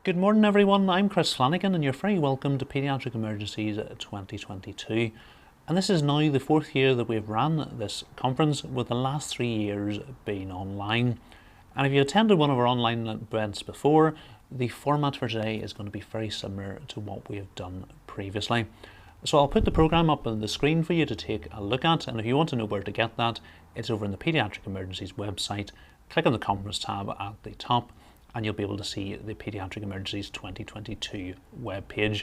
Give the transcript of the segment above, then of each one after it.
Good morning everyone, I'm Chris Flannigan and you're very welcome to Paediatric Emergencies 2022. And this is now the 4th year that we've ran this conference, with the last 3 years being online. And if you attended one of our online events before, the format for today is going to be very similar to what we have done previously. So I'll put the programme up on the screen for you to take a look at, and if you want to know where to get that, it's over in the Paediatric Emergencies website. Click on the conference tab at the top and you'll be able to see the Paediatric Emergencies 2022 webpage.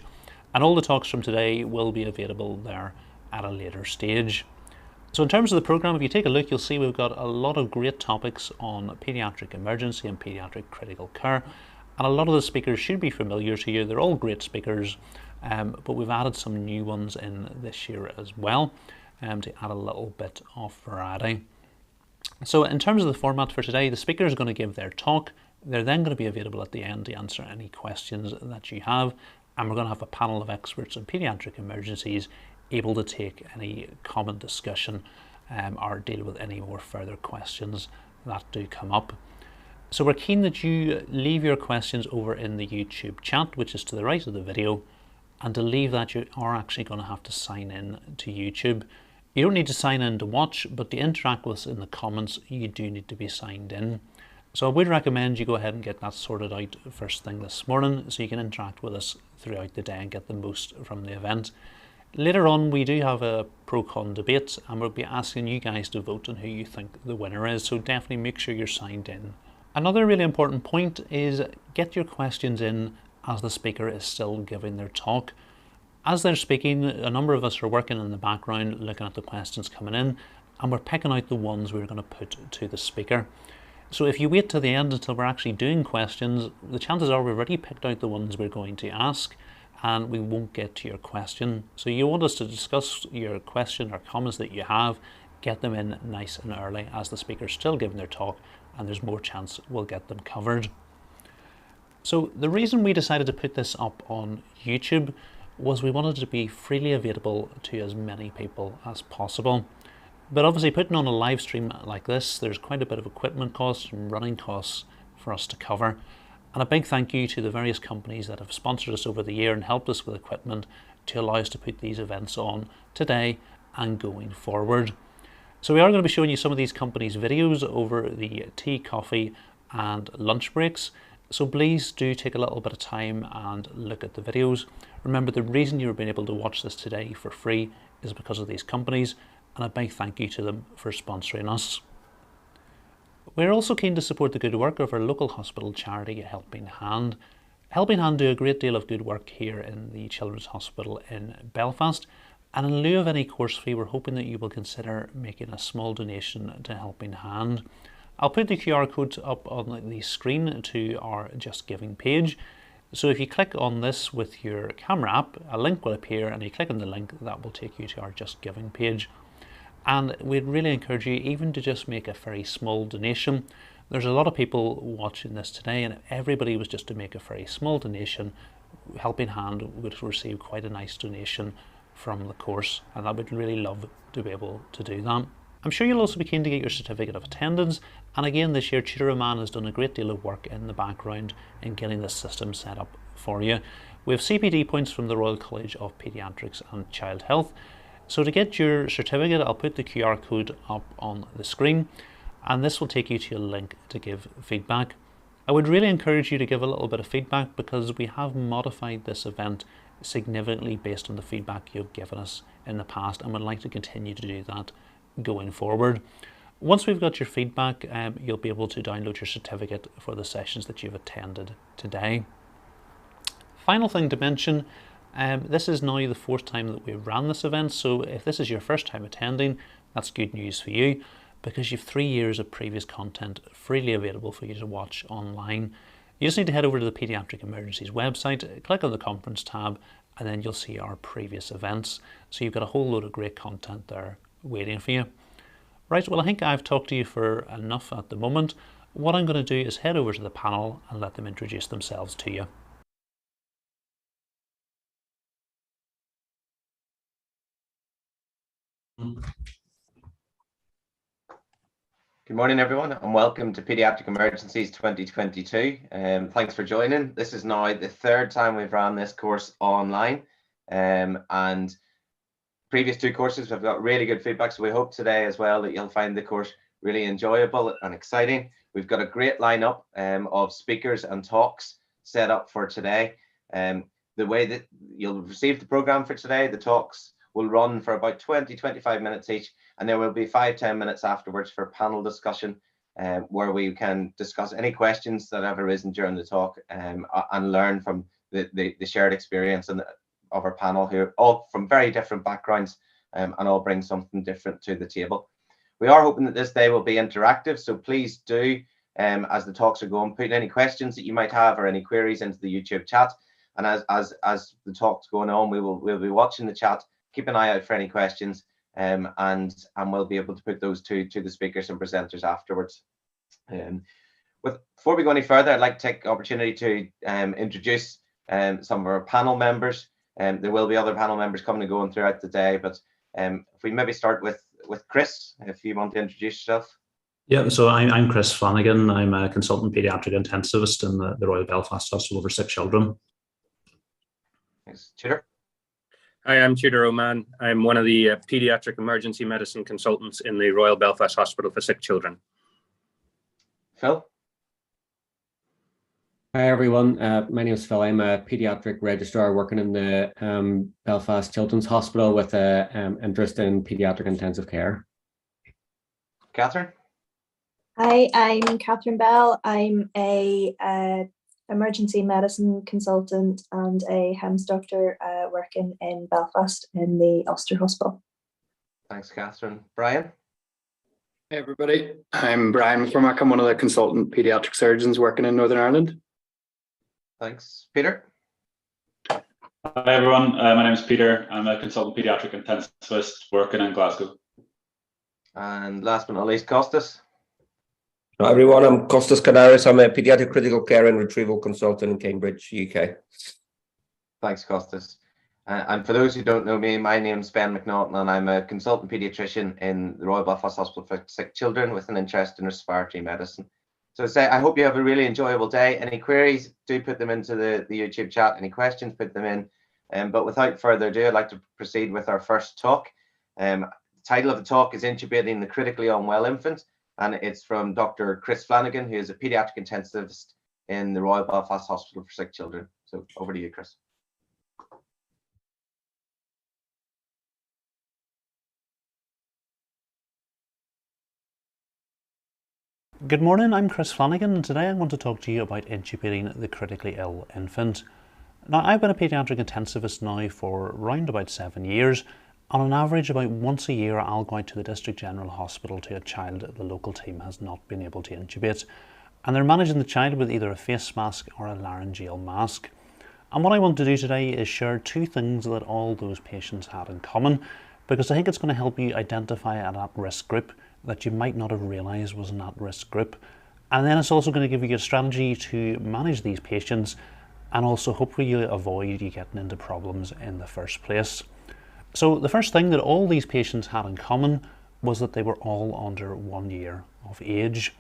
And all the talks from today will be available there at a later stage. So in terms of the programme, if you take a look, you'll see we've got a lot of great topics on paediatric emergency and paediatric critical care. And a lot of the speakers should be familiar to you. They're all great speakers, but we've added some new ones in this year as well to add a little bit of variety. So in terms of the format for today, the speaker is going to give their talk. They're then going to be available at the end to answer any questions that you have. And we're going to have a panel of experts in paediatric emergencies able to take any common discussion or deal with any more further questions that do come up. So we're keen that you leave your questions over in the YouTube chat, which is to the right of the video. And to leave that, you are actually going to have to sign in to YouTube. You don't need to sign in to watch, but to interact with us in the comments, you do need to be signed in. So I would recommend you go ahead and get that sorted out first thing this morning so you can interact with us throughout the day and get the most from the event. Later on, we do have a pro-con debate and we'll be asking you guys to vote on who you think the winner is, so definitely make sure you're signed in. Another really important point is get your questions in as the speaker is still giving their talk. As they're speaking, a number of us are working in the background looking at the questions coming in, and we're picking out the ones we're going to put to the speaker. So if you wait to the end until we're actually doing questions, the chances are we've already picked out the ones we're going to ask and we won't get to your question. So you want us to discuss your question or comments that you have, get them in nice and early as the speaker's still giving their talk, and there's more chance we'll get them covered. So the reason we decided to put this up on YouTube was we wanted it to be freely available to as many people as possible. But obviously putting on a live stream like this, there's quite a bit of equipment costs and running costs for us to cover. And a big thank you to the various companies that have sponsored us over the year and helped us with equipment to allow us to put these events on today and going forward. So we are going to be showing you some of these companies' videos over the tea, coffee and lunch breaks. So please do take a little bit of time and look at the videos. Remember, the reason you're being able to watch this today for free is because of these companies. And a big thank you to them for sponsoring us. We're also keen to support the good work of our local hospital charity, Helping Hand. Helping Hand do a great deal of good work here in the Children's Hospital in Belfast, and in lieu of any course fee, we're hoping that you will consider making a small donation to Helping Hand. I'll put the QR code up on the screen to our Just Giving page. So if you click on this with your camera app, a link will appear and you click on the link, that will take you to our Just Giving page. And we'd really encourage you even to just make a very small donation. There's a lot of people watching this today, and if everybody was just to make a very small donation, Helping Hand would receive quite a nice donation from the course, and I would really love to be able to do that. I'm sure you'll also be keen to get your certificate of attendance, and again this year Tudor Oman has done a great deal of work in the background in getting this system set up for you. We have CPD points from the Royal College of Paediatrics and Child Health. So to get your certificate, I'll put the QR code up on the screen, and this will take you to a link to give feedback. I would really encourage you to give a little bit of feedback because we have modified this event significantly based on the feedback you've given us in the past, and would like to continue to do that going forward. Once we've got your feedback, you'll be able to download your certificate for the sessions that you've attended today. Final thing to mention, this is now the 4th time that we've ran this event, so if this is your first time attending, that's good news for you because you've 3 years of previous content freely available for you to watch online. You just need to head over to the Paediatric Emergencies website, click on the conference tab, and then you'll see our previous events. So you've got a whole load of great content there waiting for you. Right, well I think I've talked to you for enough at the moment. What I'm going to do is head over to the panel and let them introduce themselves to you. Good morning, everyone, and welcome to Paediatric Emergencies 2022. Thanks for joining. This is now the third time we've run this course online, and previous two courses have got really good feedback, so we hope today as well that you'll find the course really enjoyable and exciting. We've got a great lineup of speakers and talks set up for today. The way that you'll receive the program for today, the talks will run for about 20-25 minutes each, and there will be 5-10 minutes afterwards for panel discussion, where we can discuss any questions that have arisen during the talk, and learn from the shared experience of our panel, who are all from very different backgrounds, and all bring something different to the table. We are hoping that this day will be interactive, so please do, as the talks are going, put any questions that you might have or any queries into the YouTube chat. And as the talk's going on, we'll be watching the chat. Keep an eye out for any questions, and we'll be able to put those to the speakers and presenters afterwards. Before we go any further, I'd like to take the opportunity to introduce some of our panel members. There will be other panel members coming and going throughout the day, but if we maybe start with Chris, if you want to introduce yourself. Yeah, so I'm Chris Flannigan. I'm a consultant paediatric intensivist in the Royal Belfast Hospital for Sick Children. Thanks. Tudor. Hi, I'm Tudor Oman. I'm one of the paediatric emergency medicine consultants in the Royal Belfast Hospital for Sick Children. Phil. Hi everyone, my name is Phil. I'm a paediatric registrar working in the Belfast Children's Hospital with an interest in paediatric intensive care. Catherine. Hi, I'm Catherine Bell. I'm a emergency medicine consultant and a HEMS doctor working in Belfast in the Ulster Hospital. Thanks, Catherine. Brian. Hey everybody, I'm Brian MacCormack. I'm one of the consultant paediatric surgeons working in Northern Ireland. Thanks. Peter. Hi everyone, my name is Peter. I'm a consultant paediatric intensivist working in Glasgow. And last but not least, Costas. Hi everyone, I'm Costas Kanaris. I'm a paediatric critical care and retrieval consultant in Cambridge, UK. Thanks, Costas. And for those who don't know me, my name's Ben McNaughten, and I'm a consultant paediatrician in the Royal Belfast Hospital for Sick Children with an interest in respiratory medicine. So I hope you have a really enjoyable day. Any queries, do put them into the YouTube chat. Any questions, put them in. But without further ado, I'd like to proceed with our first talk. The title of the talk is Intubating the Critically Unwell Infant, and it's from Dr. Chris Flannigan, who is a paediatric intensivist in the Royal Belfast Hospital for Sick Children. So over to you, Chris. Good morning, I'm Chris Flannigan, and today I want to talk to you about intubating the critically ill infant. Now, I've been a paediatric intensivist now for around about 7 years. On an average, about once a year, I'll go out to the District General Hospital to a child the local team has not been able to intubate. And they're managing the child with either a face mask or a laryngeal mask. And what I want to do today is share two things that all those patients had in common, because I think it's going to help you identify an at-risk group that you might not have realised was an at-risk group. And then it's also going to give you a strategy to manage these patients and also hopefully avoid you getting into problems in the first place. So the first thing that all these patients had in common was that they were all under 1 year of age.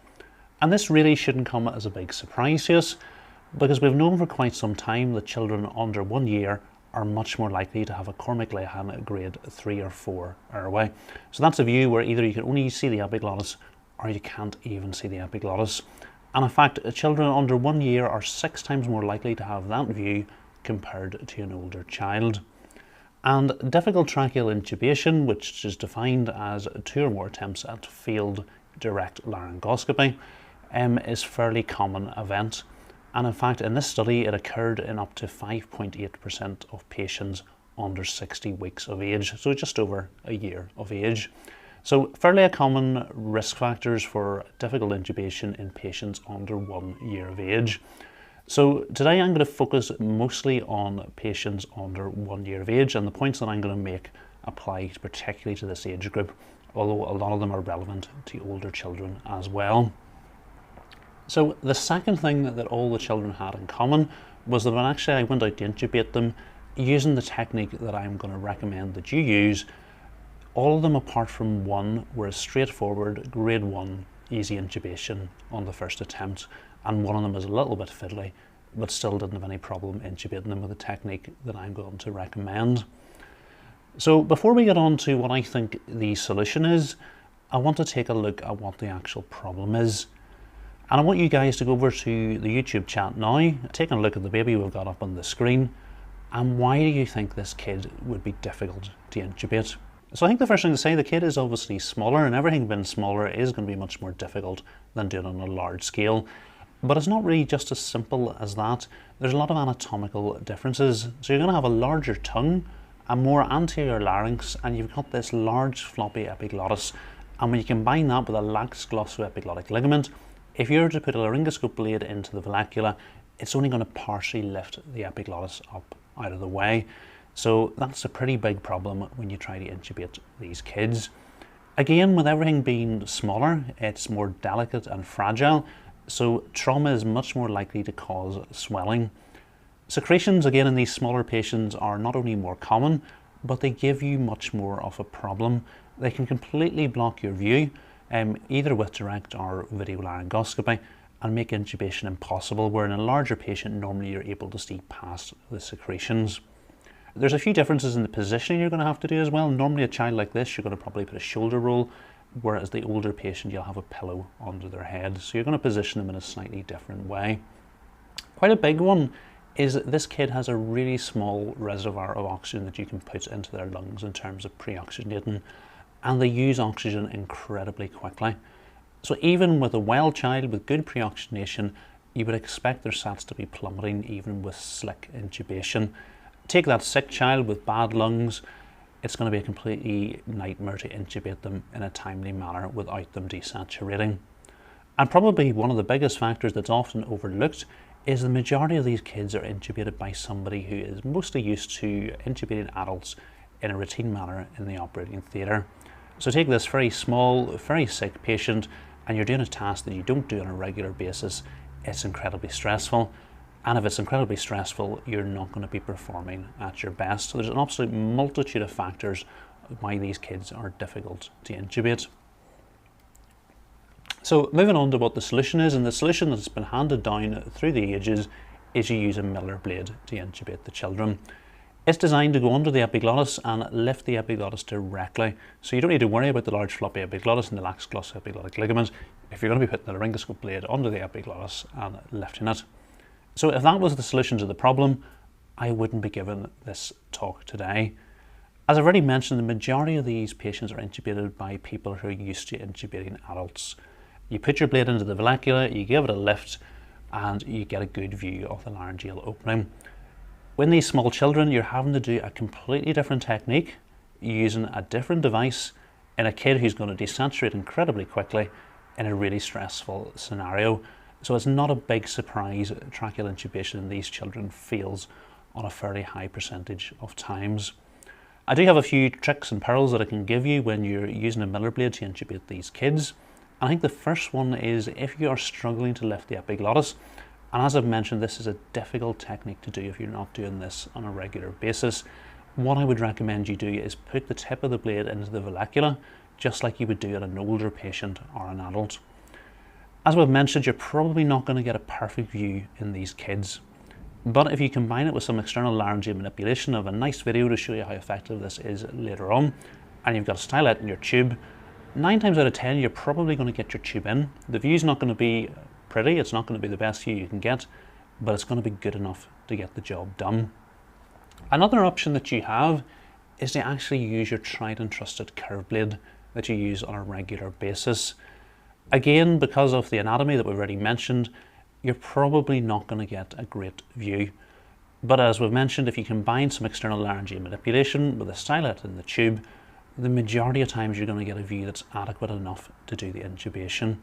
And this really shouldn't come as a big surprise to us, because we've known for quite some time that children under 1 year are much more likely to have a Cormack-Lehan grade 3 or 4 airway. So that's a view where either you can only see the epiglottis or you can't even see the epiglottis. And in fact, children under 1 year are 6 times more likely to have that view compared to an older child. And difficult tracheal intubation, which is defined as 2 or more attempts at failed direct laryngoscopy, is a fairly common event. And in fact, in this study, it occurred in up to 5.8% of patients under 60 weeks of age, so just over a year of age. So fairly common risk factors for difficult intubation in patients under 1 year of age. So today I'm going to focus mostly on patients under 1 year of age, and the points that I'm going to make apply particularly to this age group, although a lot of them are relevant to older children as well. So the second thing that all the children had in common was that when actually I went out to intubate them using the technique that I'm going to recommend that you use, all of them apart from one were a straightforward grade 1 easy intubation on the first attempt, and one of them is a little bit fiddly, but still didn't have any problem intubating them with the technique that I'm going to recommend. So before we get on to what I think the solution is, I want to take a look at what the actual problem is. And I want you guys to go over to the YouTube chat now, take a look at the baby we've got up on the screen, and why do you think this kid would be difficult to intubate? So I think the first thing to say, the kid is obviously smaller, and everything being smaller is going to be much more difficult than doing on a large scale. But it's not really just as simple as that. There's a lot of anatomical differences. So you're going to have a larger tongue, a more anterior larynx, and you've got this large floppy epiglottis. And when you combine that with a lax glossoepiglottic ligament, if you were to put a laryngoscope blade into the vallecula, it's only going to partially lift the epiglottis up out of the way. So that's a pretty big problem when you try to intubate these kids. Again, with everything being smaller, it's more delicate and fragile, so trauma is much more likely to cause swelling. Secretions, again, in these smaller patients are not only more common, but they give you much more of a problem. They can completely block your view, either with direct or video laryngoscopy, and make intubation impossible, where in a larger patient, normally you're able to see past the secretions. There's a few differences in the positioning you're going to have to do as well. Normally a child like this, you're going to probably put a shoulder roll, whereas the older patient, you'll have a pillow under their head. So you're going to position them in a slightly different way. Quite a big one is that this kid has a really small reservoir of oxygen that you can put into their lungs in terms of pre-oxygenating, and they use oxygen incredibly quickly. So even with a well child with good pre-oxygenation, you would expect their sats to be plummeting even with slick intubation. Take that sick child with bad lungs, it's going to be a completely nightmare to intubate them in a timely manner without them desaturating. And probably one of the biggest factors that's often overlooked is the majority of these kids are intubated by somebody who is mostly used to intubating adults in a routine manner in the operating theatre. So take this very small, very sick patient, and you're doing a task that you don't do on a regular basis. It's incredibly stressful. And if it's incredibly stressful, you're not going to be performing at your best. So there's an absolute multitude of factors why these kids are difficult to intubate. So moving on to what the solution is, and the solution that's been handed down through the ages is you use a Miller blade to intubate the children. It's designed to go under the epiglottis and lift the epiglottis directly. So you don't need to worry about the large floppy epiglottis and the lax glossoepiglottic ligament if you're going to be putting the laryngoscope blade under the epiglottis and lifting it. So if that was the solution to the problem, I wouldn't be giving this talk today. As I've already mentioned, the majority of these patients are intubated by people who are used to intubating adults. You put your blade into the vallecula, you give it a lift, and you get a good view of the laryngeal opening. When these small children, you're having to do a completely different technique, using a different device in a kid who's going to desaturate incredibly quickly in a really stressful scenario. So it's not a big surprise tracheal intubation in these children fails on a fairly high percentage of times. I do have a few tricks and pearls that I can give you when you're using a Miller blade to intubate these kids. I think the first one is if you are struggling to lift the epiglottis, and as I've mentioned, this is a difficult technique to do if you're not doing this on a regular basis. What I would recommend you do is put the tip of the blade into the vallecula, just like you would do at an older patient or an adult. As we've mentioned, you're probably not going to get a perfect view in these kids. But if you combine it with some external laryngeal manipulation of a nice video to show you how effective this is later on, and you've got a stylet in your tube, 9 times out of 10 you're probably going to get your tube in. The view's not going to be pretty, it's not going to be the best view you can get, but it's going to be good enough to get the job done. Another option that you have is to actually use your tried and trusted curve blade that you use on a regular basis. Again, because of the anatomy that we've already mentioned, you're probably not going to get a great view. But as we've mentioned, if you combine some external laryngeal manipulation with a stylet in the tube, the majority of times you're going to get a view that's adequate enough to do the intubation.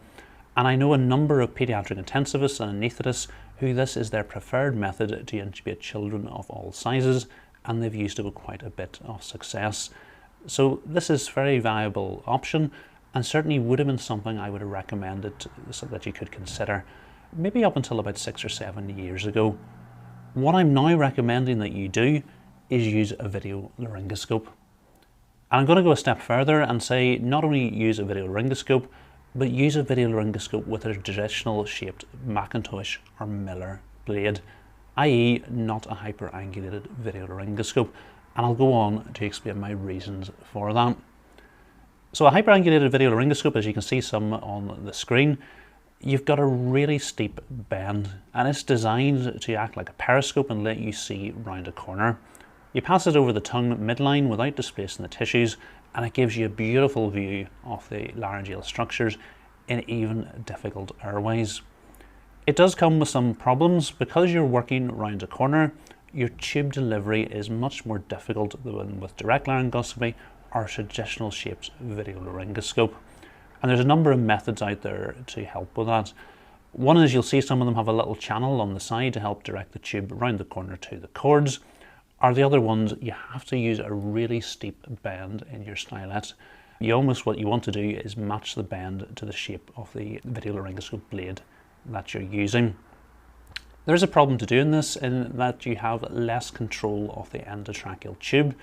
And I know a number of paediatric intensivists and anaesthetists who this is their preferred method to intubate children of all sizes, and they've used it with quite a bit of success. So this is a very viable option, and certainly would have been something I would have recommended so that you could consider maybe up until about 6 or 7 years ago. What I'm now recommending that you do is use a video laryngoscope. And I'm going to go a step further and say not only use a video laryngoscope, but use a video laryngoscope with a traditional shaped Macintosh or Miller blade, i.e. not a hyperangulated video laryngoscope, and I'll go on to explain my reasons for that. So a hyperangulated video laryngoscope, as you can see some on the screen, you've got a really steep bend, and it's designed to act like a periscope and let you see round a corner. You pass it over the tongue midline without displacing the tissues, and it gives you a beautiful view of the laryngeal structures in even difficult airways. It does come with some problems. Because you're working round a corner, your tube delivery is much more difficult than with direct laryngoscopy or traditional shaped video laryngoscope. And there's a number of methods out there to help with that. One is you'll see some of them have a little channel on the side to help direct the tube around the corner to the cords. Or the other ones, you have to use a really steep bend in your stylet. What you want to do is match the bend to the shape of the video laryngoscope blade that you're using. There's a problem to doing this in that you have less control of the endotracheal tube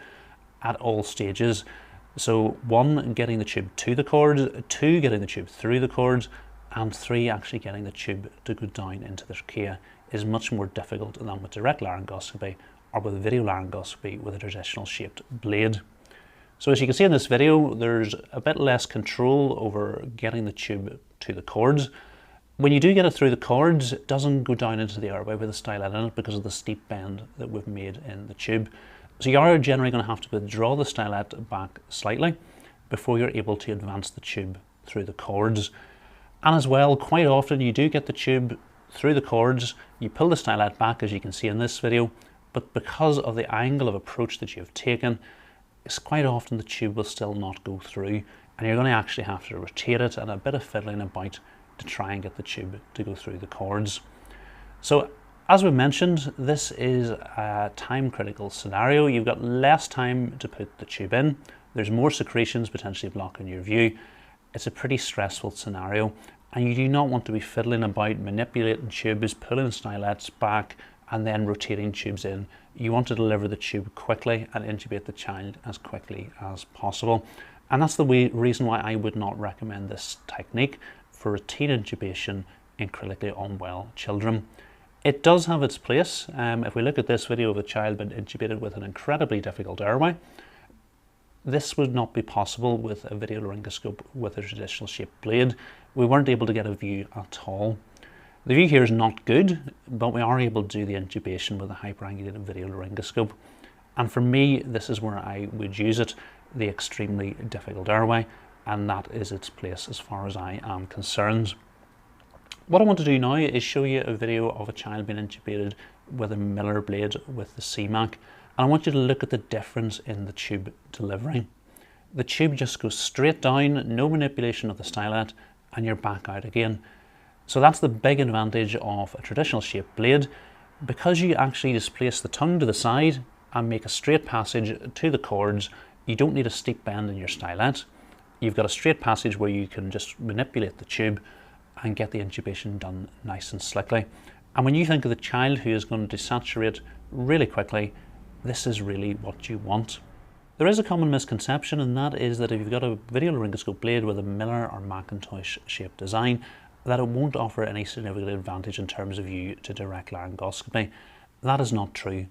at all stages. So 1, getting the tube to the cords, 2, getting the tube through the cords, and 3, actually getting the tube to go down into the trachea is much more difficult than with direct laryngoscopy or with video laryngoscopy with a traditional shaped blade. So as you can see in this video, there's a bit less control over getting the tube to the cords. When you do get it through the cords, it doesn't go down into the airway with the stylet in it because of the steep bend that we've made in the tube. So you are generally going to have to withdraw the stylet back slightly before you're able to advance the tube through the cords. And as well, quite often you do get the tube through the cords, you pull the stylet back as you can see in this video, but because of the angle of approach that you've taken, it's quite often the tube will still not go through, and you're going to actually have to rotate it and a bit of fiddling about to try and get the tube to go through the cords. So as we mentioned, this is a time critical scenario. You've got less time to put the tube in. There's more secretions potentially blocking your view. It's a pretty stressful scenario, and you do not want to be fiddling about manipulating tubes, pulling stylets back, and then rotating tubes in. You want to deliver the tube quickly and intubate the child as quickly as possible. And that's the reason why I would not recommend this technique for routine intubation in critically unwell children. It does have its place. If we look at this video of a child being intubated with an incredibly difficult airway, this would not be possible with a video laryngoscope with a traditional shaped blade. We weren't able to get a view at all. The view here is not good, but we are able to do the intubation with a hyperangulated video laryngoscope. And for me, this is where I would use it, the extremely difficult airway, and that is its place as far as I am concerned. What I want to do now is show you a video of a child being intubated with a Miller blade with the CMAC, and I want you to look at the difference in the tube delivery. The tube just goes straight down, no manipulation of the stylet, and you're back out again. So that's the big advantage of a traditional shaped blade. Because you actually displace the tongue to the side and make a straight passage to the cords, you don't need a steep bend in your stylet. You've got a straight passage where you can just manipulate the tube and get the intubation done nice and slickly. And when you think of the child who is going to desaturate really quickly, this is really what you want. There is a common misconception, and that is that if you've got a video laryngoscope blade with a Miller or Macintosh shaped design, that it won't offer any significant advantage in terms of view to direct laryngoscopy. That is not true.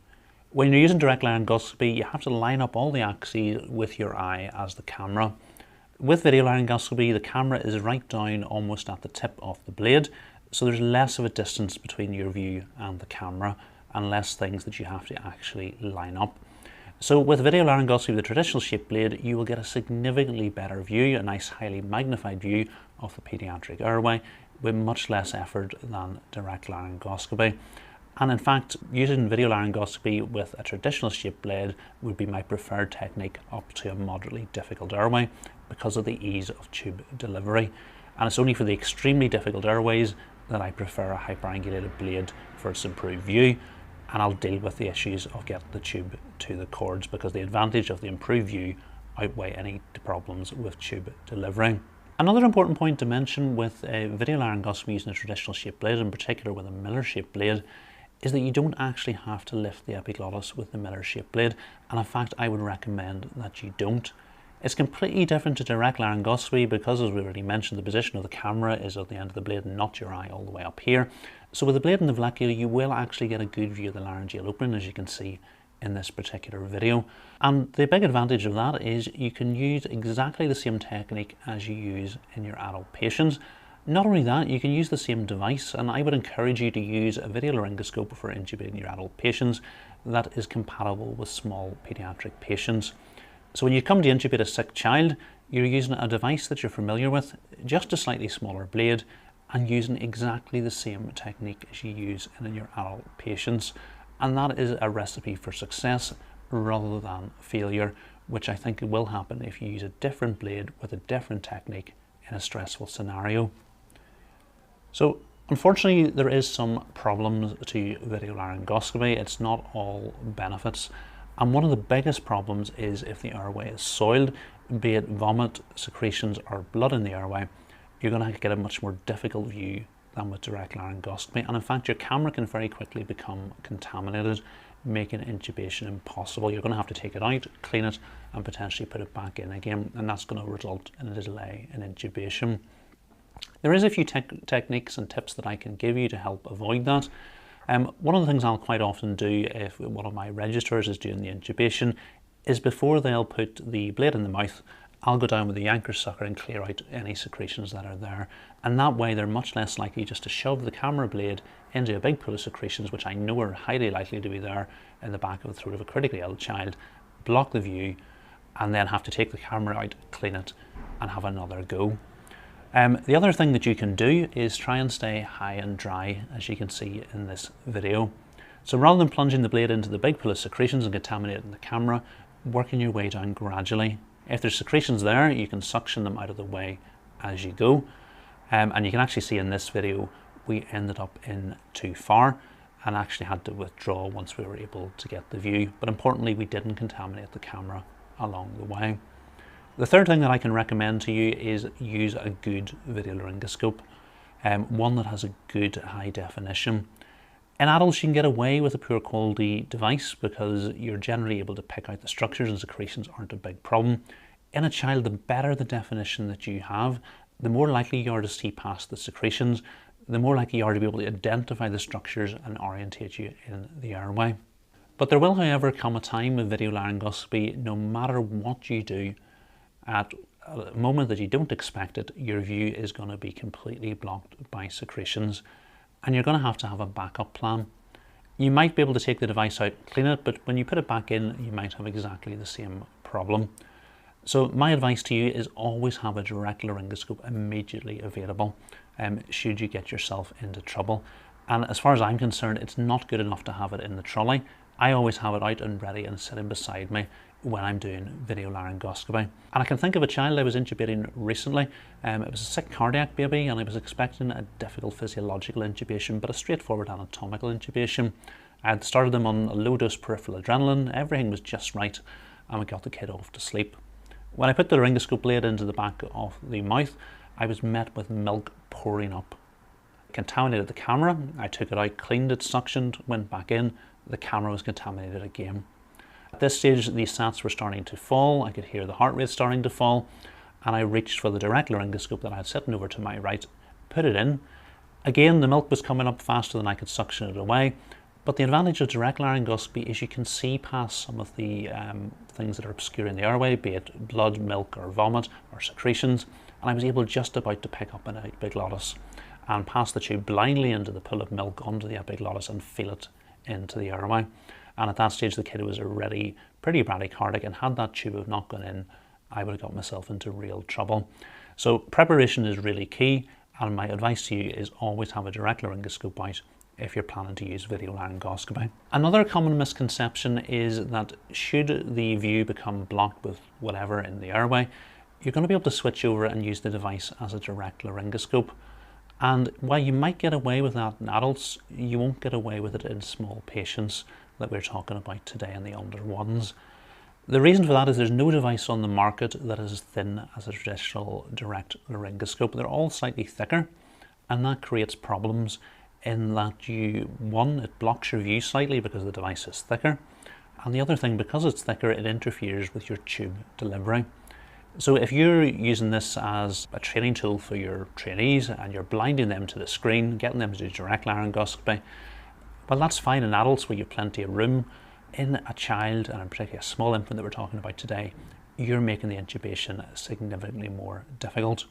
When you're using direct laryngoscopy, you have to line up all the axes with your eye as the camera. With video laryngoscopy, the camera is right down almost at the tip of the blade, so there's less of a distance between your view and the camera and less things that you have to actually line up. So with video laryngoscopy, the traditional shaped blade, you will get a significantly better view, a nice highly magnified view of the pediatric airway with much less effort than direct laryngoscopy. And in fact, using video laryngoscopy with a traditional shaped blade would be my preferred technique up to a moderately difficult airway because of the ease of tube delivery. And it's only for the extremely difficult airways that I prefer a hyperangulated blade for its improved view. And I'll deal with the issues of getting the tube to the cords because the advantage of the improved view outweigh any problems with tube delivery. Another important point to mention with a video laryngoscopy using a traditional shaped blade, in particular with a Miller shaped blade, is that you don't actually have to lift the epiglottis with the Miller shaped blade, and in fact I would recommend that you don't. It's completely different to direct laryngoscopy because, as we already mentioned, the position of the camera is at the end of the blade and not your eye all the way up here. So with the blade in the vallecula, you will actually get a good view of the laryngeal opening, as you can see in this particular video. And the big advantage of that is you can use exactly the same technique as you use in your adult patients. Not only that, you can use the same device, and I would encourage you to use a video laryngoscope for intubating your adult patients that is compatible with small pediatric patients. So when you come to intubate a sick child, you're using a device that you're familiar with, just a slightly smaller blade, and using exactly the same technique as you use in your adult patients. And that is a recipe for success rather than failure, which I think will happen if you use a different blade with a different technique in a stressful scenario. So unfortunately, there is some problems to video laryngoscopy. It's not all benefits. And one of the biggest problems is if the airway is soiled, be it vomit, secretions, or blood in the airway, you're going to get a much more difficult view than with direct laryngoscopy. And in fact, your camera can very quickly become contaminated, making intubation impossible. You're going to have to take it out, clean it, and potentially put it back in again. And that's going to result in a delay in intubation. There is a few techniques and tips that I can give you to help avoid that. One of the things I'll quite often do if one of my registrars is doing the intubation is before they'll put the blade in the mouth, I'll go down with the anchor sucker and clear out any secretions that are there. And that way they're much less likely just to shove the camera blade into a big pool of secretions, which I know are highly likely to be there in the back of the throat of a critically ill child, block the view, and then have to take the camera out, clean it, and have another go. The other thing that you can do is try and stay high and dry, as you can see in this video. So rather than plunging the blade into the big pool of secretions and contaminating the camera, working your way down gradually. If there's secretions there, you can suction them out of the way as you go. And you can actually see in this video, we ended up in too far and actually had to withdraw once we were able to get the view. But importantly, we didn't contaminate the camera along the way. The third thing that I can recommend to you is use a good video laryngoscope, one that has a good high definition. In adults, you can get away with a poor quality device because you're generally able to pick out the structures and secretions aren't a big problem. In a child, the better the definition that you have, the more likely you are to see past the secretions, the more likely you are to be able to identify the structures and orientate you in the airway. But there will, however, come a time with video laryngoscopy, no matter what you do, at a moment that you don't expect it, your view is going to be completely blocked by secretions, and you're going to have a backup plan. You might be able to take the device out, clean it, but when you put it back in, you might have exactly the same problem. So my advice to you is always have a direct laryngoscope immediately available should you get yourself into trouble. And as far as I'm concerned, it's not good enough to have it in the trolley. I always have it out and ready and sitting beside me when I'm doing video laryngoscopy. And I can think of a child I was intubating recently. It was a sick cardiac baby and I was expecting a difficult physiological intubation, but a straightforward anatomical intubation. I had started them on a low dose peripheral adrenaline, everything was just right, and we got the kid off to sleep. When I put the laryngoscope blade into the back of the mouth, I was met with milk pouring up. Contaminated the camera, I took it out, cleaned it, suctioned, went back in, the camera was contaminated again. At this stage, the sats were starting to fall, I could hear the heart rate starting to fall, and I reached for the direct laryngoscope that I had sitting over to my right, put it in. Again, the milk was coming up faster than I could suction it away, but the advantage of direct laryngoscopy is you can see past some of the things that are obscuring the airway, be it blood, milk, or vomit, or secretions, and I was able just about to pick up an epiglottis and pass the tube blindly into the pool of milk onto the epiglottis and feel it into the airway. And at that stage, the kid was already pretty bradycardic, and had that tube have not gone in, I would have got myself into real trouble. So preparation is really key, and my advice to you is always have a direct laryngoscope out if you're planning to use video laryngoscopy. Another common misconception is that should the view become blocked with whatever in the airway, you're going to be able to switch over and use the device as a direct laryngoscope. And while you might get away with that in adults, you won't get away with it in small patients that we're talking about today in the under ones. The reason for that is there's no device on the market that is as thin as a traditional direct laryngoscope. They're all slightly thicker, and that creates problems in that one, it blocks your view slightly because the device is thicker, and the other thing, because it's thicker, it interferes with your tube delivery. So if you're using this as a training tool for your trainees and you're blinding them to the screen, getting them to do direct laryngoscopy, well, that's fine in adults where you've plenty of room. In a child, and in particular a small infant that we're talking about today, you're making the intubation significantly more difficult.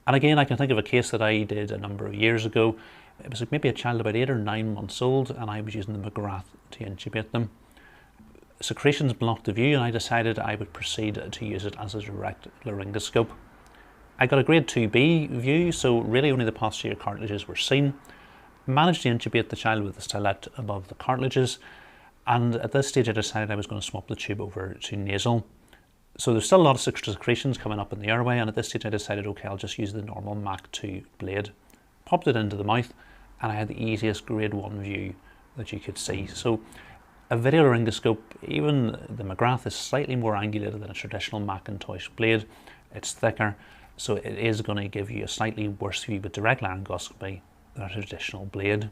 And again, I can think of a case that I did a number of years ago. It was maybe a child about 8 or 9 months old, and I was using the McGrath to intubate them. Secretions blocked the view, and I decided I would proceed to use it as a direct laryngoscope. I got a grade 2B view, so really only the posterior cartilages were seen. Managed to intubate the child with the stylet above the cartilages, and at this stage I decided I was going to swap the tube over to nasal. So there's still a lot of secretions coming up in the airway, and at this stage I decided, okay, I'll just use the normal Mach2 blade. Popped it into the mouth, and I had the easiest grade 1 view that you could see. So a video laryngoscope, even the McGrath, is slightly more angulated than a traditional Macintosh blade. It's thicker, so it is going to give you a slightly worse view with direct laryngoscopy than a traditional blade.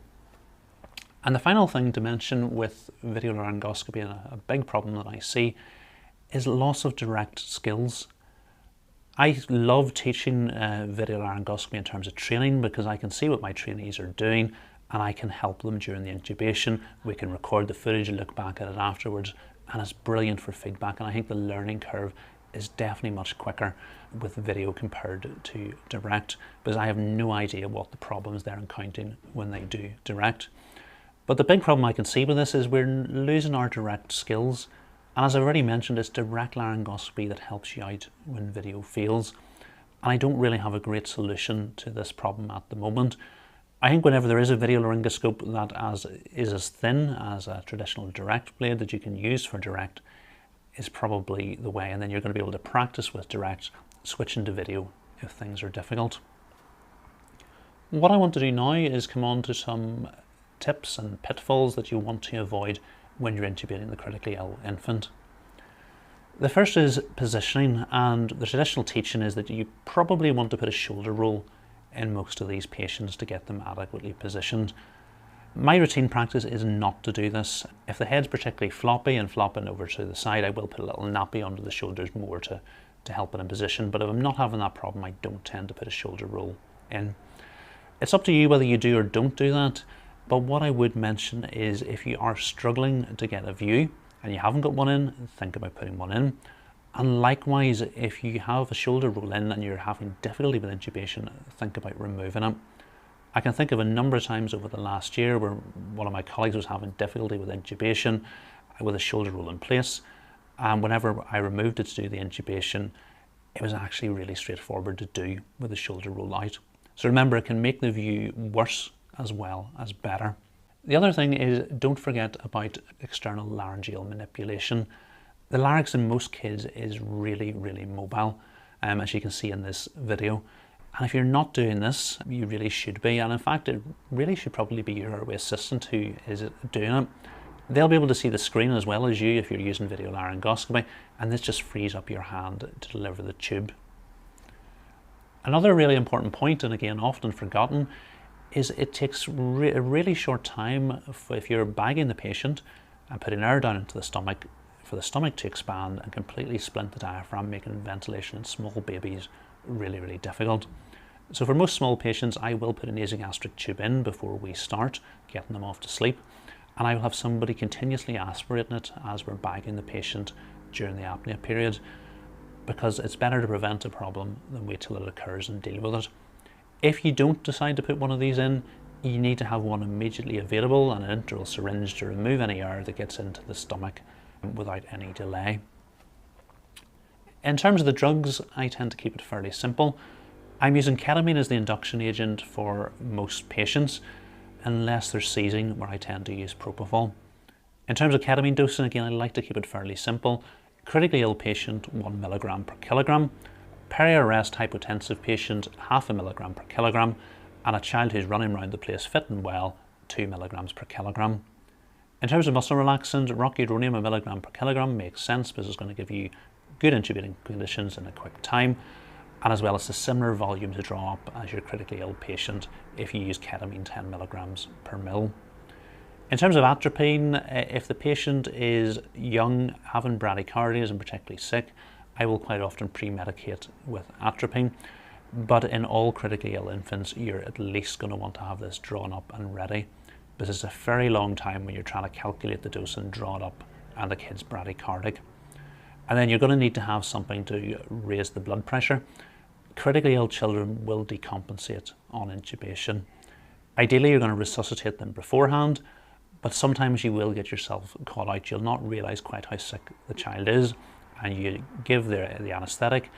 And the final thing to mention with video laryngoscopy, and a big problem that I see, is loss of direct skills. I love teaching video laryngoscopy in terms of training because I can see what my trainees are doing and I can help them during the intubation. We can record the footage and look back at it afterwards, and it's brilliant for feedback, and I think the learning curve is definitely much quicker with video compared to direct, because I have no idea what the problems they're encountering when they do direct. But the big problem I can see with this is we're losing our direct skills. And as I've already mentioned, it's direct laryngoscopy that helps you out when video fails. And I don't really have a great solution to this problem at the moment. I think whenever there is a video laryngoscope that is as thin as a traditional direct blade that you can use for direct is probably the way. And then you're going to be able to practice with direct, switching to video if things are difficult. What I want to do now is come on to some tips and pitfalls that you want to avoid when you're intubating the critically ill infant. The first is positioning, and the traditional teaching is that you probably want to put a shoulder roll in most of these patients to get them adequately positioned. My routine practice is not to do this. If the head's particularly floppy and flopping over to the side, I will put a little nappy under the shoulders more to help it in position, but if I'm not having that problem, I don't tend to put a shoulder roll in. It's up to you whether you do or don't do that. But what I would mention is if you are struggling to get a view and you haven't got one in, think about putting one in. And likewise, if you have a shoulder roll in and you're having difficulty with intubation, think about removing it. I can think of a number of times over the last year where one of my colleagues was having difficulty with intubation with a shoulder roll in place. And whenever I removed it to do the intubation, it was actually really straightforward to do with the shoulder roll out. So remember, it can make the view worse as well as better. The other thing is, don't forget about external laryngeal manipulation. The larynx in most kids is really, really mobile, as you can see in this video. And if you're not doing this, you really should be. And in fact, it really should probably be your airway assistant who is doing it. They'll be able to see the screen as well as you if you're using video laryngoscopy, and this just frees up your hand to deliver the tube. Another really important point, and again often forgotten, is it takes a really short time if you're bagging the patient and putting air down into the stomach for the stomach to expand and completely splint the diaphragm, making ventilation in small babies really, really difficult. So for most small patients, I will put a nasogastric tube in before we start getting them off to sleep, and I will have somebody continuously aspirating it as we're bagging the patient during the apnea period, because it's better to prevent a problem than wait till it occurs and deal with it. If you don't decide to put one of these in, you need to have one immediately available and an enteral syringe to remove any air that gets into the stomach without any delay. In terms of the drugs, I tend to keep it fairly simple. I'm using ketamine as the induction agent for most patients, unless they're seizing, where I tend to use propofol. In terms of ketamine dosing, again, I like to keep it fairly simple. Critically ill patient, 1 milligram per kilogram. Peri-arrest hypotensive patient, 0.5 milligram per kilogram, and a child who's running around the place fit and well, 2 milligrams per kilogram. In terms of muscle relaxant, rocuronium, 1 milligram per kilogram makes sense because it's going to give you good intubating conditions in a quick time, and as well as a similar volume to draw up as your critically ill patient if you use ketamine 10 milligrams per mil. In terms of atropine, if the patient is young, having bradycardias and particularly sick, I will quite often pre-medicate with atropine, but in all critically ill infants, you're at least going to want to have this drawn up and ready. This is a very long time when you're trying to calculate the dose and draw it up and the kid's bradycardic. And then you're going to need to have something to raise the blood pressure. Critically ill children will decompensate on intubation. Ideally, you're going to resuscitate them beforehand, but sometimes you will get yourself caught out. You'll not realise quite how sick the child is, and you give the anaesthetic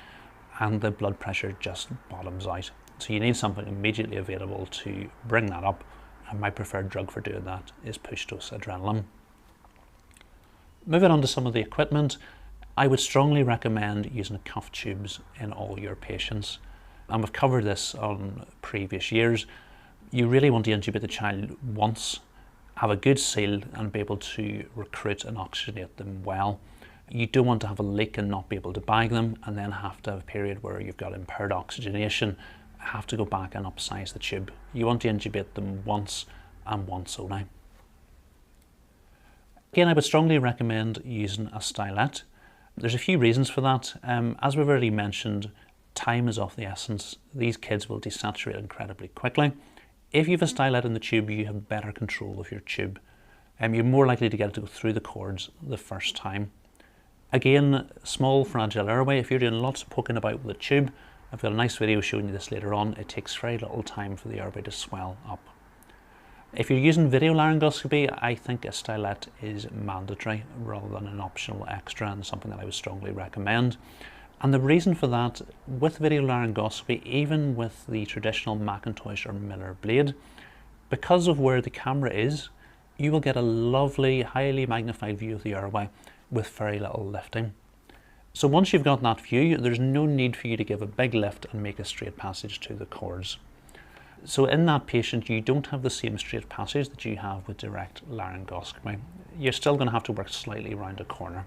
and the blood pressure just bottoms out. So you need something immediately available to bring that up, and my preferred drug for doing that is push-dose adrenaline. Moving on to some of the equipment, I would strongly recommend using cuff tubes in all your patients. And we've covered this on previous years. You really want to intubate the child once, have a good seal and be able to recruit and oxygenate them well. You don't want to have a leak and not be able to bag them, and then have to have a period where you've got impaired oxygenation, have to go back and upsize the tube. You want to intubate them once and once only. Again, I would strongly recommend using a stylet. There's a few reasons for that. As we've already mentioned, time is of the essence. These kids will desaturate incredibly quickly. If you have a stylet in the tube, you have better control of your tube. You're more likely to get it to go through the cords the first time. Again, small fragile airway, if you're doing lots of poking about with a tube, I've got a nice video showing you this later on, it takes very little time for the airway to swell up. If you're using video laryngoscopy, I think a stylet is mandatory rather than an optional extra, and something that I would strongly recommend. And the reason for that, with video laryngoscopy, even with the traditional Macintosh or Miller blade, because of where the camera is, you will get a lovely, highly magnified view of the airway with very little lifting. So once you've got that view, there's no need for you to give a big lift and make a straight passage to the cords. So in that patient, you don't have the same straight passage that you have with direct laryngoscopy. You're still going to have to work slightly around a corner.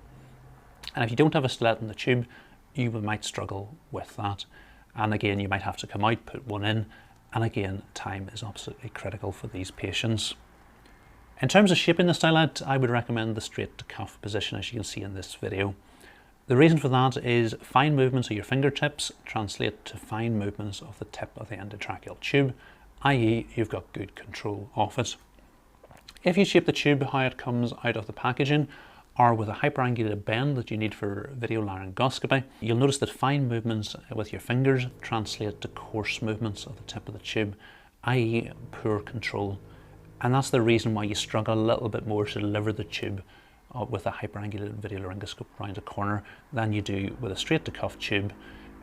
And if you don't have a stylet in the tube, you might struggle with that. And again, you might have to come out, put one in, and again, time is absolutely critical for these patients. In terms of shaping the stylet, I would recommend the straight to cuff position, as you can see in this video. The reason for that is fine movements of your fingertips translate to fine movements of the tip of the endotracheal tube, i.e. you've got good control of it. If you shape the tube how it comes out of the packaging, or with a hyperangulated bend that you need for video laryngoscopy, you'll notice that fine movements with your fingers translate to coarse movements of the tip of the tube, i.e. poor control. And that's the reason why you struggle a little bit more to deliver the tube with a hyperangulated video laryngoscope around a corner than you do with a straight to cuff tube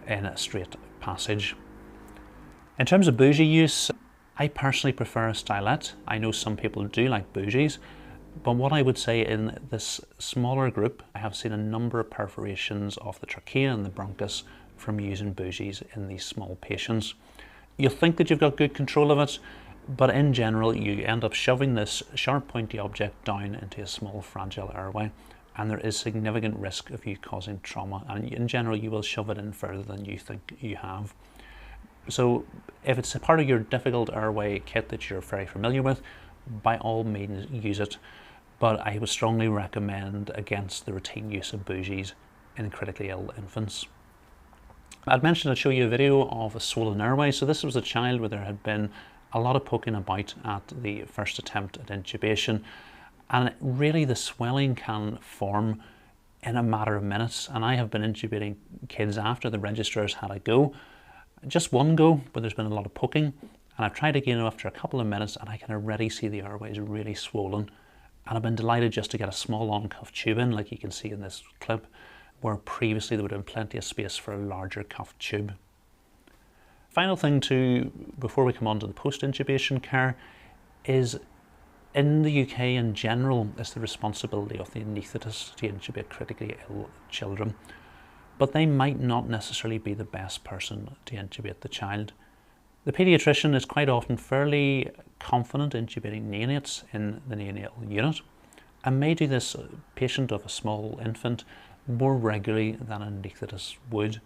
in a straight passage. In terms of bougie use, I personally prefer a stylet. I know some people do like bougies, but what I would say in this smaller group, I have seen a number of perforations of the trachea and the bronchus from using bougies in these small patients. You'll think that you've got good control of it, but in general, you end up shoving this sharp pointy object down into a small fragile airway, and there is significant risk of you causing trauma, and in general you will shove it in further than you think you have. So if it's a part of your difficult airway kit that you're very familiar with, by all means use it, but I would strongly recommend against the routine use of bougies in critically ill infants. I'd mentioned I'd show you a video of a swollen airway. So this was a child where there had been a lot of poking about at the first attempt at intubation, and really the swelling can form in a matter of minutes. And I have been intubating kids after the registrars had a go, just one go, but there's been a lot of poking, and I've tried again after a couple of minutes, and I can already see the airways really swollen. And I've been delighted just to get a small on-cuff tube in, like you can see in this clip, where previously there would have been plenty of space for a larger cuff tube. Final thing before we come on to the post-intubation care, is in the UK in general, it's the responsibility of the anaesthetist to intubate critically ill children, but they might not necessarily be the best person to intubate the child. The paediatrician is quite often fairly confident intubating neonates in the neonatal unit, and may do this patient of a small infant more regularly than an anaesthetist would.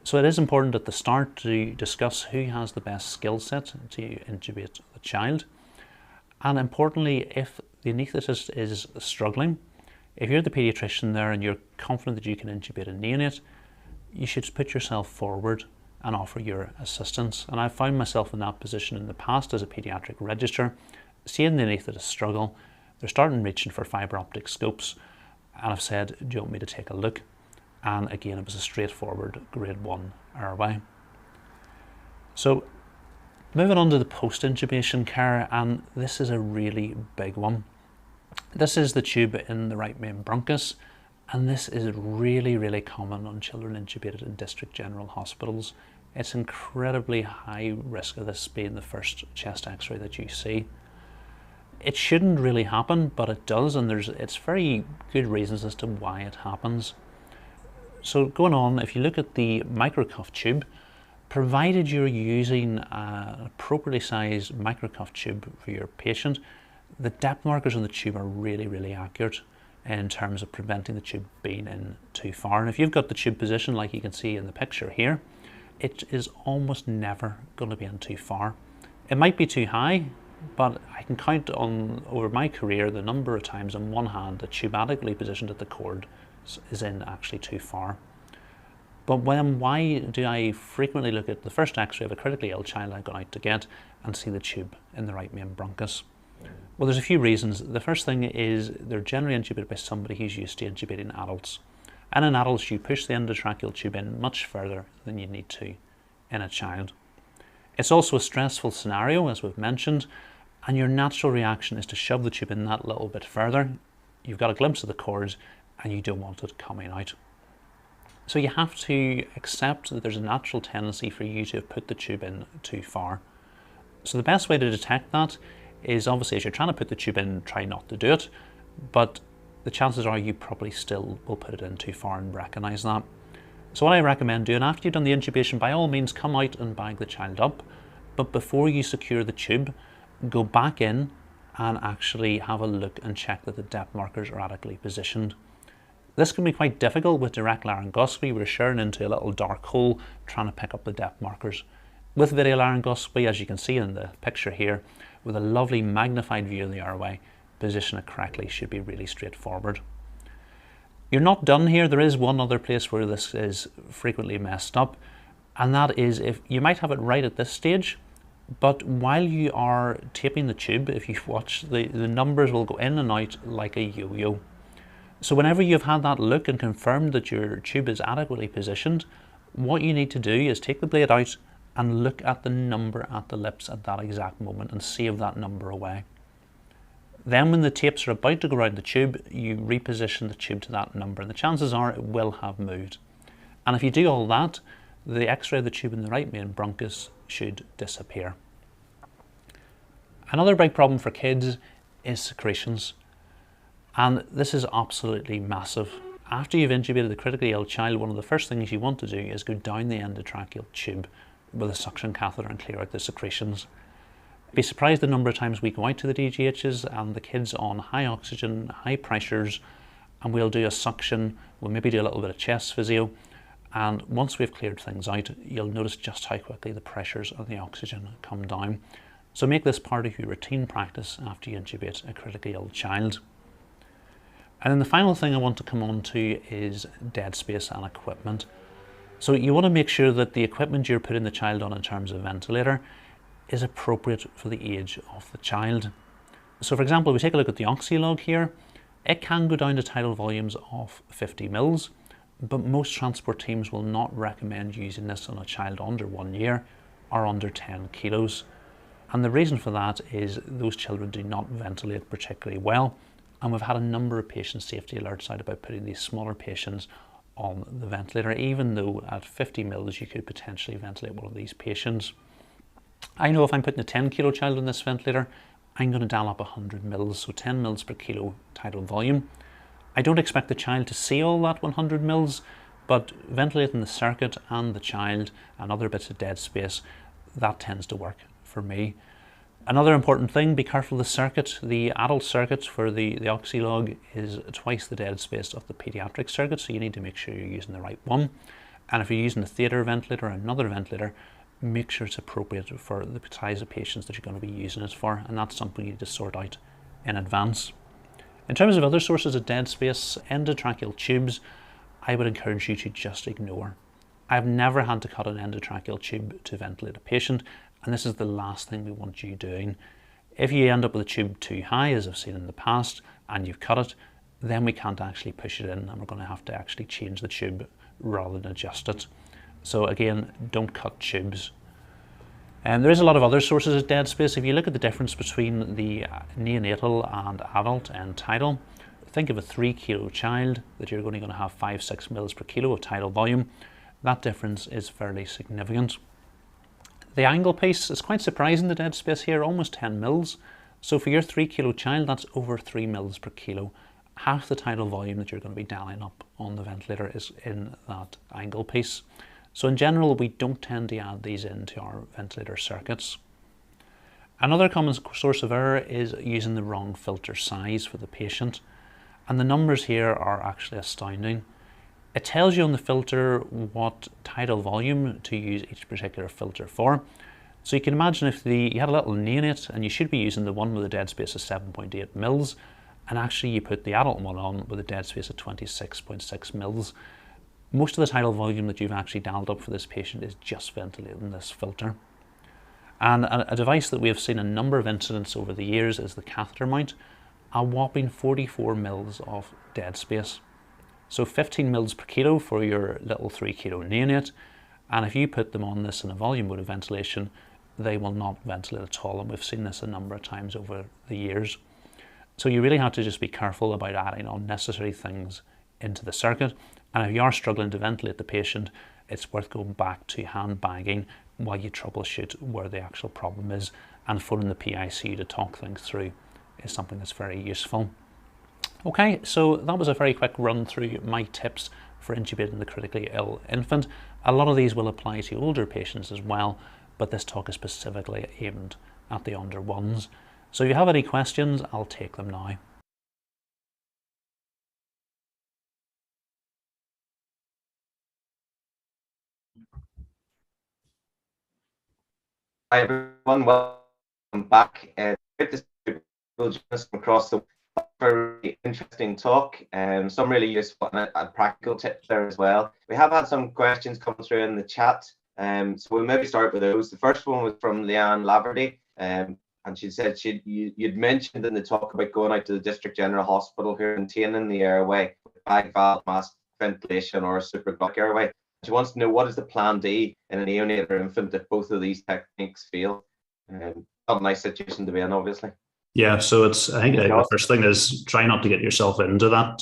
So it is important at the start to discuss who has the best skill set to intubate the child. And importantly, if the anaesthetist is struggling, if you're the paediatrician there and you're confident that you can intubate a neonate, you should put yourself forward and offer your assistance. And I've found myself in that position in the past as a paediatric registrar, seeing the anaesthetists struggle. They're starting reaching for fibre optic scopes, and I've said, do you want me to take a look? And again, it was a straightforward grade 1 airway. So moving on to the post-intubation care, and this is a really big one. This is the tube in the right main bronchus, and this is really, really common on children intubated in district general hospitals. It's incredibly high risk of this being the first chest x-ray that you see. It shouldn't really happen, but it does, and it's very good reasons as to why it happens. So going on, if you look at the microcuff tube, provided you're using an appropriately sized microcuff tube for your patient, the depth markers on the tube are really, really accurate in terms of preventing the tube being in too far. And if you've got the tube position like you can see in the picture here, it is almost never going to be in too far. It might be too high, but I can count on over my career the number of times on one hand the tube adequately positioned at the cord is in actually too far. But why do I frequently look at the first x-ray of a critically ill child I've gone out to get and see the tube in the right main bronchus? Well, there's a few reasons. The first thing is they're generally intubated by somebody who's used to intubating adults. And in adults, you push the endotracheal tube in much further than you need to in a child. It's also a stressful scenario, as we've mentioned, and your natural reaction is to shove the tube in that little bit further. You've got a glimpse of the cords and you don't want it coming out. So you have to accept that there's a natural tendency for you to have put the tube in too far. So the best way to detect that is obviously as you're trying to put the tube in, try not to do it, but the chances are you probably still will put it in too far and recognise that. So what I recommend doing after you've done the intubation, by all means come out and bag the child up, but before you secure the tube, go back in and actually have a look and check that the depth markers are adequately positioned. This can be quite difficult with direct laryngoscopy. We're staring into a little dark hole trying to pick up the depth markers. With video laryngoscopy, as you can see in the picture here, with a lovely magnified view of the airway, position it correctly should be really straightforward. You're not done here. There is one other place where this is frequently messed up, and that is if you might have it right at this stage, but while you are taping the tube, if you watch, the numbers will go in and out like a yo-yo. So whenever you've had that look and confirmed that your tube is adequately positioned, what you need to do is take the blade out and look at the number at the lips at that exact moment and save that number away. Then when the tapes are about to go around the tube, you reposition the tube to that number, and the chances are it will have moved. And if you do all that, the x-ray of the tube in the right main bronchus should disappear. Another big problem for kids is secretions. And this is absolutely massive. After you've intubated the critically ill child, one of the first things you want to do is go down the endotracheal tube with a suction catheter and clear out the secretions. Be surprised the number of times we go out to the DGHs and the kids on high oxygen, high pressures, and we'll do a suction, we'll maybe do a little bit of chest physio, and once we've cleared things out, you'll notice just how quickly the pressures of the oxygen come down. So make this part of your routine practice after you intubate a critically ill child. And then the final thing I want to come on to is dead space and equipment. So you want to make sure that the equipment you're putting the child on in terms of ventilator is appropriate for the age of the child. So for example, we take a look at the oxylog here. It can go down to tidal volumes of 50 mils, but most transport teams will not recommend using this on a child under 1 year or under 10 kilos. And the reason for that is those children do not ventilate particularly well. And we've had a number of patient safety alerts out about putting these smaller patients on the ventilator, even though at 50 mils you could potentially ventilate one of these patients. I know if I'm putting a 10 kilo child on this ventilator, I'm going to dial up 100 mils, so 10 mils per kilo tidal volume. I don't expect the child to see all that 100 mils, but ventilating the circuit and the child and other bits of dead space, that tends to work for me. Another important thing, be careful of the circuit. The adult circuit for the oxylog is twice the dead space of the pediatric circuit, so you need to make sure you're using the right one. And if you're using a theatre ventilator or another ventilator, make sure it's appropriate for the size of patients that you're going to be using it for, and that's something you need to sort out in advance. In terms of other sources of dead space, endotracheal tubes, I would encourage you to just ignore. I've never had to cut an endotracheal tube to ventilate a patient, and this is the last thing we want you doing. If you end up with a tube too high, as I've seen in the past, and you've cut it, then we can't actually push it in, and we're going to have to actually change the tube rather than adjust it. So again, don't cut tubes. And there is a lot of other sources of dead space. If you look at the difference between the neonatal and adult end tidal, think of a 3 kilo child that you're only going to have 5-6 mils per kilo of tidal volume. That difference is fairly significant. The angle piece is quite surprising, the dead space here, almost 10 mils. So for your 3 kilo child, that's over 3 mils per kilo. Half the tidal volume that you're going to be dialing up on the ventilator is in that angle piece. So in general, we don't tend to add these into our ventilator circuits. Another common source of error is using the wrong filter size for the patient. And the numbers here are actually astounding. It tells you on the filter what tidal volume to use each particular filter for. So you can imagine if you had a little neonate, and you should be using the one with a dead space of 7.8 mils, and actually you put the adult one on with a dead space of 26.6 mils. Most of the tidal volume that you've actually dialed up for this patient is just ventilating this filter. And a device that we have seen a number of incidents over the years is the catheter mount, a whopping 44 mils of dead space. So 15 mils per kilo for your little 3 kilo neonate, and if you put them on this in a volume mode of ventilation, they will not ventilate at all, and we've seen this a number of times over the years. So you really have to just be careful about adding unnecessary things into the circuit, and if you are struggling to ventilate the patient, it's worth going back to hand bagging while you troubleshoot where the actual problem is, and phoning the PICU to talk things through is something that's very useful. Okay, so that was a very quick run through my tips for intubating the critically ill infant. A lot of these will apply to older patients as well, but this talk is specifically aimed at the under ones. So if you have any questions, I'll take them now. Hi everyone, welcome back. Great to see people join us across the for a really interesting talk, some really useful and practical tips there as well. We have had some questions come through in the chat, so we'll maybe start with those. The first one was from Leanne Rafferty, and she said you'd mentioned in the talk about going out to the District General Hospital who are maintaining the airway with bag valve mask ventilation or a supraglottic airway. She wants to know, what is the plan D in a neonate or infant if both of these techniques fail? Not a nice situation to be in, obviously. Yeah, so I think the first thing is try not to get yourself into that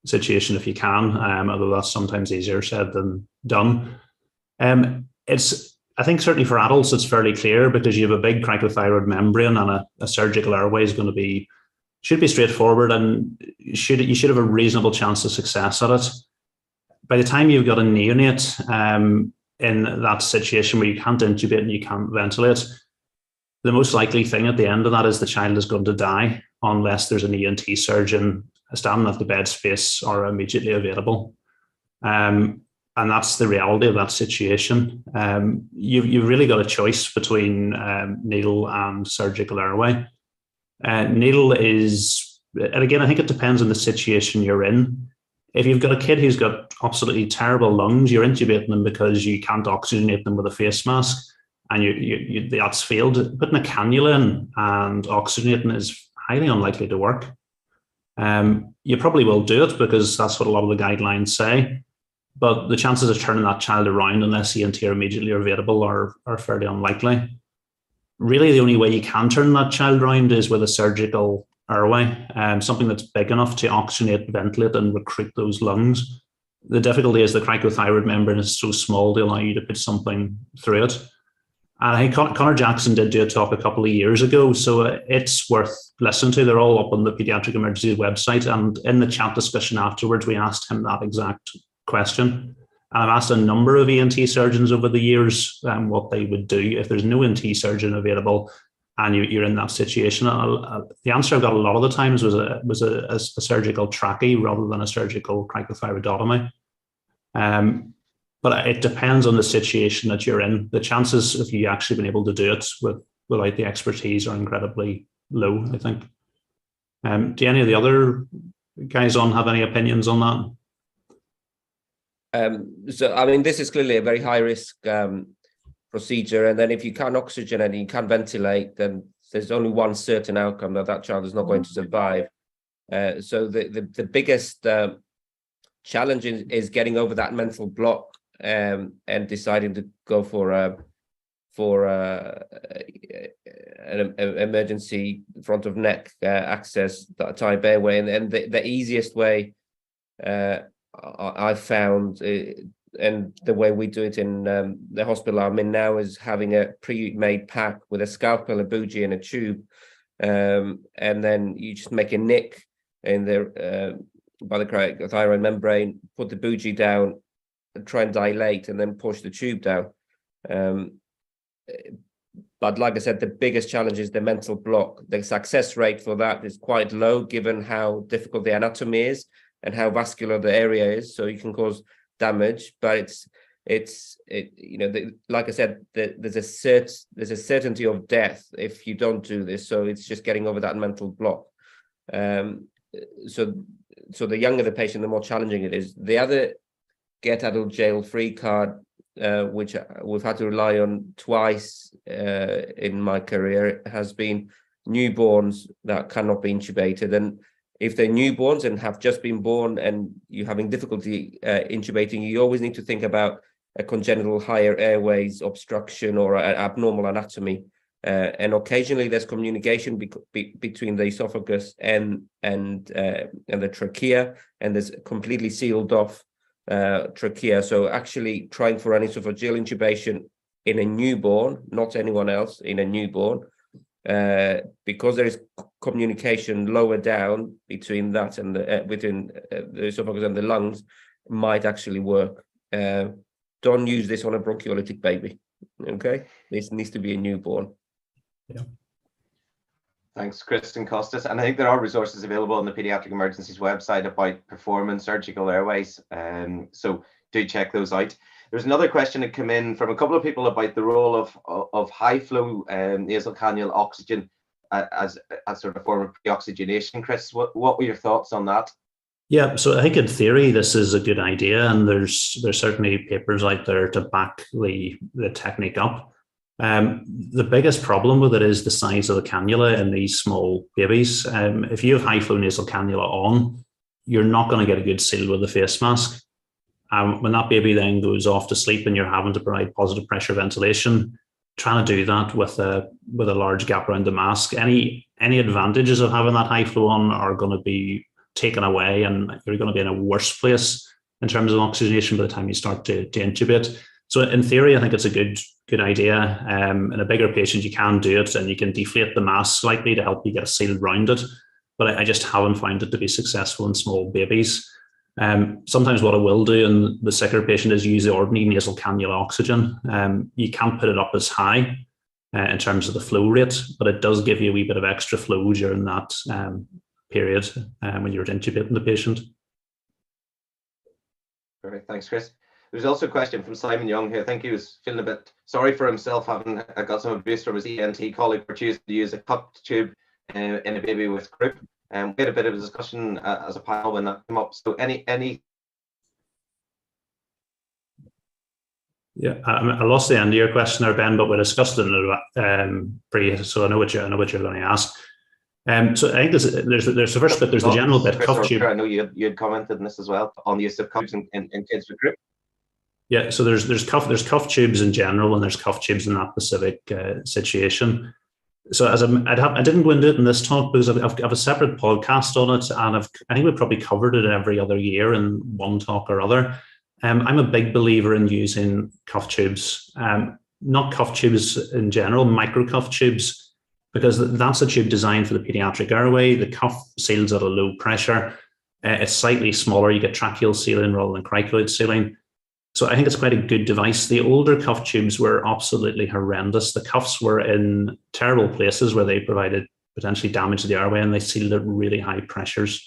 situation if you can, although that's sometimes easier said than done. I think certainly for adults it's fairly clear, because you have a big cricothyroid membrane, and a surgical airway is going to should be straightforward, and you should have a reasonable chance of success at it. By the time you've got a neonate in that situation where you can't intubate and you can't ventilate, the most likely thing at the end of that is the child is going to die unless there's an ENT surgeon standing at the bed space or immediately available. And that's the reality of that situation. You've really got a choice between needle and surgical airway. Needle is, and again, I think it depends on the situation you're in. If you've got a kid who's got absolutely terrible lungs, you're intubating them because you can't oxygenate them with a face mask, and that's failed. Putting a cannula in and oxygenating is highly unlikely to work. You probably will do it because that's what a lot of the guidelines say, but the chances of turning that child around unless ENT are immediately available are fairly unlikely. Really, the only way you can turn that child around is with a surgical airway, something that's big enough to oxygenate, ventilate, and recruit those lungs. The difficulty is the cricothyroid membrane is so small to allow you to put something through it. And I think Connor Jackson did do a talk a couple of years ago, so it's worth listening to. They're all up on the Paediatric Emergencies website, and in the chat discussion afterwards, we asked him that exact question. And I've asked a number of ENT surgeons over the years what they would do if there's no ENT surgeon available and you're in that situation. The answer I've got a lot of the times was a surgical trachea rather than a surgical cricothyroidotomy. But it depends on the situation that you're in. The chances of you actually being able to do it without the expertise are incredibly low, I think. Do any of the other guys on have any opinions on that? So, I mean, this is clearly a very high risk procedure. And then if you can't oxygenate and you can't ventilate, then there's only one certain outcome, that child is not going to survive. So the biggest challenge is getting over that mental block and deciding to go for an emergency front of neck access type airway. And the easiest way I've found, and the way we do it in the hospital I'm in now, is having a pre-made pack with a scalpel, a bougie, and a tube, and then you just make a nick in the by the thyroid membrane, put the bougie down, and try and dilate, and then push the tube down. But like I said, the biggest challenge is the mental block. The success rate for that is quite low, given how difficult the anatomy is and how vascular the area is. So you can cause damage, but it's like I said, there's a certainty of death if you don't do this. So it's just getting over that mental block. So the younger the patient, the more challenging it is. The other get adult jail free card, which we've had to rely on twice in my career, has been newborns that cannot be intubated. And if they're newborns and have just been born and you're having difficulty intubating, you always need to think about a congenital higher airways obstruction or an abnormal anatomy. And occasionally there's communication between the esophagus and the trachea, and there's completely sealed off trachea. So actually trying for an esophageal intubation in a newborn, not anyone else, in a newborn, because there is communication lower down between that and within the esophagus and the lungs, might actually work. Don't use this on a bronchiolytic baby. Okay, this needs to be a newborn. Yeah. Thanks, Chris and Costas. And I think there are resources available on the Paediatric Emergencies website about performance surgical airways. So do check those out. There's another question that came in from a couple of people about the role of high flow nasal cannula oxygen as sort of form of pre-oxygenation. Chris, what were your thoughts on that? Yeah, so I think in theory this is a good idea, and there's certainly papers out there to back the technique up. The biggest problem with it is the size of the cannula in these small babies. If you have high flow nasal cannula on, you're not going to get a good seal with the face mask. When that baby then goes off to sleep and you're having to provide positive pressure ventilation, trying to do that with a large gap around the mask, any advantages of having that high flow on are going to be taken away, and you're going to be in a worse place in terms of oxygenation by the time you start to intubate. So in theory, I think it's a good idea. In a bigger patient, you can do it, and you can deflate the mask slightly to help you get a seal around it. But I just haven't found it to be successful in small babies. Sometimes what I will do in the sicker patient is use the ordinary nasal cannula oxygen. You can't put it up as high in terms of the flow rate, but it does give you a wee bit of extra flow during that period when you're intubating the patient. Perfect, thanks, Chris. There's also a question from Simon Young here. I think he was feeling a bit sorry for himself, having got some abuse from his ENT colleague for choosing to use a cupped tube in a baby with croup. We had a bit of a discussion as a panel when that came up. So any Yeah, I lost the end of your question there, Ben, but we discussed it pre, so I know what you're going to ask. So I think there's the first bit. There's the general bit. Cuff tube. I know you had commented on this as well on the use of cuffs in kids with croup. Yeah, so there's cuff tubes in general, and there's cuff tubes in that specific situation. So I didn't go into it in this talk because I've a separate podcast on it, and I think we've probably covered it every other year in one talk or other. I'm a big believer in using cuff tubes, not cuff tubes in general, micro cuff tubes, because that's a tube designed for the pediatric airway. The cuff seals at a low pressure. It's slightly smaller. You get tracheal sealing rather than cricoid sealing. So I think it's quite a good device. The older cuff tubes were absolutely horrendous. The cuffs were in terrible places where they provided potentially damage to the airway, and they sealed at really high pressures.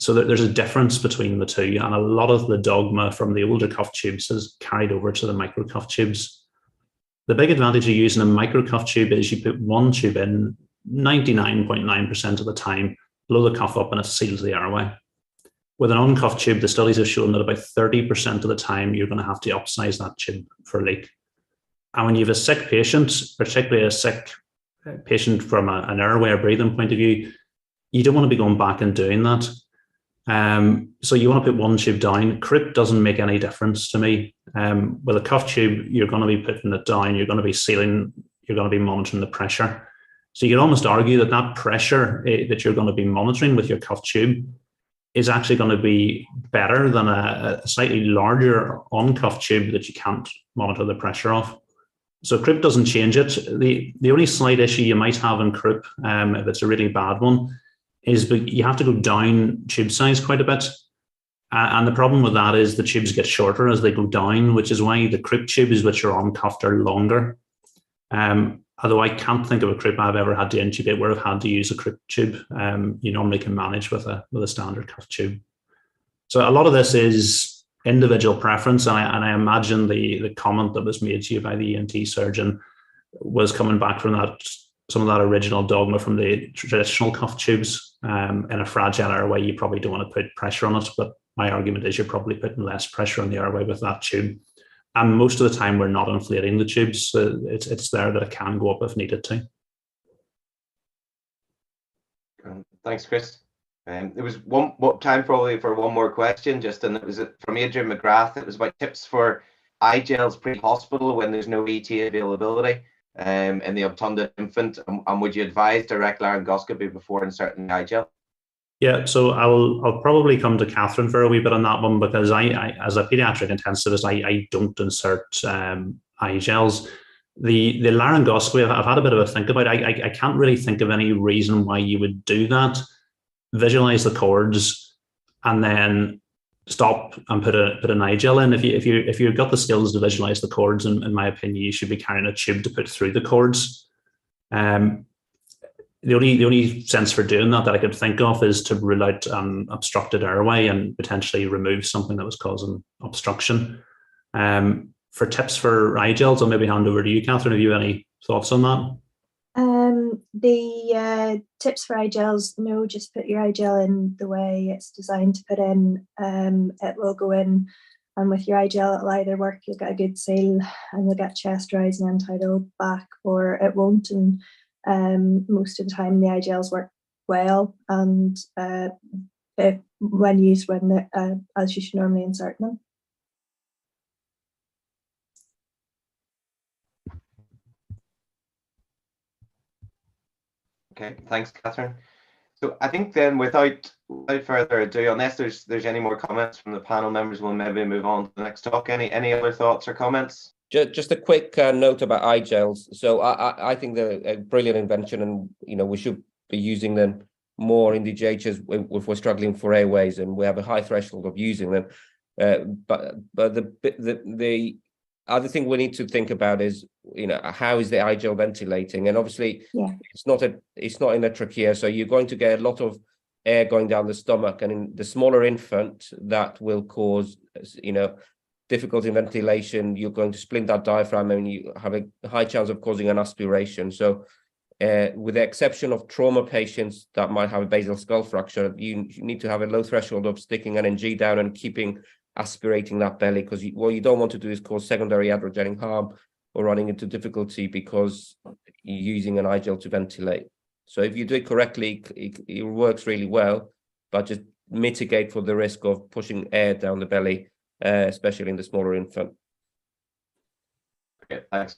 So there's a difference between the two, and a lot of the dogma from the older cuff tubes is carried over to the micro cuff tubes. The big advantage of using a micro cuff tube is you put one tube in 99.9% of the time, blow the cuff up, and it seals the airway. With an uncuffed tube, the studies have shown that about 30% of the time you're going to have to upsize that tube for a leak. And when you have a sick patient, particularly a sick patient from an airway or breathing point of view, you don't want to be going back and doing that. So you want to put one tube down. Croup doesn't make any difference to me. With a cuff tube, you're going to be putting it down, you're going to be sealing, you're going to be monitoring the pressure. So you can almost argue that that pressure that you're going to be monitoring with your cuff tube is actually going to be better than a slightly larger uncuffed tube that you can't monitor the pressure of. So croup doesn't change it. The only slight issue you might have in croup, if it's a really bad one, is you have to go down tube size quite a bit. And the problem with that is the tubes get shorter as they go down, which is why the croup tubes which are uncuffed are longer. Although I can't think of a croup I've ever had to intubate where I've had to use a croup tube. You normally can manage with a standard cuff tube. So a lot of this is individual preference, and I imagine the comment that was made to you by the ENT surgeon was coming back from some of that original dogma from the traditional cuff tubes. In a fragile airway, you probably don't want to put pressure on it, but my argument is you're probably putting less pressure on the airway with that tube. And most of the time, we're not inflating the tubes. So it's there that it can go up if needed to. Thanks, Chris. There was one time probably for one more question, and it was from Adrian McGrath. It was about tips for eye gels pre-hospital when there's no ET availability in the obtunded infant, and would you advise direct laryngoscopy before inserting the eye gel? Yeah, so I'll probably come to Catherine for a wee bit on that one, because I as a paediatric intensivist, I don't insert eye gels. The laryngoscopy, I've had a bit of a think about. I can't really think of any reason why you would do that. Visualize the cords and then stop and put an eye gel in. If you've got the skills to visualize the cords, in my opinion, you should be carrying a tube to put through the cords. The only sense for doing that I could think of is to rule out an obstructed airway and potentially remove something that was causing obstruction. For tips for eye gels, I'll maybe hand over to you, Catherine. Have you any thoughts on that? The tips for eye gels, no, just put your eye gel in the way it's designed to put in. It will go in, and with your eye gel, it'll either work, you'll get a good seal and you'll get chest rise and end-tidal back, or it won't. And most of the time the eye gels work well, and when used as you should normally insert them. Okay, thanks, Catherine. So I think then, without further ado, unless there's any more comments from the panel members, we'll maybe move on to the next talk. Any other thoughts or comments? Just a quick note about eye gels. So I think they're a brilliant invention, and we should be using them more in the GHs if we're struggling for airways and we have a high threshold of using them. But the other thing we need to think about is how is the eye gel ventilating? And obviously, it's not in the trachea, so you're going to get a lot of air going down the stomach, and in the smaller infant that will cause difficulty in ventilation. You're going to splint that diaphragm, and you have a high chance of causing an aspiration. So with the exception of trauma patients that might have a basal skull fracture, you need to have a low threshold of sticking an NG down and aspirating that belly, because what you don't want to do is cause secondary iatrogenic harm or running into difficulty because you're using an eye gel to ventilate. So if you do it correctly, it works really well, but just mitigate for the risk of pushing air down the belly, especially in the smaller infant. Okay, thanks.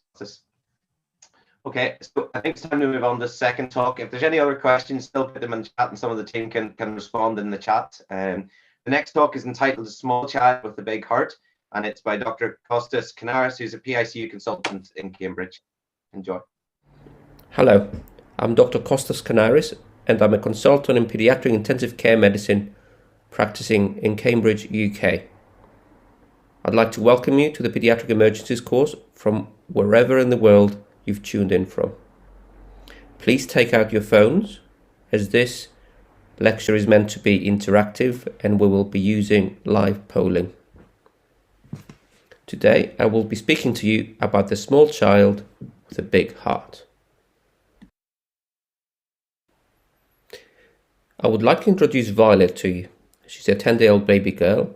Okay, so I think it's time to move on to the second talk. If there's any other questions, still put them in the chat, and some of the team can respond in the chat. The next talk is entitled "A Small Child with a Big Heart," and it's by Dr. Kostas Kanaris, who's a PICU consultant in Cambridge. Enjoy. Hello, I'm Dr. Kostas Kanaris, and I'm a consultant in paediatric intensive care medicine practicing in Cambridge, UK. I'd like to welcome you to the Paediatric Emergencies course from wherever in the world you've tuned in from. Please take out your phones, as this lecture is meant to be interactive and we will be using live polling. Today I will be speaking to you about the small child with a big heart. I would like to introduce Violet to you. She's a 10-day-old baby girl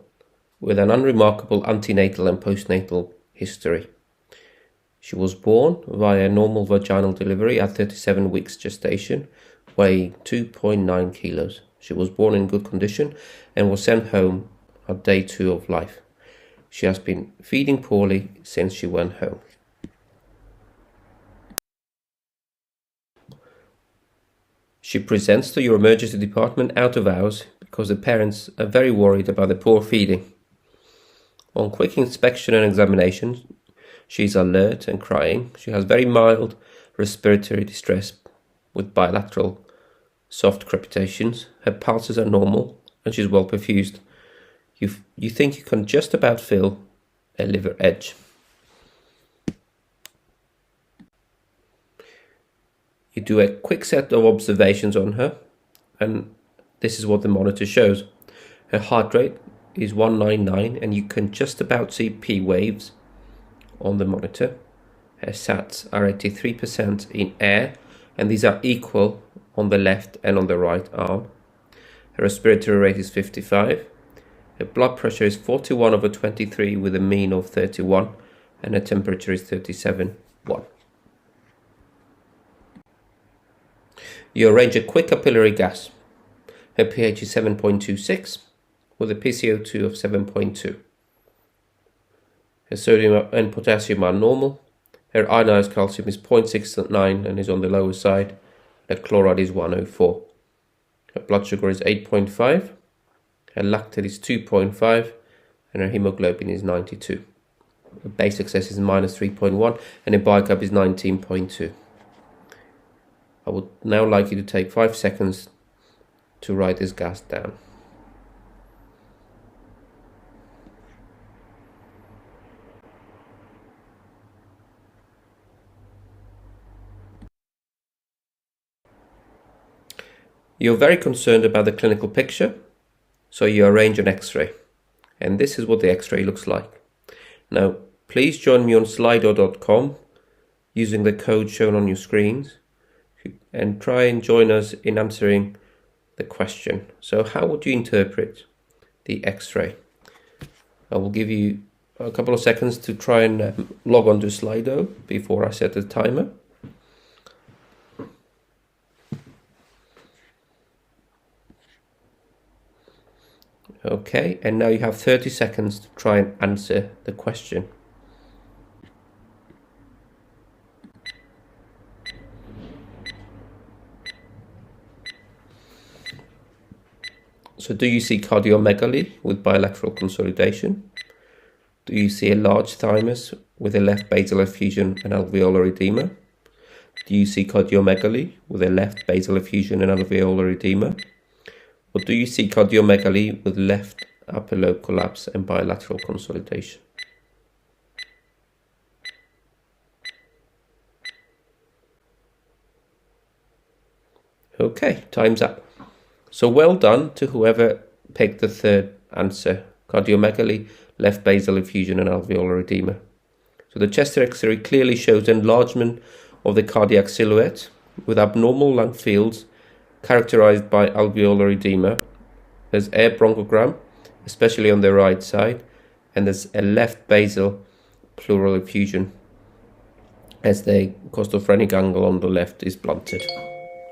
with an unremarkable antenatal and postnatal history. She was born via normal vaginal delivery at 37 weeks gestation, weighing 2.9 kilos. She was born in good condition and was sent home at day 2 of life. She has been feeding poorly since she went home. She presents to your emergency department out of hours because the parents are very worried about the poor feeding. On quick inspection and examination, she is alert and crying. She has very mild respiratory distress with bilateral soft crepitations. Her pulses are normal and she's well perfused. You think you can just about feel a liver edge. You do a quick set of observations on her, and this is what the monitor shows. Her heart rate is 199 and you can just about see P waves on the monitor. Her SATs are 83% in air, and these are equal on the left and on the right arm. Her respiratory rate is 55. Her blood pressure is 41/23 with a mean of 31, and her temperature is 37.1. You arrange a quick capillary gas. Her pH is 7.26 with a PCO2 of 7.2. Her sodium and potassium are normal. Her ionized calcium is 0.69 and is on the lower side. Her chloride is 104. Her blood sugar is 8.5. Her lactate is 2.5 and her hemoglobin is 92. Her base excess is -3.1 and her bicap is 19.2. I would now like you to take 5 seconds to write this gas down. You're very concerned about the clinical picture, so you arrange an X-ray. And this is what the X-ray looks like. Now, please join me on slido.com using the code shown on your screens and try and join us in answering the question. So how would you interpret the X-ray? I will give you a couple of seconds to try and log on to Slido before I set the timer. Okay, and now you have 30 seconds to try and answer the question. So do you see cardiomegaly with bilateral consolidation? Do you see a large thymus with a left basal effusion and alveolar edema? Do you see cardiomegaly with a left basal effusion and alveolar edema? Or do you see cardiomegaly with left upper lobe collapse and bilateral consolidation? Okay, time's up. So well done to whoever picked the third answer, cardiomegaly, left basal effusion and alveolar edema. So the chest X-ray clearly shows enlargement of the cardiac silhouette with abnormal lung fields characterized by alveolar edema. There's air bronchogram, especially on the right side, and there's a left basal pleural effusion as the costophrenic angle on the left is blunted.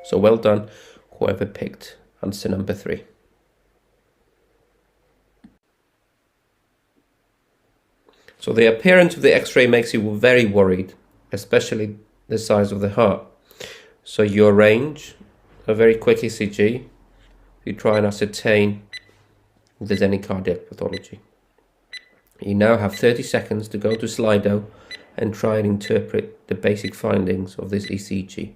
So well done whoever picked answer number 3. So the appearance of the X-ray makes you very worried, especially the size of the heart. So you arrange a very quick ECG. You try and ascertain if there's any cardiac pathology. You now have 30 seconds to go to Slido and try and interpret the basic findings of this ECG.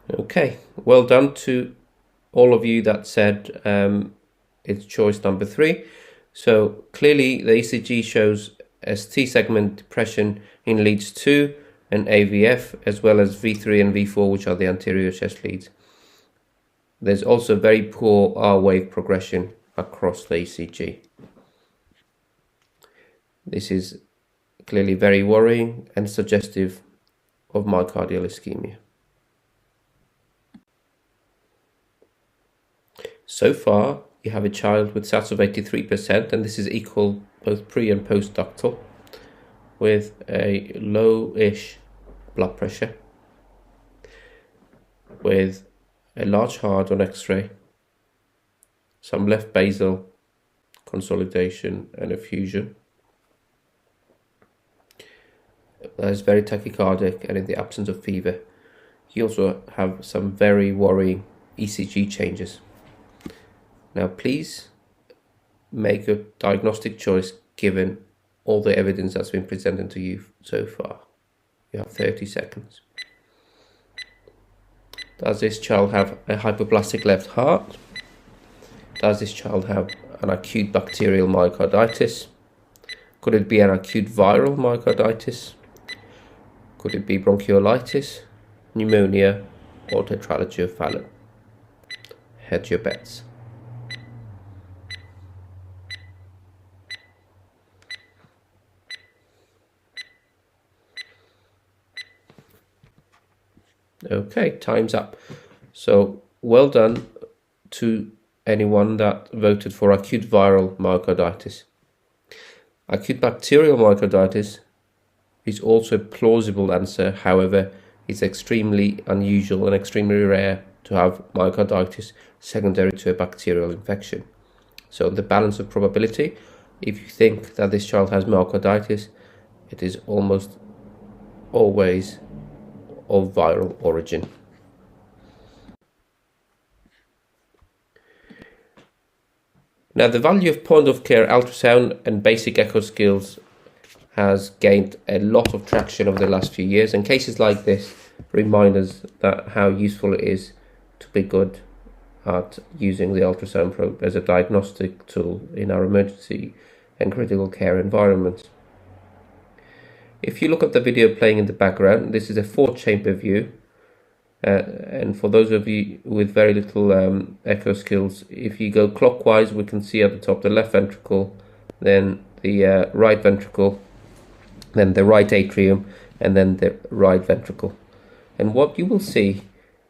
Okay, well done to all of you that said it's choice number 3. So clearly the ECG shows ST segment depression in leads 2 and AVF, as well as V3 and V4, which are the anterior chest leads. There's also very poor R wave progression across the ECG. This is clearly very worrying and suggestive of myocardial ischemia. So far, you have a child with SATs of 83%, and this is equal both pre and post ductal, with a low-ish blood pressure, with a large heart on X-ray, some left basal consolidation and effusion. That is very tachycardic, and in the absence of fever, you also have some very worrying ECG changes. Now, please make a diagnostic choice given all the evidence that's been presented to you so far. You have 30 seconds. Does this child have a hypoplastic left heart? Does this child have an acute bacterial myocarditis? Could it be an acute viral myocarditis? Could it be bronchiolitis, pneumonia, or tetralogy of Fallot? Hedge your bets. Okay, time's up. So well done to anyone that voted for acute viral myocarditis. Acute bacterial myocarditis is also a plausible answer. However, it's extremely unusual and extremely rare to have myocarditis secondary to a bacterial infection. So the balance of probability, if you think that this child has myocarditis, it is almost always of viral origin. Now, the value of point of care ultrasound and basic echo skills has gained a lot of traction over the last few years, and cases like this remind us that how useful it is to be good at using the ultrasound probe as a diagnostic tool in our emergency and critical care environments. If you look at the video playing in the background, this is a 4-chamber view, and for those of you with very little echo skills, if you go clockwise, we can see at the top the left ventricle, then the right ventricle, then the right atrium, and then the right ventricle. And what you will see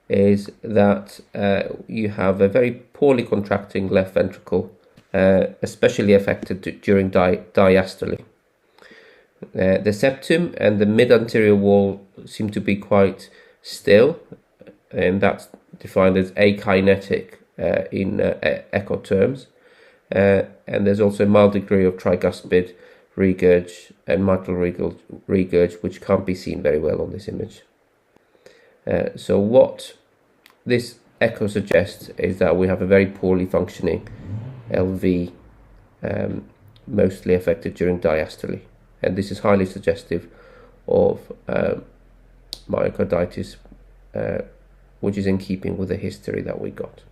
is that you have a very poorly contracting left ventricle, especially affected during diastole. The septum and the mid-anterior wall seem to be quite still, and that's defined as akinetic in echo terms. And there's also a mild degree of tricuspid regurg and mitral regurg, which can't be seen very well on this image. So what this echo suggests is that we have a very poorly functioning LV, mostly affected during diastole. And this is highly suggestive of myocarditis, which is in keeping with the history that we got.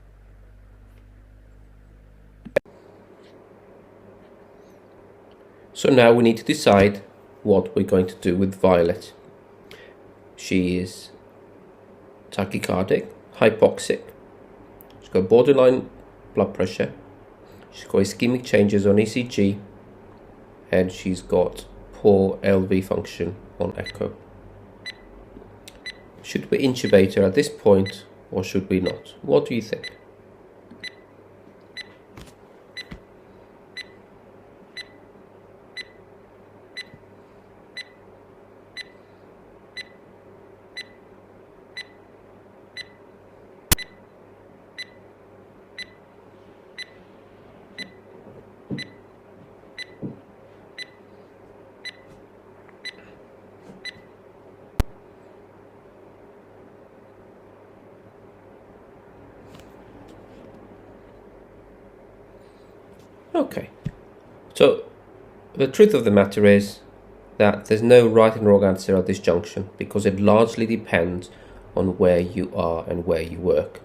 So now we need to decide what we're going to do with Violet. She is tachycardic, hypoxic, she's got borderline blood pressure, she's got ischemic changes on ECG, and she's got poor LV function on echo. Should we intubate her at this point, or should we not? What do you think? Okay, so the truth of the matter is that there's no right and wrong answer at this junction, because it largely depends on where you are and where you work.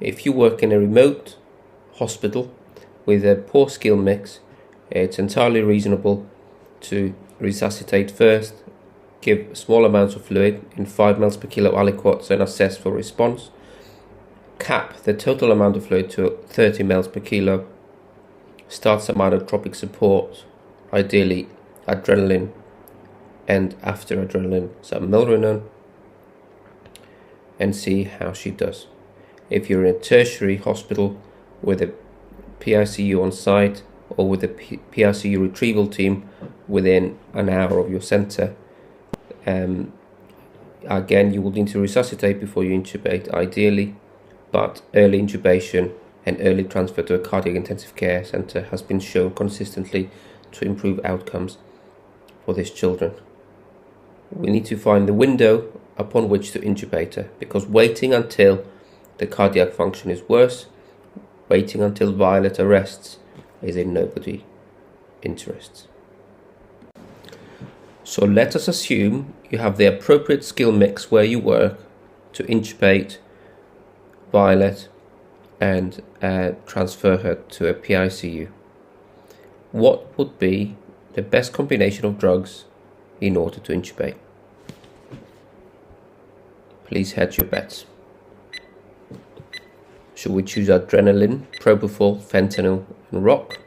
If you work in a remote hospital with a poor skill mix, it's entirely reasonable to resuscitate first, give small amounts of fluid in 5 mL per kilo aliquots and assess for response. Cap the total amount of fluid to 30 mL per kilo. Start some inotropic support, ideally adrenaline, and after adrenaline some milrinone, and see how she does. If you're in a tertiary hospital with a PICU on site or with a PICU retrieval team within an hour of your centre, again you will need to resuscitate before you intubate ideally, but early intubation and early transfer to a cardiac intensive care centre has been shown consistently to improve outcomes for these children. We need to find the window upon which to intubate her, because waiting until the cardiac function is worse, waiting until violet arrests is in nobody's interests. So let us assume you have the appropriate skill mix where you work to intubate Violet and transfer her to a PICU. What would be the best combination of drugs in order to intubate? Please hedge your bets. Should we choose adrenaline, propofol, fentanyl and rock?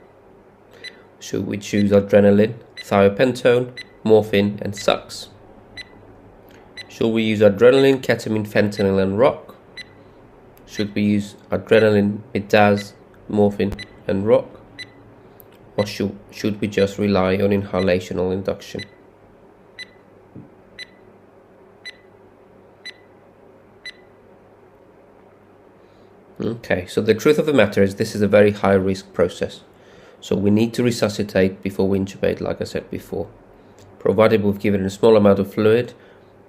Should we choose adrenaline, thiopentone, morphine and sux? Should we use adrenaline, ketamine, fentanyl and rock? Should we use adrenaline, midaz, morphine and rock? Or should we just rely on inhalational induction? Okay, so the truth of the matter is this is a very high risk process. So we need to resuscitate before we intubate, like I said before. Provided we've given a small amount of fluid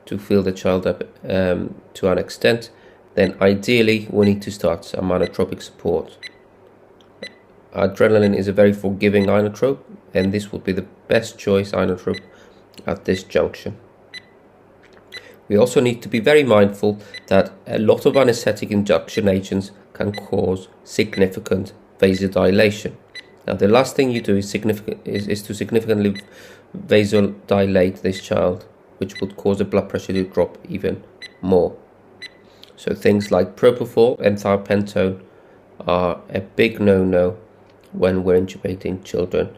to fill the child up to an extent, then ideally we need to start some inotropic support. Adrenaline is a very forgiving inotrope, and this would be the best choice inotrope at this junction. We also need to be very mindful that a lot of anesthetic induction agents can cause significant vasodilation. Now the last thing you do is to significantly vasodilate this child, which would cause the blood pressure to drop even more. So things like propofol and thiopentone are a big no-no when we're intubating children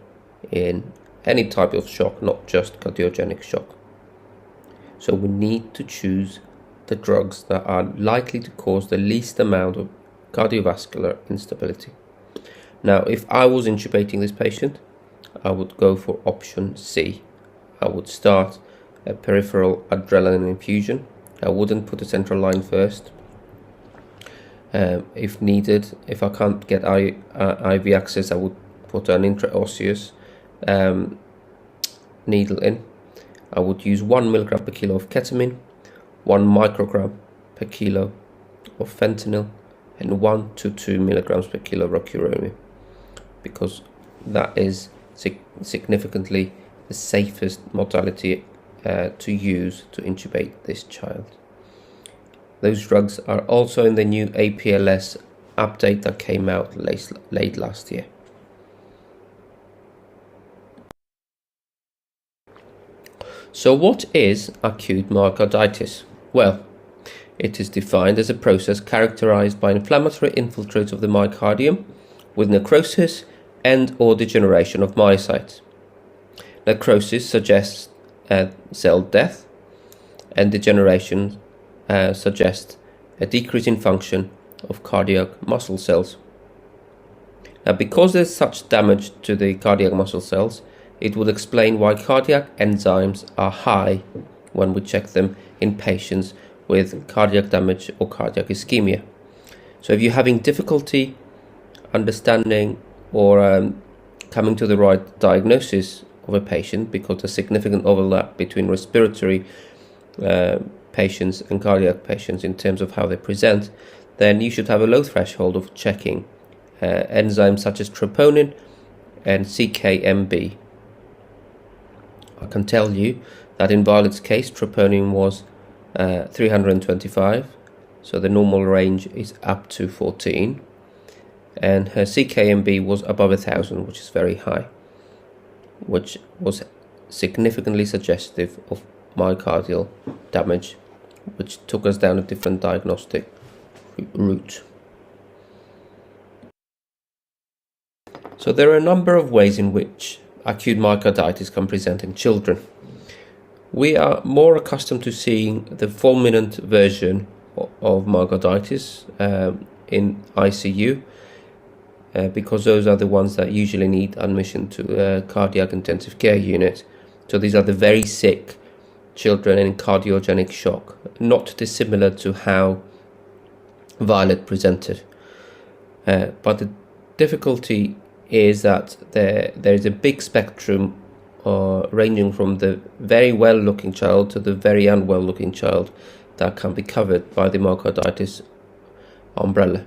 in any type of shock, not just cardiogenic shock. So we need to choose the drugs that are likely to cause the least amount of cardiovascular instability. Now, if I was intubating this patient, I would go for option C. I would start a peripheral adrenaline infusion. I wouldn't put a central line first. If needed, if I can't get IV access, I would put an intraosseous needle in. I would use 1 milligram per kilo of ketamine, 1 microgram per kilo of fentanyl, and 1 to 2 milligrams per kilo of rocuronium, because that is significantly the safest modality to use to intubate this child. Those drugs are also in the new APLS update that came out late last year. So what is acute myocarditis? Well, it is defined as a process characterized by inflammatory infiltrates of the myocardium with necrosis and or degeneration of myocytes. Necrosis suggests cell death, and degeneration suggests a decrease in function of cardiac muscle cells. Now, because there's such damage to the cardiac muscle cells, it would explain why cardiac enzymes are high when we check them in patients with cardiac damage or cardiac ischemia. So if you're having difficulty understanding or coming to the right diagnosis of a patient because there's significant overlap between respiratory patients and cardiac patients in terms of how they present, then you should have a low threshold of checking enzymes such as troponin and CKMB. I can tell you that in Violet's case, troponin was 325, so the normal range is up to 14, and her CKMB was above 1,000, which is very high, which was significantly suggestive of myocardial damage, which took us down a different diagnostic route. So there are a number of ways in which acute myocarditis can present in children. We are more accustomed to seeing the fulminant version of myocarditis in ICU because those are the ones that usually need admission to a cardiac intensive care unit. So these are the very sick children in cardiogenic shock, not dissimilar to how Violet presented. But the difficulty is that there is a big spectrum ranging from the very well looking child to the very unwell looking child that can be covered by the myocarditis umbrella.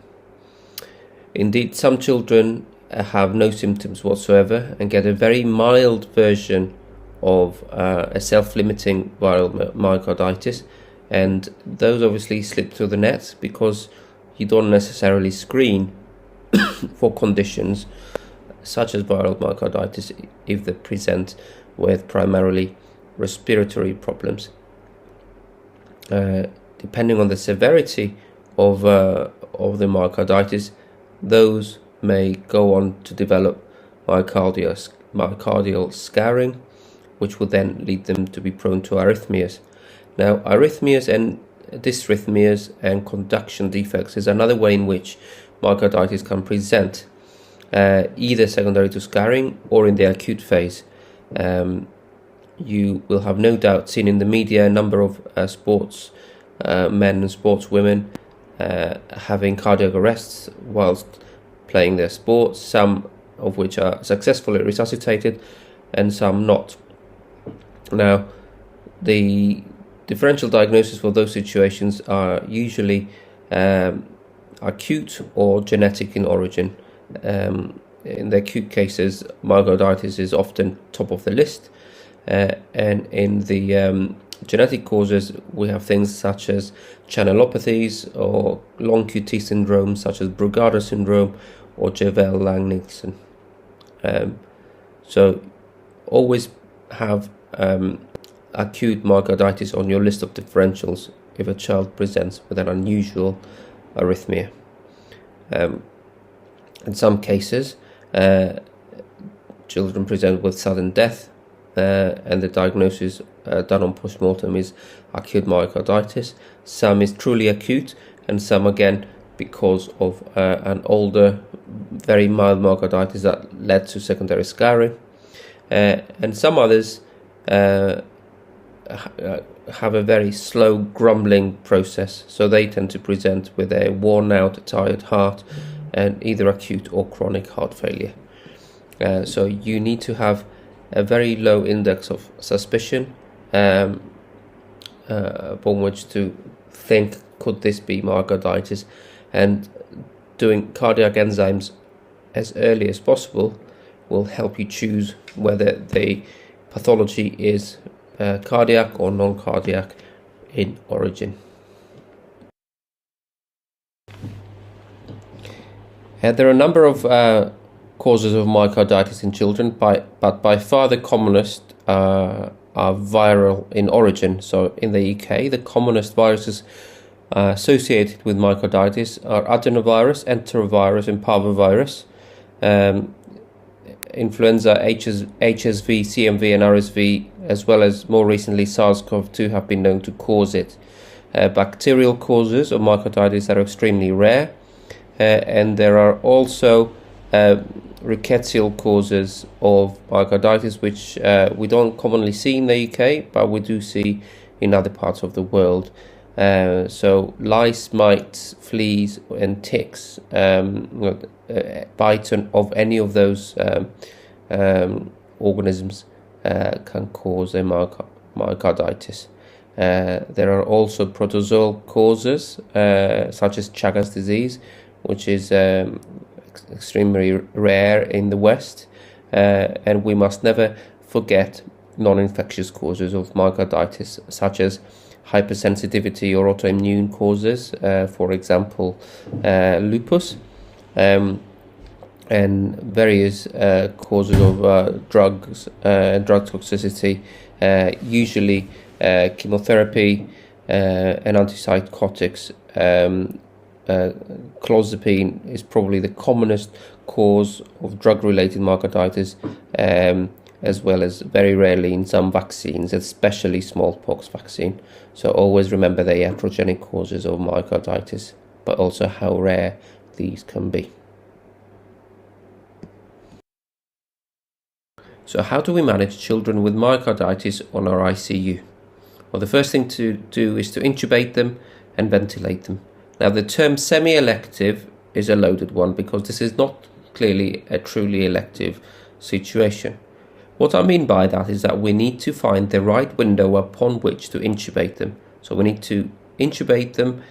Indeed, some children have no symptoms whatsoever and get a very mild version of a self-limiting viral myocarditis, and those obviously slip through the net because you don't necessarily screen for conditions such as viral myocarditis if they present with primarily respiratory problems. Depending on the severity of the myocarditis, those may go on to develop myocardial scarring, which will then lead them to be prone to arrhythmias. Now, arrhythmias and dysrhythmias and conduction defects is another way in which myocarditis can present, either secondary to scarring or in the acute phase. You will have no doubt seen in the media a number of sports men and sports women having cardiac arrests whilst playing their sports, some of which are successfully resuscitated and some not. Now, the differential diagnosis for those situations are usually acute or genetic in origin. In the acute cases, myocarditis is often top of the list, and in the genetic causes, we have things such as channelopathies or long QT syndrome, such as Brugada syndrome or Jervell-Lang-Nielsen. So always have acute myocarditis on your list of differentials if a child presents with an unusual arrhythmia. In some cases, children present with sudden death, and the diagnosis done on postmortem is acute myocarditis. Some is truly acute, and some again because of an older, very mild myocarditis that led to secondary scarring, and some others have a very slow grumbling process, so they tend to present with a worn out, tired heart and either acute or chronic heart failure. So you need to have a very low index of suspicion upon which to think, could this be myocarditis, and doing cardiac enzymes as early as possible will help you choose whether the pathology is cardiac or non-cardiac in origin. There are a number of causes of myocarditis in children, but by far the commonest are viral in origin. So in the UK, the commonest viruses associated with myocarditis are adenovirus, enterovirus, and parvovirus. Influenza, HSV, CMV, and RSV, as well as more recently SARS-CoV-2, have been known to cause it. Bacterial causes of myocarditis are extremely rare, and there are also rickettsial causes of myocarditis, which we don't commonly see in the UK, but we do see in other parts of the world. So lice, mites, fleas, and ticks bite of any of those organisms can cause a myocarditis. There are also protozoal causes such as Chagas disease, which is extremely rare in the West, and we must never forget non-infectious causes of myocarditis such as hypersensitivity or autoimmune causes, for example, lupus, and various causes of drug toxicity, usually chemotherapy and antipsychotics. Clozapine is probably the commonest cause of drug-related myocarditis, as well as very rarely in some vaccines, especially smallpox vaccine. So always remember the iatrogenic causes of myocarditis, but also how rare these can be. So how do we manage children with myocarditis on our ICU? Well, the first thing to do is to intubate them and ventilate them. Now, the term semi-elective is a loaded one because this is not clearly a truly elective situation. What I mean by that is that we need to find the right window upon which to intubate them. So we need to intubate them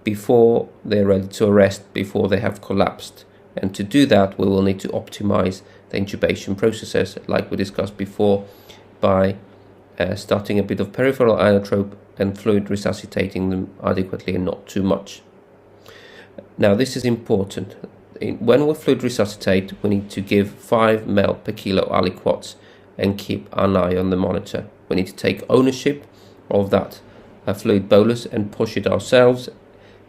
before they're ready to arrest, before they have collapsed. And to do that, we will need to optimize the intubation processes, like we discussed before, by starting a bit of peripheral inotrope and fluid resuscitating them adequately and not too much. Now, this is important. When we fluid resuscitate, we need to give 5 ml per kilo aliquots and keep an eye on the monitor. We need to take ownership of that fluid bolus and push it ourselves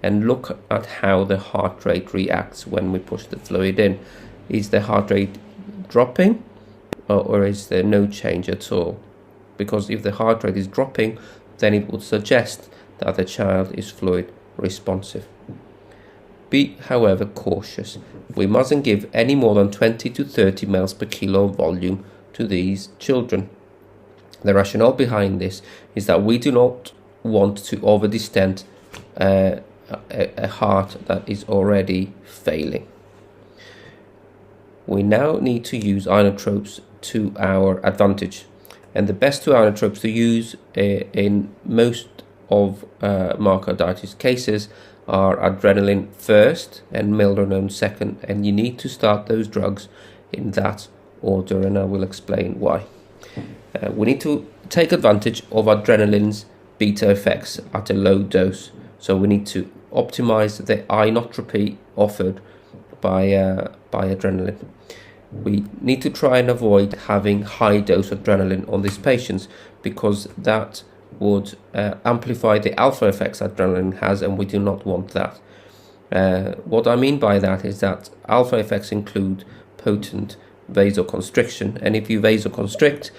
and look at how the heart rate reacts when we push the fluid in. Is the heart rate dropping or is there no change at all? Because if the heart rate is dropping, then it would suggest that the child is fluid responsive. Be, however, cautious. We mustn't give any more than 20 to 30 ml per kilo of volume to these children. The rationale behind this is that we do not want to overdistend a heart that is already failing. We now need to use inotropes to our advantage. And the best 2 inotropes to use in most of myocarditis cases are adrenaline first and milrinone second, and you need to start those drugs in that order, and I will explain why. We need to take advantage of adrenaline's beta effects at a low dose, so we need to optimize the inotropy offered by adrenaline. We need to try and avoid having high dose adrenaline on these patients because that would amplify the alpha effects adrenaline has, and we do not want that. What I mean by that is that alpha effects include potent vasoconstriction, and if you vasoconstrict,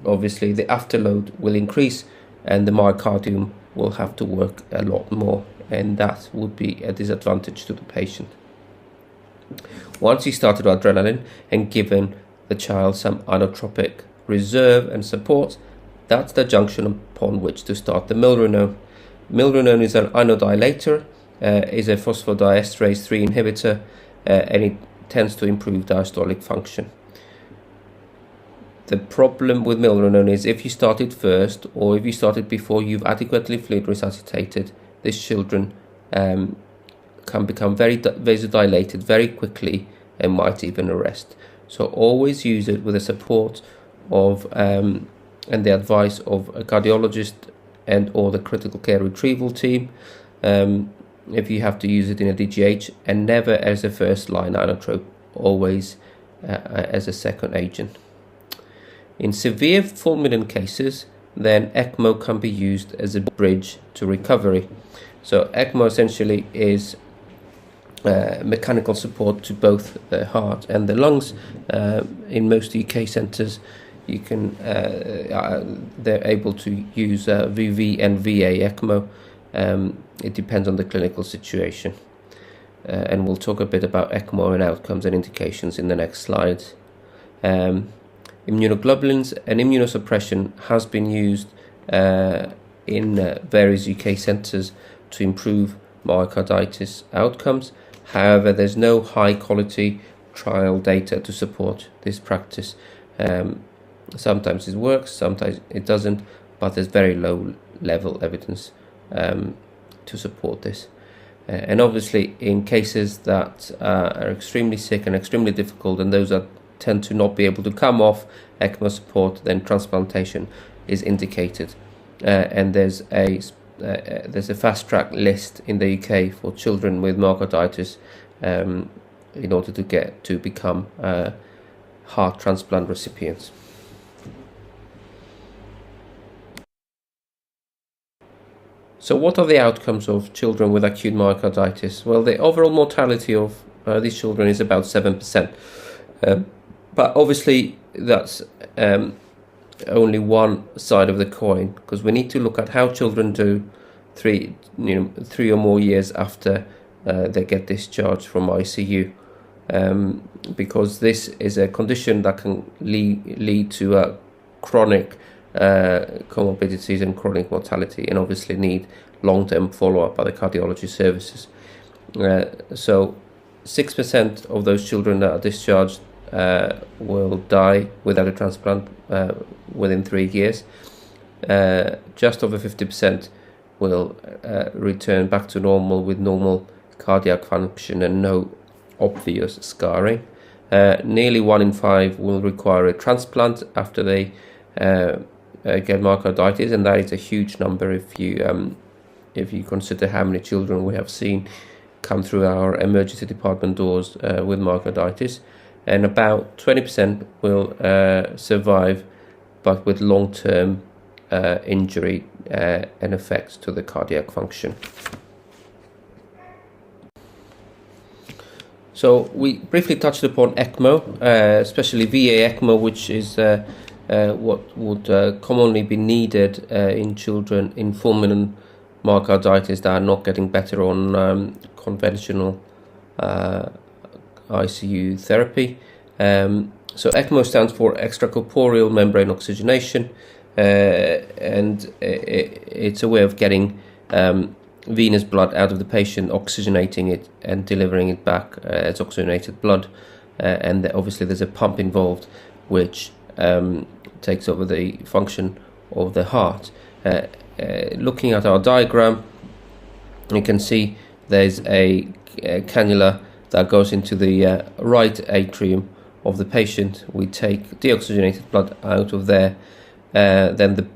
obviously the afterload will increase and the myocardium will have to work a lot more, and that would be a disadvantage to the patient. Once you started adrenaline and given the child some inotropic reserve and support, that's the junction upon which to start the milrinone. Milrinone is an inodilator, is a phosphodiesterase 3 inhibitor, and it tends to improve diastolic function. The problem with milrinone is if you start it first or if you start it before you've adequately fluid resuscitated, these children can become very vasodilated very quickly and might even arrest. So always use it with the support of and the advice of a cardiologist and or the critical care retrieval team if you have to use it in a DGH, and never as a first line inotrope, always as a second agent. In severe fulminant cases, then ECMO can be used as a bridge to recovery. So ECMO essentially is mechanical support to both the heart and the lungs. In most UK centres, you can they're able to use VV and VA ECMO. It depends on the clinical situation, and we'll talk a bit about ECMO and outcomes and indications in the next slide. Immunoglobulins and immunosuppression has been used in various UK centres to improve myocarditis outcomes. However, there's no high quality trial data to support this practice. Sometimes it works, sometimes it doesn't, but there's very low level evidence to support this. And obviously in cases that are extremely sick and extremely difficult, and those that tend to not be able to come off ECMO support, then transplantation is indicated. and there's a fast track list in the UK for children with myocarditis in order to become heart transplant recipients. So what are the outcomes of children with acute myocarditis? Well, the overall mortality of these children is about 7%. But obviously that's only one side of the coin, because we need to look at how children do 3 or more years after they get discharged from ICU, because this is a condition that can lead to chronic comorbidities and chronic mortality, and obviously need long-term follow-up by the cardiology services. So 6% of those children that are discharged will die without a transplant within 3 years. Just over 50% will return back to normal with normal cardiac function and no obvious scarring. Nearly 1 in 5 will require a transplant after they get myocarditis, and that is a huge number if you consider how many children we have seen come through our emergency department doors with myocarditis. And about 20% will survive, but with long-term injury and effects to the cardiac function. So we briefly touched upon ECMO, especially VA ECMO, which is what would commonly be needed in children in fulminant myocarditis that are not getting better on conventional ICU therapy. So ECMO stands for extracorporeal membrane oxygenation, and it's a way of getting venous blood out of the patient, oxygenating it and delivering it back as oxygenated blood, and obviously there's a pump involved which takes over the function of the heart. Looking at our diagram, you can see there's a cannula that goes into the right atrium of the patient. We take deoxygenated blood out of there, then the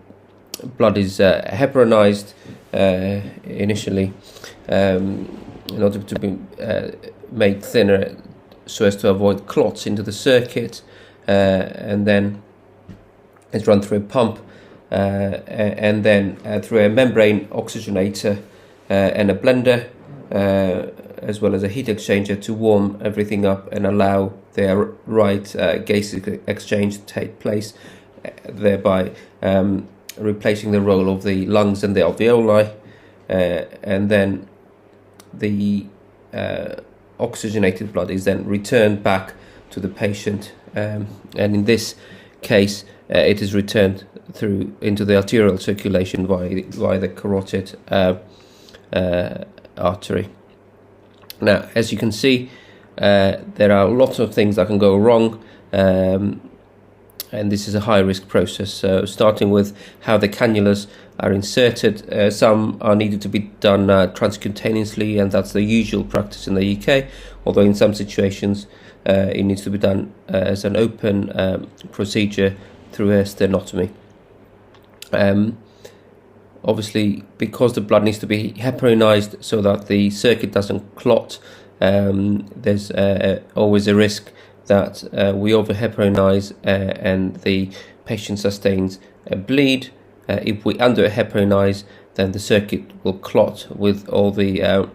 blood is heparinized initially in order to be made thinner so as to avoid clots into the circuit, and then it's run through a pump and then through a membrane oxygenator and a blender, as well as a heat exchanger to warm everything up and allow the right gas exchange to take place, thereby replacing the role of the lungs and the alveoli, and then the oxygenated blood is then returned back to the patient, and in this case it is returned through into the arterial circulation via the carotid artery. Now, as you can see, there are lots of things that can go wrong, and this is a high-risk process. So starting with how the cannulas are inserted, some are needed to be done transcutaneously, and that's the usual practice in the UK, although in some situations it needs to be done as an open procedure through a sternotomy. Obviously, because the blood needs to be heparinized so that the circuit doesn't clot, there's always a risk that we over-heparinize and the patient sustains a bleed. If we under-heparinize, then the circuit will clot with all the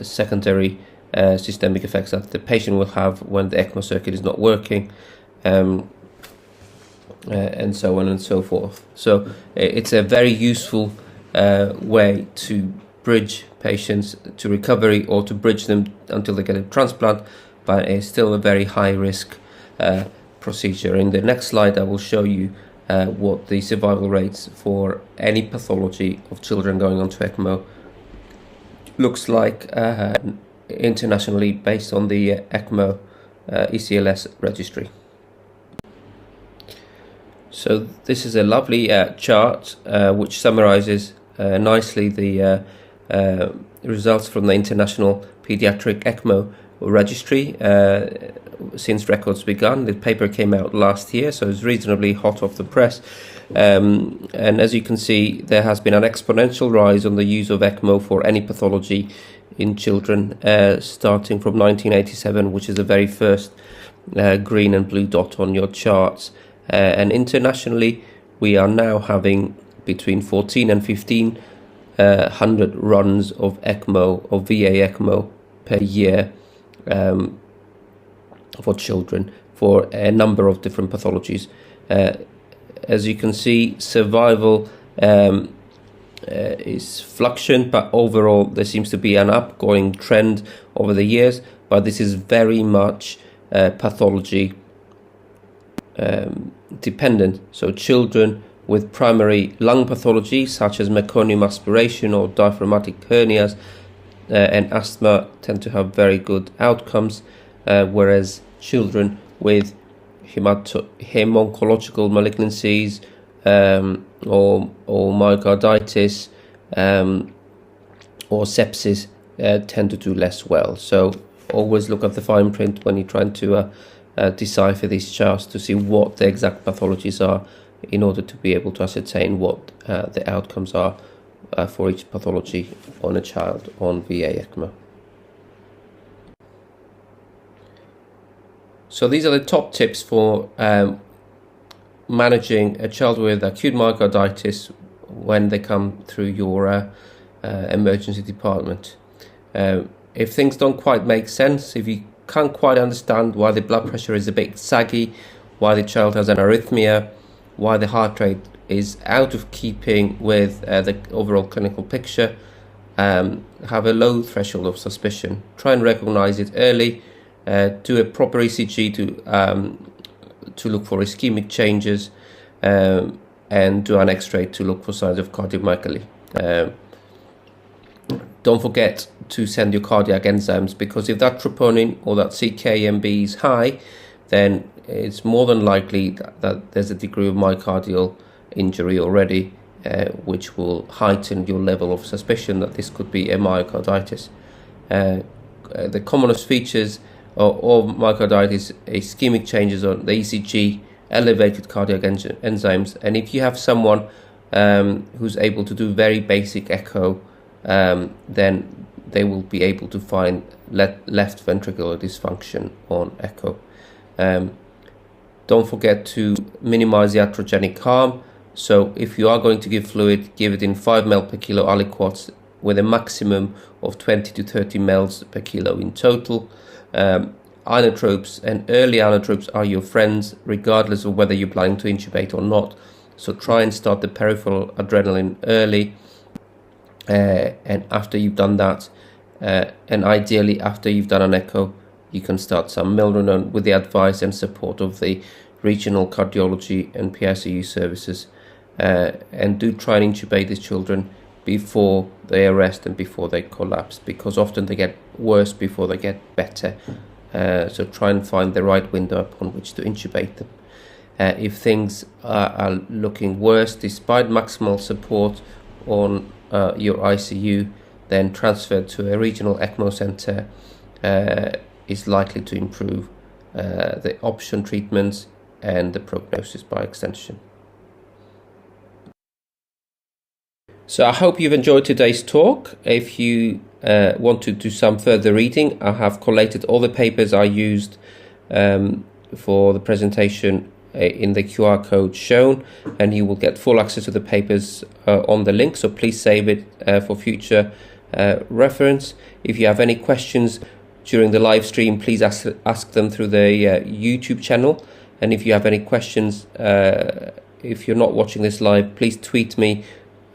secondary systemic effects that the patient will have when the ECMO circuit is not working, and so on and so forth. So it's a very useful way to bridge patients to recovery or to bridge them until they get a transplant, but it's still a very high risk procedure. In the next slide I will show you what the survival rates for any pathology of children going on to ECMO looks like internationally based on the ECMO ECLS registry. So this is a lovely chart which summarizes nicely the results from the International Paediatric ECMO registry. since records began. The paper came out last year, so it's reasonably hot off the press. And as you can see, there has been an exponential rise on the use of ECMO for any pathology in children, starting from 1987, which is the very first green and blue dot on your charts. And internationally, we are now having between 14 and 1500 runs of ECMO, of VA ECMO per year for children for a number of different pathologies. As you can see, survival is fluctuant, but overall there seems to be an upgoing trend over the years, but this is very much pathology dependent. So children with primary lung pathology such as meconium aspiration or diaphragmatic hernias and asthma tend to have very good outcomes, whereas children with hemoncological malignancies or myocarditis or sepsis tend to do less well. So always look at the fine print when you're trying to decipher these charts to see what the exact pathologies are, in order to be able to ascertain what the outcomes are for each pathology on a child on VA ECMO. So these are the top tips for managing a child with acute myocarditis when they come through your emergency department. If things don't quite make sense, if you can't quite understand why the blood pressure is a bit saggy, why the child has an arrhythmia, why the heart rate is out of keeping with the overall clinical picture, have a low threshold of suspicion. Try and recognize it early. Do a proper ECG to look for ischemic changes, and do an X-ray to look for signs of cardiomyopathy. Don't forget to send your cardiac enzymes, because if that troponin or that CK-MB is high, then it's more than likely that there's a degree of myocardial injury already, which will heighten your level of suspicion that this could be a myocarditis. The commonest features of myocarditis, ischemic changes on the ECG, elevated cardiac enzymes, and if you have someone who's able to do very basic echo, then they will be able to find left ventricular dysfunction on echo. Don't forget to minimize the iatrogenic harm. So if you are going to give fluid, give it in 5 ml per kilo aliquots with a maximum of 20 to 30 ml per kilo in total. Inotropes and early inotropes are your friends, regardless of whether you're planning to intubate or not. So try and start the peripheral adrenaline early, and after you've done that, and ideally after you've done an echo, you can start some milrinone with the advice and support of the regional cardiology and PICU services, and do try and intubate these children before they arrest and before they collapse, because often they get worse before they get better. So try and find the right window upon which to intubate them. If things are looking worse despite maximal support on your ICU, then transfer to a regional ECMO center is likely to improve the option treatments and the prognosis by extension. So I hope you've enjoyed today's talk. If you want to do some further reading, I have collated all the papers I used for the presentation in the QR code shown, and you will get full access to the papers on the link, so please save it for future reference. If you have any questions during the live stream, please ask them through the YouTube channel, and if you have any questions, if you're not watching this live, please tweet me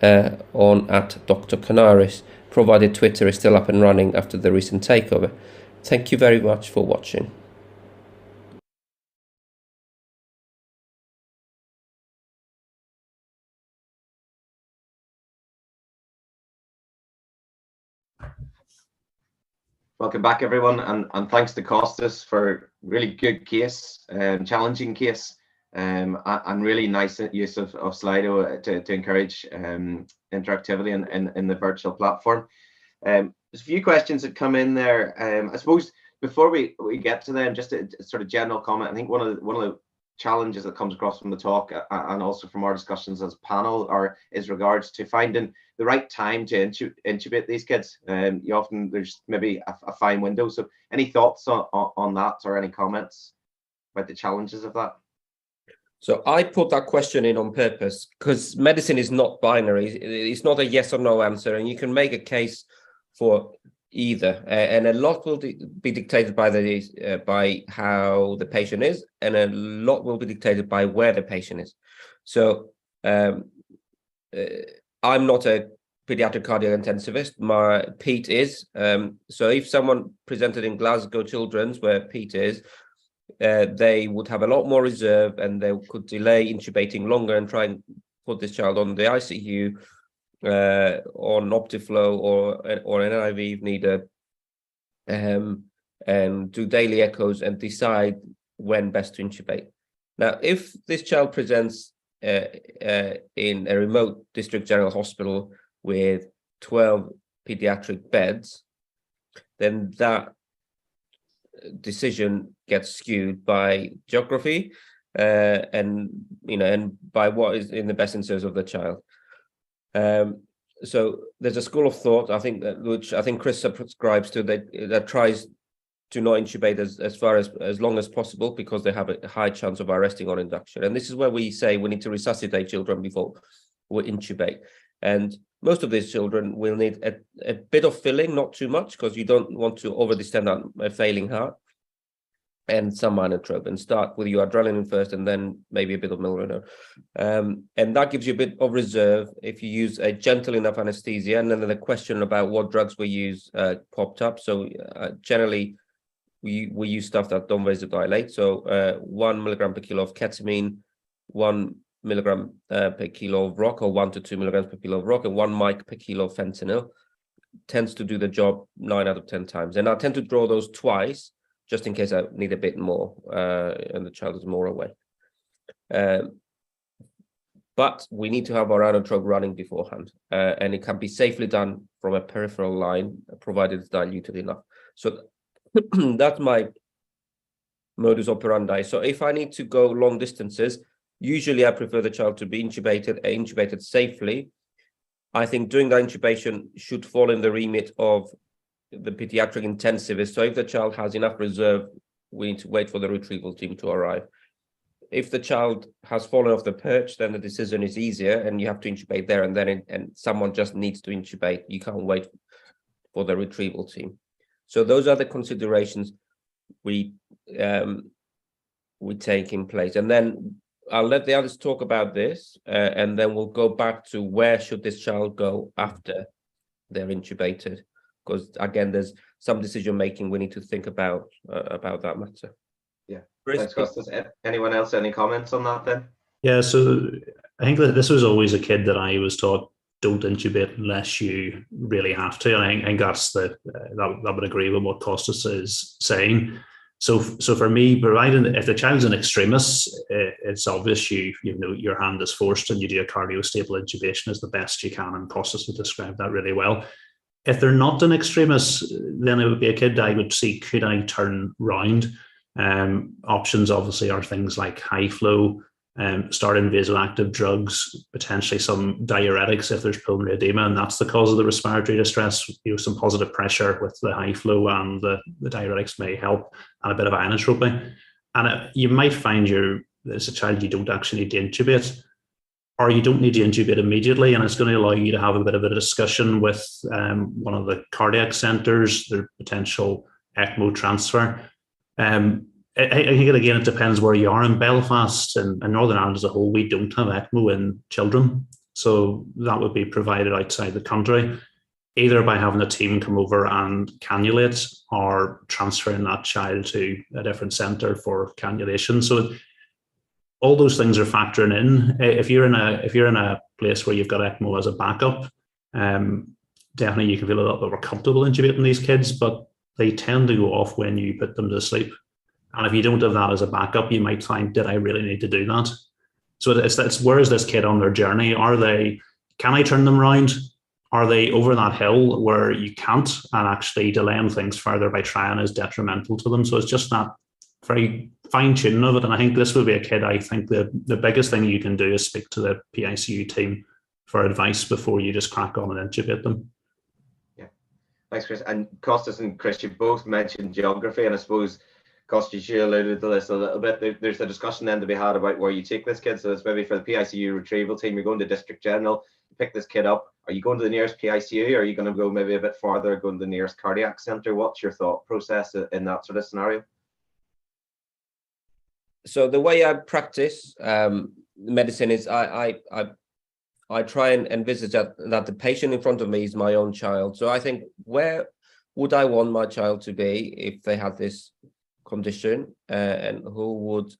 on at Dr. Kanaris, provided Twitter is still up and running after the recent takeover. Thank you very much for watching. Welcome back, everyone, and thanks to Costas for really good case, challenging case, and really nice use of Slido to encourage interactivity in the virtual platform. There's a few questions that come in there. I suppose before we get to them, just a sort of general comment. I think one of the challenges that comes across from the talk and also from our discussions as panel is regards to finding the right time to intubate these kids. You often, there's maybe a fine window. So any thoughts on that, or any comments about the challenges of that? So I put that question in on purpose because medicine is not binary. It's not a yes or no answer, and you can make a case for either, and a lot will be dictated by how the patient is, and a lot will be dictated by where the patient is. So I'm not a pediatric cardiac intensivist. My Pete is. So if someone presented in Glasgow Children's, where Pete is, they would have a lot more reserve, and they could delay intubating longer and try and put this child on the ICU, on Optiflow or an NIV if needed, and do daily echoes and decide when best to intubate. Now, if this child presents in a remote district general hospital with 12 pediatric beds, then that decision gets skewed by geography, and by what is in the best interest of the child. So there's a school of thought, I think, which I think Chris subscribes to, that tries to not intubate as far as long as possible, because they have a high chance of arresting on induction. And this is where we say we need to resuscitate children before we intubate. And most of these children will need a bit of filling, not too much, because you don't want to over-distend a failing heart, and some inotrope, and start with your adrenaline first, and then maybe a bit of milrinone. And that gives you a bit of reserve if you use a gentle enough anesthesia. And then the question about what drugs we use popped up. So generally, we use stuff that don't vasodilate. So 1 milligram per kilo of ketamine, 1 milligram per kilo of rock, or 1 to 2 milligrams per kilo of rock, and 1 mic per kilo of fentanyl tends to do the job 9 out of 10 times. And I tend to draw those twice, just in case I need a bit more, and the child is more away. But we need to have our inotrope running beforehand, and it can be safely done from a peripheral line, provided it's diluted enough. So that's my modus operandi. So if I need to go long distances, usually I prefer the child to be intubated safely. I think doing that intubation should fall in the remit of the pediatric intensivist. So if the child has enough reserve, we need to wait for the retrieval team to arrive. If the child has fallen off the perch, then the decision is easier, and you have to intubate there and then, and someone just needs to intubate. You can't wait for the retrieval team. So those are the considerations we take in place. And then I'll let the others talk about this, and then we'll go back to where should this child go after they're intubated. Because again, there's some decision making we need to think about that matter. Yeah. Thanks, Costas. Anyone else? Any comments on that then? Yeah, so I think that this was always a kid that I was taught, don't intubate unless you really have to. And I think that's that would agree with what Costas is saying. So for me, providing if the child's an extremis, it's obvious you know your hand is forced and you do a cardiostable intubation as the best you can, and Costas would describe that really well. If they're not an extremis, then it would be a kid I would see, could I turn round? Options obviously are things like high flow, starting vasoactive drugs, potentially some diuretics if there's pulmonary edema, and that's the cause of the respiratory distress. Some positive pressure with the high flow, and the diuretics may help, and a bit of inotropy. And you might find there's a child you don't actually need to intubate, or you don't need to intubate immediately, and it's going to allow you to have a bit of a discussion with one of the cardiac centres, their potential ECMO transfer. I think, again, it depends where you are in Belfast, and Northern Ireland as a whole, we don't have ECMO in children. So that would be provided outside the country, either by having a team come over and cannulate, or transferring that child to a different centre for cannulation. So all those things are factoring in. If you're in a place where you've got ECMO as a backup, definitely you can feel a little bit more comfortable intubating these kids, but they tend to go off when you put them to sleep. And if you don't have that as a backup, you might find, did I really need to do that? So it's where is this kid on their journey? Can I turn them around? are they over that hill where you can't, and actually delaying things further by trying is detrimental to them? So it's just that very fine tuning of it. And I think this would be a kid, I think the biggest thing you can do is speak to the PICU team for advice before you just crack on and intubate them. Yeah, thanks, Chris. And Costas and Chris, you both mentioned geography, and I suppose Costas, you alluded to this a little bit. There's a discussion then to be had about where you take this kid. So it's maybe for the PICU retrieval team, you're going to District General, you pick this kid up. Are you going to the nearest PICU, or are you going to go maybe a bit farther, going to the nearest cardiac centre? What's your thought process in that sort of scenario? So the way I practice medicine is I try and envisage that the patient in front of me is my own child. So I think, where would I want my child to be if they had this condition, and who would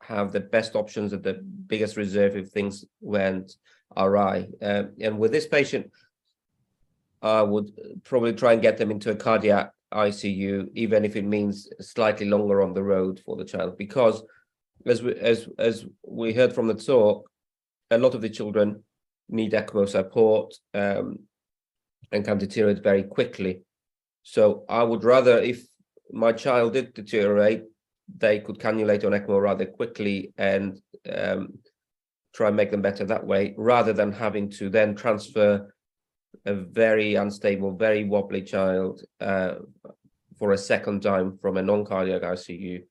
have the best options and the biggest reserve if things went awry? And with this patient, I would probably try and get them into a cardiac ICU, even if it means slightly longer on the road for the child, because as we heard from the talk, a lot of the children need ECMO support and can deteriorate very quickly. So I would rather, if my child did deteriorate, they could cannulate on ECMO rather quickly and try and make them better that way, rather than having to then transfer a very unstable, very wobbly child for a second time from a non-cardiac ICU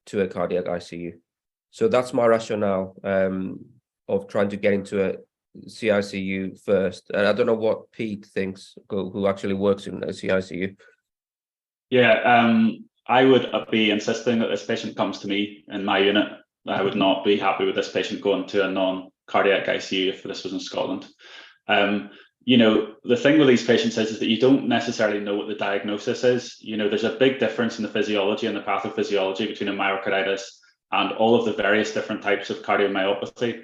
to a cardiac ICU. So that's my rationale of trying to get into a CICU first. And I don't know what Pete thinks, who actually works in a CICU. Yeah, I would be insisting that this patient comes to me in my unit. I would not be happy with this patient going to a non-cardiac ICU if this was in Scotland. You know, the thing with these patients is that you don't necessarily know what the diagnosis is. You know, there's a big difference in the physiology and the pathophysiology between a myocarditis and all of the various different types of cardiomyopathy.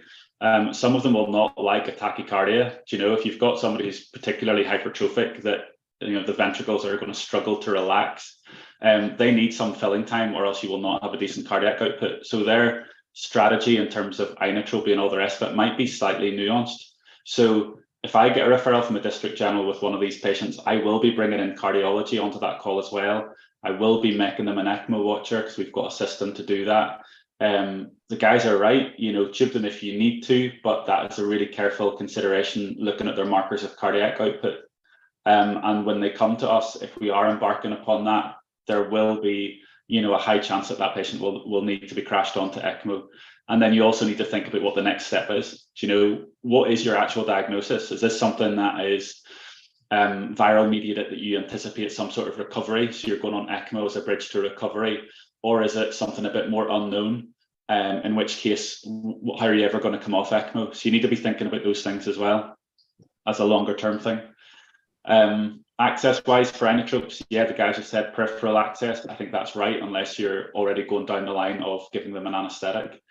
Some of them will not like a tachycardia. Do you know, if you've got somebody who's particularly hypertrophic, that, you know, the ventricles are going to struggle to relax, they need some filling time, or else you will not have a decent cardiac output. So their strategy in terms of inotropy and all the rest of it might be slightly nuanced. So if I get a referral from a District General with one of these patients, I will be bringing in cardiology onto that call as well. I will be making them an ECMO watcher, because we've got a system to do that. The guys are right, you know, tube them if you need to, but that is a really careful consideration, looking at their markers of cardiac output. And when they come to us, if we are embarking upon that, there will be, you know, a high chance that that patient will need to be crashed onto ECMO. And then you also need to think about what the next step is. Do you know, what is your actual diagnosis? Is this something that is viral mediated, that you anticipate some sort of recovery, so you're going on ECMO as a bridge to recovery? Or is it something a bit more unknown, in which case, how are you ever going to come off ECMO? So you need to be thinking about those things as well as a longer term thing. Access wise for inotropes, yeah, the guys have said peripheral access. I think that's right, unless you're already going down the line of giving them an anaesthetic.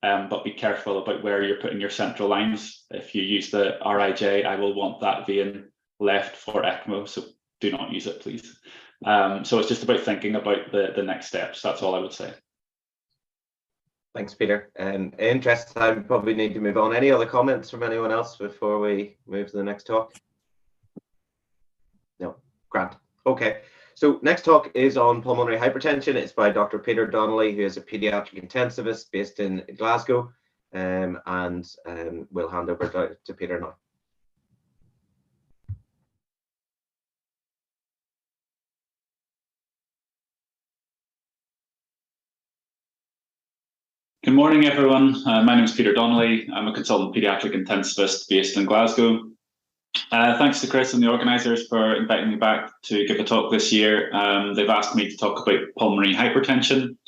But be careful about where you're putting your central lines. If you use the RIJ, I will want that vein left for ECMO, so do not use it, please. So it's just about thinking about the next steps. That's all I would say. Thanks, Peter. In interest of time, probably need to move on. Any other comments from anyone else before we move to the next talk? No, grand. Okay, so next talk is on pulmonary hypertension. It's by Dr. Peter Donnelly, who is a paediatric intensivist based in Glasgow, and we'll hand over to Peter now. Good morning, everyone. My name is Peter Donnelly. I'm a consultant paediatric intensivist based in Glasgow. Thanks to Chris and the organisers for inviting me back to give a talk this year. They've asked me to talk about pulmonary hypertension.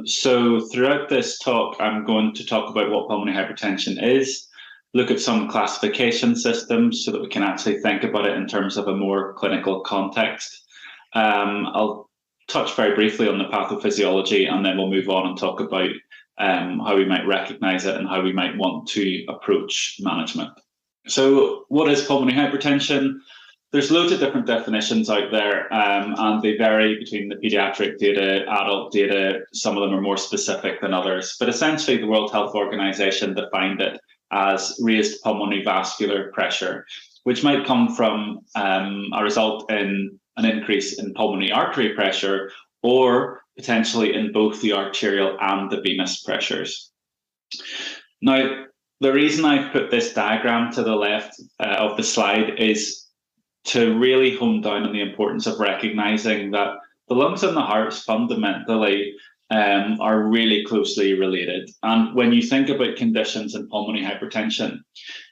So throughout this talk, I'm going to talk about what pulmonary hypertension is, look at some classification systems so that we can actually think about it in terms of a more clinical context. I'll touch very briefly on the pathophysiology, and then we'll move on and talk about how we might recognise it and how we might want to approach management. So what is pulmonary hypertension? There's loads of different definitions out there, and they vary between the paediatric data, adult data. Some of them are more specific than others. But essentially, the World Health Organization defined it as raised pulmonary vascular pressure, which might come from a result in an increase in pulmonary artery pressure, or potentially in both the arterial and the venous pressures. Now, the reason I've put this diagram to the left of the slide is to really hone down on the importance of recognizing that the lungs and the hearts fundamentally are really closely related. And when you think about conditions in pulmonary hypertension,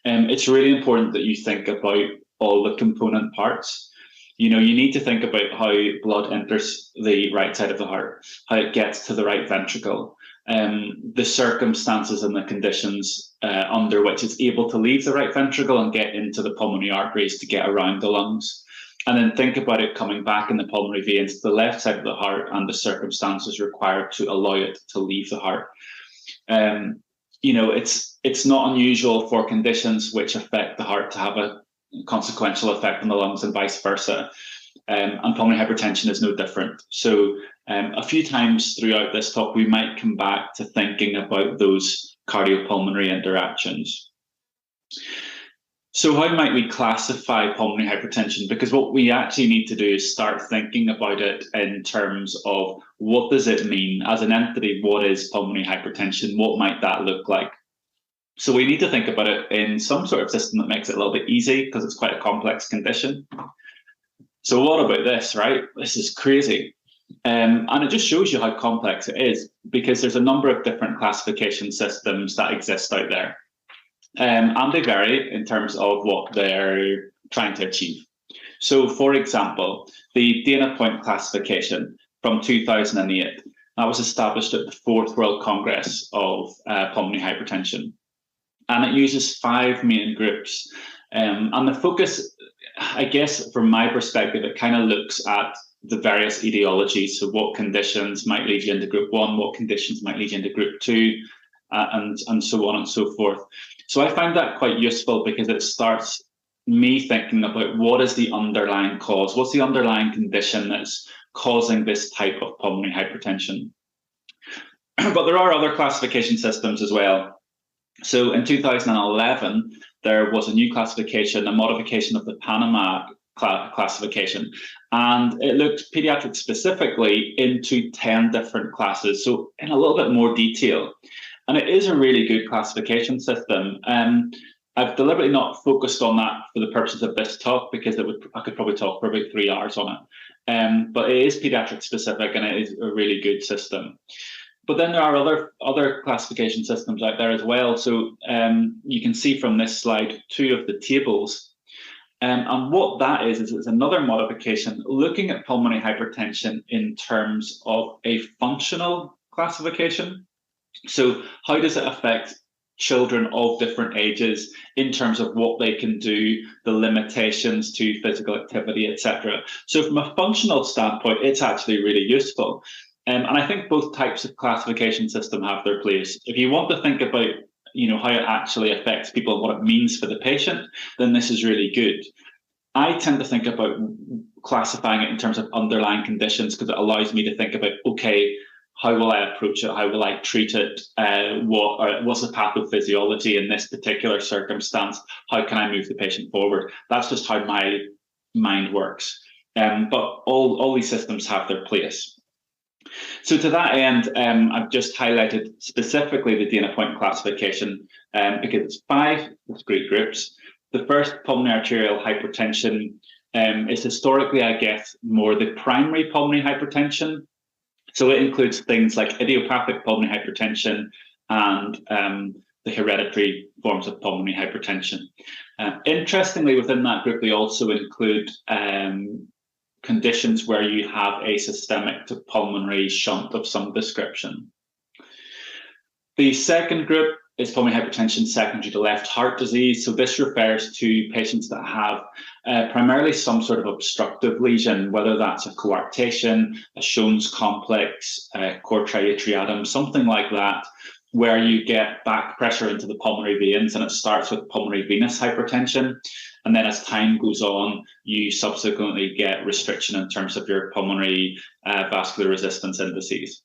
it's really important that you think about all the component parts. You know, you need to think about how blood enters the right side of the heart, how it gets to the right ventricle, the circumstances and the conditions under which it's able to leave the right ventricle and get into the pulmonary arteries to get around the lungs. And then think about it coming back in the pulmonary veins to the left side of the heart and the circumstances required to allow it to leave the heart. You know, it's not unusual for conditions which affect the heart to have a consequential effect on the lungs and vice versa. And pulmonary hypertension is no different. So a few times throughout this talk, we might come back to thinking about those cardiopulmonary interactions. So how might we classify pulmonary hypertension? Because what we actually need to do is start thinking about it in terms of what does it mean as an entity? What is pulmonary hypertension? What might that look like? So we need to think about it in some sort of system that makes it a little bit easy, because it's quite a complex condition. So what about this, right? This is crazy. And it just shows you how complex it is, because there's a number of different classification systems that exist out there. And they vary in terms of what they're trying to achieve. So, for example, the Dana Point classification from 2008, that was established at the 4th World Congress of Pulmonary Hypertension. And it uses 5 main groups. And the focus, I guess, from my perspective, it kind of looks at the various etiologies. So what conditions might lead you into group 1, what conditions might lead you into group 2, and so on and so forth. So I find that quite useful, because it starts me thinking about what is the underlying cause, what's the underlying condition that's causing this type of pulmonary hypertension. But there are other classification systems as well. So in 2011, there was a new classification, a modification of the Panama classification, and it looked pediatric specifically into 10 different classes, so in a little bit more detail. And it is a really good classification system. I've deliberately not focused on that for the purposes of this talk, because I could probably talk for about 3 hours on it. But it is pediatric specific, and it is a really good system. But then there are other classification systems out there as well. So you can see from this slide 2 of the tables. And what that is it's another modification looking at pulmonary hypertension in terms of a functional classification. So how does it affect children of different ages in terms of what they can do, the limitations to physical activity, etc. So from a functional standpoint, it's actually really useful. And I think both types of classification system have their place. If you want to think about, you know, how it actually affects people and what it means for the patient, then this is really good. I tend to think about classifying it in terms of underlying conditions, because it allows me to think about, okay, how will I approach it? How will I treat it? What's the pathophysiology in this particular circumstance? How can I move the patient forward? That's just how my mind works. But all these systems have their place. So to that end, I've just highlighted specifically the Dana Point classification, because it's 5 discrete groups. The first, pulmonary arterial hypertension, is historically, I guess, more the primary pulmonary hypertension. So it includes things like idiopathic pulmonary hypertension and the hereditary forms of pulmonary hypertension. Interestingly, within that group, they also include conditions where you have a systemic to pulmonary shunt of some description. The second group is pulmonary hypertension secondary to left heart disease. So this refers to patients that have primarily some sort of obstructive lesion, whether that's a coarctation, a Shone's complex, cord triatriatum, something like that, where you get back pressure into the pulmonary veins, and it starts with pulmonary venous hypertension. And then as time goes on, you subsequently get restriction in terms of your pulmonary vascular resistance indices.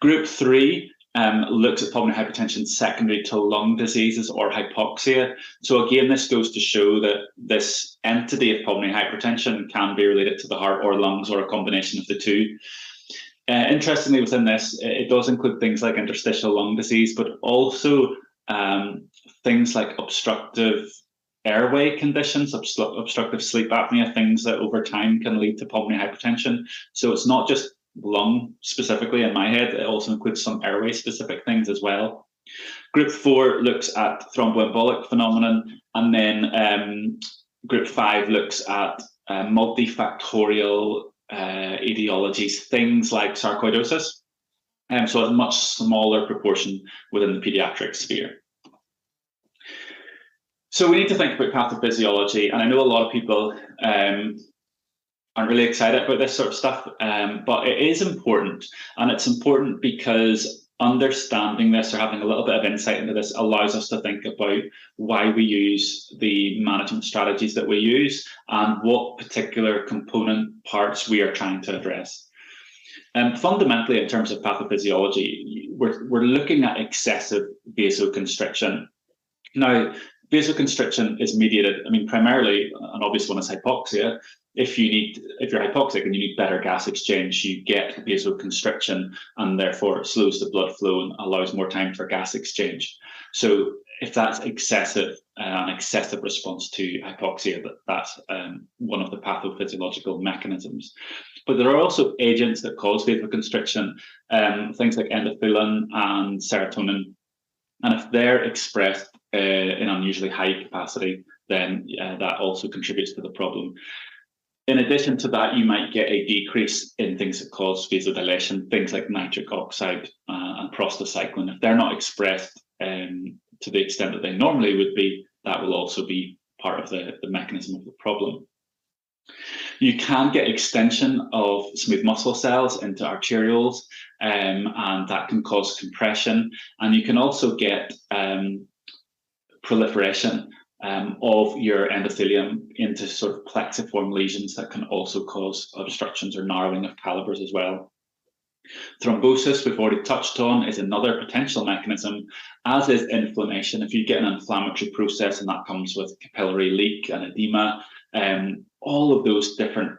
Group 3 looks at pulmonary hypertension secondary to lung diseases or hypoxia. So again, this goes to show that this entity of pulmonary hypertension can be related to the heart or lungs, or a combination of the two. Interestingly, within this, it does include things like interstitial lung disease, but also things like obstructive airway conditions, obstructive sleep apnea, things that over time can lead to pulmonary hypertension. So it's not just lung specifically in my head, it also includes some airway specific things as well. Group 4 looks at thromboembolic phenomenon, and then Group 5 looks at multifactorial etiologies, things like sarcoidosis. So a much smaller proportion within the pediatric sphere. So we need to think about pathophysiology, and I know a lot of people aren't really excited about this sort of stuff, but it is important, and it's important because understanding this, or having a little bit of insight into this, allows us to think about why we use the management strategies that we use and what particular component parts we are trying to address. Fundamentally, in terms of pathophysiology, we're looking at excessive vasoconstriction. Now, vasoconstriction is mediated, primarily, an obvious one is hypoxia. If you're hypoxic and you need better gas exchange, you get vasoconstriction, and therefore it slows the blood flow and allows more time for gas exchange. So if that's excessive, an excessive response to hypoxia, that's one of the pathophysiological mechanisms. But there are also agents that cause vasoconstriction, things like endothelin and serotonin. And if they're expressed in unusually high capacity, then that also contributes to the problem. In addition to that, you might get a decrease in things that cause vasodilation, things like nitric oxide and prostacyclin. If they're not expressed to the extent that they normally would be, that will also be part of the mechanism of the problem. You can get extension of smooth muscle cells into arterioles, and that can cause compression. And you can also get proliferation of your endothelium into sort of plexiform lesions that can also cause obstructions or narrowing of calibers as well. Thrombosis, we've already touched on, is another potential mechanism, as is inflammation. If you get an inflammatory process, and that comes with capillary leak and edema, all of those different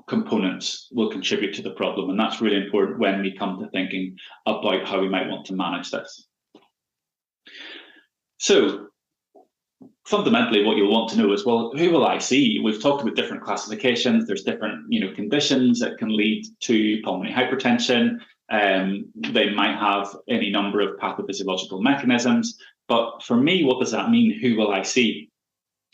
components will contribute to the problem. And that's really important when we come to thinking about how we might want to manage this. So, fundamentally, what you'll want to know is, well, who will I see? We've talked about different classifications. There's different, conditions that can lead to pulmonary hypertension. They might have any number of pathophysiological mechanisms. But for me, what does that mean? Who will I see?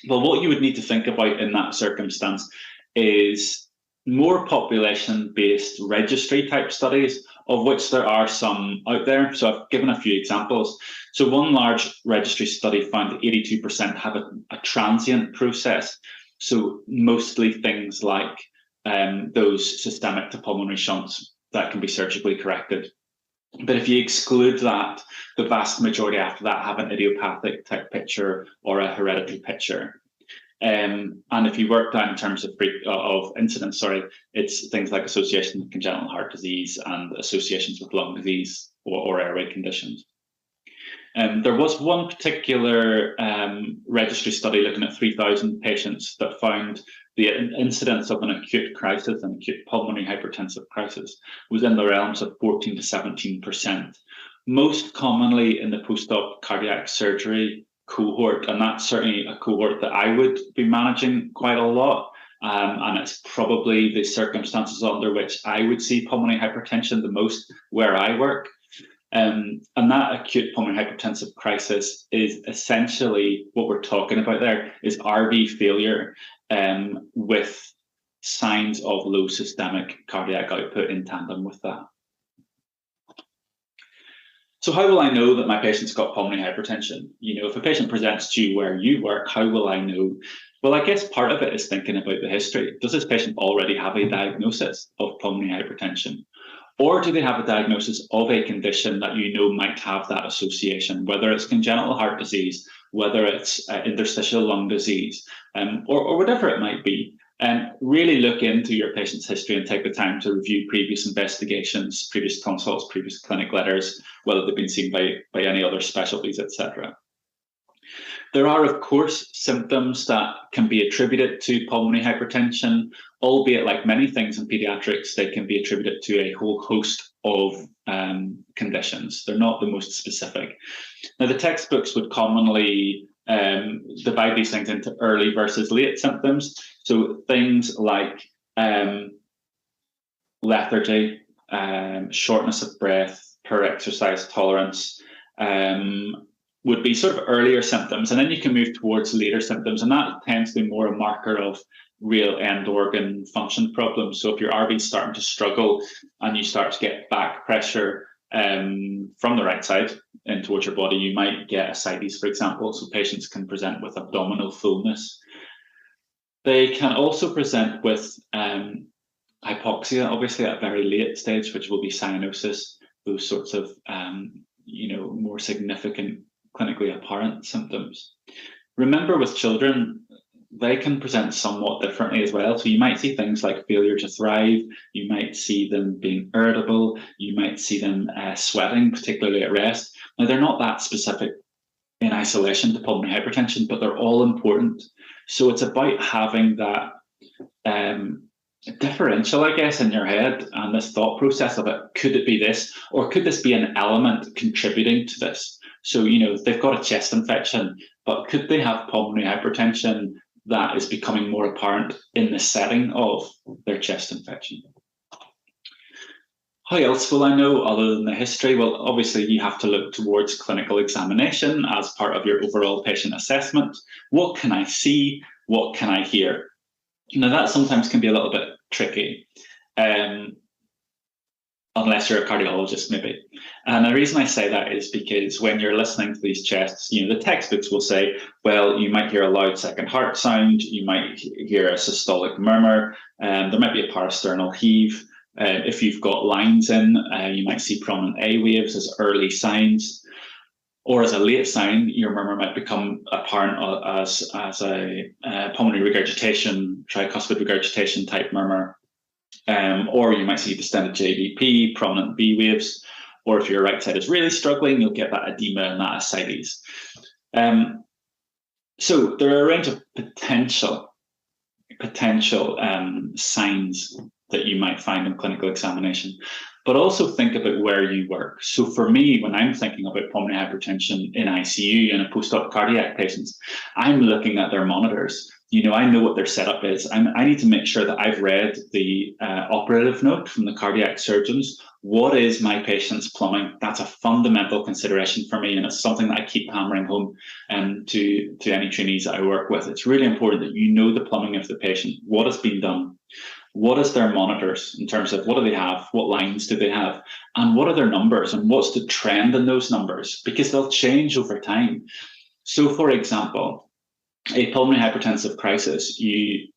Well, what you would need to think about in that circumstance is more population-based registry type studies, of which there are some out there. So I've given a few examples. So one large registry study found that 82% have a transient process. So mostly things like those systemic to pulmonary shunts that can be surgically corrected. But if you exclude that, the vast majority after that have an idiopathic type picture or a hereditary picture. And if you work down in terms of incidence, it's things like association with congenital heart disease and associations with lung disease or airway conditions. There was one particular registry study looking at 3,000 patients that found the incidence of an acute crisis, an acute pulmonary hypertensive crisis, was in the realms of 14 to 17%. Most commonly in the post-op cardiac surgery cohort, and that's certainly a cohort that I would be managing quite a lot. And it's probably the circumstances under which I would see pulmonary hypertension the most where I work. And that acute pulmonary hypertensive crisis is essentially what we're talking about there is RV failure with signs of low systemic cardiac output in tandem with that. So how will I know that my patient's got pulmonary hypertension? If a patient presents to you where you work, how will I know? Well, I guess part of it is thinking about the history. Does this patient already have a diagnosis of pulmonary hypertension? Or do they have a diagnosis of a condition that might have that association, whether it's congenital heart disease, whether it's interstitial lung disease, or whatever it might be? Really look into your patient's history and take the time to review previous investigations, previous consults, previous clinic letters, whether they've been seen by any other specialties, etc. There are, of course, symptoms that can be attributed to pulmonary hypertension, albeit like many things in paediatrics, they can be attributed to a whole host of conditions. They're not the most specific. Now, the textbooks would commonly divide these things into early versus late symptoms. So things like lethargy, shortness of breath, poor exercise tolerance, would be sort of earlier symptoms, and then you can move towards later symptoms, and that tends to be more a marker of real end organ function problems. So if your RV is starting to struggle and you start to get back pressure from the right side in towards your body, you might get ascites, for example. So patients can present with abdominal fullness. They can also present with hypoxia, obviously at a very late stage, which will be cyanosis, those sorts of more significant clinically apparent symptoms. Remember, with children, they can present somewhat differently as well. So you might see things like failure to thrive, you might see them being irritable, you might see them sweating, particularly at rest. Now, they're not that specific in isolation to pulmonary hypertension, but they're all important. So it's about having that differential, I guess, in your head and this thought process of it. Could it be this, or could this be an element contributing to this? So, they've got a chest infection, but could they have pulmonary hypertension that is becoming more apparent in the setting of their chest infection? How else will I know other than the history? Well, obviously you have to look towards clinical examination as part of your overall patient assessment. What can I see? What can I hear? Now, that sometimes can be a little bit tricky, unless you're a cardiologist, maybe. And the reason I say that is because when you're listening to these chests, the textbooks will say, well, you might hear a loud second heart sound, you might hear a systolic murmur, and there might be a parasternal heave. If you've got lines in, you might see prominent A waves as early signs. Or as a late sign, your murmur might become apparent as a pulmonary regurgitation, tricuspid regurgitation type murmur. Or you might see distended JVP, prominent B waves. Or if your right side is really struggling, you'll get that edema and that ascites. So there are a range of potential signs that you might find in clinical examination, but also think about where you work. So for me, when I'm thinking about pulmonary hypertension in ICU in a post-op cardiac patients, I'm looking at their monitors. I know what their setup is. I need to make sure that I've read the operative note from the cardiac surgeons. What is my patient's plumbing? That's a fundamental consideration for me, and it's something that I keep hammering home to any trainees that I work with. It's really important that you know the plumbing of the patient, what has been done, what is their monitors in terms of what do they have, what lines do they have, and what are their numbers, and what's the trend in those numbers, because they'll change over time. So, for example, a pulmonary hypertensive crisis, you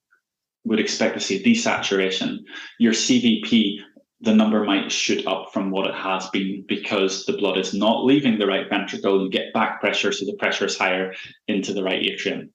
would expect to see desaturation. Your CVP, the number might shoot up from what it has been because the blood is not leaving the right ventricle. You get back pressure, so the pressure is higher into the right atrium.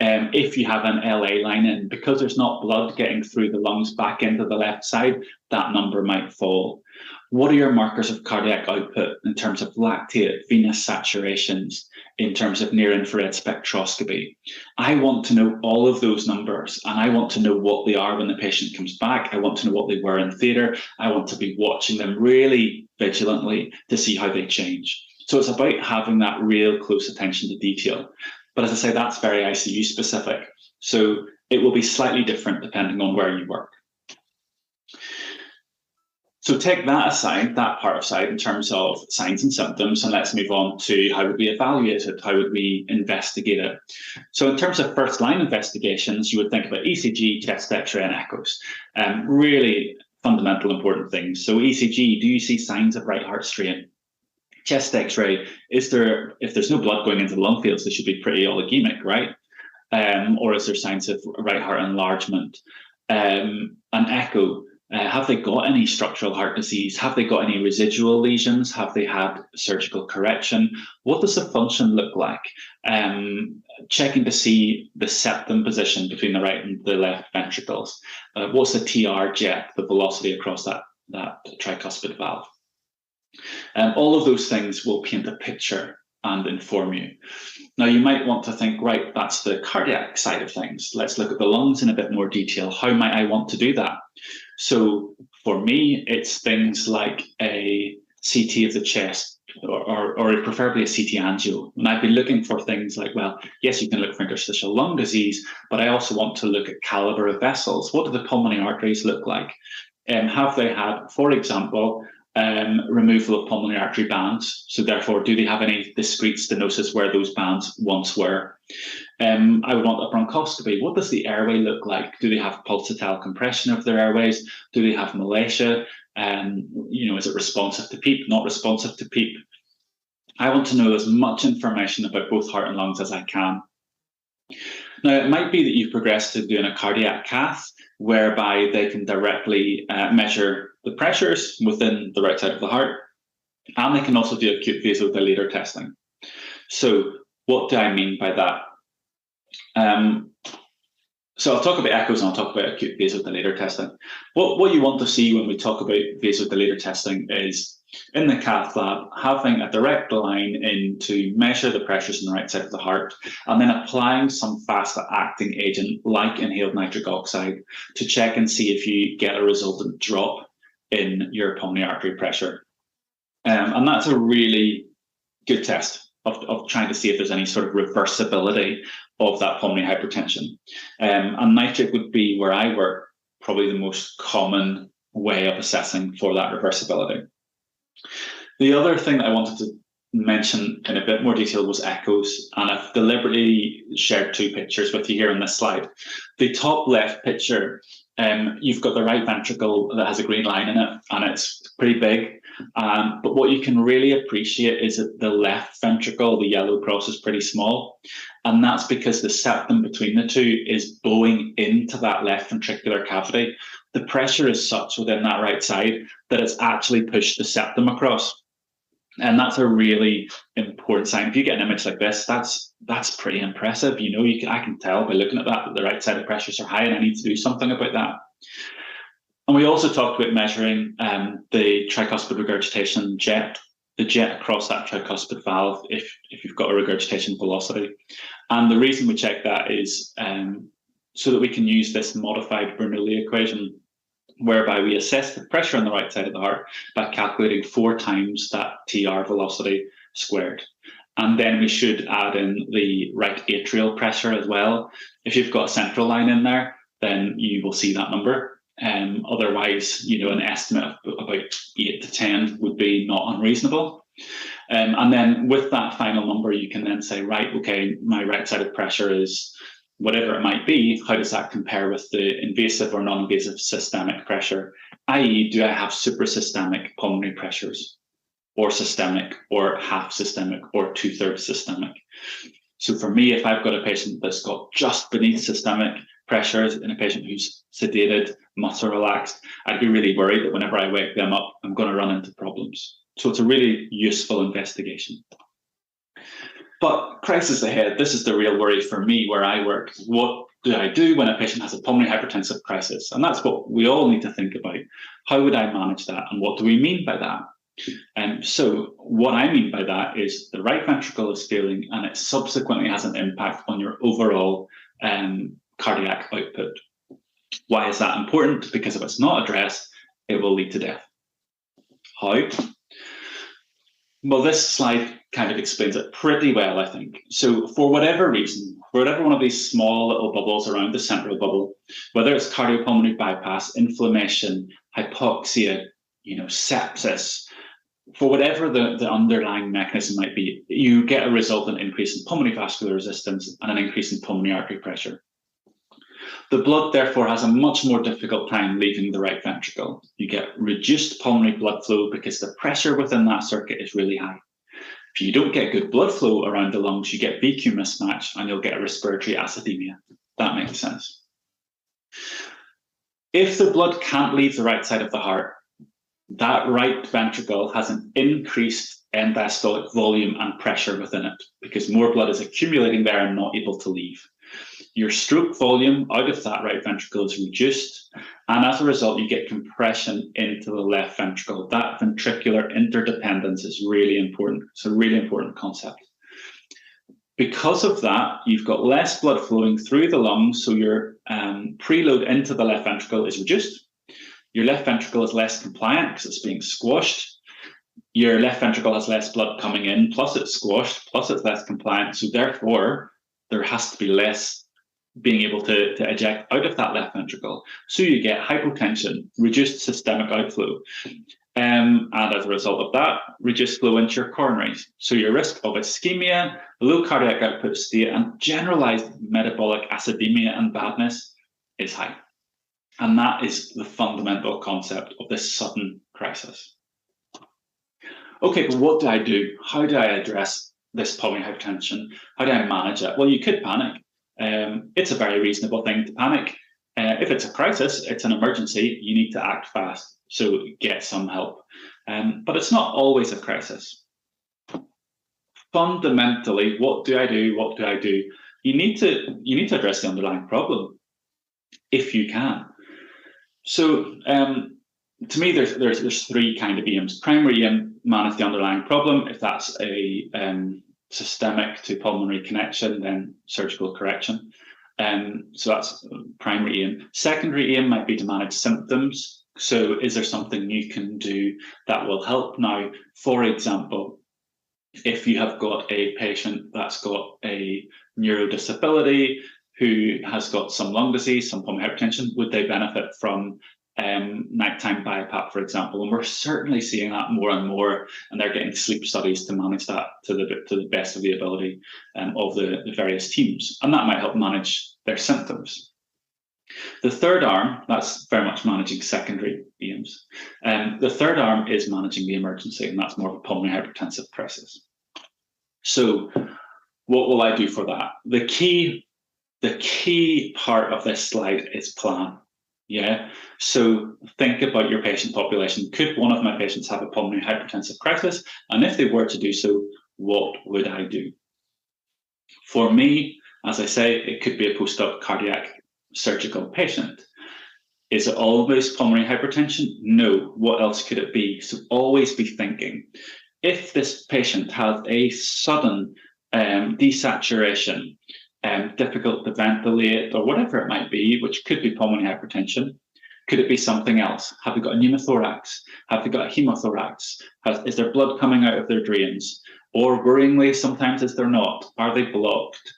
If you have an LA line in, because there's not blood getting through the lungs back into the left side, that number might fall. What are your markers of cardiac output in terms of lactate, venous saturations, in terms of near-infrared spectroscopy? I want to know all of those numbers, and I want to know what they are when the patient comes back. I want to know what they were in theatre. I want to be watching them really vigilantly to see how they change. So it's about having that real close attention to detail. But as I say, that's very ICU specific. So it will be slightly different depending on where you work. So take that aside, that part aside in terms of signs and symptoms, and let's move on to how would we evaluate it, how would we investigate it. So in terms of first line investigations, you would think about ECG, chest X-ray and echoes. Really fundamental important things. So ECG, do you see signs of right heart strain? Chest X-ray, if there's no blood going into the lung fields, they should be pretty oligemic, right? Or is there signs of right heart enlargement? An echo, Have they got any structural heart disease? Have they got any residual lesions? Have they had surgical correction? What does the function look like? Checking to see the septum position between the right and the left ventricles. What's the TR jet, the velocity across that tricuspid valve? All of those things will paint a picture and inform you. Now, you might want to think, right, that's the cardiac side of things. Let's look at the lungs in a bit more detail. How might I want to do that? So for me, it's things like a CT of the chest, or preferably a CT angio. And I'd be looking for things like, well, yes, you can look for interstitial lung disease, but I also want to look at caliber of vessels. What do the pulmonary arteries look like? Have they had, for example, removal of pulmonary artery bands? So therefore, do they have any discrete stenosis where those bands once were? I would want a bronchoscopy. What does the airway look like? Do they have pulsatile compression of their airways? Do they have malacia? Is it responsive to PEEP, not responsive to PEEP? I want to know as much information about both heart and lungs as I can. Now, it might be that you've progressed to doing a cardiac cath, whereby they can directly measure the pressures within the right side of the heart, and they can also do acute vasodilator testing. So what do I mean by that? So I'll talk about echoes and I'll talk about acute vasodilator testing. What you want to see when we talk about vasodilator testing is, in the cath lab, having a direct line in to measure the pressures in the right side of the heart, and then applying some fast-acting agent like inhaled nitric oxide to check and see if you get a resultant drop in your pulmonary artery pressure. And that's a really good test of trying to see if there's any sort of reversibility of that pulmonary hypertension. And nitric would be, where I work, probably the most common way of assessing for that reversibility. The other thing that I wanted to mention in a bit more detail was echoes, and I've deliberately shared two pictures with you here on this slide. The top left picture, you've got the right ventricle that has a green line in it, and it's pretty big. But what you can really appreciate is that the left ventricle, the yellow cross, is pretty small. And that's because the septum between the two is bowing into that left ventricular cavity. The pressure is such within that right side that it's actually pushed the septum across. And that's a really important sign. If you get an image like this, that's pretty impressive. I can tell by looking at that the right side of pressures are high, and I need to do something about that. And we also talked about measuring the tricuspid regurgitation jet, the jet across that tricuspid valve if you've got a regurgitation velocity. And the reason we check that is so that we can use this modified Bernoulli equation, whereby we assess the pressure on the right side of the heart by calculating 4 times that TR velocity squared. And then we should add in the right atrial pressure as well. If you've got a central line in there, then you will see that number. Otherwise, an estimate of about 8 to 10 would be not unreasonable. And then with that final number, you can then say, right, okay, my right-sided pressure is whatever it might be. How does that compare with the invasive or non-invasive systemic pressure? I.e., do I have suprasystemic pulmonary pressures, or systemic, or half systemic, or 2/3 systemic? So for me, if I've got a patient that's got just beneath systemic pressures in a patient who's sedated, muscle relaxed, I'd be really worried that whenever I wake them up, I'm going to run into problems. So it's a really useful investigation. But crisis ahead, this is the real worry for me where I work. What do I do when a patient has a pulmonary hypertensive crisis? And that's what we all need to think about. How would I manage that? And what do we mean by that? So what I mean by that is the right ventricle is failing, and it subsequently has an impact on your overall cardiac output. Why is that important? Because if it's not addressed, it will lead to death. How? Well, this slide kind of explains it pretty well, I think. So for whatever reason, for whatever one of these small little bubbles around the central bubble, whether it's cardiopulmonary bypass, inflammation, hypoxia, sepsis, for whatever the underlying mechanism might be, you get a resultant increase in pulmonary vascular resistance and an increase in pulmonary artery pressure. The blood, therefore, has a much more difficult time leaving the right ventricle. You get reduced pulmonary blood flow because the pressure within that circuit is really high. If you don't get good blood flow around the lungs, you get VQ mismatch and you'll get a respiratory acidemia. That makes sense. If the blood can't leave the right side of the heart, that right ventricle has an increased end diastolic volume and pressure within it because more blood is accumulating there and not able to leave. Your stroke volume out of that right ventricle is reduced, and as a result, you get compression into the left ventricle. That ventricular interdependence is really important. It's a really important concept. Because of that, you've got less blood flowing through the lungs, so your preload into the left ventricle is reduced. Your left ventricle is less compliant because it's being squashed. Your left ventricle has less blood coming in, plus it's squashed, plus it's less compliant. So therefore, there has to be less being able to eject out of that left ventricle. So you get hypotension, reduced systemic outflow. And as a result of that, reduced flow into your coronaries. So your risk of ischemia, low cardiac output state, and generalized metabolic acidemia and badness is high. And that is the fundamental concept of this sudden crisis. Okay, but what do I do? How do I address this pulmonary hypertension? How do I manage it? Well, you could panic. It's a very reasonable thing to panic. If it's a crisis, it's an emergency, you need to act fast. So get some help. But it's not always a crisis. Fundamentally, what do I do? What do I do? You need to address the underlying problem, if you can. So to me, there's three kind of aims. Primary aim, manage the underlying problem. If that's a systemic to pulmonary connection, then surgical correction. So that's primary aim. Secondary aim might be to manage symptoms. So is there something you can do that will help now? For example, if you have got a patient that's got a neurodisability who has got some lung disease, some pulmonary hypertension, would they benefit from nighttime BiPAP, for example? And we're certainly seeing that more and more, and they're getting sleep studies to manage that to the best of the ability of the various teams, and that might help manage their symptoms. The third arm, that's very much managing secondary aims. The third arm is managing the emergency, and that's more of a pulmonary hypertensive crisis. So what will I do for that? The key part of this slide is plan. Yeah, so think about your patient population. Could one of my patients have a pulmonary hypertensive crisis? And if they were to do so, what would I do? For me, as I say, it could be a post-op cardiac surgical patient. Is it always pulmonary hypertension? No. What else could it be? So always be thinking. If this patient has a sudden desaturation, difficult to ventilate, or whatever it might be, which could be pulmonary hypertension, could it be something else? Have they got a pneumothorax? Have they got a hemothorax? Is there blood coming out of their drains? Or worryingly, sometimes is there not? Are they blocked?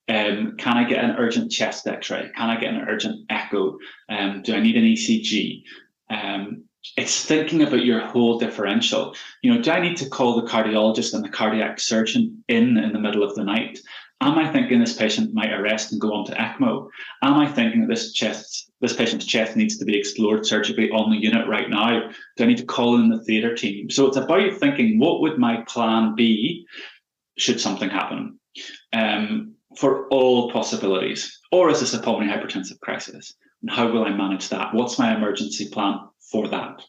Can I get an urgent chest x-ray? Can I get an urgent echo? Do I need an ECG? It's thinking about your whole differential. You know, do I need to call the cardiologist and the cardiac surgeon in the middle of the night? Am I thinking this patient might arrest and go on to ECMO? Am I thinking that this patient's chest needs to be explored surgically on the unit right now? Do I need to call in the theatre team? So it's about thinking, what would my plan be should something happen? For all possibilities. Or is this a pulmonary hypertensive crisis? And how will I manage that? What's my emergency plan for that?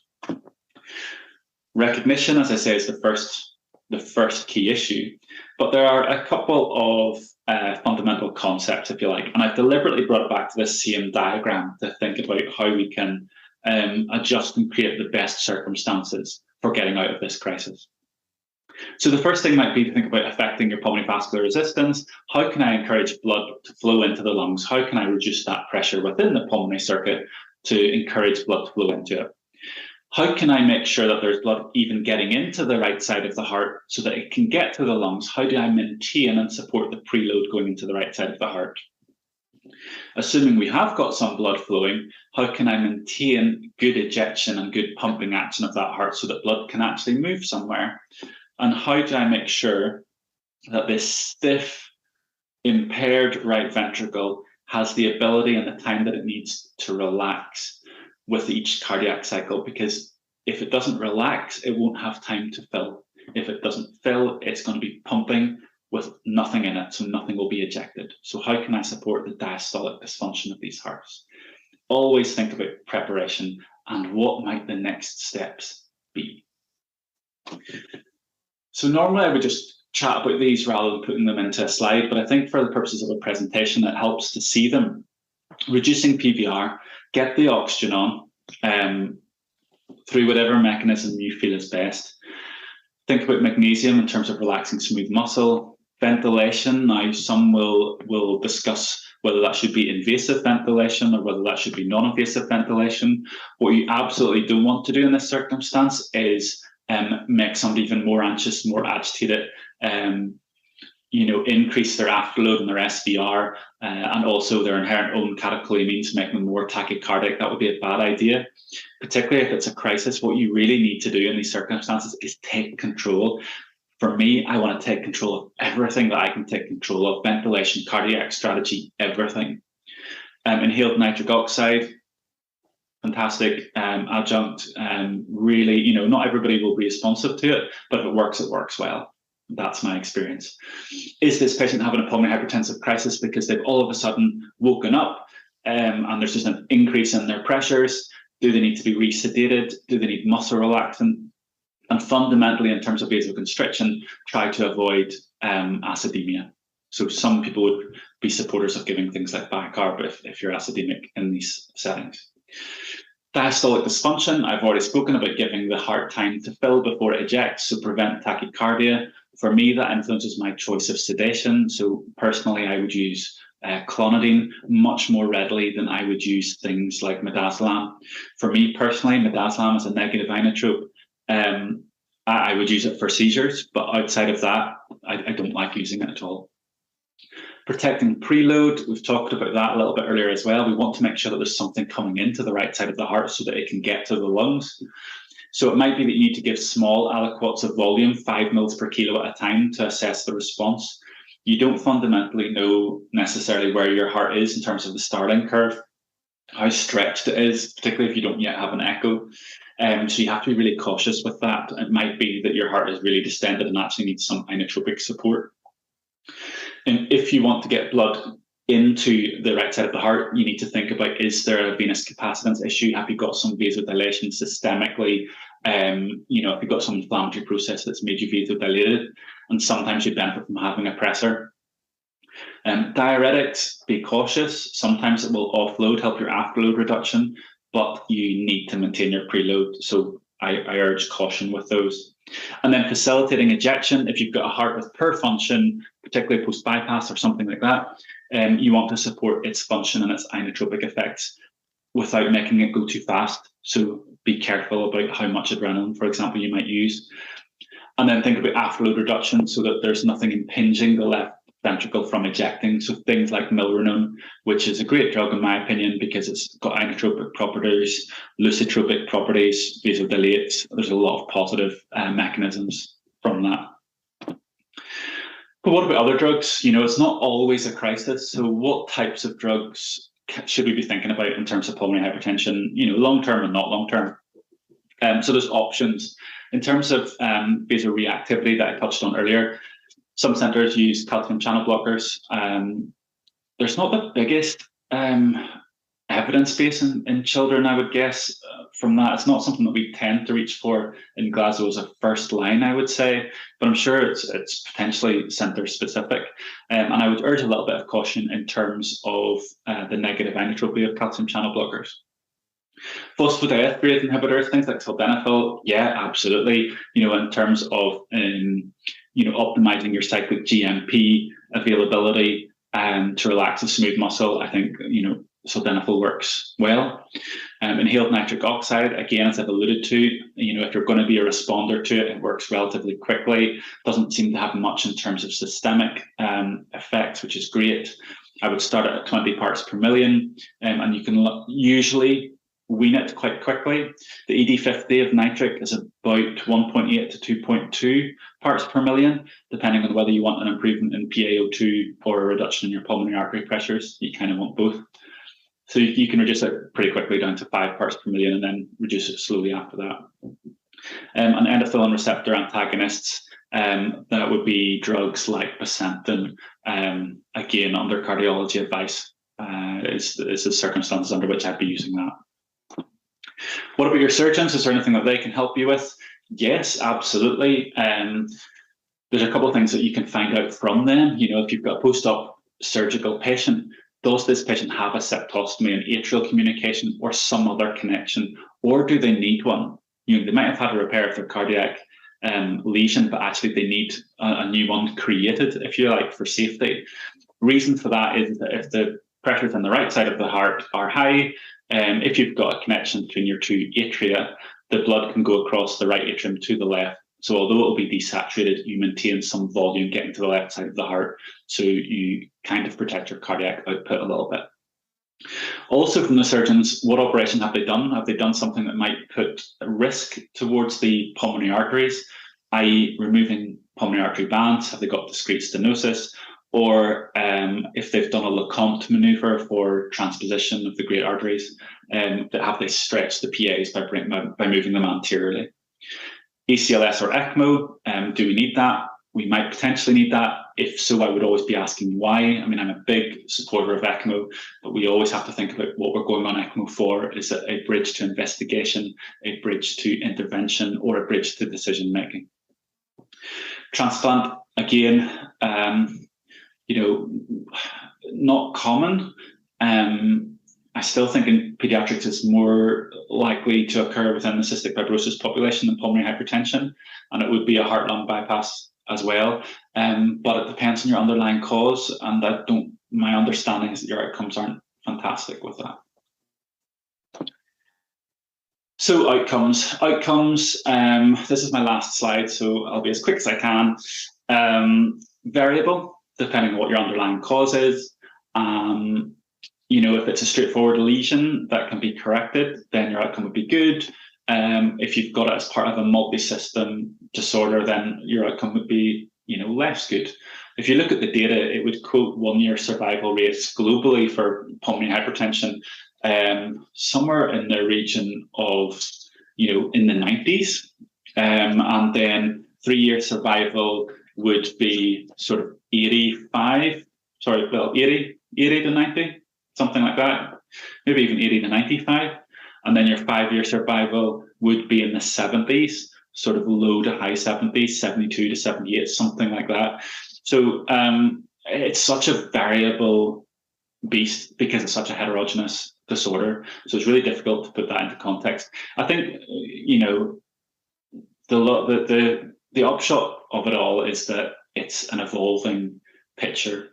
Recognition, as I say, is the first key issue, but there are a couple of fundamental concepts, if you like, and I've deliberately brought back to this same diagram to think about how we can adjust and create the best circumstances for getting out of this crisis. So the first thing might be to think about affecting your pulmonary vascular resistance. How can I encourage blood to flow into the lungs? How can I reduce that pressure within the pulmonary circuit to encourage blood to flow into it? How can I make sure that there's blood even getting into the right side of the heart so that it can get to the lungs? How do I maintain and support the preload going into the right side of the heart? Assuming we have got some blood flowing, how can I maintain good ejection and good pumping action of that heart so that blood can actually move somewhere? And how do I make sure that this stiff, impaired right ventricle has the ability and the time that it needs to relax with each cardiac cycle? Because if it doesn't relax, it won't have time to fill. If it doesn't fill, it's going to be pumping with nothing in it, so nothing will be ejected. So how can I support the diastolic dysfunction of these hearts? always think about preparation and what might the next steps be. So normally I would just chat about these rather than putting them into a slide, but I think for the purposes of a presentation, it helps to see them. Reducing PVR, get the oxygen on through whatever mechanism you feel is best. Think about magnesium in terms of relaxing smooth muscle. Ventilation, now some will discuss whether that should be invasive ventilation or whether that should be non-invasive ventilation. What you absolutely don't want to do in this circumstance is make somebody even more anxious, more agitated, increase their afterload and their SVR, and also their inherent own catecholamines, make them more tachycardic. That would be a bad idea, particularly if it's a crisis. What you really need to do in these circumstances is take control. For me, I want to take control of everything that I can take control of: ventilation, cardiac strategy, everything. Inhaled nitric oxide, fantastic adjunct. Really, not everybody will be responsive to it, but if it works well. That's my experience. Is this patient having a pulmonary hypertensive crisis because they've all of a sudden woken up and there's just an increase in their pressures? Do they need to be resedated? Do they need muscle relaxant? And fundamentally, in terms of vasoconstriction, try to avoid acidemia. So some people would be supporters of giving things like bicarb if you're acidemic in these settings. Diastolic dysfunction, I've already spoken about giving the heart time to fill before it ejects, so prevent tachycardia. For me, that influences my choice of sedation. So personally, I would use clonidine much more readily than I would use things like midazolam. For me personally, midazolam is a negative inotrope. I would use it for seizures, but outside of that, I don't like using it at all. Protecting preload, we've talked about that a little bit earlier as well. We want to make sure that there's something coming into the right side of the heart so that it can get to the lungs. So it might be that you need to give small aliquots of volume, 5 mils per kilo at a time, to assess the response. You don't fundamentally know necessarily where your heart is in terms of the Starling curve, how stretched it is, particularly if you don't yet have an echo. So you have to be really cautious with that. It might be that your heart is really distended and actually needs some inotropic support. And if you want to get blood into the right side of the heart, you need to think about, is there a venous capacitance issue? Have you got some vasodilation systemically? If you've got some inflammatory process that's made you vasodilated, and sometimes you benefit from having a pressor. Diuretics, be cautious. Sometimes it will offload, help your afterload reduction, but you need to maintain your preload. So I urge caution with those. And then facilitating ejection, if you've got a heart with poor function, particularly post-bypass or something like that, you want to support its function and its inotropic effects without making it go too fast. So be careful about how much adrenaline, for example, you might use. And then think about afterload reduction so that there's nothing impinging the left ventricle from ejecting. So things like milrinone, which is a great drug in my opinion because it's got inotropic properties, lusitropic properties, vasodilates. There's a lot of positive mechanisms from that. But what about other drugs? It's not always a crisis. So what types of drugs should we be thinking about in terms of pulmonary hypertension, long-term and not long-term? So there's options. In terms of vasoreactivity that I touched on earlier, some centres use calcium channel blockers. There's not the biggest evidence base in children, I would guess, from that. It's not something that we tend to reach for in Glasgow as a first line, I would say, but I'm sure it's potentially centre specific. And I would urge a little bit of caution in terms of the negative inotropy of calcium channel blockers. Phosphodiesterase inhibitors, things like sildenafil, yeah, absolutely. In terms of optimizing your cyclic GMP availability and to relax a smooth muscle, I think sildenafil works well. Inhaled nitric oxide, again, as I've alluded to, if you're going to be a responder to it, it works relatively quickly. Doesn't seem to have much in terms of systemic effects, which is great. I would start at 20 parts per million, and you can usually wean it quite quickly. The ED50 of nitric is about 1.8 to 2.2 parts per million, depending on whether you want an improvement in PaO2 or a reduction in your pulmonary artery pressures. You kind of want both. So you can reduce it pretty quickly down to 5 parts per million and then reduce it slowly after that. And endothelin receptor antagonists, that would be drugs like Bosentan, again, under cardiology advice. is the circumstances under which I'd be using that. What about your surgeons? Is there anything that they can help you with? Yes, absolutely. There's a couple of things that you can find out from them. You know, if you've got a post-op surgical patient, does this patient have a septostomy and atrial communication or some other connection, or do they need one? You know, they might have had a repair of their cardiac lesion, but actually they need a new one created, if you like, for safety. Reason for that is that if the pressures on the right side of the heart are high, if you've got a connection between your two atria, the blood can go across the right atrium to the left. So although it will be desaturated, you maintain some volume getting to the left side of the heart, so you kind of protect your cardiac output a little bit. Also from the surgeons, what operation have they done? Have they done something that might put a risk towards the pulmonary arteries, i.e. removing pulmonary artery bands? Have they got discrete stenosis? Or if they've done a Lecomte maneuver for transposition of the great arteries, have they stretched the PAs by moving them anteriorly? ACLS or ECMO, do we need that? We might potentially need that. If so, I would always be asking why. I mean, I'm a big supporter of ECMO, but we always have to think about what we're going on ECMO for. Is it a bridge to investigation, a bridge to intervention, or a bridge to decision making? Transplant, again, you know, not common. I still think in pediatrics it's more likely to occur within the cystic fibrosis population than pulmonary hypertension, and it would be a heart-lung bypass as well. But it depends on your underlying cause, and my understanding is that your outcomes aren't fantastic with that. So outcomes. This is my last slide, so I'll be as quick as I can. Variable, depending on what your underlying cause is. You know, if it's a straightforward lesion that can be corrected, then your outcome would be good. If you've got it as part of a multi-system disorder, then your outcome would be, you know, less good. If you look at the data, it would quote 1-year survival rates globally for pulmonary hypertension, somewhere in the region of, you know, in the 90s. And then 3-year survival would be sort of 80 to 90. Something like that, maybe even 80 to 95. And then your 5-year survival would be in the 70s, sort of low to high 70s, 72 to 78, something like that. So it's such a variable beast because it's such a heterogeneous disorder. So it's really difficult to put that into context. I think, you know, the upshot of it all is that it's an evolving picture.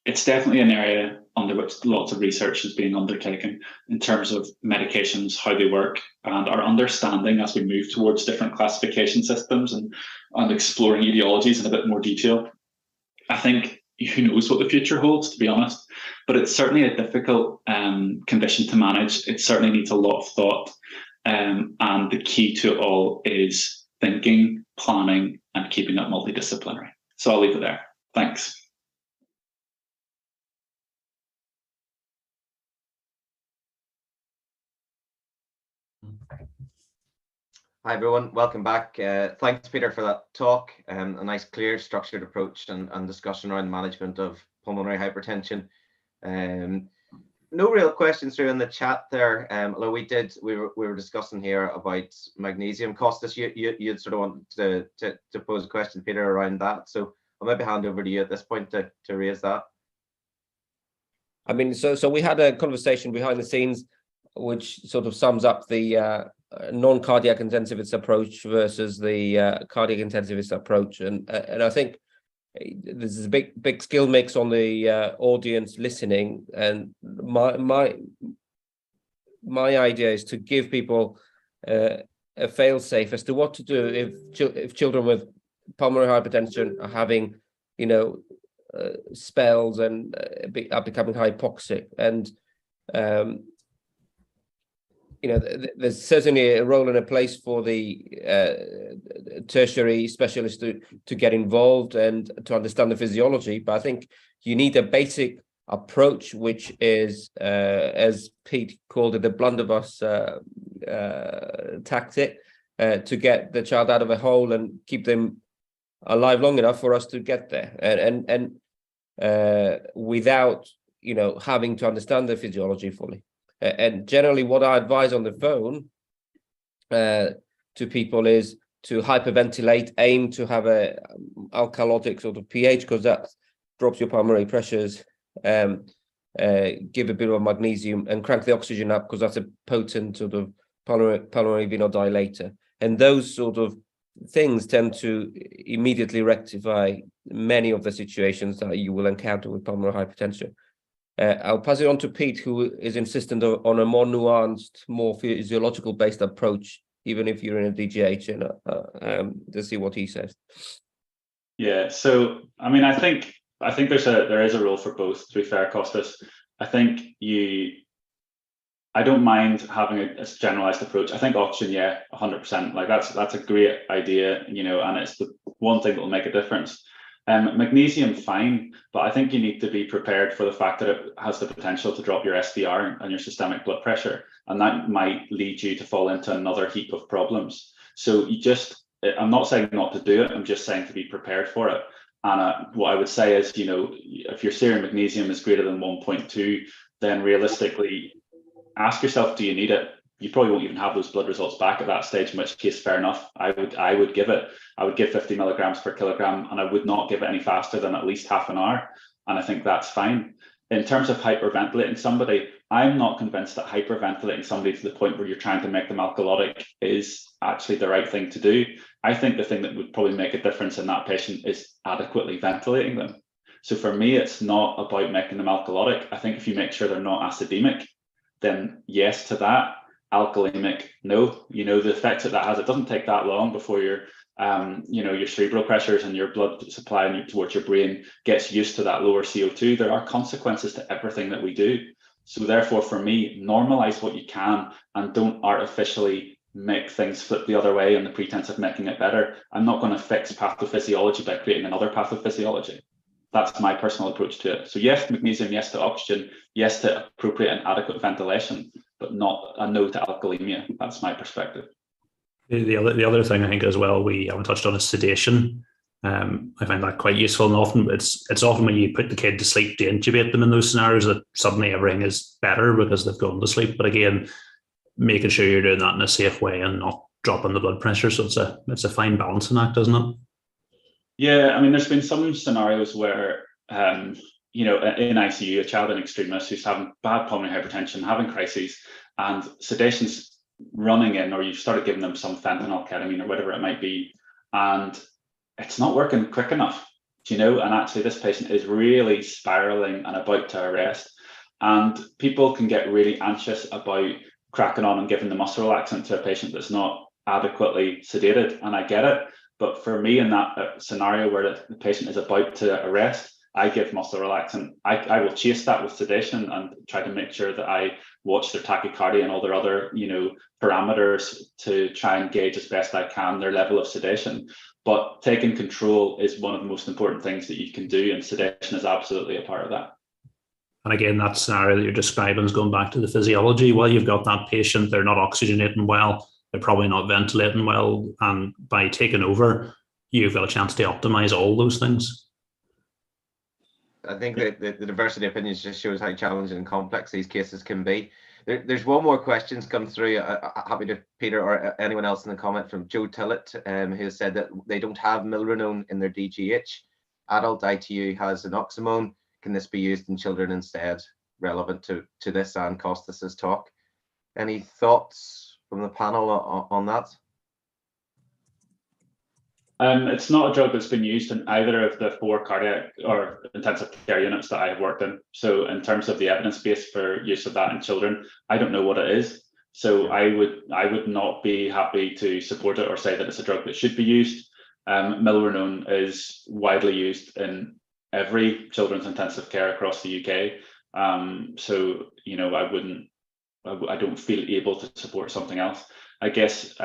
It's definitely an area under which lots of research is being undertaken in terms of medications, how they work, and our understanding as we move towards different classification systems and exploring etiologies in a bit more detail. I think who knows what the future holds, to be honest, but it's certainly a difficult condition to manage. It certainly needs a lot of thought, and the key to it all is thinking, planning, and keeping it multidisciplinary. So I'll leave it there. Thanks. Hi everyone, welcome back. Thanks Peter for that talk. A nice clear structured approach and discussion around management of pulmonary hypertension. No real questions through in the chat there, although we were discussing here about magnesium. Costas, you'd sort of wanted to pose a question, Peter, around that. So I'll maybe hand over to you at this point to raise that. I mean, so we had a conversation behind the scenes, which sort of sums up the non-cardiac intensivist approach versus the cardiac intensivist approach, and I think there's a big skill mix on the audience listening, and my idea is to give people a fail-safe as to what to do if children with pulmonary hypertension are having, you know, spells and are becoming hypoxic, and you know, there's certainly a role and a place for the tertiary specialist to get involved and to understand the physiology. But I think you need a basic approach, which is, as Pete called it, the blunderbuss tactic, to get the child out of a hole and keep them alive long enough for us to get there. And without having to understand the physiology fully. And generally what I advise on the phone to people is to hyperventilate, aim to have a alkalotic sort of pH, because that drops your pulmonary pressures, give a bit of magnesium and crank the oxygen up, because that's a potent sort of pulmonary venodilator. And those sort of things tend to immediately rectify many of the situations that you will encounter with pulmonary hypertension. I'll pass it on to Pete, who is insistent on a more nuanced, more physiological-based approach, even if you're in a DGH, and to see what he says. Yeah, so I mean, I think there is a role for both. To be fair, Costas, I think I don't mind having a generalized approach. I think oxygen, yeah, 100%. Like that's a great idea, and it's the one thing that will make a difference. Magnesium, fine, but I think you need to be prepared for the fact that it has the potential to drop your SVR and your systemic blood pressure, and that might lead you to fall into another heap of problems. So I'm not saying not to do it, I'm just saying to be prepared for it. And what I would say is, if your serum magnesium is greater than 1.2, then realistically, ask yourself, do you need it? You probably won't even have those blood results back at that stage, in which case, fair enough. I would give it. I would give 50 milligrams per kilogram, and I would not give it any faster than at least half an hour. And I think that's fine. In terms of hyperventilating somebody, I'm not convinced that hyperventilating somebody to the point where you're trying to make them alkalotic is actually the right thing to do. I think the thing that would probably make a difference in that patient is adequately ventilating them. So for me, it's not about making them alkalotic. I think if you make sure they're not acidemic, then yes to that. Alkalemic, no. The effects that has, it doesn't take that long before your cerebral pressures and your blood supply towards your brain gets used to that lower CO2. There are consequences to everything that we do. So therefore, for me, normalize what you can and don't artificially make things flip the other way on the pretense of making it better. I'm not going to fix pathophysiology by creating another pathophysiology. That's my personal approach to it. So yes to magnesium, yes to oxygen, yes to appropriate and adequate ventilation, but not a no to alkalemia. That's my perspective. The other thing I think as well we haven't touched on is sedation. I find that quite useful, and often it's often when you put the kid to sleep to intubate them in those scenarios that suddenly everything is better because they've gone to sleep. But again, making sure you're doing that in a safe way and not dropping the blood pressure. So it's a fine balancing act, isn't it? Yeah, I mean, there's been some scenarios where in ICU, a child in extremis who's having bad pulmonary hypertension, having crises, and sedation's running in, or you've started giving them some fentanyl, ketamine, or whatever it might be, and it's not working quick enough, and actually this patient is really spiraling and about to arrest. And people can get really anxious about cracking on and giving the muscle relaxant to a patient that's not adequately sedated, and I get it. But for me, in that scenario where the patient is about to arrest, I give muscle relaxant. I will chase that with sedation and try to make sure that I watch their tachycardia and all their other, parameters to try and gauge as best I can their level of sedation. But taking control is one of the most important things that you can do, and sedation is absolutely a part of that. And again, that scenario that you're describing is going back to the physiology. Well, you've got that patient, they're not oxygenating well, they're probably not ventilating well, and by taking over, you've got a chance to optimize all those things. I think that the diversity of opinions just shows how challenging and complex these cases can be. There's one more questions come through. Happy to Peter or anyone else in the comment from Joe Tillett, who has said that they don't have milrinone in their DGH. Adult ITU has enoxamone. Can this be used in children instead? Relevant to this and Costas's talk. Any thoughts from the panel on that? It's not a drug that's been used in either of the 4 cardiac or intensive care units that I have worked in. So in terms of the evidence base for use of that in children, I don't know what it is. So I would not be happy to support it or say that it's a drug that should be used. Milrinone is widely used in every children's intensive care across the UK. So I don't feel able to support something else. I guess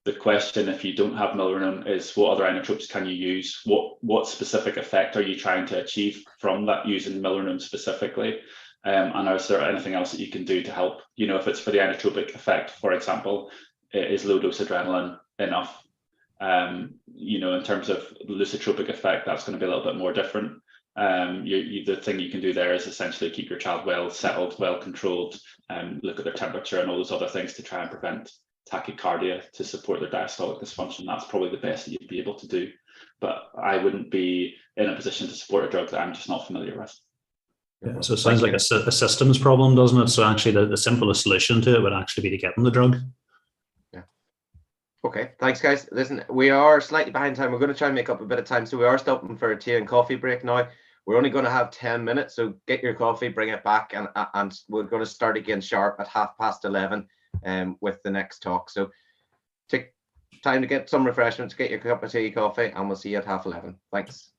the question, if you don't have milrinone, is what other inotropes can you use? What specific effect are you trying to achieve from that using milrinone specifically? And is there anything else that you can do to help? If it's for the inotropic effect, for example, is low dose adrenaline enough? In terms of lusitropic effect, that's going to be a little bit more different. The thing you can do there is essentially keep your child well settled, well controlled, look at their temperature and all those other things to try and prevent tachycardia to support their diastolic dysfunction. That's probably the best that you'd be able to do. But I wouldn't be in a position to support a drug that I'm just not familiar with. Yeah, so it sounds like a systems problem, doesn't it? So actually the simplest solution to it would actually be to get them the drug. Yeah. Okay, thanks guys. Listen, we are slightly behind time. We're going to try and make up a bit of time. So we are stopping for a tea and coffee break now. We're only going to have 10 minutes. So get your coffee, bring it back, and we're going to start again sharp at 11:30 with the next talk. So take time to get some refreshments, get your cup of tea, coffee, and we'll see you at 11:30. Thanks.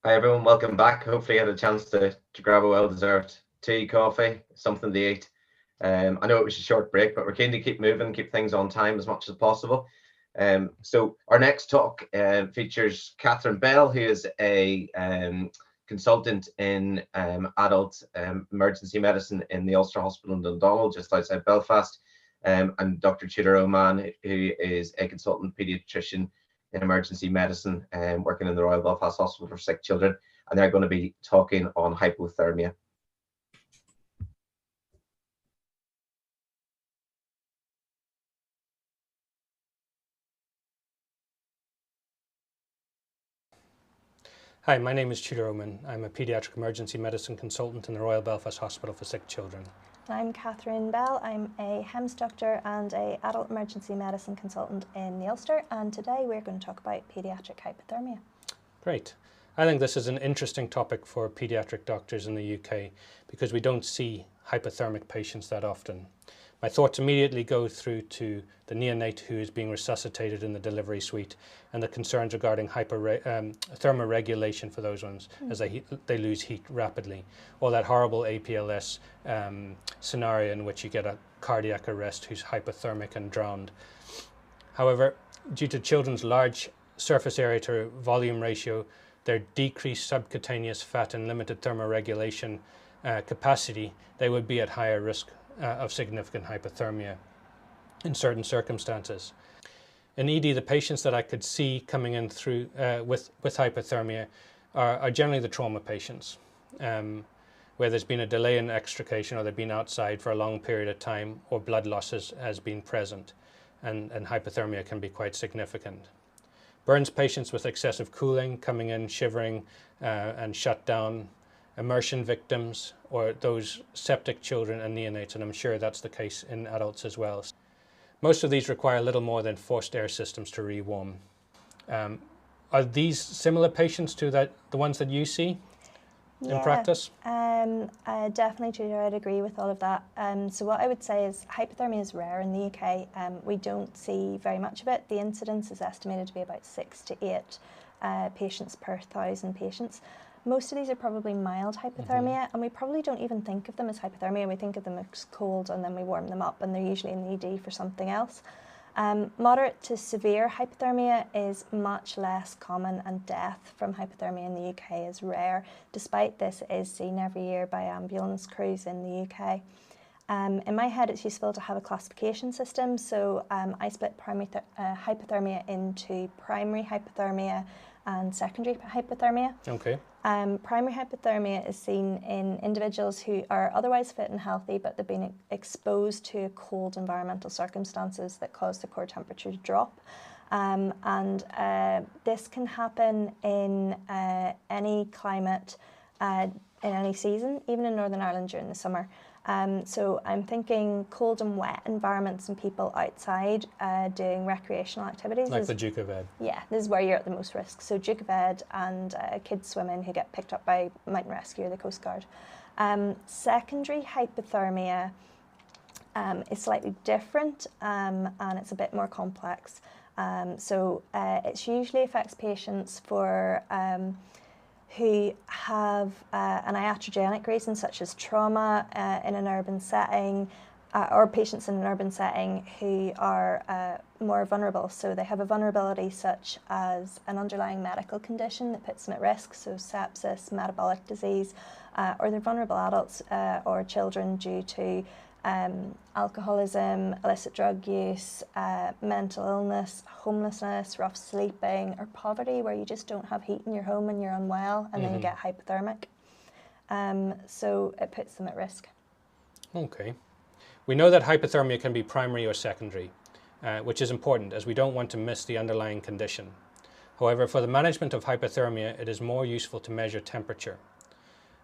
Hi everyone, welcome back. Hopefully you had a chance to grab a well-deserved tea, coffee, something to eat. I know it was a short break, but we're keen to keep moving, keep things on time as much as possible. So our next talk features Catherine Bell, who is a consultant in adult emergency medicine in the Ulster Hospital in Donnelly, just outside Belfast, and Dr. Tudor Oman, who is a consultant paediatrician in emergency medicine and working in the Royal Belfast Hospital for Sick Children, and they're going to be talking on hypothermia. Hi, my name is Tudor Oman. I'm a paediatric emergency medicine consultant in the Royal Belfast Hospital for Sick Children. I'm Catherine Bell. I'm a HEMS doctor and a adult emergency medicine consultant in the Ulster, and today we're going to talk about paediatric hypothermia. Great. I think this is an interesting topic for paediatric doctors in the UK because we don't see hypothermic patients that often. My thoughts immediately go through to the neonate who is being resuscitated in the delivery suite and the concerns regarding thermoregulation for those ones as they lose heat rapidly, or that horrible APLS scenario in which you get a cardiac arrest who's hypothermic and drowned. However, due to children's large surface area to volume ratio, their decreased subcutaneous fat and limited thermoregulation capacity, they would be at higher risk of significant hypothermia in certain circumstances. In ED, the patients that I could see coming in through with hypothermia are generally the trauma patients, where there's been a delay in extrication or they've been outside for a long period of time or blood loss has been present, and hypothermia can be quite significant. Burns patients with excessive cooling coming in shivering and shut down, immersion victims, or those septic children and neonates, and I'm sure that's the case in adults as well. Most of these require little more than forced air systems to rewarm. Are these similar patients to the ones that you see in practice? Definitely, Tudor, I'd agree with all of that. So what I would say is hypothermia is rare in the UK. We don't see very much of it. The incidence is estimated to be about 6 to 8 patients per 1,000 patients. Most of these are probably mild hypothermia, and we probably don't even think of them as hypothermia. We think of them as cold, and then we warm them up, and they're usually in the ED for something else. Moderate to severe hypothermia is much less common, and death from hypothermia in the UK is rare. Despite this, it is seen every year by ambulance crews in the UK. In my head, it's useful to have a classification system. So I split primary hypothermia into primary hypothermia and secondary hypothermia. Okay. Primary hypothermia is seen in individuals who are otherwise fit and healthy, but they've been exposed to cold environmental circumstances that cause the core temperature to drop. This can happen in any climate, in any season, even in Northern Ireland during the summer. So I'm thinking cold and wet environments and people outside doing recreational activities. Like the Duke of Ed. Yeah, this is where you're at the most risk. So Duke of Ed and kids swimming who get picked up by Mountain Rescue or the Coast Guard. Secondary hypothermia is slightly different and it's a bit more complex. It usually affects patients for who have an iatrogenic reason, such as trauma in an urban setting, or patients in an urban setting who are more vulnerable. So they have a vulnerability such as an underlying medical condition that puts them at risk, so sepsis, metabolic disease, or they're vulnerable adults or children due to alcoholism, illicit drug use, mental illness, homelessness, rough sleeping, or poverty where you just don't have heat in your home and you're unwell, and then you get hypothermic. So it puts them at risk. Okay. We know that hypothermia can be primary or secondary, which is important as we don't want to miss the underlying condition. However, for the management of hypothermia, it is more useful to measure temperature.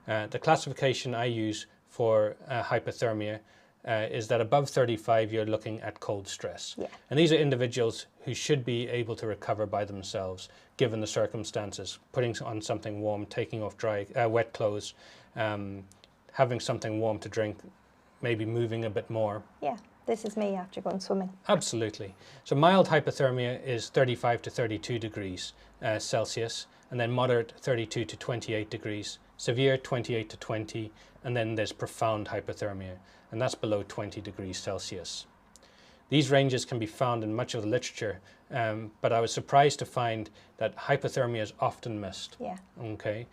The classification I use for hypothermia is that above 35 you're looking at cold stress. Yeah. And these are individuals who should be able to recover by themselves given the circumstances, putting on something warm, taking off wet clothes, having something warm to drink, maybe moving a bit more. Yeah, this is me after going swimming. Absolutely. So mild hypothermia is 35 to 32 degrees Celsius, and then moderate 32 to 28 degrees, severe 28 to 20, and then there's profound hypothermia, and that's below 20 degrees Celsius. These ranges can be found in much of the literature, but I was surprised to find that hypothermia is often missed. Yeah. Okay.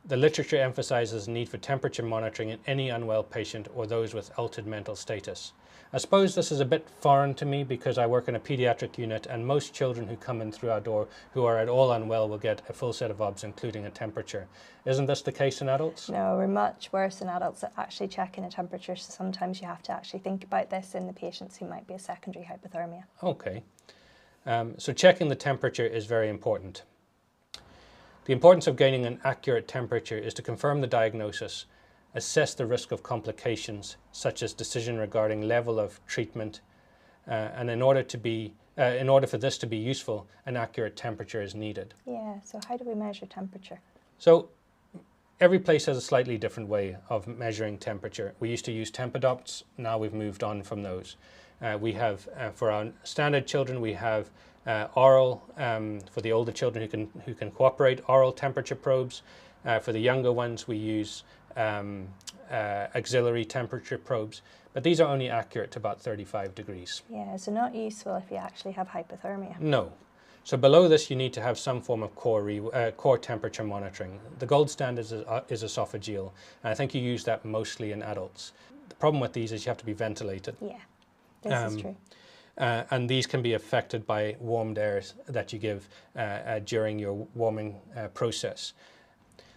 The literature emphasizes the need for temperature monitoring in any unwell patient or those with altered mental status. I suppose this is a bit foreign to me because I work in a pediatric unit, and most children who come in through our door who are at all unwell will get a full set of obs, including a temperature. Isn't this the case in adults? No, we're much worse in adults at actually checking a temperature, so sometimes you have to actually think about this in the patients who might be a secondary hypothermia. Okay. So checking the temperature is very important. The importance of gaining an accurate temperature is to confirm the diagnosis, assess the risk of complications, such as decision regarding level of treatment, and in order for this to be useful, an accurate temperature is needed. Yeah, so how do we measure temperature? So every place has a slightly different way of measuring temperature. We used to use Tempedots, now we've moved on from those. We have, for our standard children, we have oral, for the older children who can cooperate, oral temperature probes. For the younger ones, we use auxiliary temperature probes, but these are only accurate to about 35 degrees. Yeah, so not useful if you actually have hypothermia. No. So below this, you need to have some form of core temperature monitoring. The gold standard is esophageal, and I think you use that mostly in adults. The problem with these is you have to be ventilated. Yeah, this is true. And these can be affected by warmed air that you give during your warming process.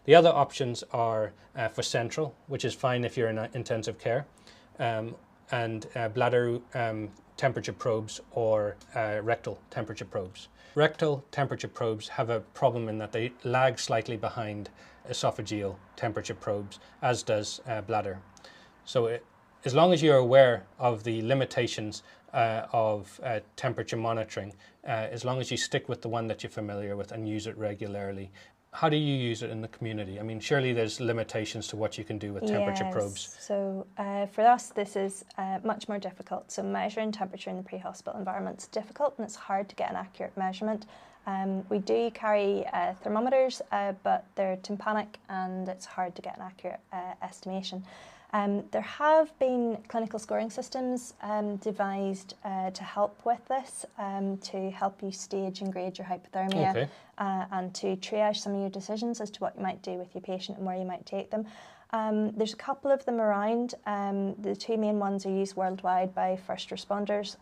The other options are for central, which is fine if you're in intensive care, and bladder temperature probes or rectal temperature probes. Rectal temperature probes have a problem in that they lag slightly behind esophageal temperature probes, as does bladder. So as long as you're aware of the limitations of temperature monitoring, as long as you stick with the one that you're familiar with and use it regularly. How do you use it in the community? I mean, surely there's limitations to what you can do with temperature probes. So for us, this is much more difficult. So measuring temperature in the pre-hospital environment is difficult, and it's hard to get an accurate measurement. We do carry thermometers, but they're tympanic, and it's hard to get an accurate estimation. There have been clinical scoring systems devised to help with this, to help you stage and grade your hypothermia, and to triage some of your decisions as to what you might do with your patient and where you might take them. There's a couple of them around. The two main ones are used worldwide by first responders.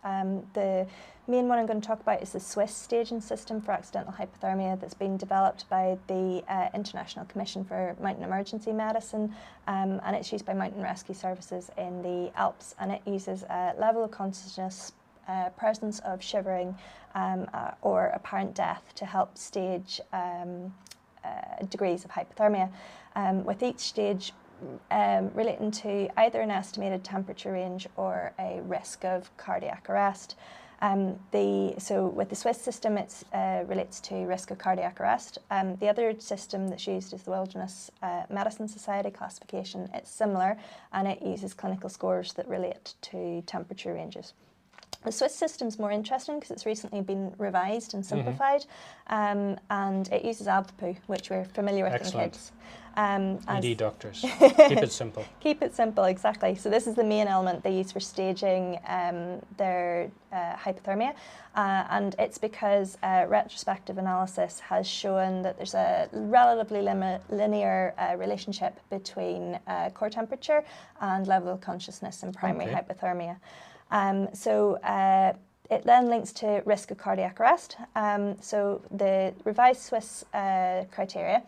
The main one I'm going to talk about is the Swiss staging system for accidental hypothermia that's been developed by the International Commission for Mountain Emergency Medicine, and it's used by mountain rescue services in the Alps, and it uses a level of consciousness, presence of shivering or apparent death to help stage degrees of hypothermia, with each stage relating to either an estimated temperature range or a risk of cardiac arrest. So with the Swiss system, it relates to risk of cardiac arrest. The other system that's used is the Wilderness Medicine Society classification. It's similar, and it uses clinical scores that relate to temperature ranges. The Swiss system's more interesting because it's recently been revised and simplified, and it uses ABPU, which we're familiar with in kids. ED doctors, keep it simple. Keep it simple, exactly. So this is the main element they use for staging their hypothermia, and it's because retrospective analysis has shown that there's a relatively linear relationship between core temperature and level of consciousness in primary hypothermia. It then links to risk of cardiac arrest. So the revised Swiss criteria,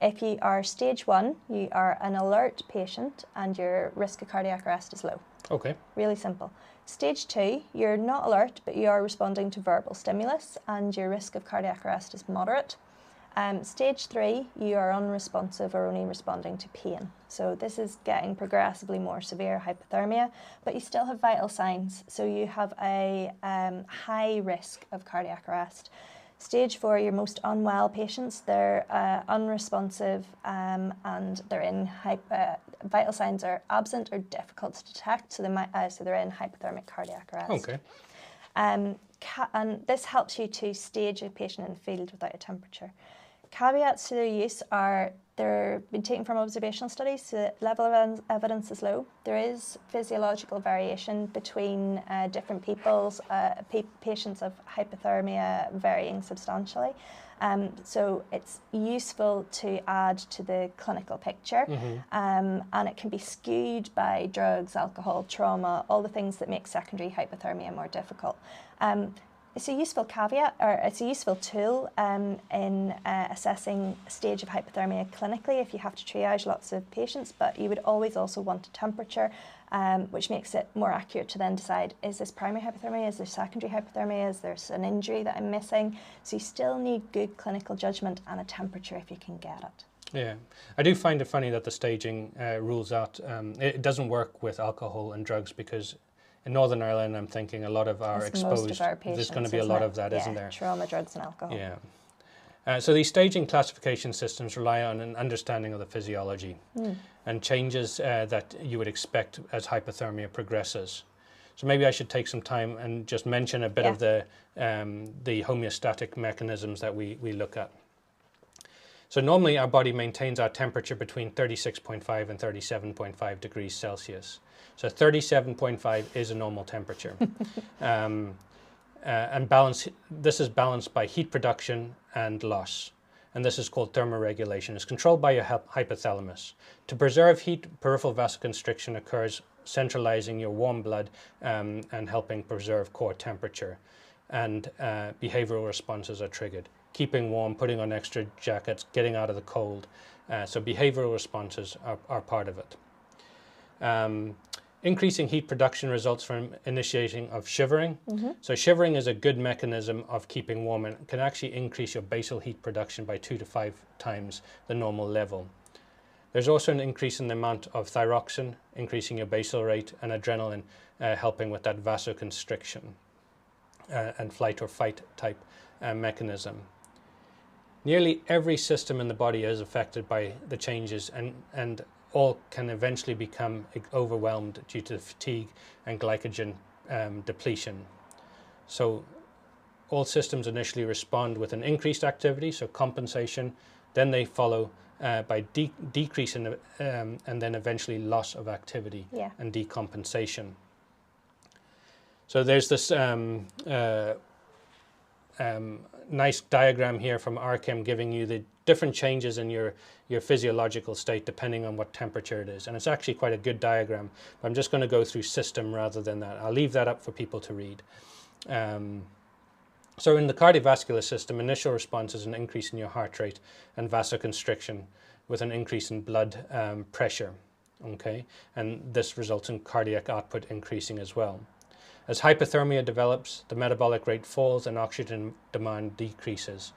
if you are stage 1, you are an alert patient and your risk of cardiac arrest is low. Okay. Really simple. Stage 2, you're not alert, but you are responding to verbal stimulus and your risk of cardiac arrest is moderate. Stage 3, you are unresponsive or only responding to pain. So this is getting progressively more severe hypothermia, but you still have vital signs. So you have a high risk of cardiac arrest. Stage 4, your most unwell patients, they're unresponsive and they're in vital signs are absent or difficult to detect, so they're in hypothermic cardiac arrest. Okay. And this helps you to stage a patient in the field without a temperature. Caveats to their use are they're been taken from observational studies, so the level of evidence is low. There is physiological variation between different people's patients of hypothermia varying substantially. So it's useful to add to the clinical picture, and it can be skewed by drugs, alcohol, trauma, all the things that make secondary hypothermia more difficult. It's a useful caveat, or it's a useful tool in assessing a stage of hypothermia clinically if you have to triage lots of patients, but you would always also want a temperature, which makes it more accurate to then decide, is this primary hypothermia, is there secondary hypothermia, is there an injury that I'm missing? So you still need good clinical judgment and a temperature if you can get it. Yeah, I do find it funny that the staging rules out, it doesn't work with alcohol and drugs because in Northern Ireland, I'm thinking a lot of our exposed, most of our patients, there's going to be a lot of that, isn't there? Trauma, drugs and alcohol. Yeah. So these staging classification systems rely on an understanding of the physiology and changes that you would expect as hypothermia progresses. So maybe I should take some time and just mention a bit of the homeostatic mechanisms that we look at. So normally our body maintains our temperature between 36.5 and 37.5 degrees Celsius. So 37.5 is a normal temperature. And this is balanced by heat production and loss. And this is called thermoregulation. It's controlled by your hypothalamus. To preserve heat, peripheral vasoconstriction occurs, centralizing your warm blood and helping preserve core temperature. And behavioral responses are triggered. Keeping warm, putting on extra jackets, getting out of the cold. So behavioral responses are part of it. Increasing heat production results from initiating of shivering. So shivering is a good mechanism of keeping warm and can actually increase your basal heat production by 2 to 5 times the normal level. There's also an increase in the amount of thyroxine, increasing your basal rate, and adrenaline, helping with that vasoconstriction and flight or fight type mechanism. Nearly every system in the body is affected by the changes and all can eventually become overwhelmed due to fatigue and glycogen depletion. So all systems initially respond with an increased activity, so compensation, then they follow by decrease in and then eventually loss of activity and decompensation. So there's this nice diagram here from RChem giving you the different changes in your physiological state depending on what temperature it is. And it's actually quite a good diagram, but I'm just going to go through system rather than that. I'll leave that up for people to read. So in the cardiovascular system, initial response is an increase in your heart rate and vasoconstriction with an increase in blood pressure, okay? And this results in cardiac output increasing as well. As hypothermia develops, the metabolic rate falls and oxygen demand decreases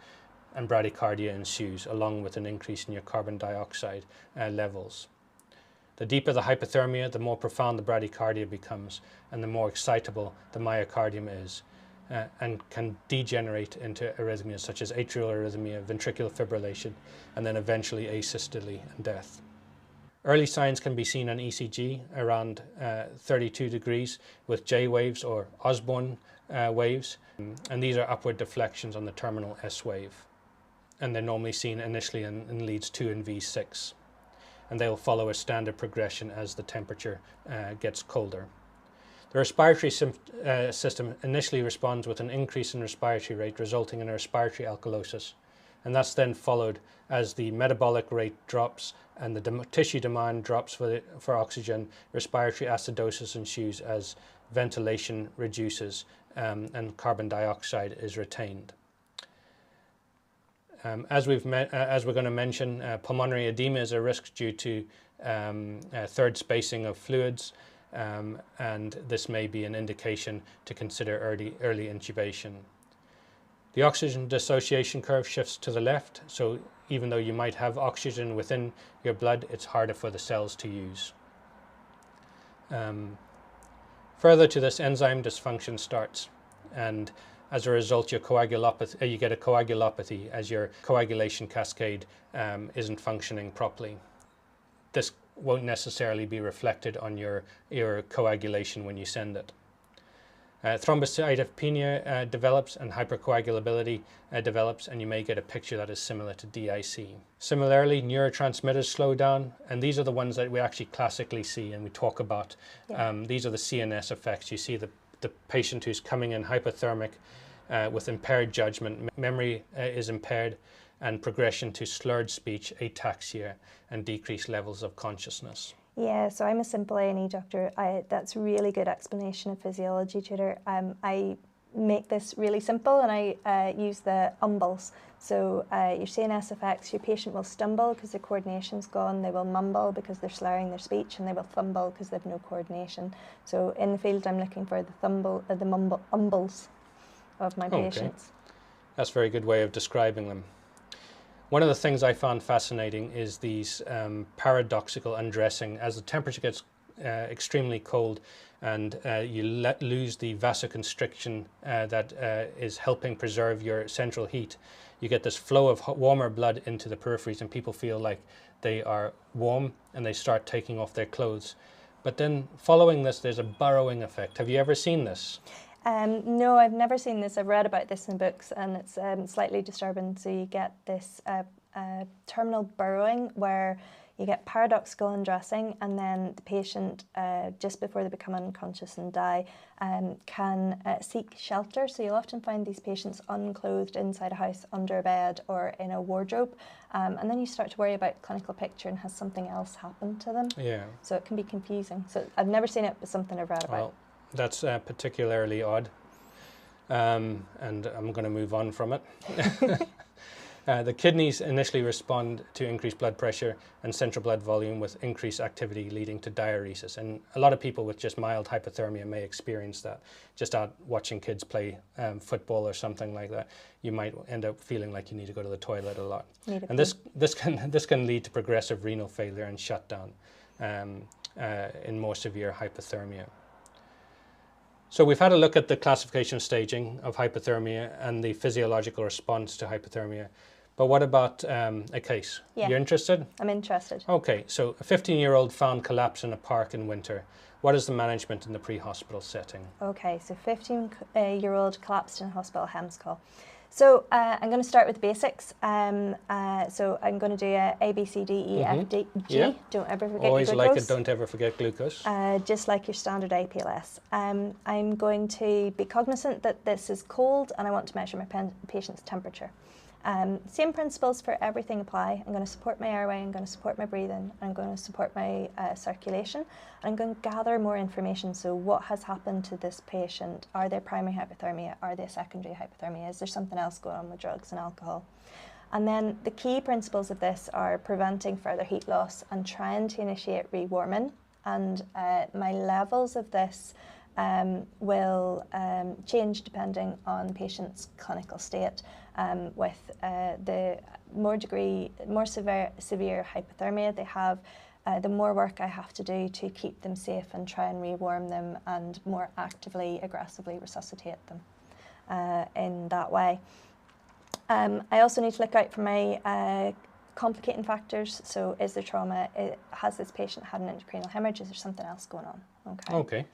and bradycardia ensues, along with an increase in your carbon dioxide levels. The deeper the hypothermia, the more profound the bradycardia becomes and the more excitable the myocardium is and can degenerate into arrhythmias such as atrial arrhythmia, ventricular fibrillation, and then eventually asystole and death. Early signs can be seen on ECG around 32 degrees with J waves or Osborne waves, and these are upward deflections on the terminal S wave, and they're normally seen initially in leads 2 and V6, and they'll follow a standard progression as the temperature gets colder. The respiratory system initially responds with an increase in respiratory rate, resulting in a respiratory alkalosis, and that's then followed as the metabolic rate drops and the tissue demand drops for oxygen. Respiratory acidosis ensues as ventilation reduces and carbon dioxide is retained. As we're going to mention, pulmonary edema is a risk due to third spacing of fluids, and this may be an indication to consider early intubation. The oxygen dissociation curve shifts to the left, so even though you might have oxygen within your blood, it's harder for the cells to use. Further to this, enzyme dysfunction starts, and as a result, you get a coagulopathy as your coagulation cascade isn't functioning properly. This won't necessarily be reflected on your coagulation when you send it. Thrombocytopenia develops and hypercoagulability develops, and you may get a picture that is similar to DIC. Similarly, neurotransmitters slow down, and these are the ones that we actually classically see and we talk about. Yeah. These are the CNS effects. You see the patient who's coming in hypothermic with impaired judgment, memory is impaired, and progression to slurred speech, ataxia, and decreased levels of consciousness. Yeah, so I'm a simple A&E doctor. That's a really good explanation of physiology, Tudor. I make this really simple, and I use the umbles. So your CNS effects, your patient will stumble because their coordination's gone, they will mumble because they're slurring their speech, and they will thumble because they have no coordination. So in the field, I'm looking for the umbles of my patients. That's a very good way of describing them. One of the things I found fascinating is these paradoxical undressing. As the temperature gets extremely cold and you lose the vasoconstriction that is helping preserve your central heat, you get this flow of warmer blood into the peripheries, and people feel like they are warm and they start taking off their clothes. But then following this, there's a burrowing effect. Have you ever seen this? No, I've never seen this. I've read about this in books, and it's slightly disturbing. So you get this terminal burrowing where you get paradoxical undressing, and then the patient, just before they become unconscious and die, can seek shelter. So you'll often find these patients unclothed inside a house, under a bed, or in a wardrobe. And then you start to worry about clinical picture and has something else happened to them. Yeah. So it can be confusing. So I've never seen it, but something I've read about. Well, that's particularly odd, and I'm going to move on from it. The kidneys initially respond to increased blood pressure and central blood volume with increased activity leading to diuresis. And a lot of people with just mild hypothermia may experience that. Just out watching kids play football or something like that, you might end up feeling like you need to go to the toilet a lot. And this can lead to progressive renal failure and shutdown in more severe hypothermia. So we've had a look at the classification staging of hypothermia and the physiological response to hypothermia. But what about a case? Yeah. You're interested? I'm interested. Okay, so a 15-year-old found collapse in a park in winter. What is the management in the pre-hospital setting? Okay, so 15-year-old collapsed in a hospital, HEMS call. So I'm going to start with the basics. So I'm going to do A, B, C, D, E, F, D, G. Yeah. Don't ever forget Always your glucose. Like it, don't ever forget glucose. Just like your standard APLS. I'm going to be cognizant that this is cold and I want to measure my patient's temperature. Same principles for everything apply. I'm going to support my airway, I'm going to support my breathing, I'm going to support my circulation. I'm going to gather more information. So what has happened to this patient? Are they primary hypothermia? Are they secondary hypothermia? Is there something else going on with drugs and alcohol? And then the key principles of this are preventing further heat loss and trying to initiate rewarming. And my levels of this will change depending on the patient's clinical state. With the more severe hypothermia they have, the more work I have to do to keep them safe and try and rewarm them and more actively, aggressively resuscitate them in that way. I also need to look out for my Complicating factors, so is there trauma? Has this patient had an intracranial hemorrhage? Is there something else going on? Okay.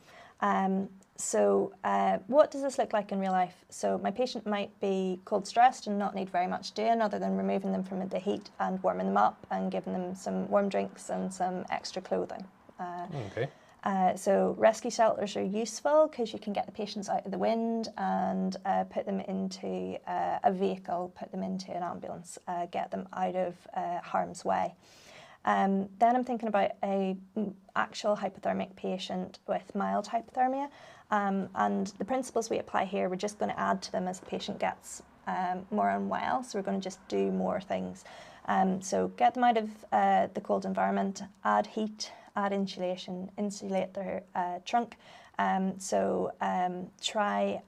What does this look like in real life? So my patient might be cold stressed and not need very much doing other than removing them from the heat and warming them up and giving them some warm drinks and some extra clothing. So rescue shelters are useful because you can get the patients out of the wind and put them into a vehicle, put them into an ambulance, get them out of harm's way. Then I'm thinking about a actual hypothermic patient with mild hypothermia, and the principles we apply here, we're just going to add to them as the patient gets more unwell. So we're going to just do more things. So get them out of the cold environment, add heat, add insulation, insulate their trunk. Try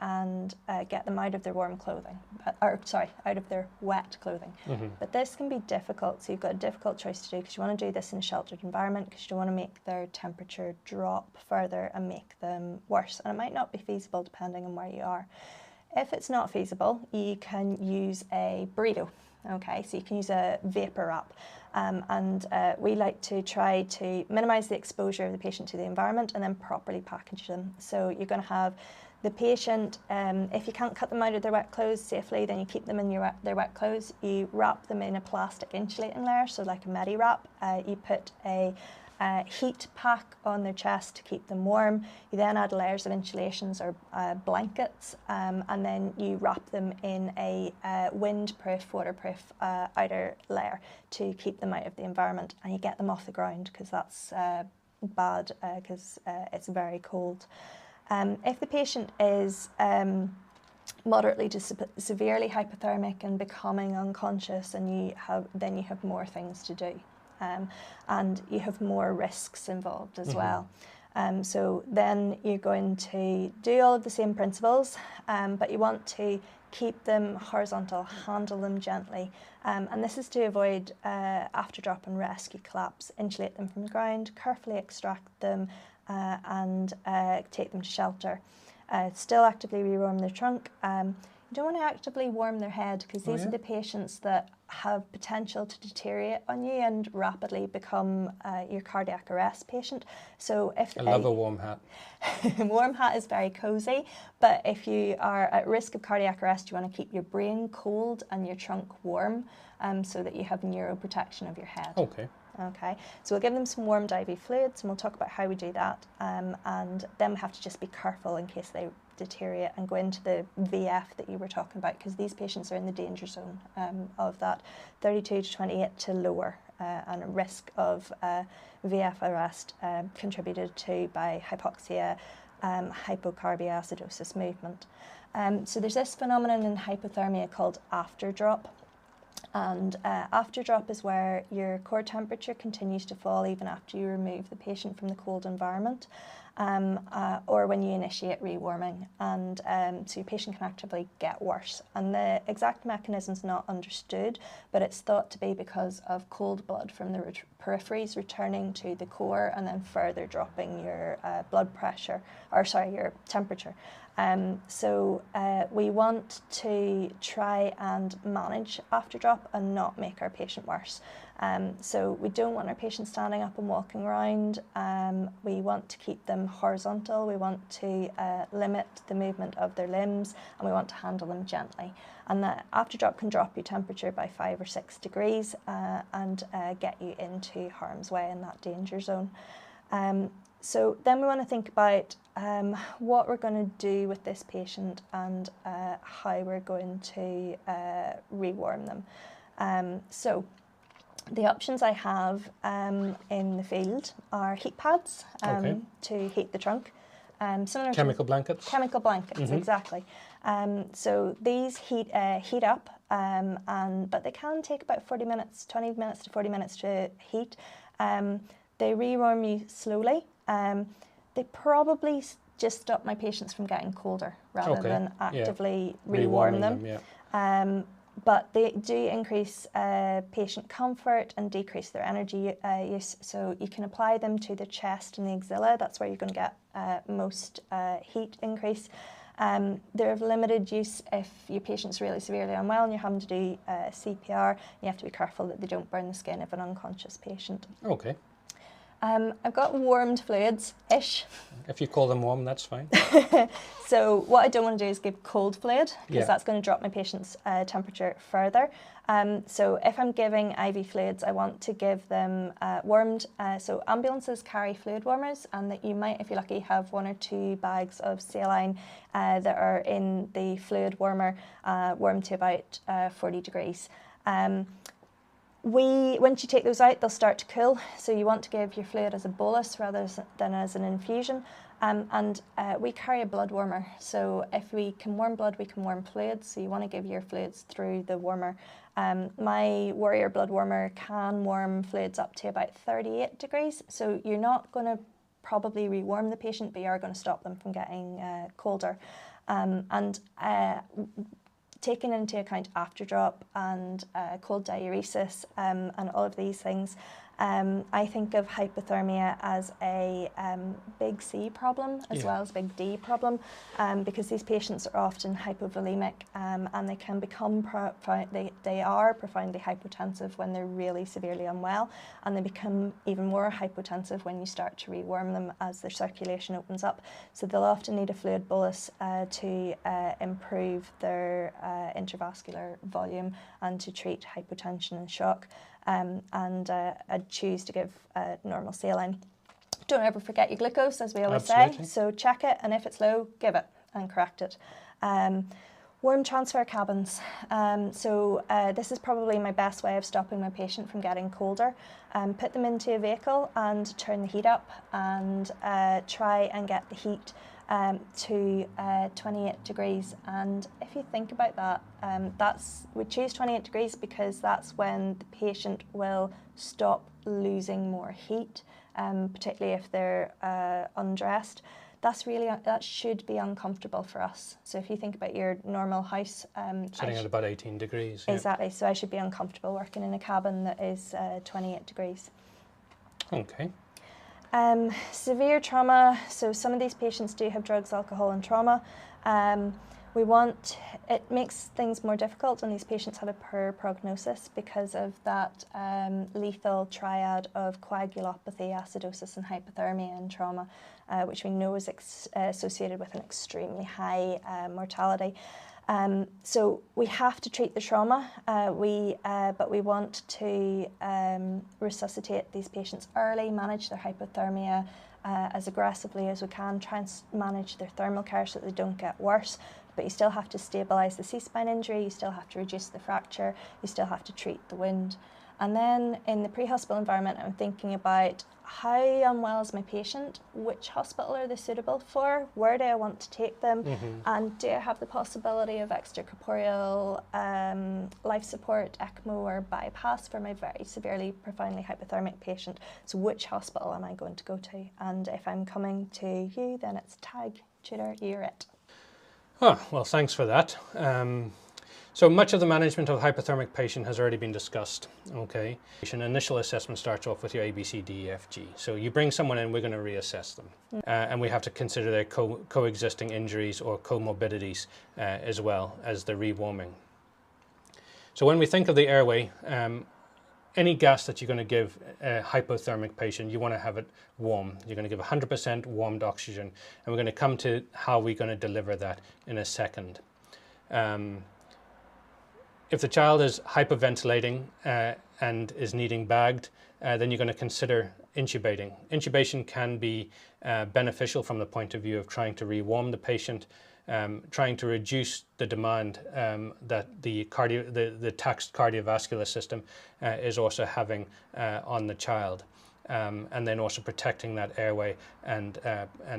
and get them out of their warm clothing, out of their wet clothing. But this can be difficult, so you've got a difficult choice to do because you want to do this in a sheltered environment because you don't want to make their temperature drop further and make them worse. And it might not be feasible depending on where you are. If it's not feasible, you can use a burrito. Okay, so you can use a vapor wrap. We like to try to minimise the exposure of the patient to the environment and then properly package them. So you're going to have the patient, if you can't cut them out of their wet clothes safely, then you keep them in their wet clothes. You wrap them in a plastic insulating layer, so like a medi wrap. You put a heat pack on their chest to keep them warm. You then add layers of insulations or blankets, and then you wrap them in a windproof, waterproof outer layer to keep them out of the environment, and you get them off the ground because that's bad because it's very cold. If the patient is moderately to severely hypothermic and becoming unconscious, and then you have more things to do. And you have more risks involved as well. So then you're going to do all of the same principles, but you want to keep them horizontal, handle them gently. And this is to avoid after drop and rescue collapse. Insulate them from the ground, carefully extract them and take them to shelter. Still actively rewarm their trunk. You don't want to actively warm their head because these are the patients that have potential to deteriorate on you and rapidly become your cardiac arrest patient. So if I love a warm hat. Warm hat is very cozy, but if you are at risk of cardiac arrest, you want to keep your brain cold and your trunk warm so that you have neuroprotection of your head. Okay, so we'll give them some warmed IV fluids and we'll talk about how we do that, and then we have to just be careful in case they deteriorate and go into the VF that you were talking about, because these patients are in the danger zone of that 32 to 28 to lower, and a risk of VF arrest contributed to by hypoxia, hypocarbia, acidosis movement. So there's this phenomenon in hypothermia called after drop. And after drop is where your core temperature continues to fall even after you remove the patient from the cold environment, or when you initiate rewarming, and so your patient can actively get worse. And the exact mechanism is not understood, but it's thought to be because of cold blood from the peripheries returning to the core and then further dropping your blood pressure, your temperature. So we want to try and manage after drop and not make our patient worse. So we don't want our patients standing up and walking around. We want to keep them horizontal. We want to limit the movement of their limbs, and we want to handle them gently. And that after drop can drop your temperature by 5 or 6 degrees and get you into harm's way in that danger zone. So then we want to think about what we're going to do with this patient and how we're going to rewarm them. So the options I have in the field are heat pads to heat the trunk. Similar chemical blankets? Chemical blankets, exactly. So these heat up, but they can take about 20 minutes to 40 minutes to heat. They rewarm you slowly. They probably just stop my patients from getting colder rather than actively rewarm them. But they do increase patient comfort and decrease their energy use. So you can apply them to the chest and the axilla. That's where you're going to get most heat increase. They're of limited use if your patient's really severely unwell and you're having to do CPR. You have to be careful that they don't burn the skin of an unconscious patient. Okay. I've got warmed fluids-ish. If you call them warm, that's fine. So what I don't want to do is give cold fluid, because that's going to drop my patient's temperature further. So if I'm giving IV fluids, I want to give them warmed. So ambulances carry fluid warmers, and that you might, if you're lucky, have 1 or 2 bags of saline that are in the fluid warmer, warmed to about 40 degrees. Once you take those out, they'll start to cool, so you want to give your fluid as a bolus rather than as an infusion. We carry a blood warmer, so if we can warm blood, we can warm fluids, so you want to give your fluids through the warmer. My Warrior blood warmer can warm fluids up to about 38 degrees, so you're not going to probably rewarm the patient, but you are going to stop them from getting colder. Taking into account after drop and cold diuresis and all of these things, I think of hypothermia as a big C problem as well as big D problem, because these patients are often hypovolemic and they can become they are profoundly hypotensive when they're really severely unwell, and they become even more hypotensive when you start to rewarm them as their circulation opens up. So they'll often need a fluid bolus to improve their intravascular volume and to treat hypotension and shock. I'd choose to give normal saline. Don't ever forget your glucose, as we always say. So check it, and if it's low, give it and correct it. Warm transfer cabins. This is probably my best way of stopping my patient from getting colder. Put them into a vehicle and turn the heat up, and try and get the heat to 28 degrees. And if you think about that, we choose 28 degrees because that's when the patient will stop losing more heat, particularly if they're undressed. That should be uncomfortable for us. So if you think about your normal house, sitting at about 18 degrees. Exactly. So I should be uncomfortable working in a cabin that is 28 degrees. Okay. Severe trauma, so some of these patients do have drugs, alcohol and trauma. It makes things more difficult when these patients have a poor prognosis because of that lethal triad of coagulopathy, acidosis and hypothermia and trauma, which we know is associated with an extremely high mortality. So we have to treat the trauma, but we want to resuscitate these patients early, manage their hypothermia as aggressively as we can, try and manage their thermal care so that they don't get worse. But you still have to stabilise the C-spine injury, you still have to reduce the fracture, you still have to treat the wound. And then in the pre-hospital environment, I'm thinking about how unwell is my patient, which hospital are they suitable for, where do I want to take them, and do I have the possibility of extracorporeal life support, ECMO or bypass for my very severely, profoundly hypothermic patient. So which hospital am I going to go to? And if I'm coming to you, then it's tag, Tudor, you're it. Oh, well, thanks for that. So much of the management of hypothermic patient has already been discussed, okay? Initial assessment starts off with your A, B, C, D, E, F, G. So you bring someone in, we're going to reassess them. And we have to consider their coexisting injuries or comorbidities as well as the rewarming. So when we think of the airway, any gas that you're going to give a hypothermic patient, you want to have it warm. You're going to give 100% warmed oxygen. And we're going to come to how we're going to deliver that in a second. If the child is hyperventilating and is needing bagged, then you're going to consider intubating. Intubation can be beneficial from the point of view of trying to rewarm the patient, trying to reduce the demand that the taxed cardiovascular system is also having on the child, and then also protecting that airway and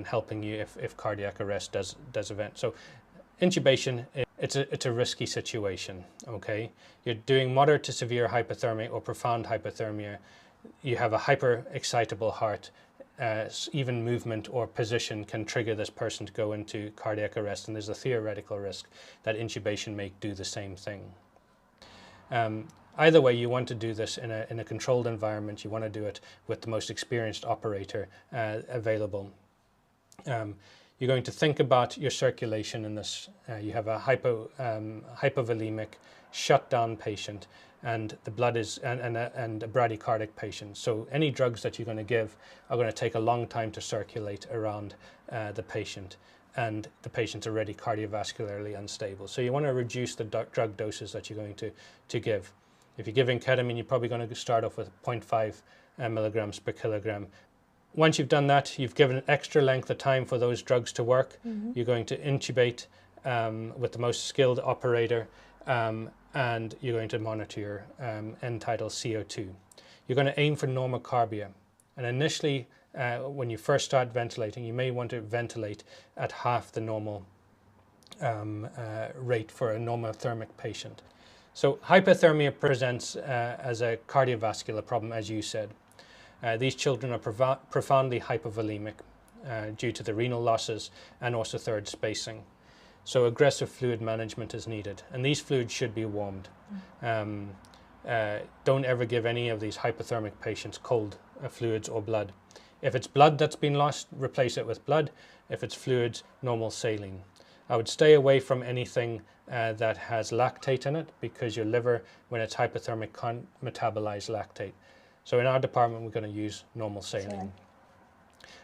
helping you if cardiac arrest does event. So intubation, it's a risky situation, okay? You're doing moderate to severe hypothermia or profound hypothermia. You have a hyper-excitable heart. Even movement or position can trigger this person to go into cardiac arrest, and there's a theoretical risk that intubation may do the same thing. Either way, you want to do this in a controlled environment. You want to do it with the most experienced operator available. you're going to think about your circulation in this. You have a hypovolemic, shut down patient, and the blood is and a bradycardic patient. So any drugs that you're going to give are going to take a long time to circulate around the patient, and the patient's already cardiovascularly unstable. So you want to reduce the drug doses that you're going to give. If you're giving ketamine, you're probably going to start off with 0.5 milligrams per kilogram. Once you've done that, you've given an extra length of time for those drugs to work. You're going to intubate with the most skilled operator, and you're going to monitor your end-tidal CO2. You're going to aim for normocarbia. And initially, when you first start ventilating, you may want to ventilate at half the normal rate for a normothermic patient. So hypothermia presents as a cardiovascular problem, as you said. These children are profoundly hypovolemic due to the renal losses and also third spacing. So aggressive fluid management is needed, and these fluids should be warmed. Don't ever give any of these hypothermic patients cold fluids or blood. If it's blood that's been lost, replace it with blood. If it's fluids, normal saline. I would stay away from anything that has lactate in it, because your liver, when it's hypothermic, can't metabolize lactate. So in our department, we're going to use normal saline.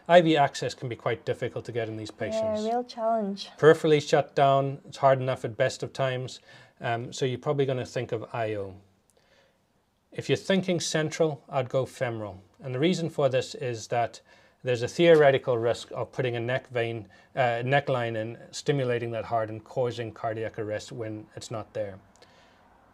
IV access can be quite difficult to get in these patients. Yeah, real challenge. Peripherally shut down, it's hard enough at best of times, so you're probably going to think of IO. If you're thinking central, I'd go femoral. And the reason for this is that there's a theoretical risk of putting a neckline in, stimulating that heart and causing cardiac arrest when it's not there.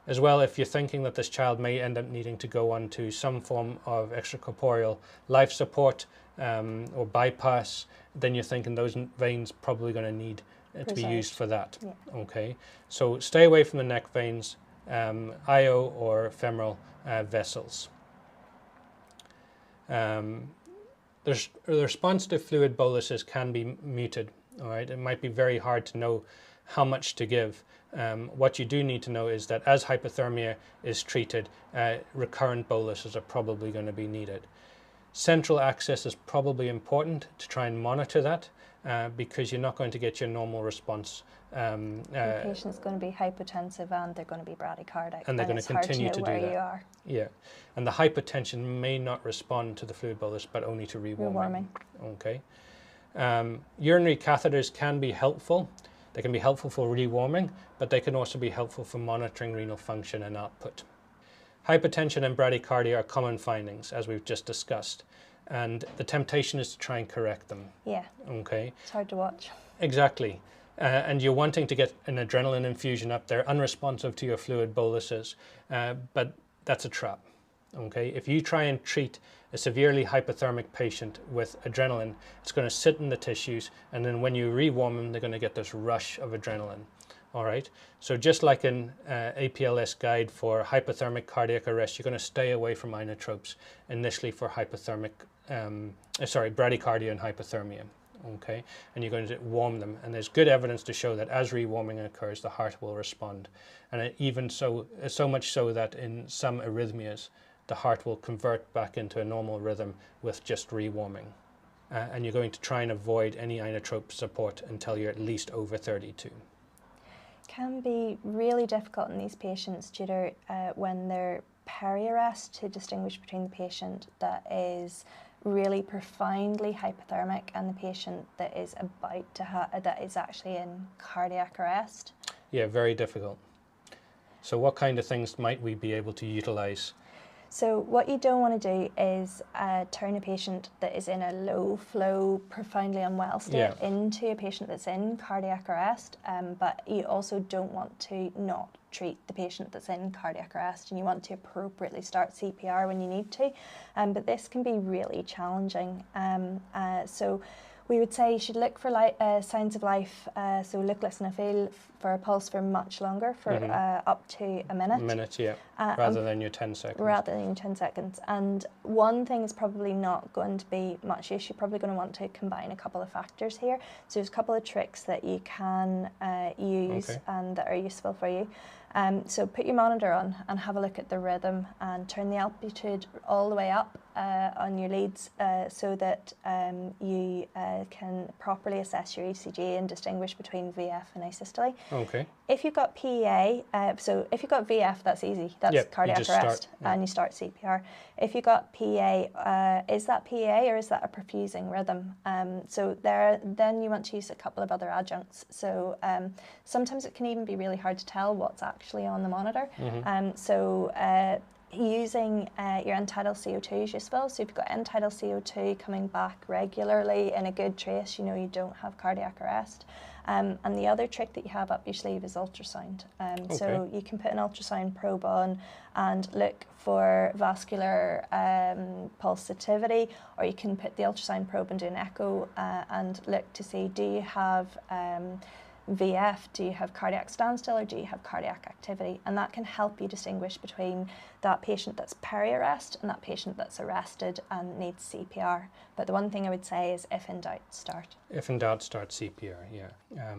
As well, if you're thinking that this child may end up needing to go on to some form of extracorporeal life support or bypass, then you're thinking those veins probably going to need to be used for that. Yeah. Okay, so stay away from the neck veins, IO or femoral vessels. The response to fluid boluses can be muted. All right, it might be very hard to know how much to give. What you do need to know is that as hypothermia is treated, recurrent boluses are probably going to be needed. Central access is probably important to try and monitor that, because you're not going to get your normal response. The patient's going to be hypotensive and they're going to be bradycardic. And they're going to continue to do that. You are. Yeah, and the hypertension may not respond to the fluid bolus, but only to rewarming. Okay. Urinary catheters can be helpful. They can be helpful for rewarming, but they can also be helpful for monitoring renal function and output. Hypertension and bradycardia are common findings, as we've just discussed, and the temptation is to try and correct them. Yeah. Okay. It's hard to watch. Exactly. And you're wanting to get an adrenaline infusion up there, unresponsive to your fluid boluses, but that's a trap. Okay. If you try and treat a severely hypothermic patient with adrenaline, it's going to sit in the tissues, and then when you rewarm them, they're going to get this rush of adrenaline. All right. So just like an APLS guide for hypothermic cardiac arrest, you're going to stay away from inotropes initially for hypothermic, bradycardia and hypothermia. Okay, and you're going to warm them, and there's good evidence to show that as rewarming occurs, the heart will respond, and even so much so that in some arrhythmias, the heart will convert back into a normal rhythm with just rewarming. And you're going to try and avoid any inotrope support until you're at least over 32. Can be really difficult in these patients, Tudor, when they're peri-arrest, to distinguish between the patient that is really profoundly hypothermic and the patient that is about to that is actually in cardiac arrest. Yeah, very difficult. So what kind of things might we be able to utilize? So what you don't want to do is turn a patient that is in a low flow, profoundly unwell state into a patient that's in cardiac arrest, but you also don't want to not treat the patient that's in cardiac arrest, and you want to appropriately start CPR when you need to, but this can be really challenging. So we would say you should look for signs of life, so look, listen and feel for a pulse for much longer, for up to a minute. A minute, yeah, rather than your 10 seconds. Rather than 10 seconds. And one thing is probably not going to be much use. You're probably going to want to combine a couple of factors here. So there's a couple of tricks that you can use and that are useful for you. So put your monitor on and have a look at the rhythm and turn the amplitude all the way up on your leads so that you can properly assess your ECG and distinguish between VF and asystole. Okay. If you've got PEA, so if you've got VF, that's easy. That's cardiac arrest, and you start CPR. If you've got PEA, is that PEA or is that a perfusing rhythm? So then you want to use a couple of other adjuncts. So sometimes it can even be really hard to tell what's actually on the monitor. Using your end-tidal CO2 is useful. So if you've got end-tidal CO2 coming back regularly in a good trace, you know you don't have cardiac arrest. And the other trick that you have up your sleeve is ultrasound. So you can put an ultrasound probe on and look for vascular pulsatility, or you can put the ultrasound probe and do an echo and look to see, do you have VF, do you have cardiac standstill, or do you have cardiac activity? And that can help you distinguish between that patient that's peri-arrest and that patient that's arrested and needs CPR. But the one thing I would say is, if in doubt, start. If in doubt, start CPR, yeah.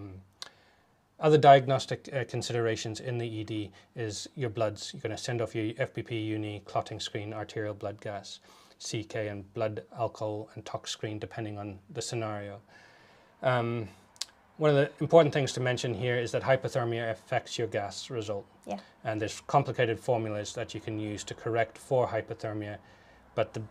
Other diagnostic considerations in the ED is your bloods. You're going to send off your FBP, uni, clotting screen, arterial blood gas, CK, and blood alcohol and tox screen, depending on the scenario. One of the important things to mention here is that hypothermia affects your gas result. Yeah. And there's complicated formulas that you can use to correct for hypothermia, but the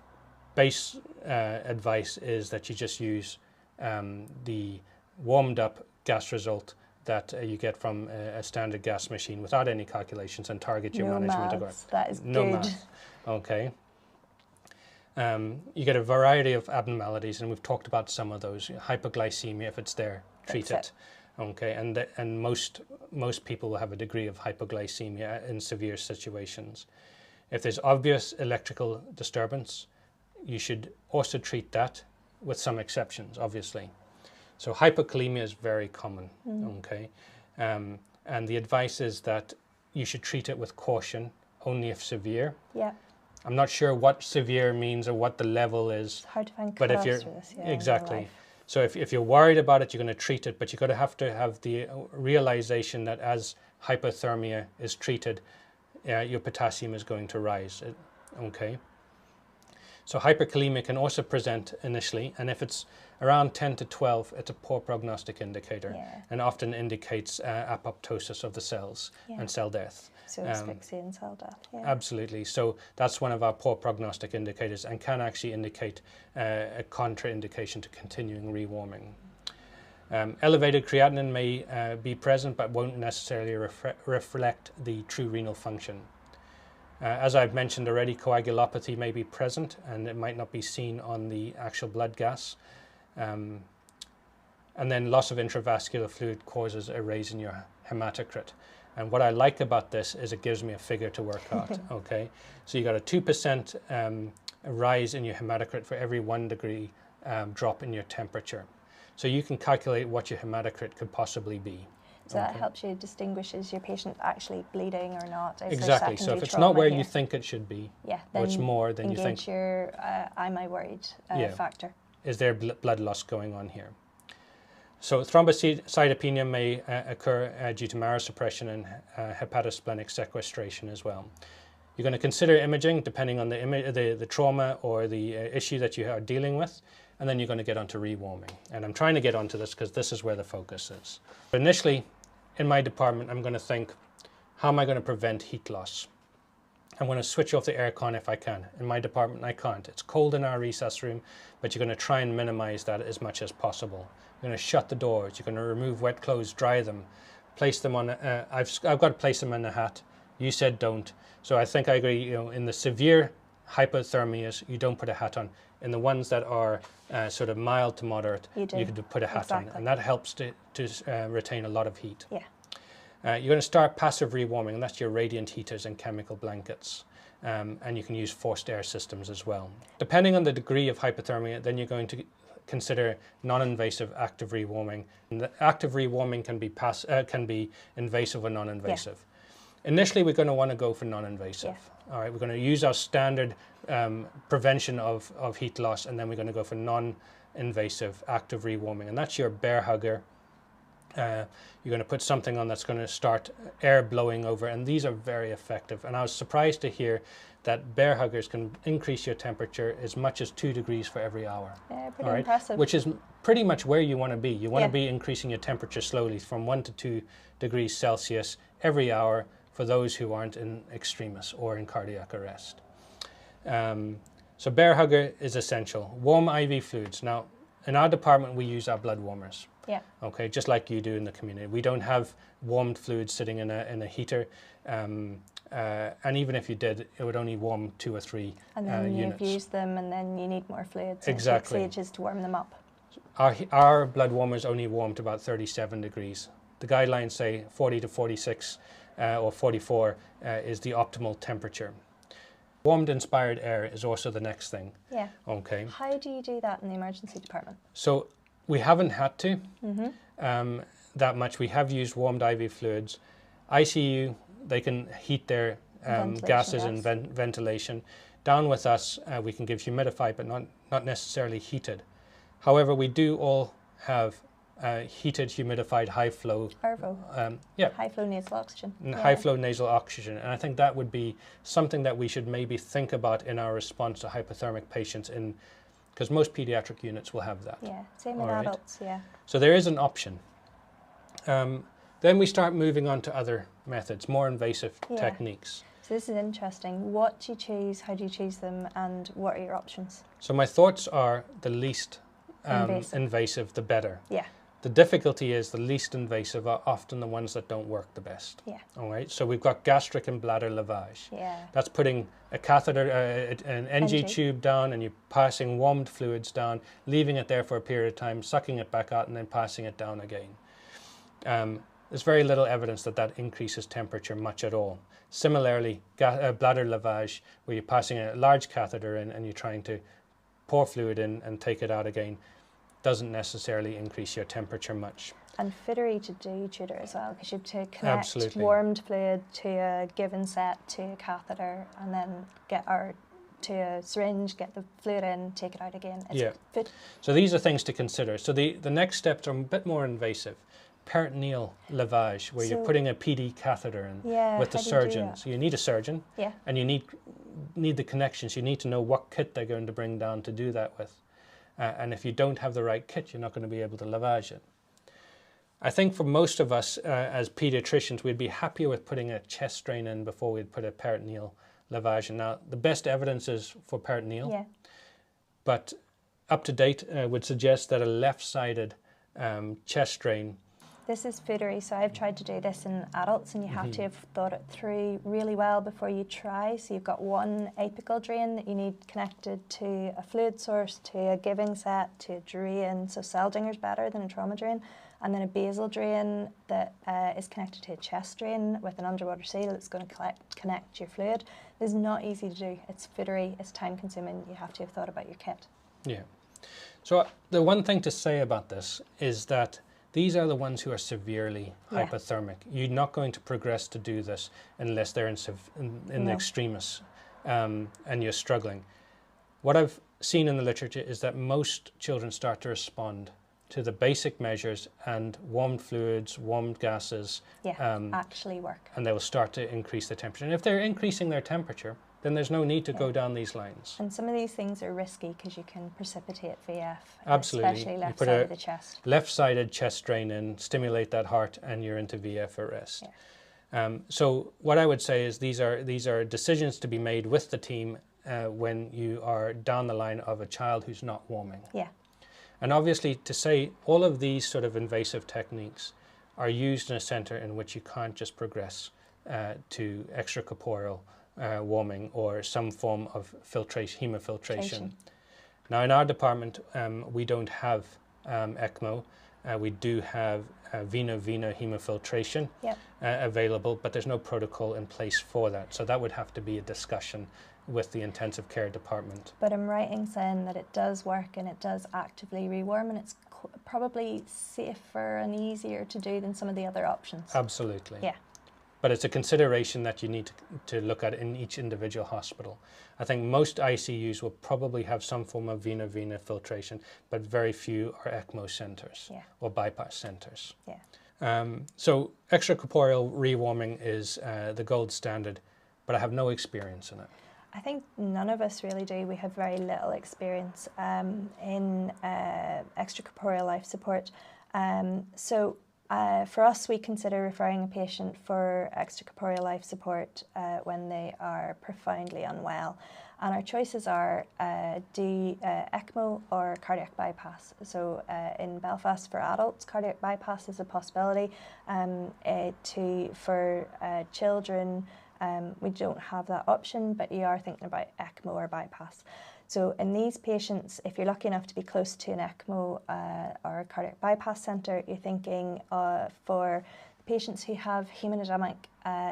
base advice is that you just use the warmed up gas result that you get from a standard gas machine without any calculations, and target your management. That is no good. Math. Okay. You get a variety of abnormalities, and we've talked about some of those. Hypoglycemia, if it's there, treat it. Okay, and most people will have a degree of hypoglycemia in severe situations. If there's obvious electrical disturbance, you should also treat that, with some exceptions, obviously. So hypokalemia is very common. Okay, and the advice is that you should treat it with caution, only if severe. Yeah. I'm not sure what severe means or what the level is. It's hard to find cutoffs for this, exactly. So if you're worried about it, you're going to treat it, but you've got to have the realization that as hypothermia is treated, your potassium is going to rise. Okay. So hyperkalemia can also present initially, and if it's around 10 to 12, it's a poor prognostic indicator, and often indicates apoptosis of the cells and cell death. So asphyxia and cell death. Yeah. Absolutely. So that's one of our poor prognostic indicators, and can actually indicate a contraindication to continuing rewarming. Elevated creatinine may be present, but won't necessarily reflect the true renal function. As I've mentioned already, coagulopathy may be present, and it might not be seen on the actual blood gas. And then loss of intravascular fluid causes a raise in your hematocrit. And what I like about this is it gives me a figure to work out. Okay, so you got a 2% rise in your hematocrit for every 1 degree drop in your temperature. So you can calculate what your hematocrit could possibly be. So that helps you distinguish, is your patient actually bleeding or not? Exactly. So if it's not where you think it should be, or it's more than you think. Engage your am I worried factor. Is there blood loss going on here? So thrombocytopenia may occur due to marrow suppression and hepatosplenic sequestration as well. You're going to consider imaging depending on the trauma or the issue that you are dealing with, and then you're going to get onto rewarming. And I'm trying to get onto this because this is where the focus is. But initially, in my department, I'm going to think, how am I going to prevent heat loss? I'm going to switch off the aircon if I can. In my department, I can't. It's cold in our recess room, but you're going to try and minimize that as much as possible. You're going to shut the doors. You're going to remove wet clothes, dry them, place them on. I've got to place them in a hat. You said don't. So I think I agree. You know, in the severe hypothermias, you don't put a hat on. In the ones that are sort of mild to moderate, you could put a hat on, and that helps to retain a lot of heat. Yeah. You're going to start passive rewarming, and that's your radiant heaters and chemical blankets. And you can use forced air systems as well. Depending on the degree of hypothermia, then you're going to consider non-invasive active rewarming. And the active rewarming can be invasive or non-invasive. Yeah. Initially, we're going to want to go for non-invasive. Yeah. All right, we're going to use our standard prevention of heat loss, and then we're going to go for non-invasive active rewarming, and that's your bear hugger. You're going to put something on that's going to start air blowing over, and these are very effective. And I was surprised to hear that bear huggers can increase your temperature as much as 2 degrees for every hour. Yeah, pretty impressive. Which is pretty much where you want to be. You want to Yeah. be increasing your temperature slowly from 1 to 2 degrees Celsius every hour for those who aren't in extremis or in cardiac arrest. So bear hugger is essential. Warm IV fluids. Now, in our department, we use our blood warmers. Yeah. Okay, just like you do in the community. We don't have warmed fluids sitting in a heater. And even if you did, it would only warm 2 or 3 And then units. you've used them, and then you need more fluids. Exactly. It takes ages to warm them up. Our blood warmers only warm to about 37 degrees. The guidelines say 40 to 46 or 44 is the optimal temperature. Warmed inspired air is also the next thing. Yeah. Okay. How do you do that in the emergency department? So we haven't had to that much. We have used warmed IV fluids. ICU, they can heat their gases and ventilation. Down with us, we can give humidified, but not necessarily heated. However, we do all have heated, humidified, high flow. HFO. Yeah. High flow nasal oxygen. High flow nasal oxygen. And I think that would be something that we should maybe think about in our response to hypothermic patients, because most pediatric units will have that. Yeah, same with adults, yeah. So there is an option. Then we start moving on to other methods, more invasive techniques. So this is interesting. What do you choose, how do you choose them, and what are your options? So my thoughts are the least invasive, the better. Yeah. The difficulty is the least invasive are often the ones that don't work the best. Yeah. All right. So we've got gastric and bladder lavage. Yeah. That's putting a catheter, an NG tube down, and you're passing warmed fluids down, leaving it there for a period of time, sucking it back out, and then passing it down again. There's very little evidence that that increases temperature much at all. Similarly, bladder lavage, where you're passing a large catheter in and you're trying to pour fluid in and take it out again, doesn't necessarily increase your temperature much. And fittery to do, Tudor, as well, because you have to connect warmed fluid to a given set, to a catheter, and then to a syringe, get the fluid in, take it out again. It's So these are things to consider. So the next steps are a bit more invasive. Peritoneal lavage, where you're putting a PD catheter in with the surgeon. So you need a surgeon, and you need the connections. You need to know what kit they're going to bring down to do that with. And if you don't have the right kit, you're not going to be able to lavage it. I think for most of us as pediatricians, we'd be happier with putting a chest drain in before we'd put a peritoneal lavage. And now the best evidence is for peritoneal, but up to date would suggest that a left-sided chest drain. This is fittery, so I've tried to do this in adults, and you have to have thought it through really well before you try. So you've got one apical drain that you need connected to a fluid source, to a giving set, to a drain. So Seldinger's better than a trauma drain. And then a basal drain that is connected to a chest drain with an underwater seal that's going to connect your fluid. This is not easy to do. It's fittery, it's time consuming. You have to have thought about your kit. Yeah. So the one thing to say about this is that these are the ones who are severely hypothermic. You're not going to progress to do this unless they're in the extremis and you're struggling. What I've seen in the literature is that most children start to respond to the basic measures, and warmed fluids, warmed gases actually work. And they will start to increase the temperature. And if they're increasing their temperature, then there's no need to go down these lines. And some of these things are risky because you can precipitate VF, Absolutely. especially left side of the chest. Left-sided chest drain in, stimulate that heart, and you're into VF arrest. So what I would say is these are decisions to be made with the team when you are down the line of a child who's not warming. And obviously, to say all of these sort of invasive techniques are used in a centre in which you can't just progress to extracorporeal warming or some form of hemofiltration. Now, in our department, we don't have ECMO. We do have vena hemofiltration available, but there's no protocol in place for that. So that would have to be a discussion with the intensive care department. But I'm right in saying that it does work and it does actively rewarm, and it's probably safer and easier to do than some of the other options. Absolutely. Yeah. But it's a consideration that you need to look at in each individual hospital. I think most ICUs will probably have some form of vena filtration, but very few are ECMO centres or bypass centres. So extracorporeal rewarming is the gold standard, but I have no experience in it. I think none of us really do. We have very little experience in extracorporeal life support. For us, we consider referring a patient for extracorporeal life support when they are profoundly unwell. And our choices are ECMO or cardiac bypass. So in Belfast for adults, cardiac bypass is a possibility. For children, we don't have that option, but you are thinking about ECMO or bypass. So in these patients, if you're lucky enough to be close to an ECMO or a cardiac bypass centre, you're thinking for patients who have hemodynamic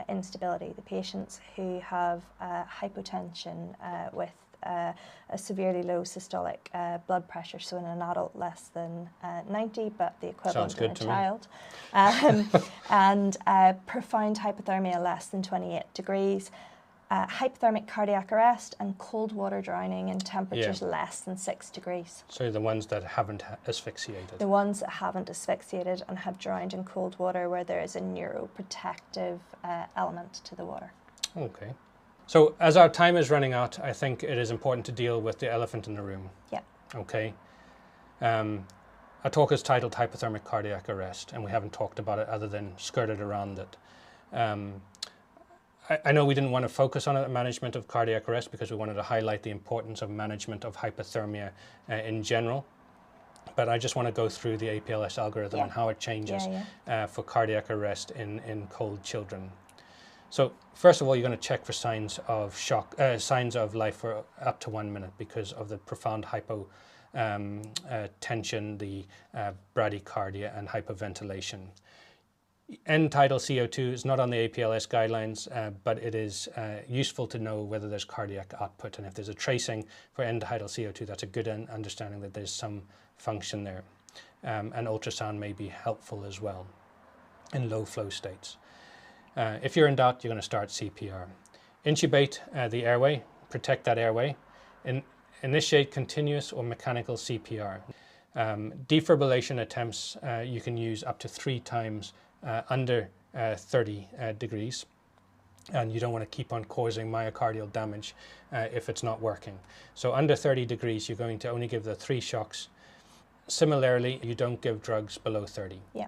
instability, the patients who have hypotension with a severely low systolic blood pressure, so in an adult less than 90, but the equivalent in a child, and profound hypothermia less than 28 degrees, hypothermic cardiac arrest, and cold water drowning in temperatures less than 6 degrees. So the ones that haven't asphyxiated. The ones that haven't asphyxiated and have drowned in cold water where there is a neuroprotective element to the water. Okay. So as our time is running out, I think it is important to deal with the elephant in the room. Yeah. Okay. Our talk is titled Hypothermic Cardiac Arrest, and we haven't talked about it other than skirted around it. I know we didn't want to focus on it, management of cardiac arrest, because we wanted to highlight the importance of management of hypothermia in general. But I just want to go through the APLS algorithm and how it changes for cardiac arrest in cold children. So first of all, you're going to check for signs of shock, signs of life for up to 1 minute because of the profound hypotension, the bradycardia, and hypoventilation. End-tidal CO2 is not on the APLS guidelines, but it is useful to know whether there's cardiac output. And if there's a tracing for end-tidal CO2, that's a good understanding that there's some function there. And ultrasound may be helpful as well in low flow states. If you're in doubt, you're going to start CPR. Intubate the airway, protect that airway. Initiate continuous or mechanical CPR. Defibrillation attempts you can use up to 3 times under 30 degrees, and you don't want to keep on causing myocardial damage if it's not working. So under 30 degrees, you're going to only give the 3 shocks. Similarly, you don't give drugs below 30. Yeah.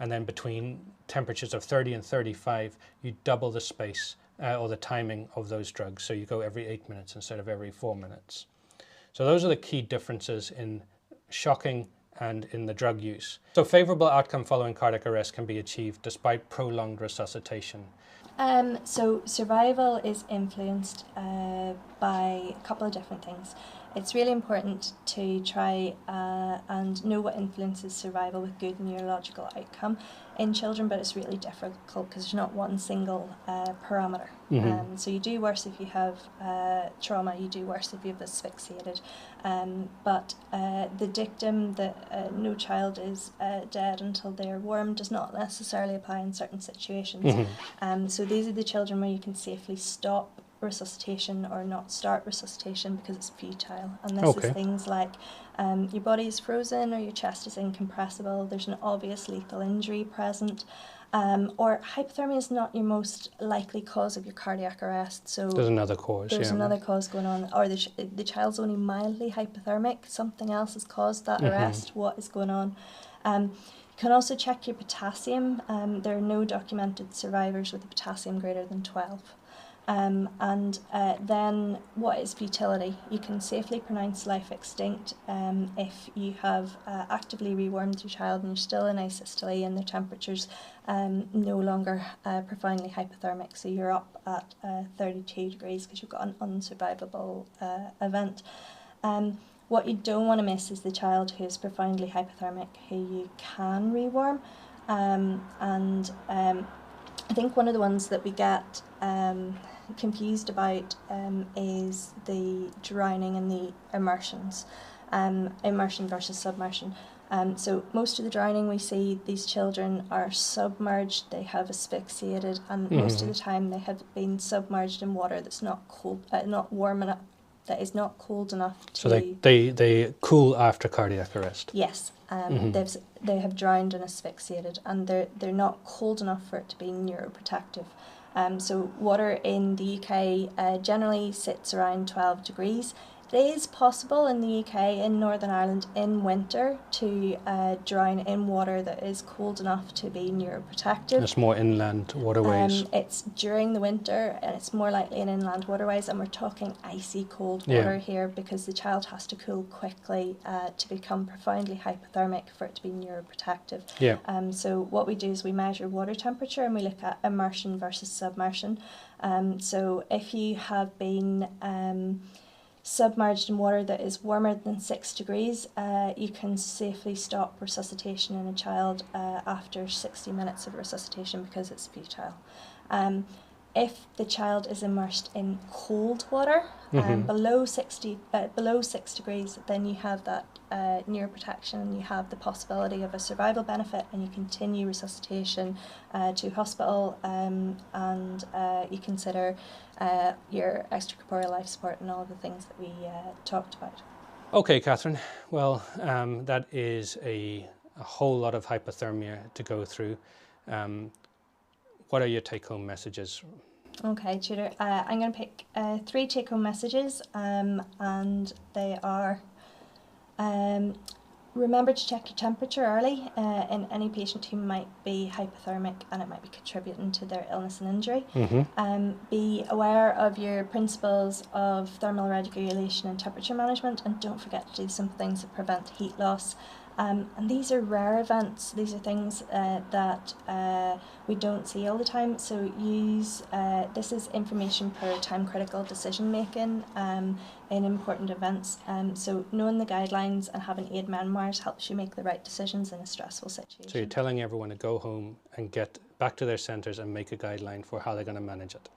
And then between temperatures of 30 and 35, you double the space or the timing of those drugs. So you go every 8 minutes instead of every 4 minutes. So those are the key differences in shocking and in the drug use. So favorable outcome following cardiac arrest can be achieved despite prolonged resuscitation. So survival is influenced by a couple of different things. It's really important to try and know what influences survival with good neurological outcome in children, but it's really difficult because there's not one single parameter. So you do worse if you have trauma, you do worse if you've asphyxiated. But the dictum that no child is dead until they're warm does not necessarily apply in certain situations. So these are the children where you can safely stop resuscitation or not start resuscitation because it's futile, and this is things like your body is frozen or your chest is incompressible, there's an obvious lethal injury present, or hypothermia is not your most likely cause of your cardiac arrest, so there's another cause. There's another cause going on, or the child's only mildly hypothermic, something else has caused that arrest. What is going on? You can also check your potassium. There are no documented survivors with a potassium greater than 12. Then what is futility? You can safely pronounce life extinct if you have actively rewarmed your child and you're still in asystole and the temperature's no longer profoundly hypothermic, so you're up at 32 degrees because you've got an unsurvivable event. What you don't want to miss is the child who is profoundly hypothermic who you can rewarm, I think one of the ones that we get confused about is the drowning and the immersions, immersion versus submersion. So most of the drowning we see, these children are submerged, they have asphyxiated, and most of the time they have been submerged in water that's not cold, not warm enough, that is not cold enough to... So they cool after cardiac arrest? Yes. They have drowned and asphyxiated, and they're not cold enough for it to be neuroprotective. So water in the UK generally sits around 12 degrees. It is possible in the UK, in Northern Ireland, in winter to drown in water that is cold enough to be neuroprotective. It's more inland waterways. It's during the winter, and it's more likely in inland waterways, and we're talking icy cold water here, because the child has to cool quickly to become profoundly hypothermic for it to be neuroprotective. Yeah. So what we do is we measure water temperature and we look at immersion versus submersion. So if you have been submerged in water that is warmer than 6 degrees, you can safely stop resuscitation in a child after 60 minutes of resuscitation, because it's futile. If the child is immersed in cold water, below 6 degrees, then you have that neuroprotection, and you have the possibility of a survival benefit, and you continue resuscitation to hospital, and you consider your extracorporeal life support and all the things that we talked about. Okay, Catherine. Well, that is a whole lot of hypothermia to go through. What are your take-home messages? Okay, Tudor. I'm going to pick 3 take-home messages, and they are: remember to check your temperature early in any patient who might be hypothermic and it might be contributing to their illness and injury. Be aware of your principles of thermal regulation and temperature management, and don't forget to do some things that prevent heat loss. And these are rare events. These are things that we don't see all the time. So use this is information per time critical decision making in important events. So knowing the guidelines and having aid memoirs helps you make the right decisions in a stressful situation. So you're telling everyone to go home and get back to their centres and make a guideline for how they're going to manage it.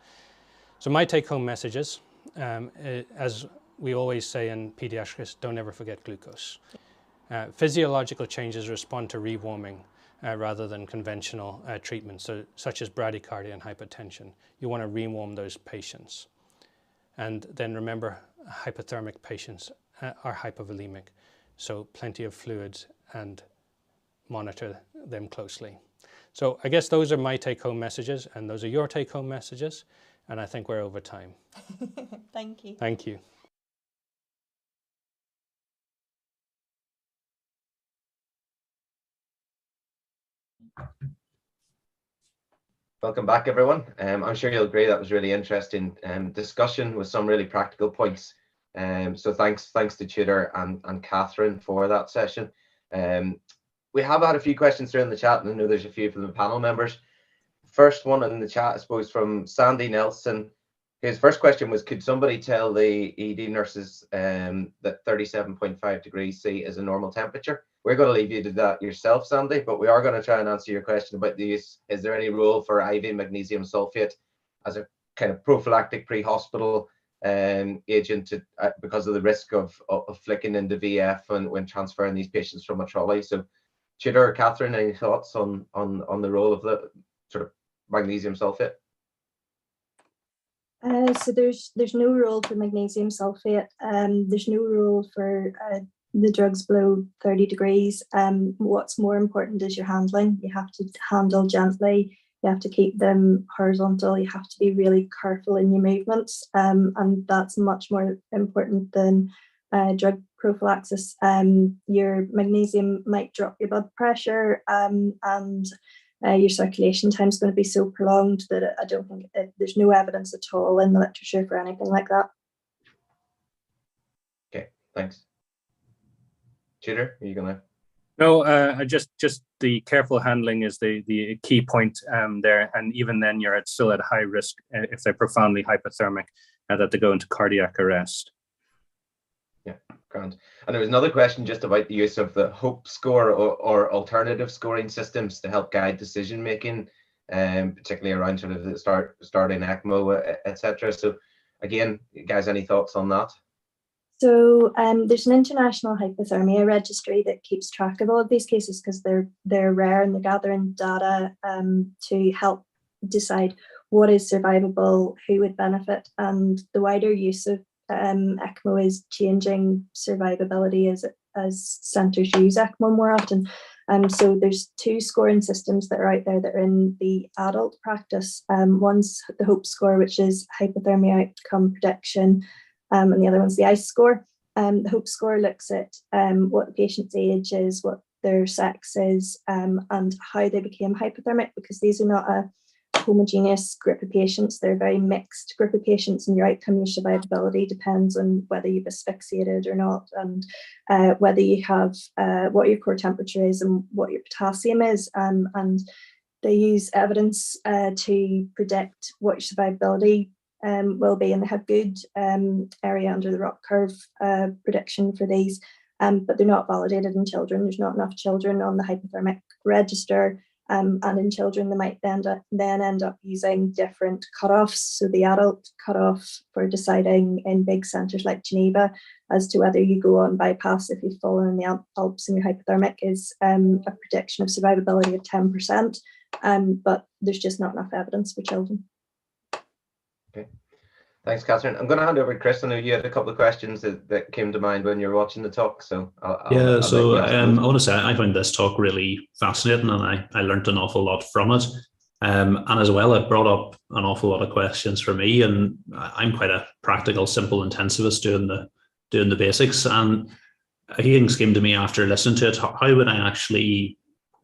So my take-home messages, as we always say in paediatrics, don't ever forget glucose. Physiological changes respond to rewarming rather than conventional treatments, such as bradycardia and hypertension. You want to rewarm those patients. And then remember, hypothermic patients are hypovolemic, so plenty of fluids, and monitor them closely. So I guess those are my take-home messages, and those are your take-home messages, and I think we're over time. Thank you. Thank you. Welcome back, everyone. I'm sure you'll agree that was really interesting discussion with some really practical points. So thanks to Tudor and Catherine for that session. We have had a few questions through in the chat, and I know there's a few from the panel members. First one in the chat, I suppose, from Sandy Nelson. His first question was, could somebody tell the ED nurses that 37.5 degrees C is a normal temperature? We're going to leave you to that yourself, Sandy, but we are going to try and answer your question about the use. Is there any role for IV magnesium sulfate as a kind of prophylactic pre-hospital agent because of the risk of flicking into VF when transferring these patients from a trolley? So, Tudor or Catherine, any thoughts on the role of the sort of magnesium sulfate? So there's no rule for magnesium sulfate. There's no rule for the drugs below 30 degrees. What's more important is your handling. You have to handle gently. You have to keep them horizontal. You have to be really careful in your movements. And that's much more important than drug prophylaxis. Your magnesium might drop your blood pressure, and your circulation time is going to be so prolonged that I don't think there's no evidence at all in the literature for anything like that. Okay, thanks. Tudor, are you gonna? No, just the careful handling is the key point there, and even then you're still at high risk if they're profoundly hypothermic that they go into cardiac arrest. Yeah, grand. And there was another question just about the use of the HOPE score or alternative scoring systems to help guide decision making, particularly around sort of the starting ECMO, etc. So again, guys, any thoughts on that? So there's an international hypothermia registry that keeps track of all of these cases because they're rare, and they're gathering data to help decide what is survivable, who would benefit, and the wider use of ECMO is changing survivability as centres use ECMO more often. So there's 2 scoring systems that are out there that are in the adult practice. One's the HOPE score, which is hypothermia outcome prediction, and the other one's the ICE score. The HOPE score looks at what the patient's age is, what their sex is, and how they became hypothermic, because these are not a homogeneous group of patients. They're a very mixed group of patients, and your outcome, your survivability depends on whether you've asphyxiated or not, and whether you have what your core temperature is and what your potassium is, and they use evidence to predict what your survivability will be, and they have good area under the rock curve prediction for these, but they're not validated in children. There's not enough children on the hypothermic register. And in children, they might then end up using different cutoffs. So the adult cutoff for deciding in big centres like Geneva as to whether you go on bypass if you've fallen in the Alps and you're hypothermic is a prediction of survivability of 10%, but there's just not enough evidence for children. Okay. Thanks, Catherine. I'm going to hand over to Chris. I know you had a couple of questions that came to mind when you were watching the talk. So I want to say I found this talk really fascinating, and I learned an awful lot from it. And as well, it brought up an awful lot of questions for me. And I'm quite a practical, simple intensivist doing the basics. And a few things came to me after listening to it. How would I actually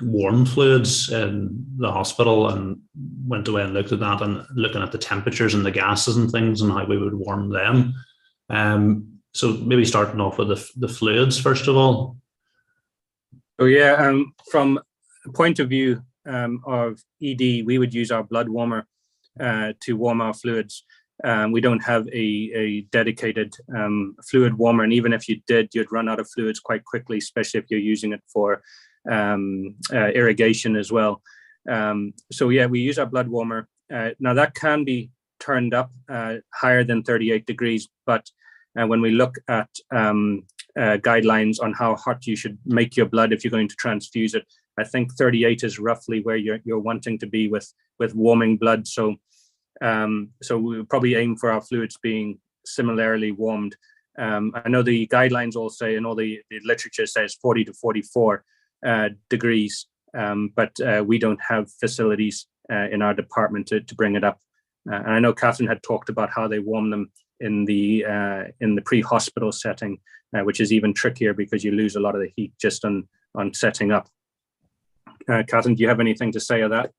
warm fluids in the hospital, and went away and looked at that, and looking at the temperatures and the gases and things and how we would warm them. So maybe starting off with the fluids first of all. So yeah, from the point of view of ED, we would use our blood warmer to warm our fluids. We don't have a dedicated fluid warmer, and even if you did, you'd run out of fluids quite quickly, especially if you're using it for irrigation as well. So yeah, we use our blood warmer. Now that can be turned up higher than 38 degrees, but when we look at guidelines on how hot you should make your blood if you're going to transfuse it, I think 38 is roughly where you're wanting to be with warming blood. So we would probably aim for our fluids being similarly warmed. I know the guidelines all say, and all the literature says 40 to 44 degrees, but we don't have facilities in our department to bring it up. And I know Catherine had talked about how they warm them in the pre-hospital setting, which is even trickier because you lose a lot of the heat just on setting up. Catherine, do you have anything to say of that?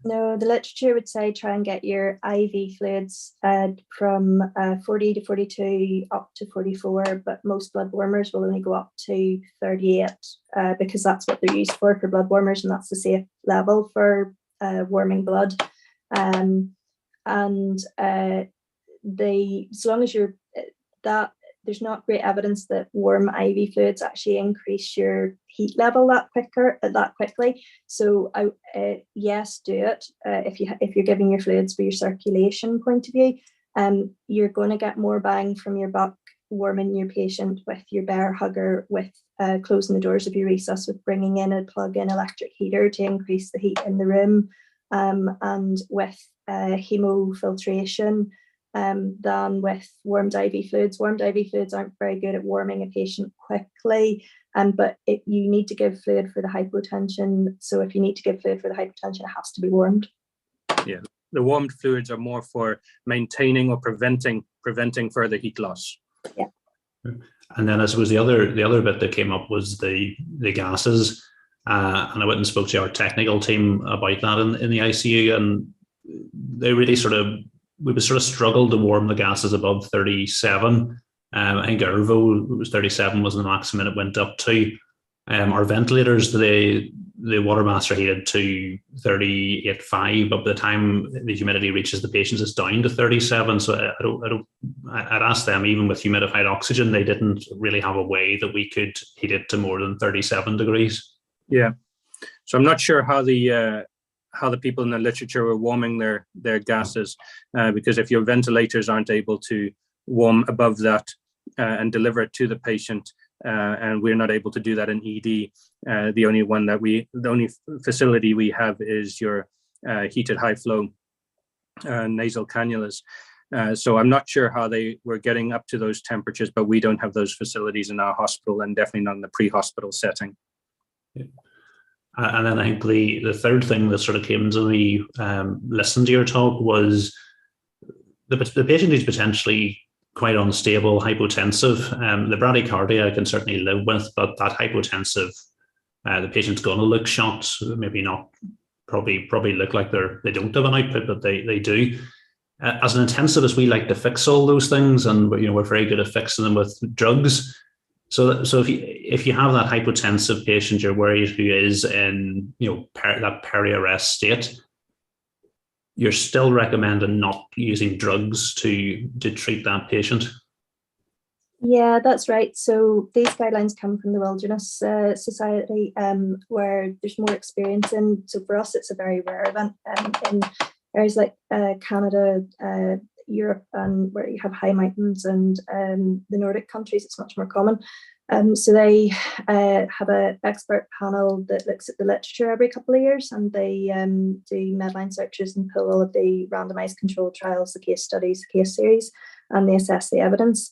No, the literature would say try and get your IV fluids from 40 to 42 up to 44, but most blood warmers will only go up to 38 because that's what they're used for blood warmers, and that's the safe level for warming blood. So long as you're that, there's not great evidence that warm IV fluids actually increase your heat level that quickly. So yes, do it if you're giving your fluids for your circulation point of view. You're going to get more bang from your buck warming your patient with your bear hugger, with closing the doors of your resus, with bringing in a plug-in electric heater to increase the heat in the room, and with hemofiltration. Than with warmed IV fluids. Warmed IV fluids aren't very good at warming a patient quickly, but you need to give fluid for the hypotension. So if you need to give fluid for the hypotension, it has to be warmed. Yeah, the warmed fluids are more for maintaining or preventing further heat loss. Yeah. And then I suppose the other bit that came up was the gases, and I went and spoke to our technical team about that in the ICU, and they really we would struggle to warm the gases above 37. I think Ervo was 37 was the maximum it went up to. Our ventilators, the water mass are heated to 38.5, but by the time the humidity reaches the patients, it's down to 37. So I'd asked them, even with humidified oxygen, they didn't really have a way that we could heat it to more than 37 degrees. Yeah. So I'm not sure how the people in the literature were warming their gases, because if your ventilators aren't able to warm above that and deliver it to the patient, and we're not able to do that in ED, the only facility we have is your heated high flow nasal cannulas. So I'm not sure how they were getting up to those temperatures, but we don't have those facilities in our hospital, and definitely not in the pre-hospital setting. Yeah. And then I think the third thing that sort of came to me listening to your talk was the patient who's potentially quite unstable, hypotensive. The bradycardia I can certainly live with, but that hypotensive, the patient's going to look shocked, maybe not, probably look like they don't have an output, but they do. As an intensivist, we like to fix all those things, and we're very good at fixing them with drugs. So if you have that hypotensive patient you're worried who is in that peri-arrest state, you're still recommending not using drugs to treat that patient. Yeah, that's right. So these guidelines come from the Wilderness Society, where there's more experience in. So for us, it's a very rare event. In areas like Canada, Europe, and where you have high mountains, and the Nordic countries, it's much more common. So they have an expert panel that looks at the literature every couple of years, and they do Medline searches and pull all of the randomized controlled trials, the case studies, the case series, and they assess the evidence.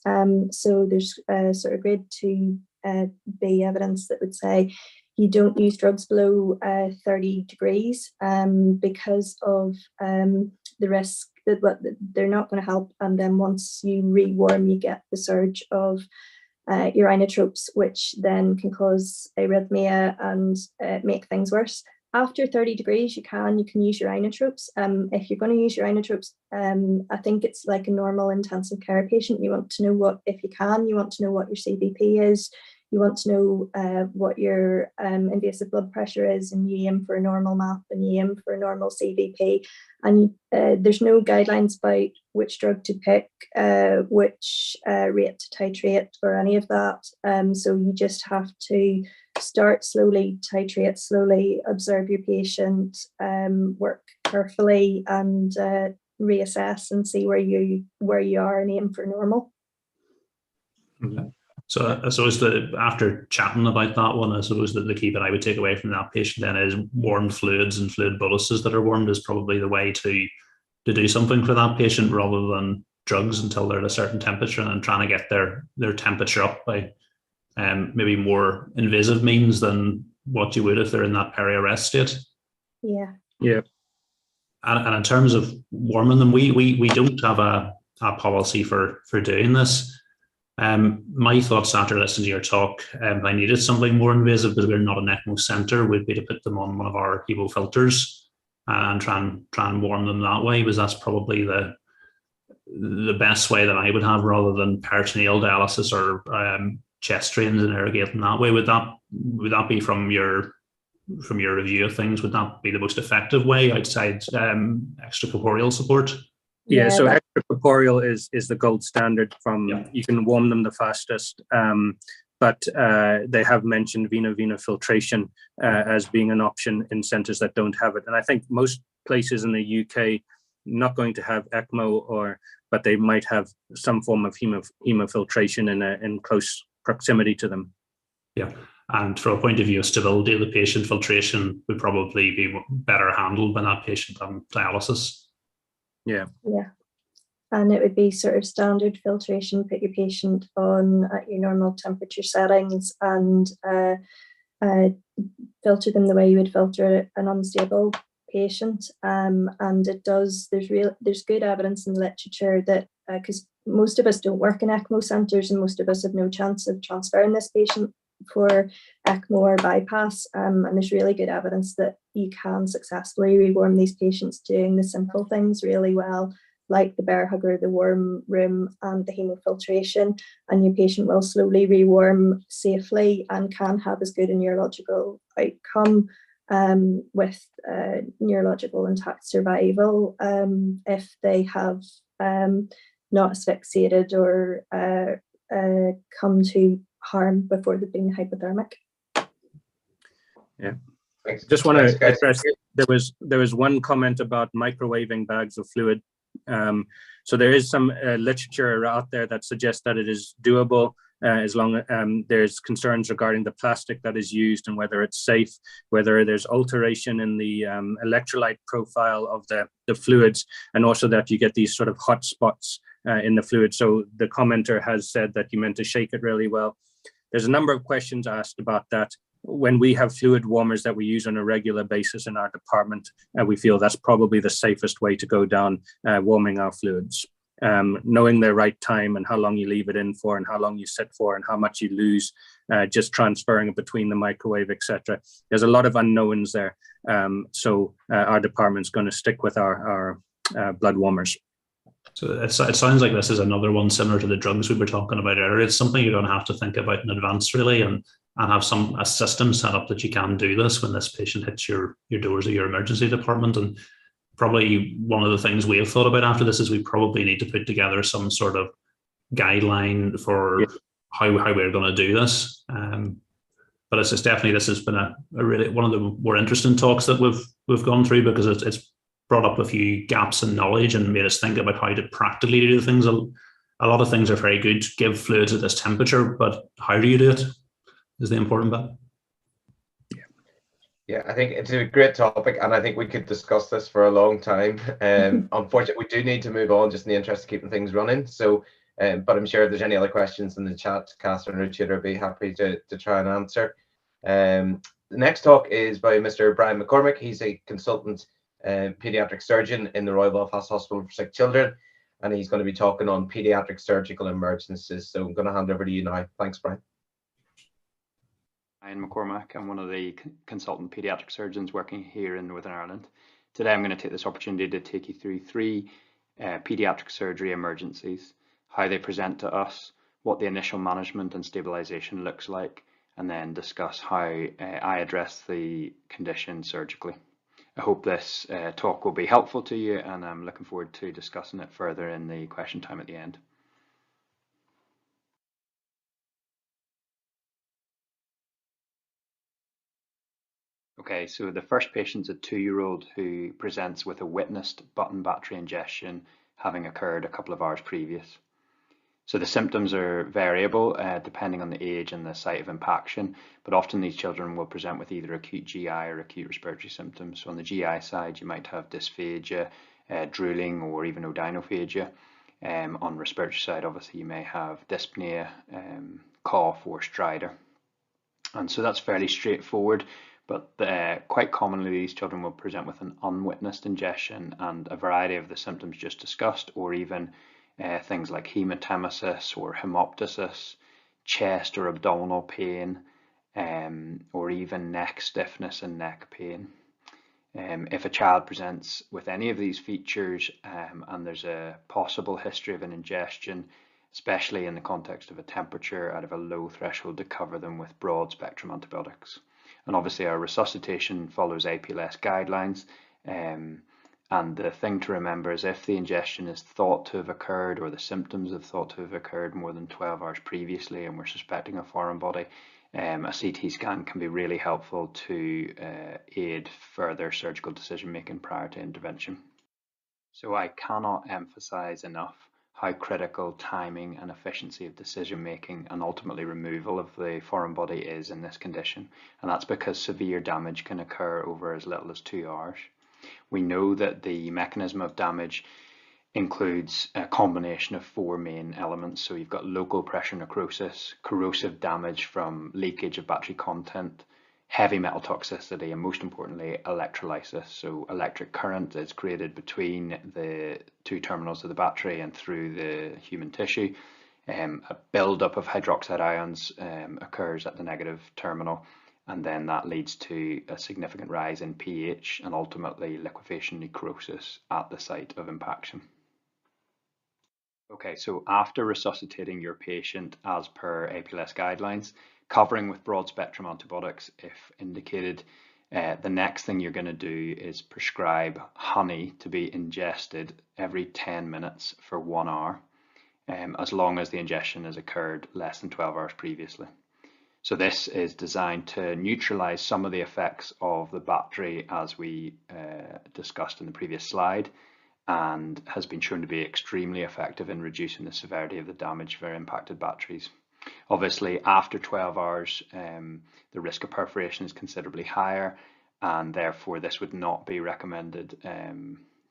So there's sort of grade 2B evidence that would say you don't use drugs below 30 degrees because of the risk that they're not going to help. And then once you rewarm, you get the surge of your inotropes, which then can cause arrhythmia and make things worse. After 30 degrees, you can use your inotropes. If you're going to use your inotropes, I think it's like a normal intensive care patient. You want to know what your CVP is. You want to know what your invasive blood pressure is, and you aim for a normal MAP, and you aim for a normal CVP. And there's no guidelines about which drug to pick, which rate to titrate, or any of that. So you just have to start slowly, titrate slowly, observe your patient, work carefully, and reassess and see where you are, and aim for normal. Mm-hmm. So I suppose after chatting about that one, I suppose that the key that I would take away from that patient then is warmed fluids and fluid boluses that are warmed is probably the way to do something for that patient, rather than drugs until they're at a certain temperature, and then trying to get their temperature up by maybe more invasive means than what you would if they're in that peri-arrest state. Yeah. Yeah. And in terms of warming them, we don't have a policy for doing this. My thoughts after listening to your talk, if I needed something more invasive, because we're not an ECMO centre, would be to put them on one of our Evo filters and try and warm them that way, because that's probably the best way that I would have, rather than peritoneal dialysis or chest drains and irrigating that way. Would that be from your review of things? Would that be the most effective way outside extracorporeal support? Yeah, so extracorporeal is the gold standard. You can warm them the fastest, but they have mentioned vena filtration as being an option in centres that don't have it. And I think most places in the UK not going to have ECMO, but they might have some form of hemofiltration in close proximity to them. Yeah, and from a point of view of stability of the patient, filtration would probably be better handled by that patient than dialysis. Yeah. And it would be sort of standard filtration. Put your patient on at your normal temperature settings, and filter them the way you would filter an unstable patient. And there's good evidence in the literature that because most of us don't work in ECMO centres, and most of us have no chance of transferring this patient for ECMO or bypass, and there's really good evidence that you can successfully rewarm these patients doing the simple things really well, like the bear hugger, the warm room, and the hemofiltration, and your patient will slowly rewarm safely and can have as good a neurological outcome with neurological intact survival if they have not asphyxiated or come to harm before they've been hypothermic. Yeah. Just want to address, there was one comment about microwaving bags of fluid. So there is some literature out there that suggests that it is doable. as long as there's concerns regarding the plastic that is used and whether it's safe, whether there's alteration in the electrolyte profile of the fluids, and also that you get these sort of hot spots in the fluid. So the commenter has said that you meant to shake it really well. There's a number of questions asked about that. When we have fluid warmers that we use on a regular basis in our department, we feel that's probably the safest way to go down warming our fluids. Knowing the right time and how long you leave it in for and how long you sit for and how much you lose just transferring it between the microwave, etc. There's a lot of unknowns there. So our department's going to stick with our blood warmers. So it sounds like this is another one similar to the drugs we were talking about earlier. It's something you're going to have to think about in advance, really, and have a system set up that you can do this when this patient hits your doors of your emergency department. And probably one of the things we have thought about after this is we probably need to put together some sort of guideline for how we're going to do this. But it's definitely, this has been a really one of the more interesting talks that we've gone through, because it's brought up a few gaps in knowledge and made us think about how to practically do things. A lot of things are very good, give fluids at this temperature, but how do you do it is the important bit. Yeah, I think it's a great topic, and I think we could discuss this for a long time. Unfortunately, we do need to move on just in the interest of keeping things running. So, but I'm sure if there's any other questions in the chat, Catherine or Tudor will be happy to try and answer. The next talk is by Mr. Brian MacCormack. He's a consultant paediatric surgeon in the Royal Belfast Hospital for Sick Children, and he's going to be talking on paediatric surgical emergencies. So I'm going to hand over to you now. Thanks, Brian. I'm MacCormack. I'm one of the consultant paediatric surgeons working here in Northern Ireland. Today I'm going to take this opportunity to take you through three paediatric surgery emergencies, how they present to us, what the initial management and stabilisation looks like, and then discuss how I address the condition surgically. I hope this talk will be helpful to you, and I'm looking forward to discussing it further in the question time at the end. Okay, so the first patient's a 2-year-old who presents with a witnessed button battery ingestion having occurred a couple of hours previous. So the symptoms are variable depending on the age and the site of impaction, but often these children will present with either acute GI or acute respiratory symptoms. So on the GI side, you might have dysphagia, drooling, or even odynophagia. On respiratory side, obviously, you may have dyspnea, cough, or stridor. And so that's fairly straightforward, but quite commonly these children will present with an unwitnessed ingestion and a variety of the symptoms just discussed, or even things like hematemesis or hemoptysis, chest or abdominal pain, or even neck stiffness and neck pain. If a child presents with any of these features and there's a possible history of an ingestion, especially in the context of a temperature, I'd have a low threshold to cover them with broad spectrum antibiotics. And obviously our resuscitation follows APLS guidelines. And the thing to remember is if the ingestion is thought to have occurred, or the symptoms are thought to have occurred more than 12 hours previously, and we're suspecting a foreign body, a CT scan can be really helpful to aid further surgical decision making prior to intervention. So I cannot emphasize enough how critical timing and efficiency of decision making and ultimately removal of the foreign body is in this condition. And that's because severe damage can occur over as little as 2 hours. We know that the mechanism of damage includes a combination of 4 main elements. So you've got local pressure necrosis, corrosive damage from leakage of battery content, heavy metal toxicity, and most importantly, electrolysis. So electric current is created between the 2 terminals of the battery and through the human tissue. A buildup of hydroxide ions occurs at the negative terminal, and then that leads to a significant rise in pH and ultimately liquefaction necrosis at the site of impaction. Okay, so after resuscitating your patient as per APLS guidelines, covering with broad spectrum antibiotics if indicated, the next thing you're going to do is prescribe honey to be ingested every 10 minutes for 1 hour, as long as the ingestion has occurred less than 12 hours previously. So this is designed to neutralize some of the effects of the battery as we discussed in the previous slide, and has been shown to be extremely effective in reducing the severity of the damage for impacted batteries. Obviously, after 12 hours, the risk of perforation is considerably higher, and therefore this would not be recommended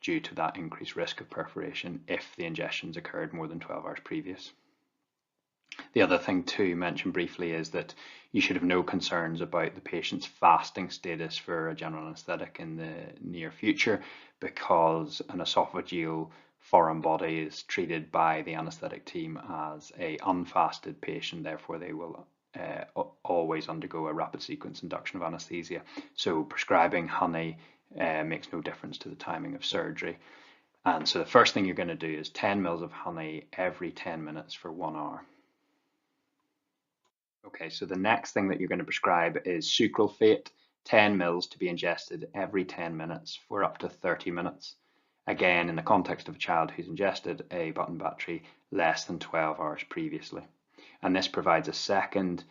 due to that increased risk of perforation if the ingestions occurred more than 12 hours previous. The other thing to mention briefly is that you should have no concerns about the patient's fasting status for a general anaesthetic in the near future, because an esophageal foreign body is treated by the anaesthetic team as a unfasted patient. Therefore, they will always undergo a rapid sequence induction of anaesthesia. So prescribing honey makes no difference to the timing of surgery. And so the first thing you're going to do is 10 mils of honey every 10 minutes for 1 hour. Okay, so the next thing that you're going to prescribe is sucralfate, 10 mils to be ingested every 10 minutes for up to 30 minutes. Again, in the context of a child who's ingested a button battery less than 12 hours previously. And this provides a second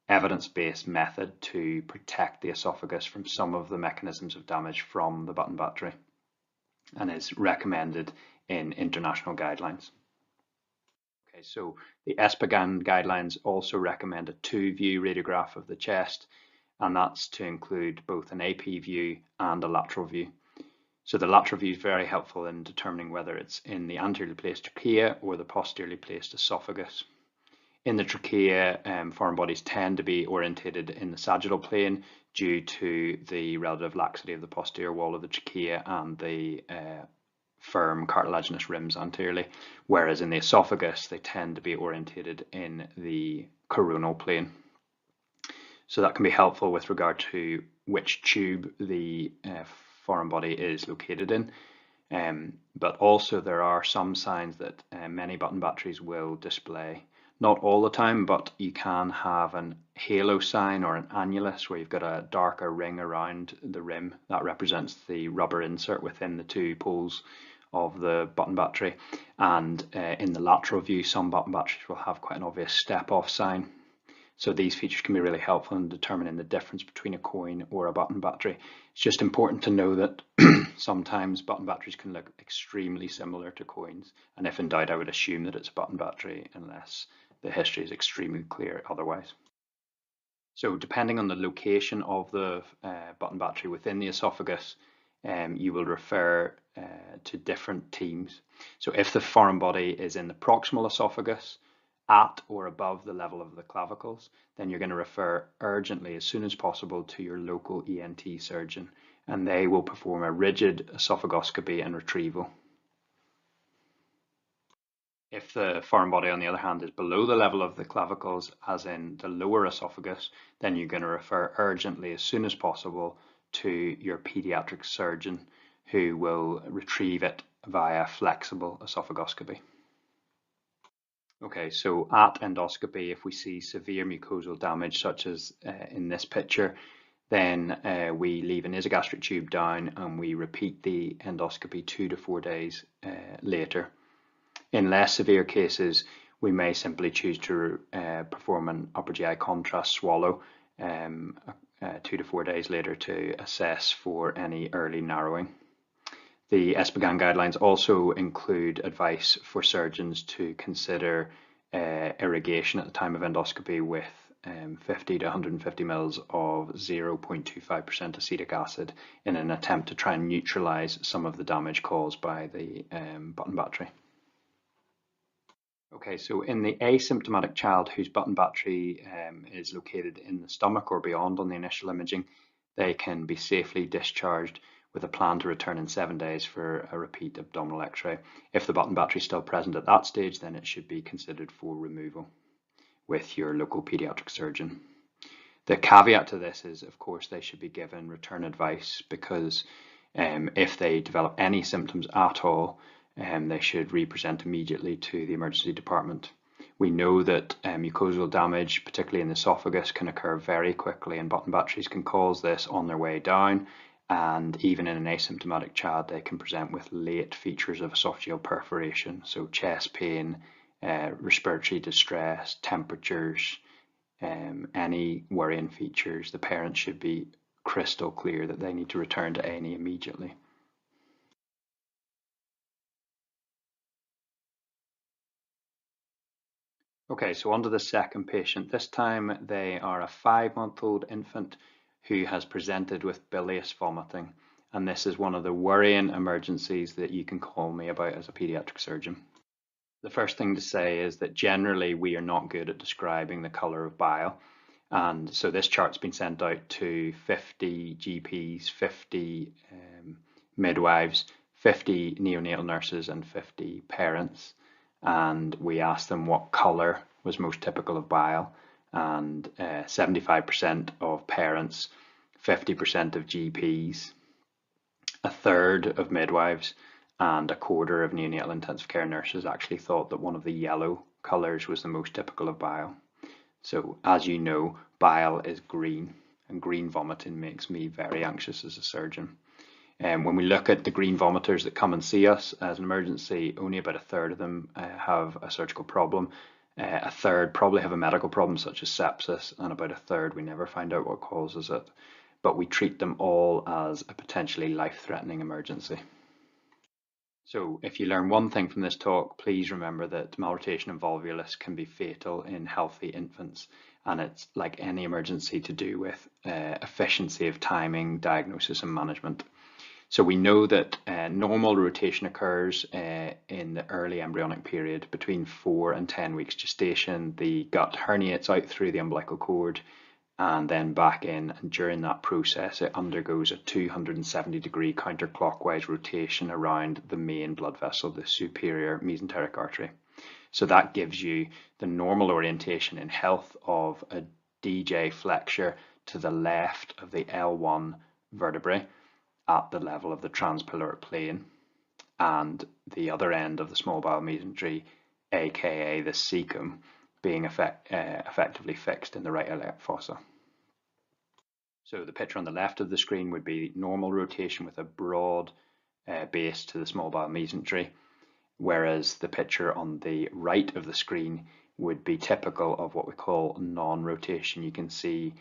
evidence-based method to protect the esophagus from some of the mechanisms of damage from the button battery, and is recommended in international guidelines. Okay, so the ESPGHAN guidelines also recommend a 2-view radiograph of the chest, and that's to include both an AP view and a lateral view. So the lateral view is very helpful in determining whether it's in the anteriorly placed trachea or the posteriorly placed esophagus. In the trachea, foreign bodies tend to be orientated in the sagittal plane due to the relative laxity of the posterior wall of the trachea and the firm cartilaginous rims anteriorly, whereas in the esophagus they tend to be orientated in the coronal plane. So that can be helpful with regard to which tube the foreign body is located in, but also there are some signs that many button batteries will display. Not all the time, but you can have an halo sign or an annulus where you've got a darker ring around the rim. That represents the rubber insert within the 2 poles of the button battery. And in the lateral view, some button batteries will have quite an obvious step-off sign. So these features can be really helpful in determining the difference between a coin or a button battery. It's just important to know that sometimes button batteries can look extremely similar to coins, and if in doubt, I would assume that it's a button battery unless the history is extremely clear otherwise. So depending on the location of the button battery within the esophagus, you will refer to different teams. So if the foreign body is in the proximal esophagus, at or above the level of the clavicles, then you're going to refer urgently as soon as possible to your local ENT surgeon, and they will perform a rigid esophagoscopy and retrieval. If the foreign body, on the other hand, is below the level of the clavicles, as in the lower esophagus, then you're going to refer urgently as soon as possible to your pediatric surgeon, who will retrieve it via flexible esophagoscopy. Okay, so at endoscopy, if we see severe mucosal damage, such as in this picture, then we leave a nasogastric tube down and we repeat the endoscopy 2 to 4 days later. In less severe cases, we may simply choose to perform an upper GI contrast swallow 2 to 4 days later to assess for any early narrowing. The ESPGHAN guidelines also include advice for surgeons to consider irrigation at the time of endoscopy with 50 to 150 mils of 0.25% acetic acid in an attempt to try and neutralize some of the damage caused by the button battery. Okay, so in the asymptomatic child whose button battery is located in the stomach or beyond on the initial imaging, they can be safely discharged with a plan to return in 7 days for a repeat abdominal x-ray. If the button battery is still present at that stage, then it should be considered for removal with your local pediatric surgeon. The caveat to this is, of course, they should be given return advice, because if they develop any symptoms at all, they should represent immediately to the emergency department. We know that mucosal damage, particularly in the esophagus, can occur very quickly, and button batteries can cause this on their way down. And even in an asymptomatic child, they can present with late features of esophageal perforation, so chest pain, respiratory distress, temperatures, any worrying features. The parents should be crystal clear that they need to return to A&E immediately. Okay, so on to the second patient. This time they are a 5-month-old infant who has presented with bilious vomiting. And this is one of the worrying emergencies that you can call me about as a paediatric surgeon. The first thing to say is that generally we are not good at describing the colour of bile. And so this chart's been sent out to 50 GPs, 50 midwives, 50 neonatal nurses and 50 parents. And we asked them what colour was most typical of bile. And 75% of parents, 50% of GPs, a third of midwives, and a quarter of neonatal intensive care nurses actually thought that one of the yellow colours was the most typical of bile. So as you know, bile is green, and green vomiting makes me very anxious as a surgeon. And when we look at the green vomiters that come and see us as an emergency, only about a third of them have a surgical problem. A third probably have a medical problem such as sepsis, and about a third we never find out what causes it. But we treat them all as a potentially life-threatening emergency. So if you learn one thing from this talk, please remember that malrotation and volvulus can be fatal in healthy infants, and it's like any emergency to do with efficiency of timing, diagnosis and management. So we know that normal rotation occurs in the early embryonic period between 4 and 10 weeks gestation. The gut herniates out through the umbilical cord and then back in, and during that process it undergoes a 270-degree counterclockwise rotation around the main blood vessel, the superior mesenteric artery. So that gives you the normal orientation in health of a DJ flexure to the left of the L1 vertebrae at the level of the transpyloric plane, and the other end of the small bowel mesentery, aka the cecum, being effectively fixed in the right iliac fossa. So the picture on the left of the screen would be normal rotation with a broad base to the small bowel mesentery, whereas the picture on the right of the screen would be typical of what we call non-rotation. You can see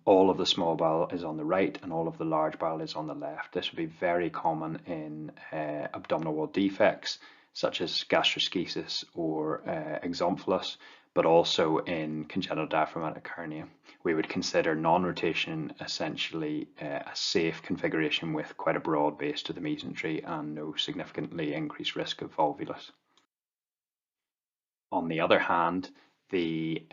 all of the small bowel is on the right and all of the large bowel is on the left. This would be very common in abdominal wall defects such as gastroschisis or exomphalus, but also in congenital diaphragmatic hernia. We would consider non-rotation essentially a safe configuration with quite a broad base to the mesentery and no significantly increased risk of volvulus. On the other hand, the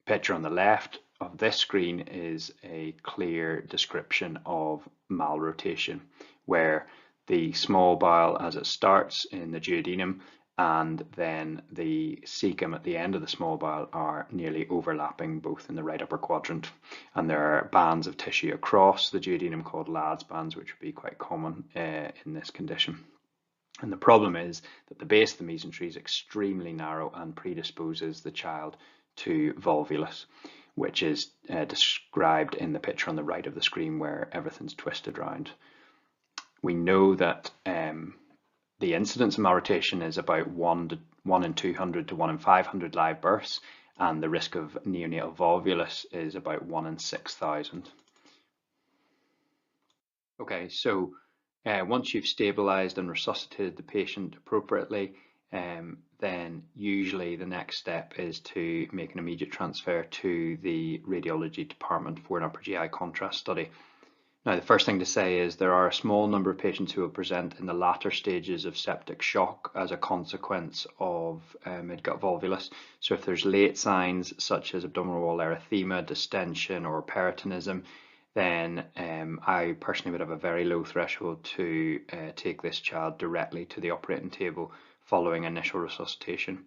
picture on the left of this screen is a clear description of malrotation, where the small bowel as it starts in the duodenum and then the cecum at the end of the small bowel are nearly overlapping both in the right upper quadrant, and there are bands of tissue across the duodenum called Ladd's bands, which would be quite common in this condition. And the problem is that the base of the mesentery is extremely narrow and predisposes the child to volvulus, which is described in the picture on the right of the screen where everything's twisted round. We know that the incidence of malrotation is about 1 in 200 to 1 in 500 live births, and the risk of neonatal volvulus is about 1 in 6,000. Okay, so once you've stabilized and resuscitated the patient appropriately, then usually the next step is to make an immediate transfer to the radiology department for an upper GI contrast study. Now, the first thing to say is there are a small number of patients who will present in the latter stages of septic shock as a consequence of midgut volvulus. So if there's late signs such as abdominal wall erythema, distension or peritonism, then I personally would have a very low threshold to take this child directly to the operating table following initial resuscitation.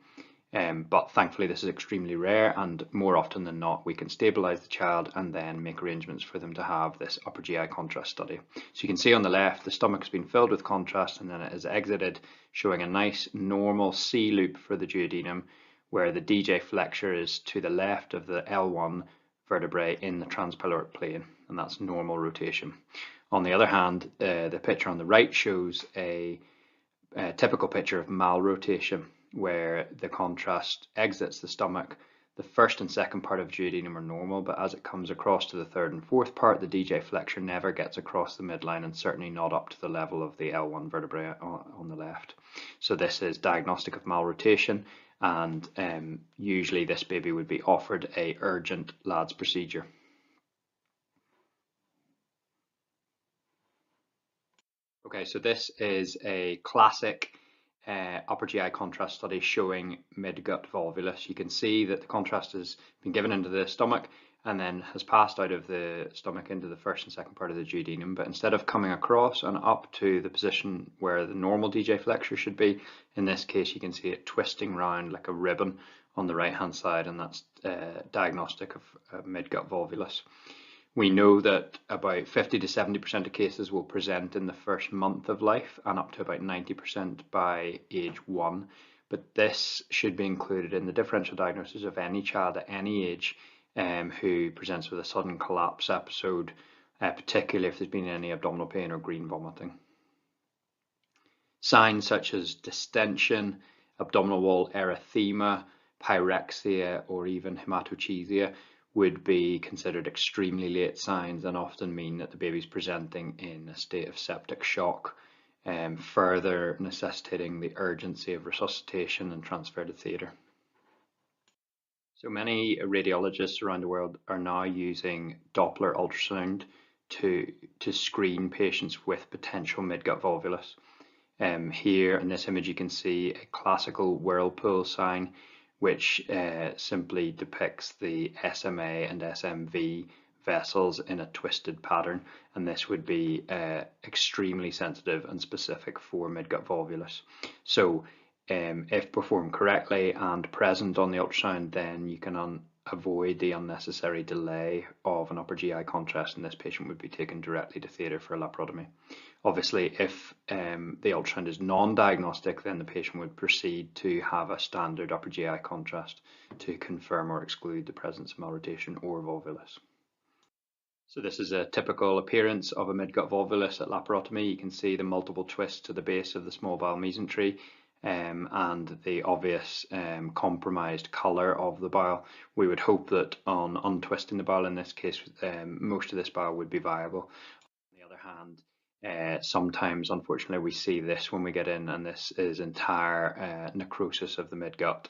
But thankfully this is extremely rare, and more often than not we can stabilize the child and then make arrangements for them to have this upper GI contrast study. So you can see on the left the stomach has been filled with contrast and then it is exited, showing a nice normal C loop for the duodenum, where the DJ flexure is to the left of the L1 vertebrae in the transpyloric plane, and that's normal rotation. On the other hand, the picture on the right shows a typical picture of malrotation, where the contrast exits the stomach. The first and second part of duodenum are normal, but as it comes across to the third and fourth part, the DJ flexure never gets across the midline and certainly not up to the level of the L1 vertebrae on the left. So this is diagnostic of malrotation, and usually this baby would be offered a urgent LADS procedure. Okay, so this is a classic upper GI contrast study showing mid-gut volvulus. You can see that the contrast has been given into the stomach and then has passed out of the stomach into the first and second part of the duodenum, but instead of coming across and up to the position where the normal DJ flexure should be, in this case you can see it twisting round like a ribbon on the right hand side, and that's diagnostic of mid-gut volvulus. We know that about 50 to 70% of cases will present in the first month of life and up to about 90% by age 1. But this should be included in the differential diagnosis of any child at any age who presents with a sudden collapse episode, particularly if there's been any abdominal pain or green vomiting. Signs such as distension, abdominal wall erythema, pyrexia, or even hematochezia would be considered extremely late signs and often mean that the baby's presenting in a state of septic shock, further necessitating the urgency of resuscitation and transfer to theatre. So many radiologists around the world are now using Doppler ultrasound to screen patients with potential mid-gut volvulus. Here in this image you can see a classical whirlpool sign, which simply depicts the SMA and SMV vessels in a twisted pattern, and this would be extremely sensitive and specific for mid-gut volvulus. So if performed correctly and present on the ultrasound, then you can avoid the unnecessary delay of an upper GI contrast, and this patient would be taken directly to theatre for a laparotomy. Obviously, if the ultrasound is non-diagnostic, then the patient would proceed to have a standard upper GI contrast to confirm or exclude the presence of malrotation or volvulus. So this is a typical appearance of a mid-gut volvulus at laparotomy. You can see the multiple twists to the base of the small bowel mesentery and the obvious compromised colour of the bowel. We would hope that on untwisting the bowel in this case, most of this bowel would be viable. On the other hand, sometimes unfortunately we see this when we get in, and this is entire necrosis of the midgut,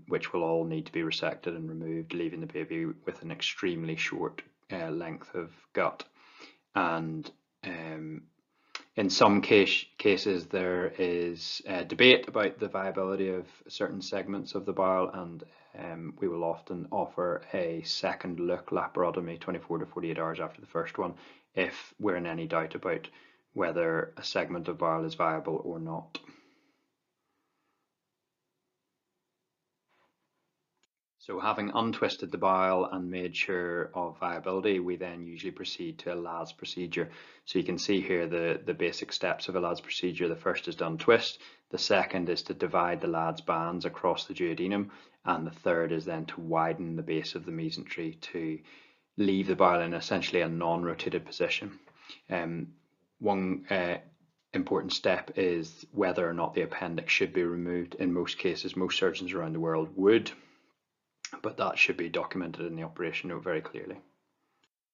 which will all need to be resected and removed, leaving the baby with an extremely short length of gut. And in some cases there is debate about the viability of certain segments of the bowel, and we will often offer a second look laparotomy 24 to 48 hours after the first one if we're in any doubt about whether a segment of bowel is viable or not. So having untwisted the bowel and made sure of viability, we then usually proceed to a LADS procedure. So you can see here the basic steps of a LADS procedure. The first is to untwist, the second is to divide the LADS bands across the duodenum, and the third is then to widen the base of the mesentery to leave the bowel in essentially a non-rotated position. One important step is whether or not the appendix should be removed. In most cases, most surgeons around the world would, but that should be documented in the operation note very clearly.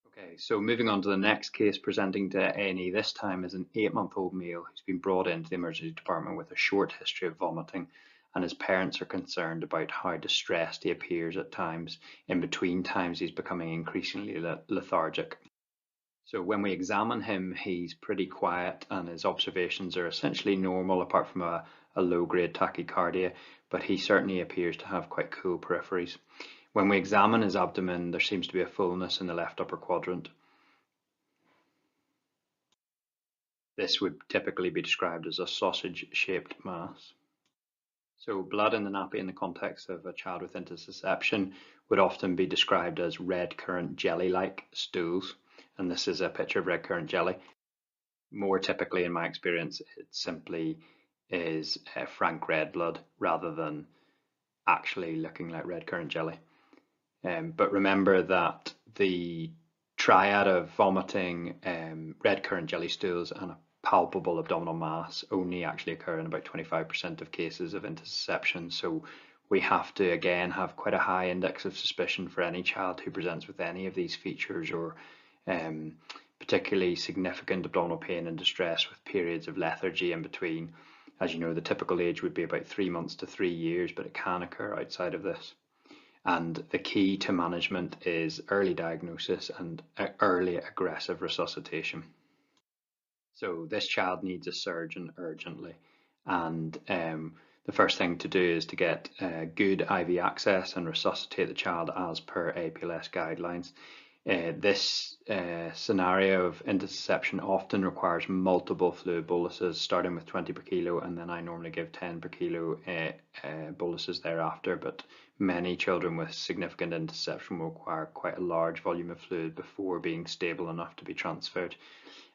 Okay, so moving on to the next case presenting to A&E. This time is an 8-month-old male who's been brought into the emergency department with a short history of vomiting, and his parents are concerned about how distressed he appears at times. In between times he's becoming increasingly lethargic. So when we examine him, he's pretty quiet and his observations are essentially normal apart from a low-grade tachycardia, but he certainly appears to have quite cool peripheries. When we examine his abdomen, there seems to be a fullness in the left upper quadrant. This would typically be described as a sausage-shaped mass. So blood in the nappy in the context of a child with intussusception would often be described as red currant jelly-like stools, and this is a picture of red currant jelly. More typically, in my experience, it simply is frank red blood rather than actually looking like red currant jelly. But remember that the triad of vomiting, red currant jelly stools and a palpable abdominal mass only actually occur in about 25% of cases of intussusception. So we have to again have quite a high index of suspicion for any child who presents with any of these features, or particularly significant abdominal pain and distress with periods of lethargy in between. As you know, the typical age would be about 3 months to 3 years, but it can occur outside of this. And the key to management is early diagnosis and early aggressive resuscitation. So this child needs a surgeon urgently, and the first thing to do is to get good IV access and resuscitate the child as per APLS guidelines. This scenario of intussusception often requires multiple fluid boluses, starting with 20 per kilo, and then I normally give 10 per kilo boluses thereafter, but many children with significant intussusception will require quite a large volume of fluid before being stable enough to be transferred.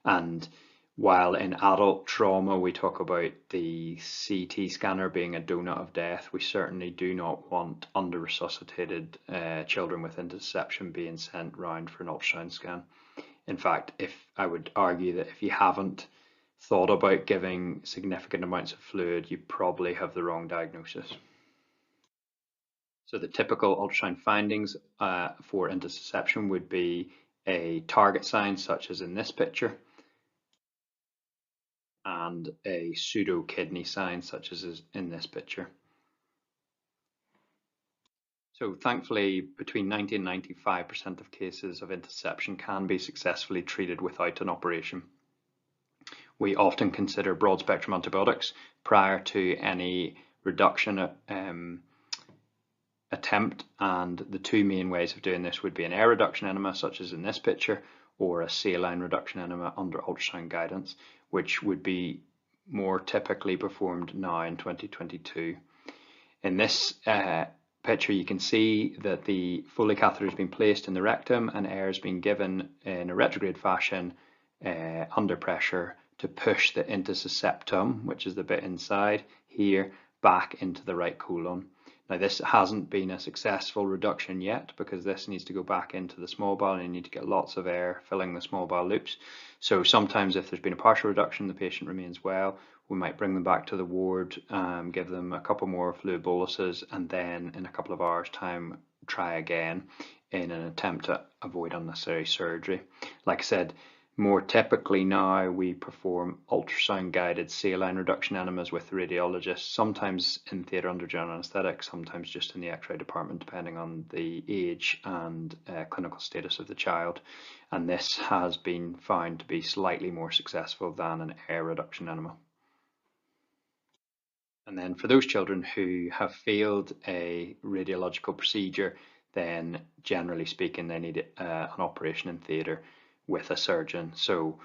And while in adult trauma we talk about the CT scanner being a donut of death, we certainly do not want under-resuscitated children with intussusception being sent round for an ultrasound scan. In fact, I would argue that if you haven't thought about giving significant amounts of fluid, you probably have the wrong diagnosis. So the typical ultrasound findings for intussusception would be a target sign, such as in this picture, and a pseudo kidney sign, such as is in this picture. So thankfully, between 90 and 95% of cases of intussusception can be successfully treated without an operation. We often consider broad spectrum antibiotics prior to any reduction attempt, and the two main ways of doing this would be an air reduction enema, such as in this picture, or a saline reduction enema under ultrasound guidance, which would be more typically performed now in 2022. In this picture, you can see that the Foley catheter has been placed in the rectum and air is being given in a retrograde fashion under pressure to push the intussusceptum, which is the bit inside here, back into the right colon. Now, this hasn't been a successful reduction yet, because this needs to go back into the small bowel and you need to get lots of air filling the small bowel loops. So sometimes if there's been a partial reduction, the patient remains well, we might bring them back to the ward, give them a couple more fluid boluses, and then in a couple of hours time try again in an attempt to avoid unnecessary surgery. Like I said, more typically now we perform ultrasound guided saline reduction enemas with the radiologist, sometimes in theatre under general anaesthetic, sometimes just in the X-ray department, depending on the age and clinical status of the child. And this has been found to be slightly more successful than an air reduction enema. And then for those children who have failed a radiological procedure, then generally speaking they need an operation in theatre with a surgeon. So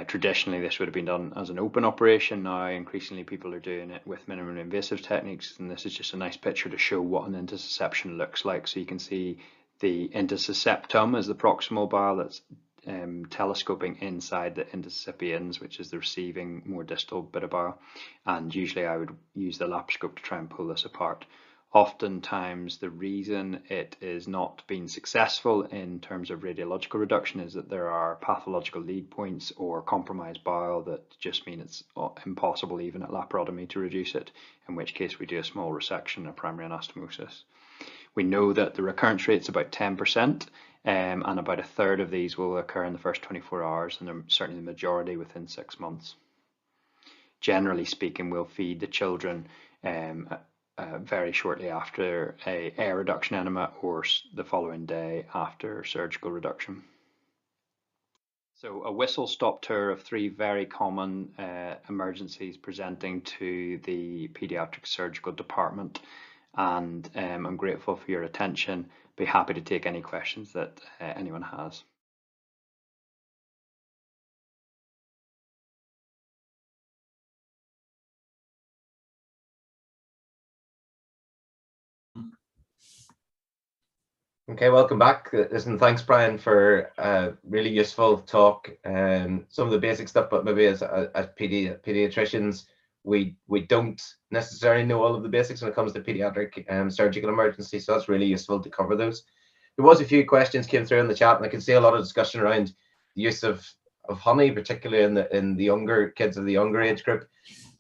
traditionally this would have been done as an open operation. Now increasingly people are doing it with minimally invasive techniques, and this is just a nice picture to show what an intussusception looks like. So you can see the intussusceptum as the proximal bowel that's telescoping inside the intussuscipiens, which is the receiving more distal bit of bowel, and usually I would use the laparoscope to try and pull this apart. Oftentimes the reason it is not being successful in terms of radiological reduction is that there are pathological lead points or compromised bowel that just mean it's impossible even at laparotomy to reduce it, in which case we do a small resection, a primary anastomosis. We know that the recurrence rate is about 10%, and about a third of these will occur in the first 24 hours, and certainly the majority within 6 months. Generally speaking, we'll feed the children very shortly after a air reduction enema or the following day after surgical reduction. So a whistle-stop tour of 3 very common emergencies presenting to the paediatric surgical department, and I'm grateful for your attention. Be happy to take any questions that anyone has. Okay, welcome back. Listen, thanks, Brian, for a really useful talk. Some of the basic stuff, but maybe as pediatricians, we don't necessarily know all of the basics when it comes to pediatric surgical emergencies, so that's really useful to cover those. There was a few questions came through in the chat, and I can see a lot of discussion around the use of honey, particularly in the younger kids of the younger age group.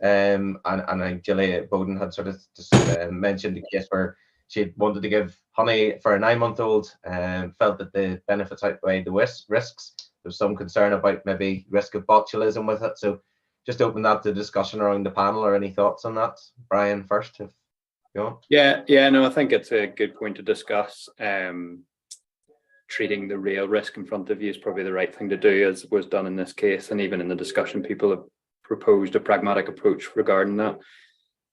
And I, Julia Bowden had sort of just mentioned a case where she wanted to give honey for a 9-month-old and felt that the benefits outweighed the risks. There's some concern about maybe risk of botulism with it. So just open that to discussion around the panel, or any thoughts on that? Brian first, if you want. Yeah, no, I think it's a good point to discuss. Treating the real risk in front of you is probably the right thing to do, as was done in this case. And even in the discussion, people have proposed a pragmatic approach regarding that.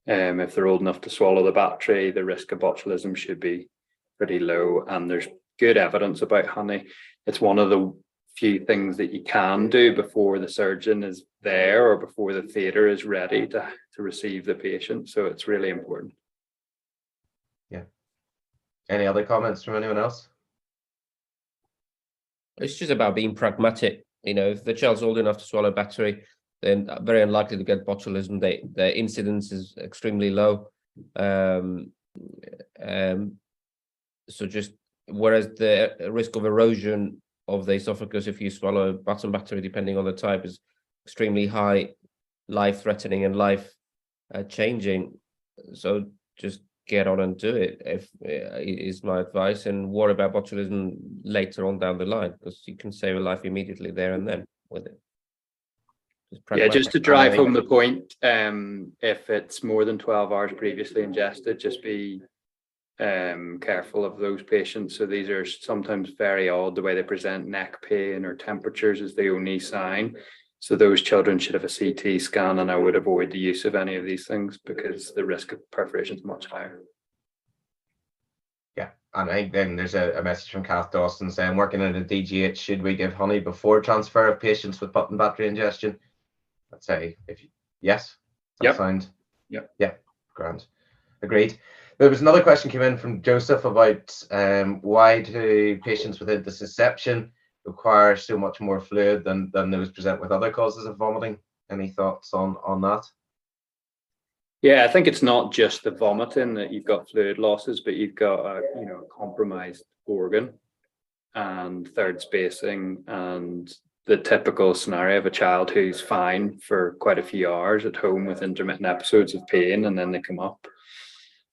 If they're old enough to swallow the battery, the risk of botulism should be pretty low. And there's good evidence about honey. It's one of the few things that you can do before the surgeon is there or before the theatre is ready to receive the patient. So it's really important. Yeah. Any other comments from anyone else? It's just about being pragmatic. You know, if the child's old enough to swallow battery, then very unlikely to get botulism. Their incidence is extremely low. So just, whereas the risk of erosion of the esophagus if you swallow bottom battery, depending on the type, is extremely high, life-threatening and life-changing. So just get on and do it, is my advice, and worry about botulism later on down the line, because you can save a life immediately there and then with it. Just to drive home the point, if it's more than 12 hours previously ingested, just be careful of those patients. So these are sometimes very odd, the way they present. Neck pain or temperatures is the only sign. So those children should have a CT scan, and I would avoid the use of any of these things because the risk of perforation is much higher. Yeah, and I think then there's a message from Kath Dawson saying, working at a DGH, should we give honey before transfer of patients with button battery ingestion? I'd say yes. That sound? Yeah, grand. Agreed. There was another question came in from Joseph about why do patients with intussusception require so much more fluid than those present with other causes of vomiting? Any thoughts on that? Yeah, I think it's not just the vomiting that you've got fluid losses, but you've got a compromised organ and third spacing, and the typical scenario of a child who's fine for quite a few hours at home with intermittent episodes of pain, and then they come up.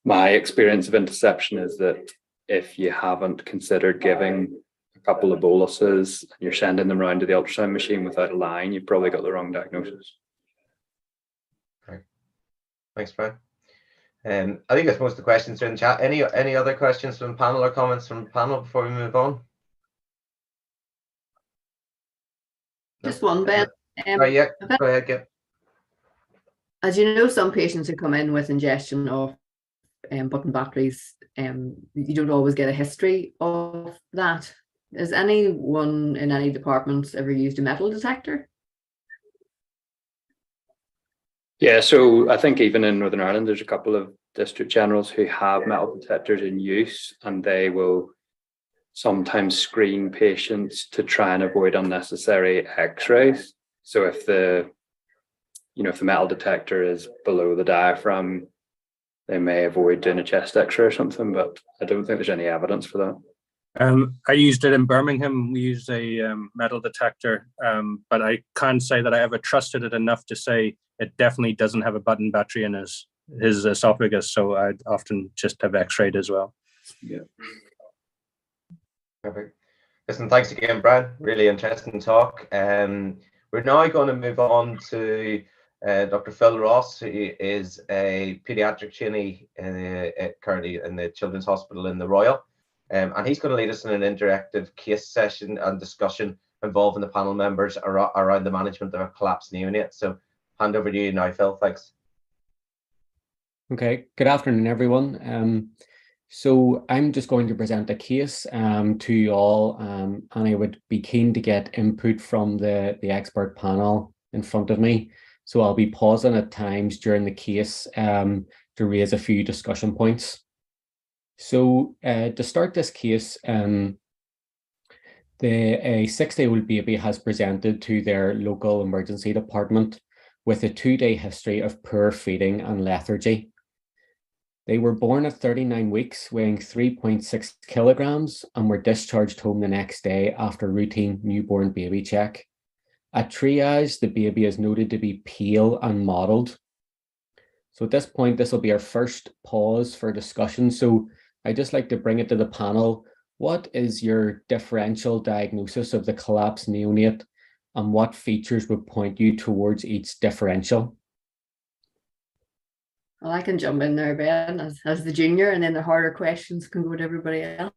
My experience of intussusception is that if you haven't considered giving a couple of boluses and you're sending them around to the ultrasound machine without a line, you've probably got the wrong diagnosis. Okay. Thanks, Brian. I think that's most of the questions are in the chat. Any other questions from the panel or comments from the panel before we move on? Just one, Ben. Yeah, go ahead, Gail. As you know, some patients who come in with ingestion of button batteries, you don't always get a history of that. Has anyone in any departments ever used a metal detector? Yeah, so I think even in Northern Ireland, there's a couple of district generals who have metal detectors in use, and they will sometimes screen patients to try and avoid unnecessary x-rays. So if the metal detector is below the diaphragm, they may avoid doing a chest x-ray or something, but I don't think there's any evidence for that. I used it in Birmingham. We used a metal detector, but I can't say that I ever trusted it enough to say it definitely doesn't have a button battery in his esophagus. So I'd often just have x-rayed as well. Yeah. Perfect. Listen, thanks again, Brian. Really interesting talk. We're now going to move on to Dr. Phil Ross, who is a paediatric trainee currently in the Children's Hospital in the Royal. And he's going to lead us in an interactive case session and discussion involving the panel members around the management of a collapsed neonate. So hand over to you now, Phil. Thanks. Okay, good afternoon, everyone. So I'm just going to present a case to you all, and I would be keen to get input from the expert panel in front of me. So I'll be pausing at times during the case to raise a few discussion points. So to start this case, a 6-day-old baby has presented to their local emergency department with a 2-day history of poor feeding and lethargy. They were born at 39 weeks, weighing 3.6 kilograms, and were discharged home the next day after routine newborn baby check. At triage, the baby is noted to be pale and mottled. So at this point, this will be our first pause for discussion. So I'd just like to bring it to the panel. What is your differential diagnosis of the collapsed neonate, and what features would point you towards each differential? Well, I can jump in there, Ben, as the junior, and then the harder questions can go to everybody else.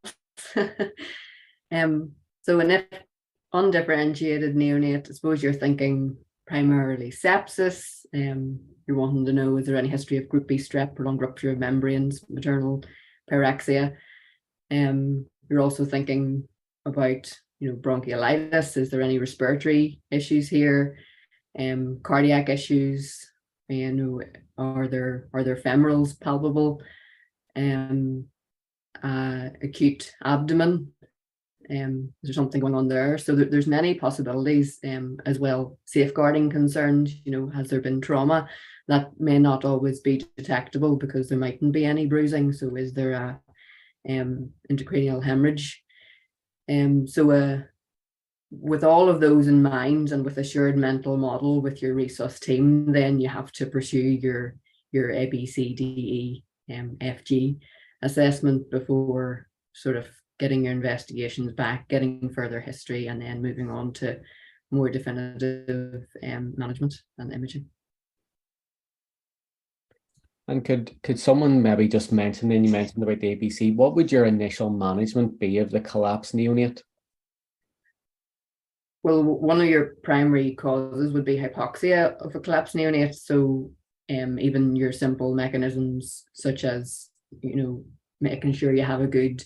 So in undifferentiated neonate, I suppose you're thinking primarily sepsis. You're wanting to know, is there any history of group B strep, prolonged rupture of membranes, maternal pyrexia? You're also thinking about, bronchiolitis. Is there any respiratory issues here? Cardiac issues. Are there femorals palpable? Acute abdomen. Is there something going on there? So there's many possibilities as well. Safeguarding concerns, has there been trauma? That may not always be detectable because there mightn't be any bruising. So is there a intracranial hemorrhage? With all of those in mind and with a shared mental model with your resus team, then you have to pursue your ABCDE FG assessment before sort of getting your investigations back, getting further history, and then moving on to more definitive management and imaging. And could someone maybe just mention, then you mentioned about the ABC, what would your initial management be of the collapsed neonate? Well, one of your primary causes would be hypoxia of a collapsed neonate. So even your simple mechanisms such as, making sure you have a good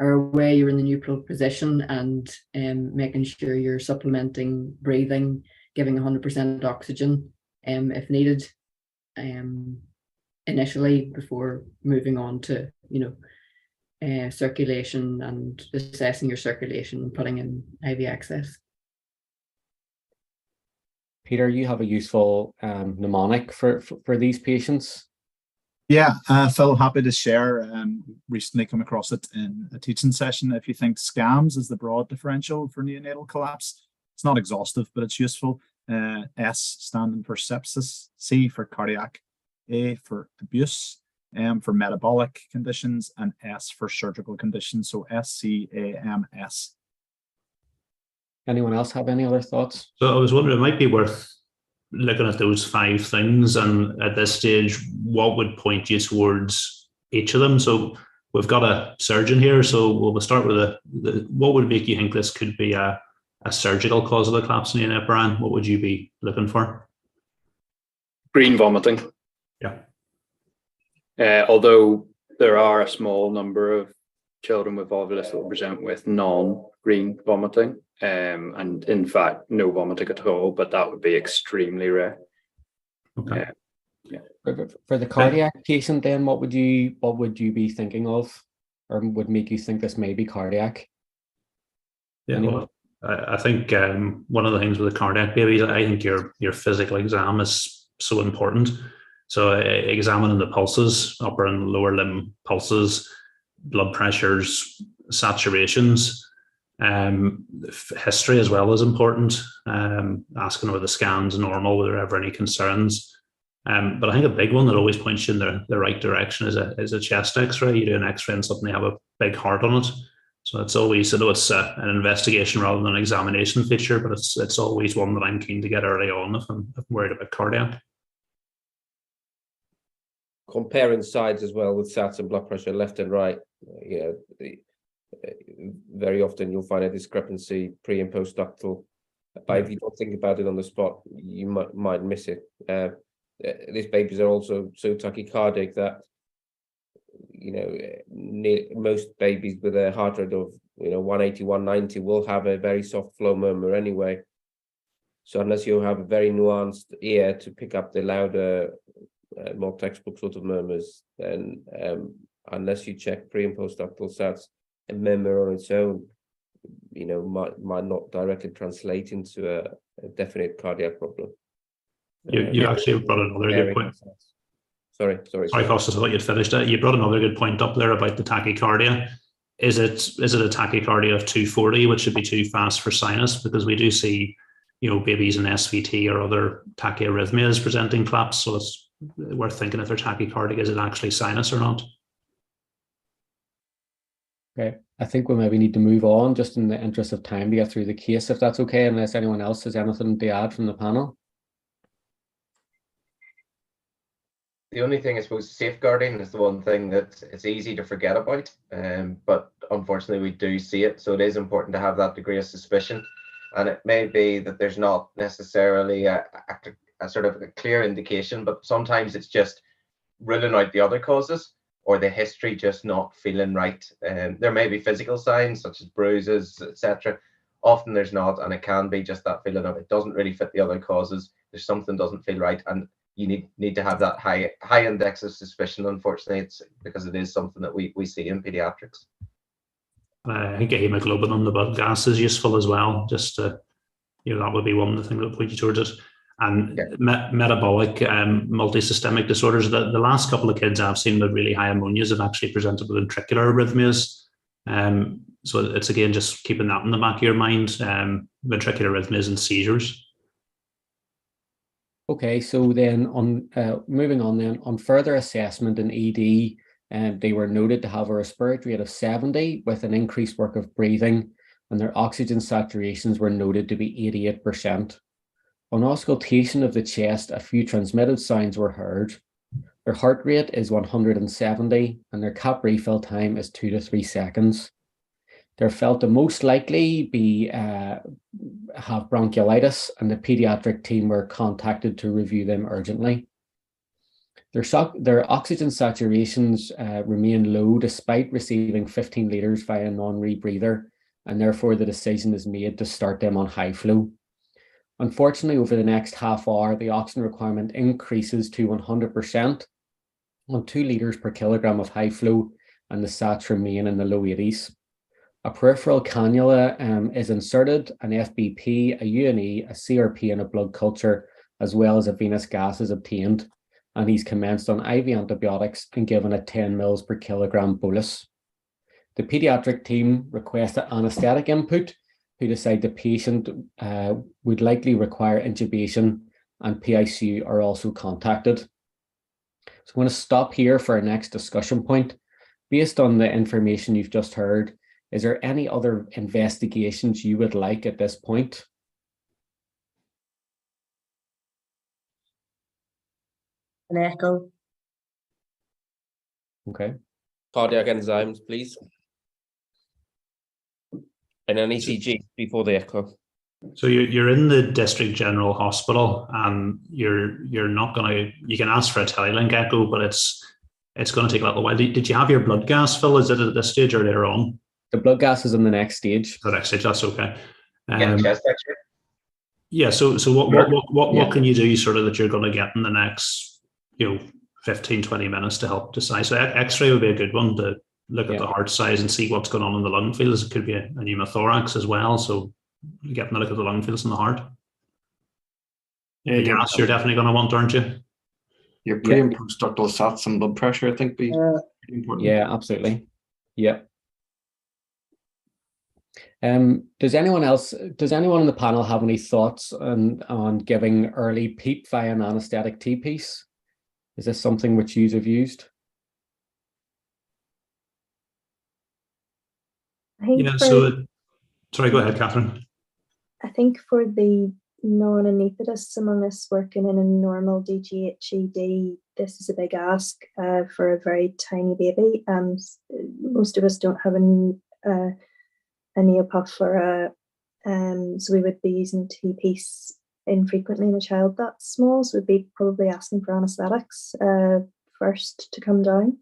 airway, you're in the neutral position, and making sure you're supplementing breathing, giving 100% oxygen if needed initially before moving on to, circulation and assessing your circulation and putting in IV access. Peter, you have a useful mnemonic for these patients? Yeah, Phil, happy to share. Recently come across it in a teaching session. If you think SCAMS is the broad differential for neonatal collapse, it's not exhaustive, but it's useful. S standing for sepsis, C for cardiac, A for abuse, M for metabolic conditions, and S for surgical conditions. So SCAMS. Anyone else have any other thoughts? So I was wondering, it might be worth looking at those 5 things, and at this stage, what would point you towards each of them? So we've got a surgeon here, so we'll start with what would make you think this could be a surgical cause of the collapse in neonate, Brian? What would you be looking for? Green vomiting. Yeah. Although there are a small number of children with volvulus that will present with non-green vomiting, and in fact no vomiting at all, but that would be extremely rare. Okay. For the cardiac patient, then what would you be thinking of, or would make you think this may be cardiac? Yeah, well, I think one of the things with the cardiac babies, I think your physical exam is so important. So examining the pulses, upper and lower limb pulses, blood pressures, saturations, history as well is important. Asking whether the scan's normal, whether there are ever any concerns. But I think a big one that always points you in the right direction is a chest X-ray. You do an X-ray and suddenly have a big heart on it. So it's always, I know it's an investigation rather than an examination feature, but it's always one that I'm keen to get early on if I'm worried about cardiac. Comparing sides as well with sats and blood pressure left and right, very often you'll find a discrepancy pre and post ductal, but if you don't think about it on the spot, you might miss it. These babies are also so tachycardic that most babies with a heart rate of 180, 190 will have a very soft flow murmur anyway. So unless you have a very nuanced ear to pick up the louder, more textbook sort of murmurs, then unless you check pre and post ductal sats, a murmur on its own, might not directly translate into a definite cardiac problem. You actually brought another good point. Sorry, Costas, I thought you'd finished it. You brought another good point up there about the tachycardia. Is it a tachycardia of 240, which should be too fast for sinus? Because we do see, babies in SVT or other tachyarrhythmias presenting collapse. So it's worth thinking if they're tachycardic, is it actually sinus or not? Okay. I think we maybe need to move on just in the interest of time to get through the case, if that's okay, unless anyone else has anything to add from the panel. The only thing, I suppose, safeguarding is the one thing that it's easy to forget about, but unfortunately we do see it. So it is important to have that degree of suspicion. And it may be that there's not necessarily a sort of a clear indication, but sometimes it's just ruling out the other causes or the history just not feeling right. There may be physical signs such as bruises, etc. Often there's not, and it can be just that feeling of it doesn't really fit the other causes. There's something doesn't feel right, and you need to have that high index of suspicion. Unfortunately, it's because it is something that we see in pediatrics. I think a hemoglobin on the blood gas is useful as well. Just that would be one of the things that point you towards it. And metabolic multisystemic disorders. The last couple of kids I've seen with really high ammonias have actually presented with ventricular arrhythmias. So it's again just keeping that in the back of your mind. Ventricular arrhythmias and seizures. Okay, so then on moving on then on further assessment in ED, they were noted to have a respiratory rate of 70 with an increased work of breathing, and their oxygen saturations were noted to be 88%. On auscultation of the chest, a few transmitted sounds were heard. Their heart rate is 170 and their cap refill time is 2 to 3 seconds. They're felt to most likely be have bronchiolitis, and the pediatric team were contacted to review them urgently. Their oxygen saturations remain low despite receiving 15 litres via a non-rebreather, and therefore the decision is made to start them on high flow. Unfortunately, over the next half hour, the oxygen requirement increases to 100% on 2 litres per kilogram of high flow, and the sats remain in the low 80s. A peripheral cannula is inserted, an FBP, a UNE, a CRP, and a blood culture, as well as a venous gas is obtained, and he's commenced on IV antibiotics and given a 10 mils per kilogram bolus. The pediatric team requested anaesthetic input, who decide the patient would likely require intubation, and PICU are also contacted. So I'm going to stop here for our next discussion point. Based on the information you've just heard, is there any other investigations you would like at this point? An echo. Okay. Cardiac enzymes, please. And an ECG before the echo. So you're in the district general hospital, and you're not going to. You can ask for a telelink echo, but it's going to take a little while. Did you have your blood gas, Phil? Is it at this stage or later on? The blood gas is in the next stage. The next stage. That's okay. Chest X-ray. Yeah. So what can you do sort of that you're going to get in the next 15-20 minutes to help decide? So X-ray would be a good one to look at the heart size and see what's going on in the lung fields. It could be a pneumothorax as well. So you're getting a look at the lung fields in the heart. Yeah, gas you're definitely going to want, aren't you? Your pre and post-ductal sats and blood pressure, I think, be important. Yeah, absolutely. Yeah. Does anyone in the panel have any thoughts on giving early PEEP via an anaesthetic T-piece? Is this something which you have used? Sorry, go ahead, Catherine. I think for the non-anaesthetists among us working in a normal DGHED, this is a big ask for a very tiny baby. Most of us don't have a neopuff or so we would be using T-piece infrequently in a child that small, so we'd be probably asking for anaesthetics first to come down.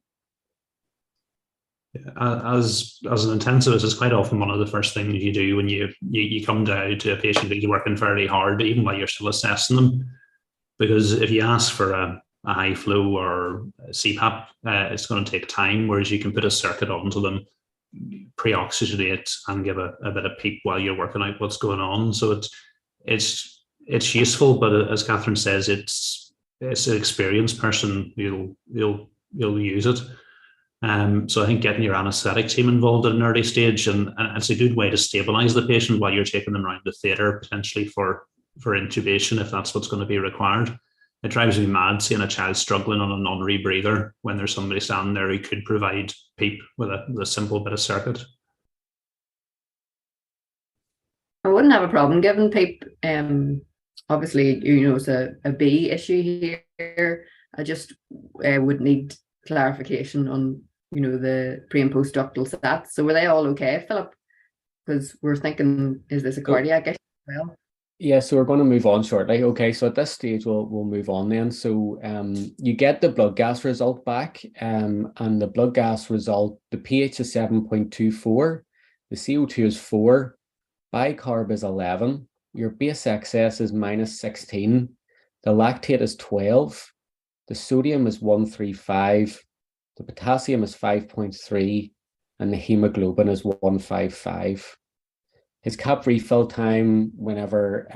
As an intensivist, it's quite often one of the first things you do when you come down to a patient who's working fairly hard, even while you're still assessing them. Because if you ask for a high flow or CPAP, it's going to take time, whereas you can put a circuit onto them, pre-oxygenate, and give a bit of PEEP while you're working out what's going on. So it's useful, but as Catherine says, it's an experienced person who'll use it. So I think getting your anaesthetic team involved at an early stage, and it's a good way to stabilise the patient while you're taking them around the theatre, potentially for intubation if that's what's going to be required. It drives me mad seeing a child struggling on a non-rebreather when there's somebody standing there who could provide PEEP with a simple bit of circuit. wouldn't have a problem giving PEEP. Obviously, it's a B issue here. I just would need clarification on, the pre and post ductal sats. So were they all okay, Philip? Because we're thinking, is this a cardiac issue as well? Yeah, so we're going to move on shortly. Okay, so at this stage, we'll move on then. So you get the blood gas result back, and the blood gas result, the pH is 7.24, the CO2 is 4, bicarb is 11, your base excess is -16, the lactate is 12, the sodium is 135, the potassium is 5.3, and the hemoglobin is 155. His cap refill time, whenever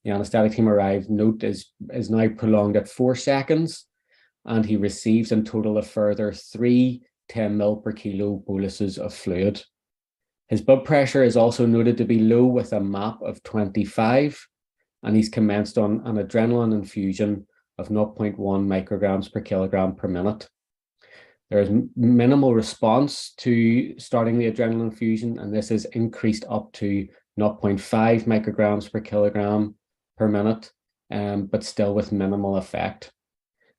the anaesthetic team arrived, note is now prolonged at 4 seconds, and he receives in total a further 3 10 ml per kilo boluses of fluid. His blood pressure is also noted to be low with a MAP of 25, and he's commenced on an adrenaline infusion of 0.1 micrograms per kilogram per minute. There is minimal response to starting the adrenaline infusion, and this is increased up to 0.5 micrograms per kilogram per minute, but still with minimal effect.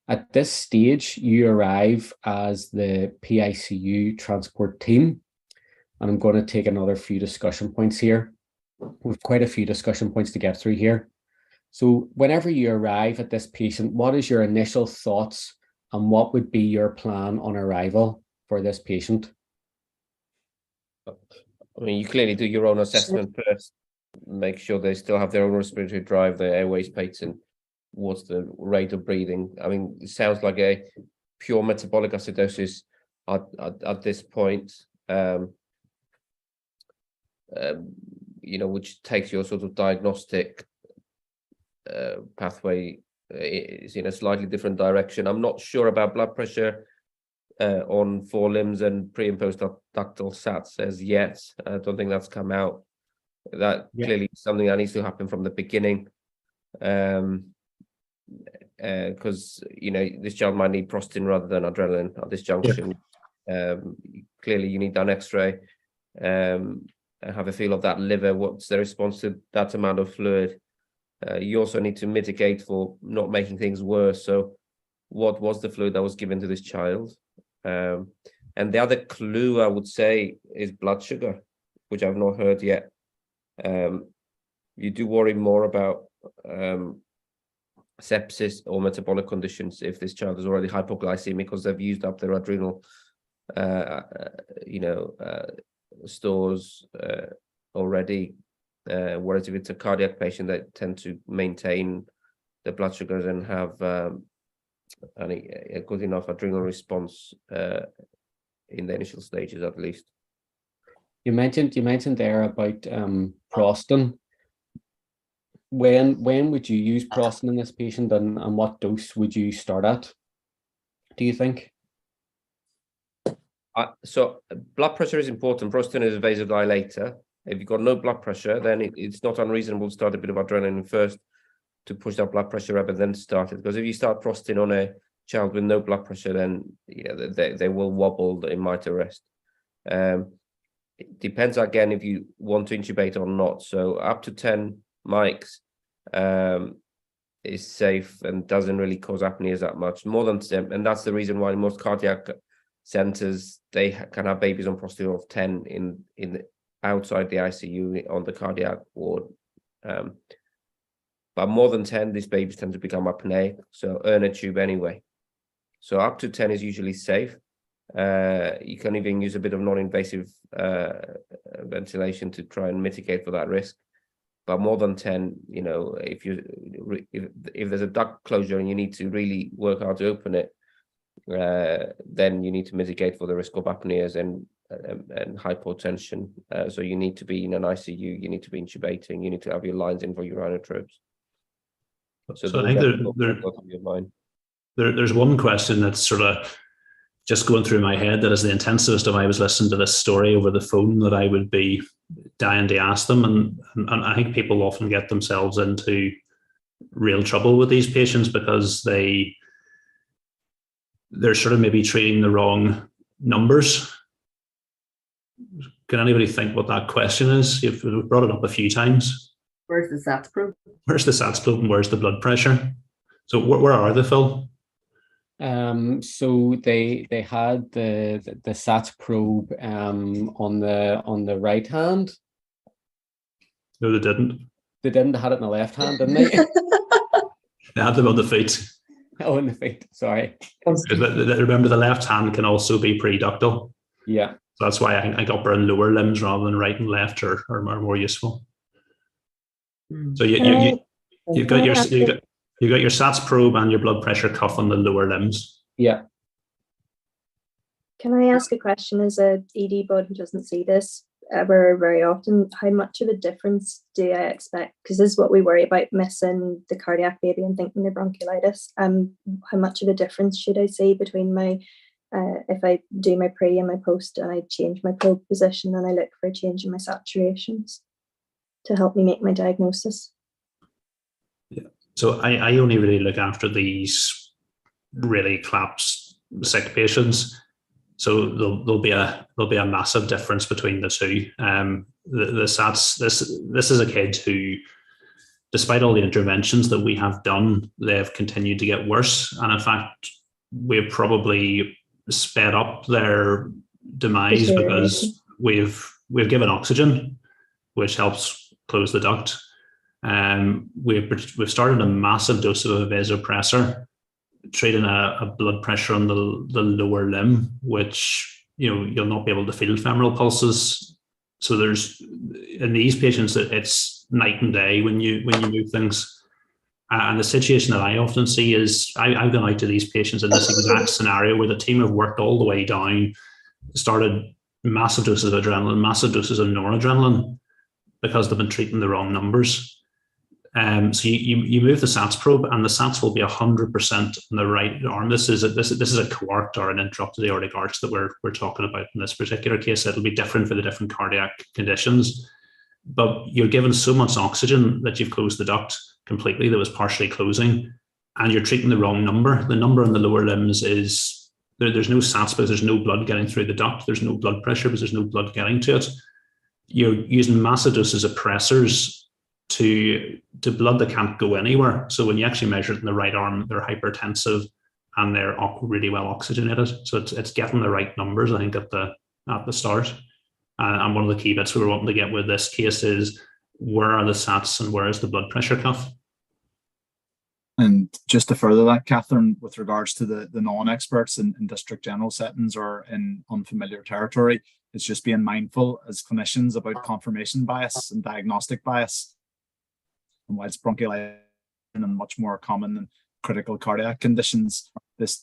At this stage, you arrive as the PICU transport team, and I'm going to take another few discussion points here. We've quite a few discussion points to get through here. So whenever you arrive at this patient, what is your initial thoughts and what would be your plan on arrival for this patient? I mean, you clearly do your own assessment first. Make sure they still have their own respiratory drive, their airways patent, what's the rate of breathing. I mean, it sounds like a pure metabolic acidosis at this point, which takes your sort of diagnostic pathway is in a slightly different direction. I'm not sure about blood pressure on forelimbs and pre and post ductal sats as yet. I don't think that's come out. That clearly is something that needs to happen from the beginning, because this child might need prostatin rather than adrenaline at this junction. Clearly you need an X-ray and have a feel of that liver, what's the response to that amount of fluid. You also need to mitigate for not making things worse. So what was the fluid that was given to this child? And the other clue I would say is blood sugar, which I've not heard yet. You do worry more about sepsis or metabolic conditions if this child is already hypoglycemic because they've used up their adrenal stores already. Whereas if it's a cardiac patient, they tend to maintain the blood sugars and have a good enough adrenal response in the initial stages, at least. You mentioned there about prostatin. When would you use prostatin in this patient, and what dose would you start at, do you think? So blood pressure is important. Prostatin is a vasodilator. If you've got no blood pressure, then it's not unreasonable to start a bit of adrenaline first to push that blood pressure up and then start it. Because if you start prostatin on a child with no blood pressure, then they will wobble, they might arrest. It depends again if you want to intubate or not. So up to 10 mics is safe and doesn't really cause apneas that much. More than 10, and that's the reason why most cardiac centers they can have babies on prostatin of 10 in outside the ICU on the cardiac ward. But more than 10, these babies tend to become apneic, so earn a tube anyway. So up to 10 is usually safe. You can even use a bit of non-invasive ventilation to try and mitigate for that risk. But more than 10, if there's a duct closure and you need to really work hard to open it, then you need to mitigate for the risk of apneas and hypotension. So you need to be in an ICU, you need to be intubating, you need to have your lines in for your inotropes. So I think there's one question that's sort of just going through my head that as the intensivist, if I was listening to this story over the phone, that I would be dying to ask them. And I think people often get themselves into real trouble with these patients because they're sort of maybe treating the wrong numbers. Can anybody think what that question is? We've brought it up a few times. Where's the SATS probe? Where's the SATS probe and where's the blood pressure? So where are they, Phil? So they had the SATS probe on the right hand. No, they didn't. They didn't. They had it in the left hand, didn't they? They had them on the feet. Oh, in the feet. Sorry. Remember, the left hand can also be preductal. Yeah. So that's why I think upper and lower limbs rather than right and left are more useful. So you've got your SATS probe and your blood pressure cuff on the lower limbs. Yeah. Can I ask a question as a ED bud who doesn't see this ever very often? How much of a difference do I expect? Because this is what we worry about, missing the cardiac baby and thinking they're bronchiolitis. How much of a difference should I see between my, if I do my pre and my post and I change my probe position and I look for a change in my saturations to help me make my diagnosis? Yeah. So I only really look after these really collapsed sick patients. So there'll be a massive difference between the two. The SATS, this is a kid who, despite all the interventions that we have done, they've continued to get worse. And in fact, we've probably sped up their demise because we've given oxygen, which helps close the duct. We've started a massive dose of a vasopressor, treating a blood pressure on the lower limb, which you'll not be able to feel femoral pulses. So there's, in these patients, it's night and day when you move things. And the situation that I often see is I've gone out to these patients in this exact scenario where the team have worked all the way down, started massive doses of adrenaline, massive doses of noradrenaline, because they've been treating the wrong numbers. So you move the SATS probe, and the SATS will be 100% on the right arm. This is a coarct or an interrupted aortic arch that we're talking about in this particular case. It'll be different for the different cardiac conditions, but you're given so much oxygen that you've closed the duct completely that was partially closing, and you're treating the wrong number. The number on the lower limbs is there's no SATS because there's no blood getting through the duct. There's no blood pressure because there's no blood getting to it. You're using massive doses of pressors to blood that can't go anywhere. So when you actually measure it in the right arm, they're hypertensive and they're really well oxygenated. So it's getting the right numbers, I think, at the start. And one of the key bits we were wanting to get with this case is, where are the SATs and where is the blood pressure cuff? And just to further that, Catherine, with regards to the non-experts in district general settings or in unfamiliar territory, it's just being mindful as clinicians about confirmation bias and diagnostic bias. And while it's bronchiolitis and much more common than critical cardiac conditions, this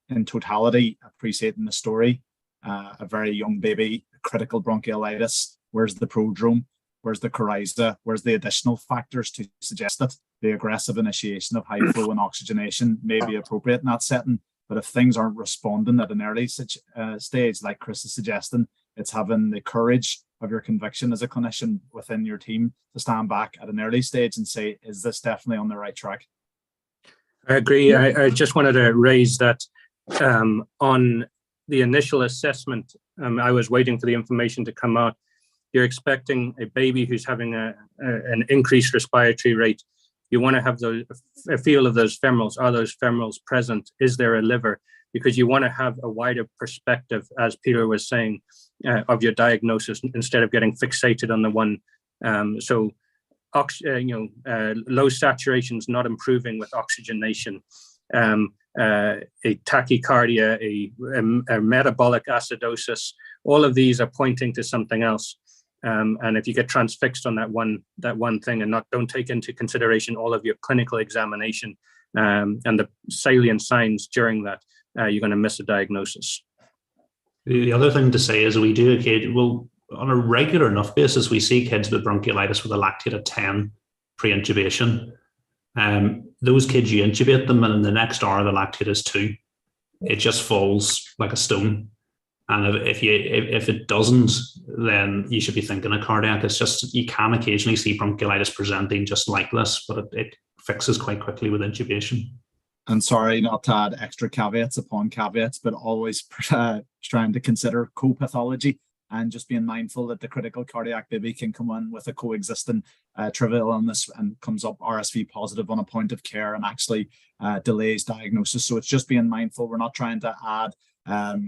in totality, appreciating the story, a very young baby, critical bronchiolitis, where's the prodrome, where's the coryza, where's the additional factors to suggest that the aggressive initiation of high flow and oxygenation may be appropriate in that setting. But if things aren't responding at an early stage, like Chris is suggesting, it's having the courage of your conviction as a clinician within your team to stand back at an early stage and say, is this definitely on the right track? I agree. I just wanted to raise that on the initial assessment, I was waiting for the information to come out. You're expecting a baby who's having an increased respiratory rate. You want to have a feel of those femorals. Are those femorals present? Is there a liver? Because you want to have a wider perspective, as Peter was saying, of your diagnosis instead of getting fixated on the one. So, low saturations not improving with oxygenation, a tachycardia, a metabolic acidosis. All of these are pointing to something else. And if you get transfixed on that one thing and don't take into consideration all of your clinical examination and the salient signs during that, you're going to miss a diagnosis. The other thing to say is we do on a regular enough basis, we see kids with bronchiolitis with a lactate of 10 pre-intubation. Those kids, you intubate them, and in the next hour, the lactate is 2. It just falls like a stone. And if it doesn't, then you should be thinking of cardiac. It's just, you can occasionally see bronchiolitis presenting just like this, but it fixes quite quickly with intubation. And sorry not to add extra caveats upon caveats, but always trying to consider co-pathology. and just being mindful that the critical cardiac baby can come in with a coexisting trivial illness and comes up RSV positive on a point of care and actually delays diagnosis. So it's just being mindful. We're not trying to add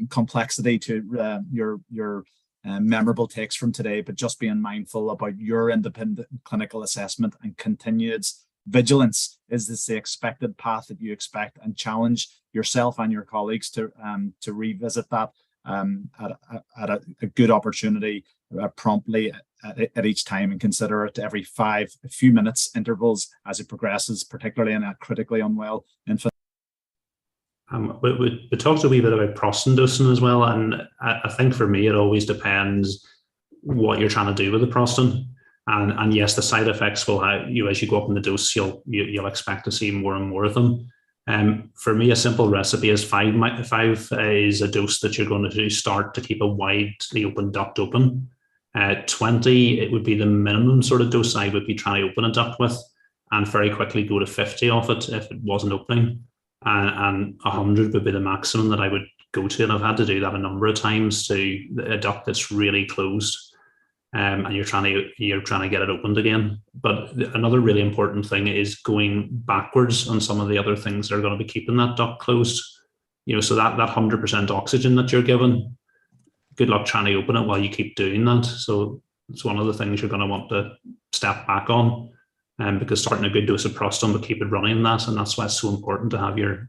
complexity to your memorable takes from today, but just being mindful about your independent clinical assessment and continued vigilance. Is this the expected path that you expect, and challenge yourself and your colleagues to revisit that at a good opportunity promptly at each time, and consider it every a few minutes intervals as it progresses, particularly in a critically unwell infant. We talked a wee bit about prostin dosing as well, and I think for me it always depends what you're trying to do with the prostin. And yes, the side effects will have, as you go up in the dose, you'll expect to see more and more of them. For me, a simple recipe is 5 is a dose that you're going to start to keep a widely open duct open. 20, it would be the minimum sort of dose I would be trying to open a duct with, and very quickly go to 50 off it if it wasn't opening. And 100 would be the maximum that I would go to, and I've had to do that a number of times to a duct that's really closed. And you're trying to get it opened again. But another really important thing is going backwards on some of the other things that are going to be keeping that duct closed. So that 100% oxygen that you're given, good luck trying to open it while you keep doing that. So it's one of the things you're going to want to step back on, because starting a good dose of prostin will keep it running, and that's why it's so important to have your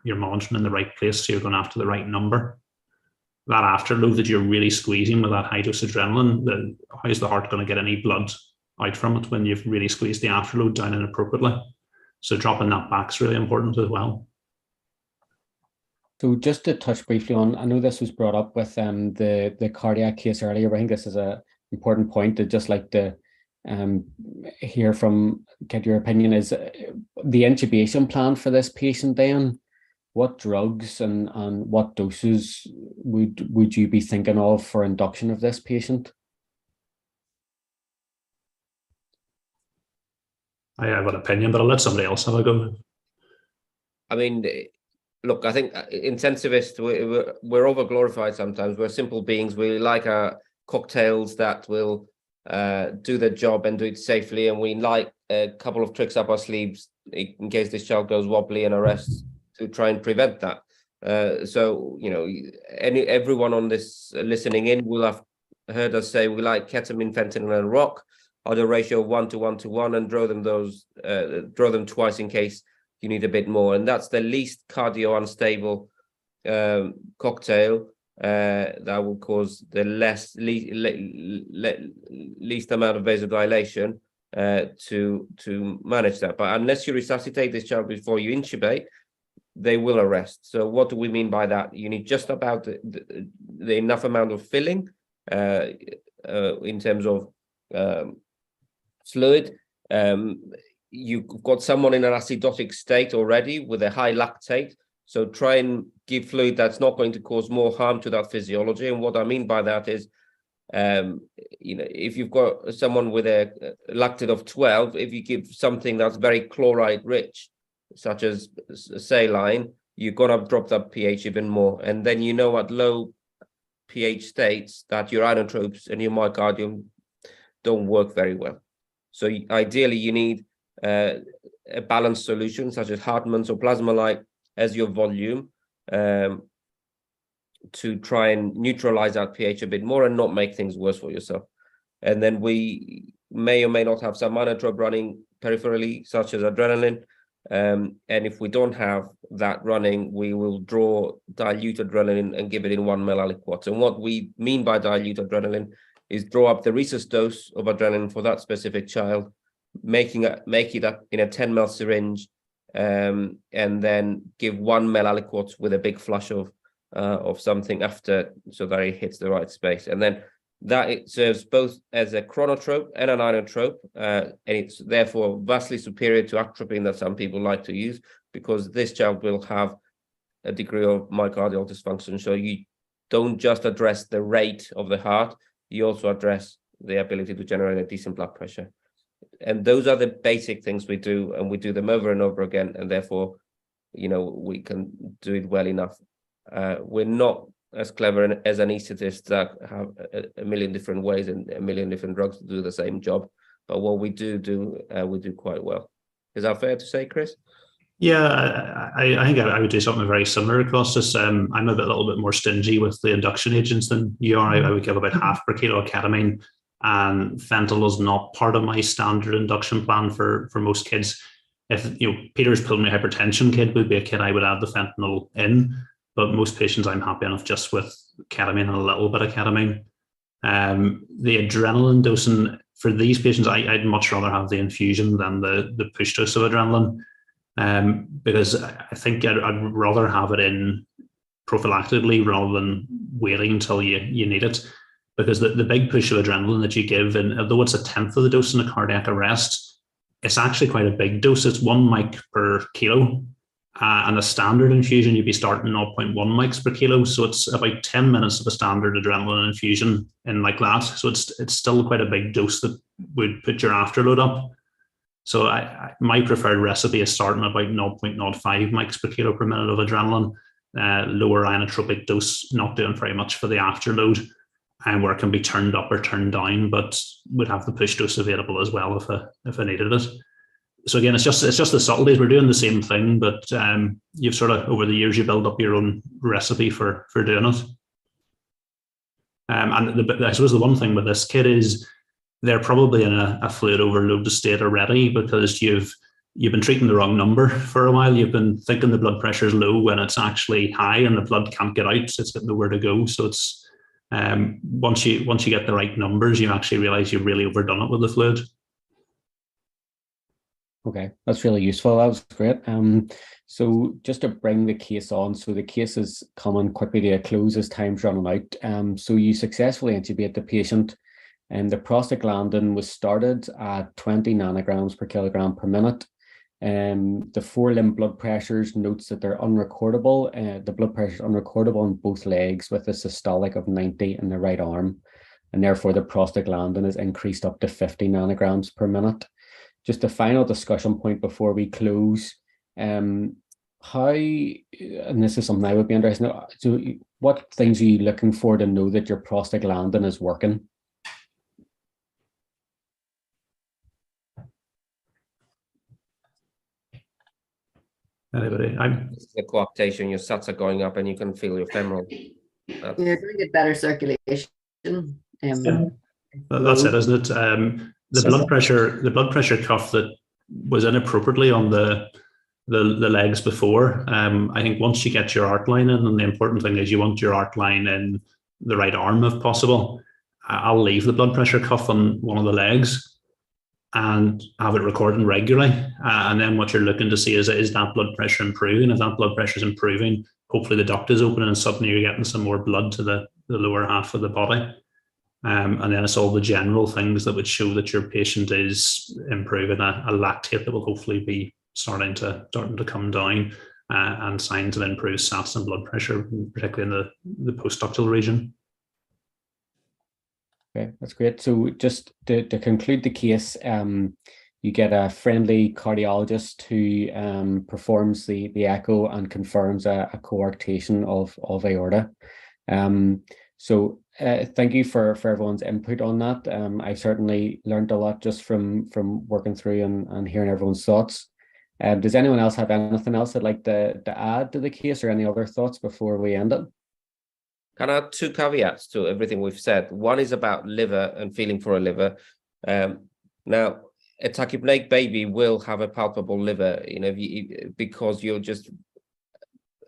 monitoring in the right place, so you're going after the right number. That afterload that you're really squeezing with that high dose adrenaline, how is the heart going to get any blood out from it when you've really squeezed the afterload down inappropriately? So dropping that back is really important as well. So just to touch briefly on, I know this was brought up with the cardiac case earlier, but I think this is an important point to just like to get your opinion, is the intubation plan for this patient then. What drugs and what doses would you be thinking of for induction of this patient? I have an opinion, but I'll let somebody else have a go. I mean, look, I think intensivists, we're over-glorified sometimes. We're simple beings. We like our cocktails that will do their job and do it safely, and we like a couple of tricks up our sleeves in case this child goes wobbly and arrests, to try and prevent that. So, everyone on this listening in will have heard us say we like ketamine, fentanyl, and rock, or the ratio of 1 to 1 to 1, and draw them twice in case you need a bit more. And that's the least cardio unstable cocktail that will cause the least amount of vasodilation to manage that. But unless you resuscitate this child before you intubate, they will arrest. So what do we mean by that? You need just about the enough amount of filling in terms of fluid. You've got someone in an acidotic state already with a high lactate, so try and give fluid that's not going to cause more harm to that physiology. And what I mean by that is, if you've got someone with a lactate of 12, if you give something that's very chloride rich, such as saline, you're going to drop that pH even more. And then at low pH states that your inotropes and your myocardium don't work very well. So ideally, you need a balanced solution, such as Hartmann's or Plasma-Lyte, as your volume, to try and neutralize that pH a bit more and not make things worse for yourself. And then we may or may not have some inotrope running peripherally, such as adrenaline. And if we don't have that running, we will draw dilute adrenaline and give it in 1 ml aliquot. And what we mean by dilute adrenaline is draw up the rhesus dose of adrenaline for that specific child, make it up in a 10 ml syringe, and then give 1 ml aliquot with a big flush of something after, so that it hits the right space. And then that it serves both as a chronotrope and an inotrope, and it's therefore vastly superior to atropine that some people like to use, because this child will have a degree of myocardial dysfunction. So you don't just address the rate of the heart, you also address the ability to generate a decent blood pressure. And those are the basic things we do, and we do them over and over again, and therefore, we can do it well enough. We're not as clever as anaesthetists that have a million different ways and a million different drugs to do the same job. But what we do we do quite well. Is that fair to say, Chris? Yeah, I think I would do something very similar across this. I'm a little bit more stingy with the induction agents than you are. I would give about half per kilo of ketamine, and fentanyl is not part of my standard induction plan for most kids. If Peter's pulmonary hypertension kid would be a kid I would add the fentanyl in, but most patients I'm happy enough just with ketamine and a little bit of ketamine. The adrenaline dosing for these patients, I'd much rather have the infusion than the push dose of adrenaline. Because I think I'd rather have it in prophylactically rather than waiting until you need it. Because the big push of adrenaline that you give, and although it's 1/10 of the dose in a cardiac arrest, it's actually quite a big dose. It's 1 mic per kilo. And a standard infusion, you'd be starting 0.1 mics per kilo. So it's about 10 minutes of a standard adrenaline infusion in like that. So it's still quite a big dose that would put your afterload up. So my preferred recipe is starting about 0.05 mics per kilo per minute of adrenaline, lower inotropic dose, not doing very much for the afterload, and where it can be turned up or turned down, but would have the push dose available as well if I needed it. So again, it's just the subtleties. We're doing the same thing, but you've sort of over the years you build up your own recipe for doing it. And I suppose the one thing with this kid is they're probably in a fluid overload state already because you've been treating the wrong number for a while. You've been thinking the blood pressure is low when it's actually high and the blood can't get out. It's got nowhere to go. So it's once you get the right numbers, you actually realize you've really overdone it with the fluid. Okay, that's really useful. That was great. So just to bring the case on, so the case is coming quickly to a close as time's running out. So you successfully intubate the patient, and the prostaglandin was started at 20 nanograms per kilogram per minute. The 4-limb blood pressures notes that they're unrecordable. The blood pressure is unrecordable in both legs with a systolic of 90 in the right arm, and therefore the prostaglandin is increased up to 50 nanograms per minute. Just a final discussion point before we close. How, and this is something I would be interested in, so what things are you looking for to know that your prostaglandin is working? Anybody? The coaptation, your SATs are going up and you can feel your femoral. You're going to get better circulation. That's it, isn't it? The blood pressure cuff that was inappropriately on the legs before. I think once you get your arc line in, and the important thing is you want your arc line in the right arm if possible. I'll leave the blood pressure cuff on one of the legs and have it recording regularly. And then what you're looking to see is that blood pressure improving? If that blood pressure is improving, hopefully the duct is opening and suddenly you're getting some more blood to the lower half of the body. And then it's all the general things that would show that your patient is improving. A lactate that will hopefully be starting to come down, and signs of improved SATs and blood pressure, particularly in the postductal region. Okay, that's great. So just to conclude the case, you get a friendly cardiologist who performs the echo and confirms a coarctation of aorta. So thank you for everyone's input on that. I've certainly learned a lot just from working through and hearing everyone's thoughts. Does anyone else have anything else they'd like to add to the case, or any other thoughts before we end it? Can I add 2 caveats to everything we've said? One is about liver and feeling for a liver. Now, a tachypneic baby will have a palpable liver, because you're just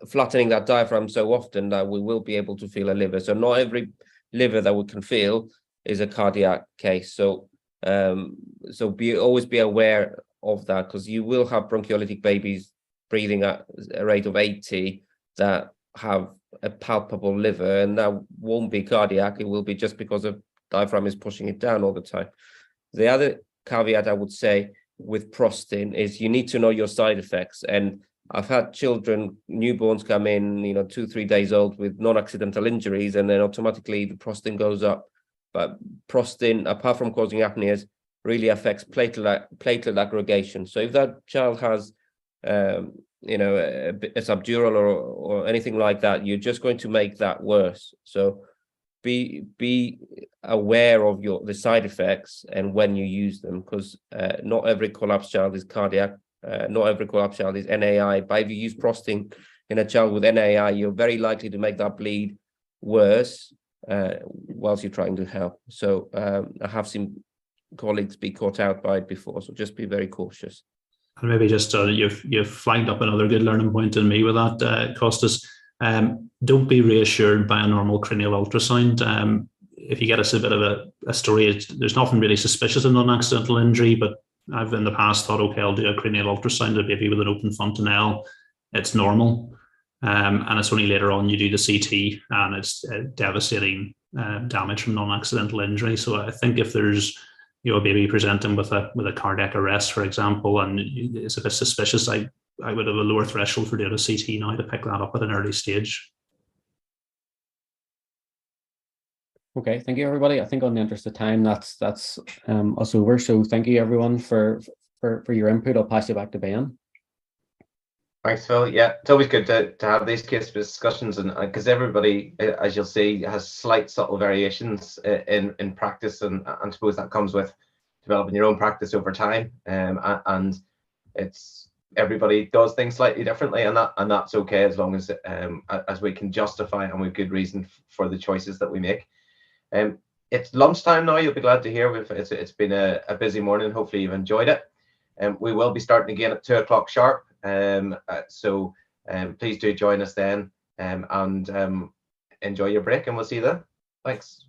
flattening that diaphragm so often that we will be able to feel a liver. So not every liver that we can feel is a cardiac case. So always be aware of that, because you will have bronchiolytic babies breathing at a rate of 80 that have a palpable liver, and that won't be cardiac. It will be just because the diaphragm is pushing it down all the time. The other caveat I would say with prostin is you need to know your side effects. And I've had children, newborns come in, 2-3 days old with non-accidental injuries, and then automatically the prostin goes up. But prostin, apart from causing apneas, really affects platelet aggregation. So if that child has a subdural or anything like that, you're just going to make that worse. So be aware of the side effects and when you use them, because not every collapsed child is cardiac, not every collapsed child is NAI. But if you use prosting in a child with NAI, you're very likely to make that bleed worse whilst you're trying to help. So I have seen colleagues be caught out by it before, so just be very cautious. And maybe just you've flagged up another good learning point in me with that, Costas. Don't be reassured by a normal cranial ultrasound. If you get us a bit of a story, there's nothing really suspicious in non-accidental injury, but I've in the past thought, okay, I'll do a cranial ultrasound, a baby with an open fontanelle, it's normal. And it's only later on you do the CT and it's devastating damage from non-accidental injury. So I think if there's a baby presenting with a cardiac arrest, for example, and it's a bit suspicious, I would have a lower threshold for doing a CT now to pick that up at an early stage. Okay, thank you, everybody. I think on the interest of time, that's us over. So thank you, everyone, for your input. I'll pass you back to Ben. Thanks, Phil. Yeah, it's always good to have these case discussions, and because everybody, as you'll see, has slight subtle variations in practice, and I suppose that comes with developing your own practice over time, and it's everybody does things slightly differently, and that's okay as long as we can justify and with good reason for the choices that we make. It's lunchtime now. You'll be glad to hear it's been a busy morning. Hopefully you've enjoyed it. We will be starting again at 2 o'clock sharp. So please do join us then, and enjoy your break, and we'll see you then. Thanks.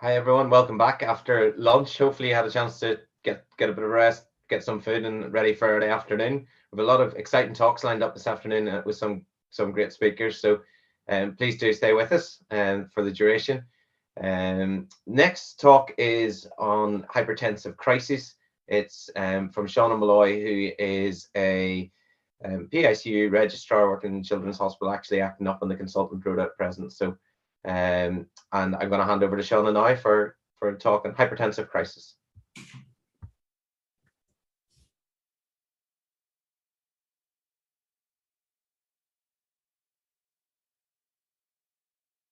Hi everyone, welcome back after lunch. Hopefully you had a chance to get a bit of rest, get some food and ready for the afternoon. We have a lot of exciting talks lined up this afternoon with some great speakers, so please do stay with us for the duration. Next talk is on hypertensive crisis. It's from Seana Molloy, who is a PICU registrar working in Children's Hospital, actually acting up on the consultant road at present. So and I'm going to hand over to Seana now for a talk on hypertensive crisis.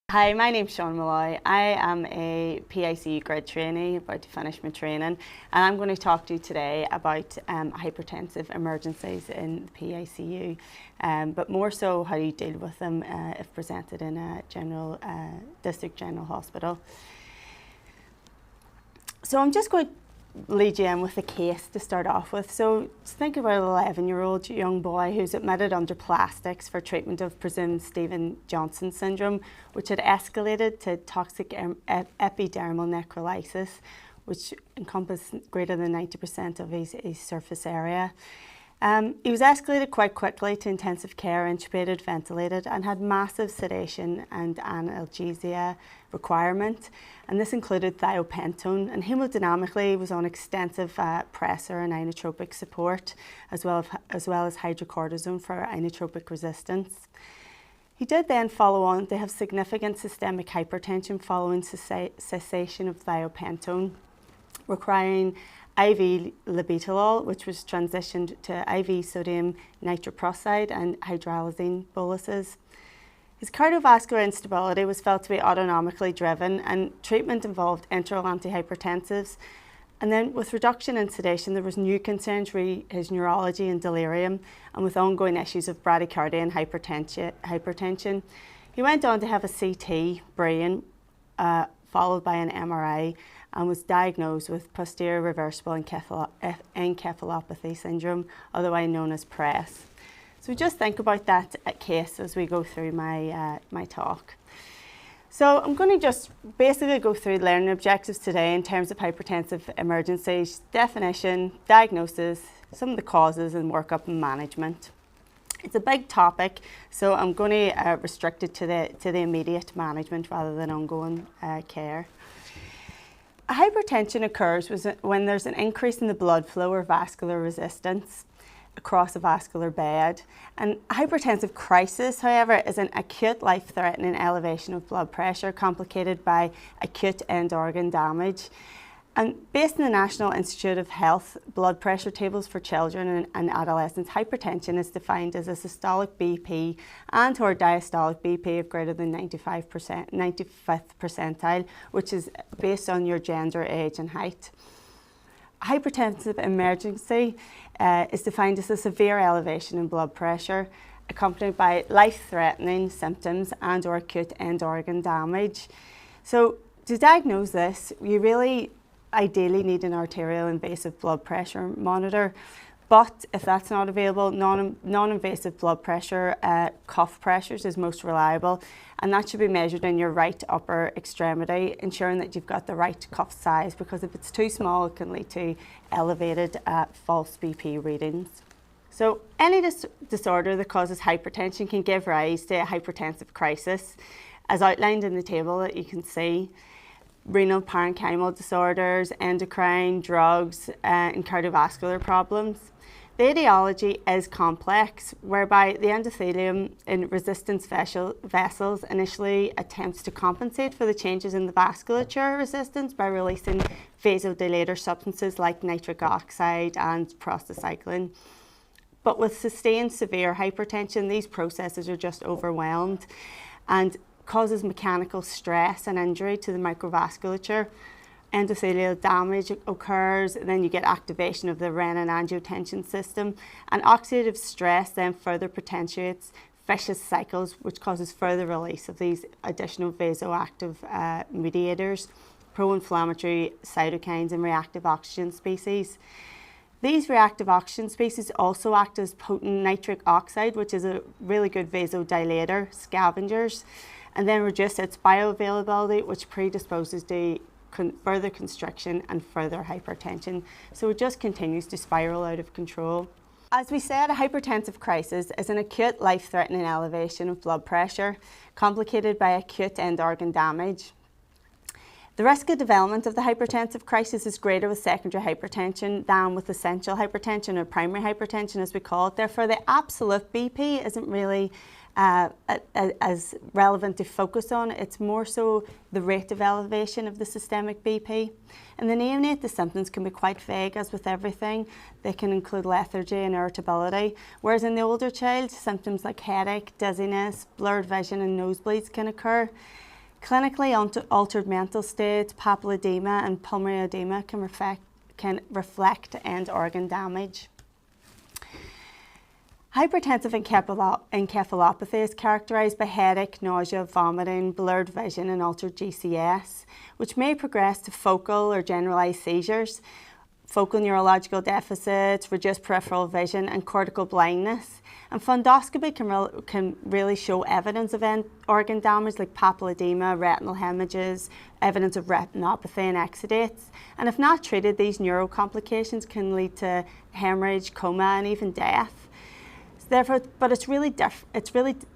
Hi, my name's Seana Molloy. I am a PICU grad trainee about to finish my training, and I'm going to talk to you today about hypertensive emergencies in the PICU, but more so how you deal with them if presented in a district general hospital. So I'm just going to lead you in with a case to start off with. So think about an 11-year-old young boy who's admitted under plastics for treatment of presumed Stevens-Johnson syndrome, which had escalated to toxic epidermal necrolysis, which encompassed greater than 90% of his surface area. He was escalated quite quickly to intensive care, intubated, ventilated, and had massive sedation and analgesia requirement. And this included thiopentone, and hemodynamically was on extensive pressor and inotropic support, as well as hydrocortisone for inotropic resistance. He did then follow on to have significant systemic hypertension following cessation of thiopentone, requiring IV labetalol, which was transitioned to IV sodium nitroprusside and hydralazine boluses. His cardiovascular instability was felt to be autonomically driven, and treatment involved enteral antihypertensives. And then with reduction in sedation, there was new concerns re his neurology and delirium, and with ongoing issues of bradycardia and hypertension. He went on to have a CT brain, followed by an MRI, and was diagnosed with posterior reversible encephalopathy syndrome, otherwise known as PRES. So just think about that case as we go through my talk. So I'm going to just basically go through learning objectives today in terms of hypertensive emergencies, definition, diagnosis, some of the causes, and workup and management. It's a big topic, so I'm going to restrict it to the immediate management rather than ongoing care. Hypertension occurs when there's an increase in the blood flow or vascular resistance across a vascular bed. And hypertensive crisis, however, is an acute life-threatening elevation of blood pressure complicated by acute end organ damage. And based on the National Institute of Health blood pressure tables for children and adolescents, hypertension is defined as a systolic BP and or diastolic BP of greater than 95%, 95th percentile, which is based on your gender, age and height. Hypertensive emergency is defined as a severe elevation in blood pressure accompanied by life-threatening symptoms and or acute end organ damage. So to diagnose this, you really ideally need an arterial invasive blood pressure monitor, but if that's not available, non-invasive blood pressure, cuff pressures is most reliable, and that should be measured in your right upper extremity, ensuring that you've got the right cuff size, because if it's too small it can lead to elevated false BP readings. So any disorder that causes hypertension can give rise to a hypertensive crisis, as outlined in the table that you can see. Renal parenchymal disorders, endocrine, drugs, and cardiovascular problems. The etiology is complex, whereby the endothelium in resistance vessels initially attempts to compensate for the changes in the vasculature resistance by releasing vasodilator substances like nitric oxide and prostacyclin. But with sustained severe hypertension, these processes are just overwhelmed and causes mechanical stress and injury to the microvasculature. Endothelial damage occurs, and then you get activation of the renin-angiotensin system, and oxidative stress then further potentiates vicious cycles, which causes further release of these additional vasoactive mediators, pro-inflammatory cytokines and reactive oxygen species. These reactive oxygen species also act as potent nitric oxide, which is a really good vasodilator, scavengers, and then reduce its bioavailability, which predisposes to further constriction and further hypertension. So it just continues to spiral out of control. As we said, a hypertensive crisis is an acute life-threatening elevation of blood pressure, complicated by acute end organ damage. The risk of development of the hypertensive crisis is greater with secondary hypertension than with essential hypertension, or primary hypertension as we call it. Therefore, the absolute BP isn't really as relevant to focus on. It's more so the rate of elevation of the systemic BP. In the neonate, the symptoms can be quite vague, as with everything. They can include lethargy and irritability, whereas in the older child, symptoms like headache, dizziness, blurred vision and nosebleeds can occur. Clinically altered mental state, papilledema and pulmonary edema can reflect end organ damage. Hypertensive encephalopathy is characterised by headache, nausea, vomiting, blurred vision and altered GCS, which may progress to focal or generalised seizures, focal neurological deficits, reduced peripheral vision and cortical blindness. And fundoscopy can really show evidence of end organ damage like papilledema, retinal hemorrhages, evidence of retinopathy and exudates. And if not treated, these neuro complications can lead to hemorrhage, coma and even death. Therefore, but it's really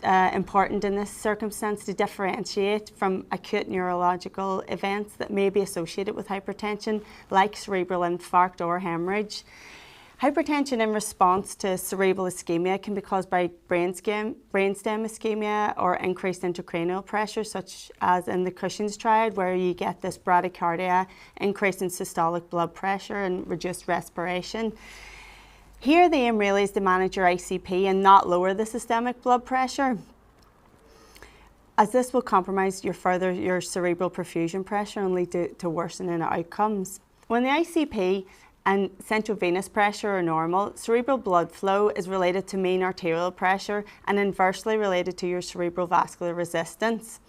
important in this circumstance to differentiate from acute neurological events that may be associated with hypertension, like cerebral infarct or hemorrhage. Hypertension in response to cerebral ischemia can be caused by brainstem ischemia or increased intracranial pressure, such as in the Cushing's triad, where you get this bradycardia, increase in systolic blood pressure and reduced respiration. Here the aim really is to manage your ICP and not lower the systemic blood pressure, as this will compromise your cerebral perfusion pressure and lead to worsening outcomes. When the ICP and central venous pressure are normal, cerebral blood flow is related to mean arterial pressure and inversely related to your cerebral vascular resistance.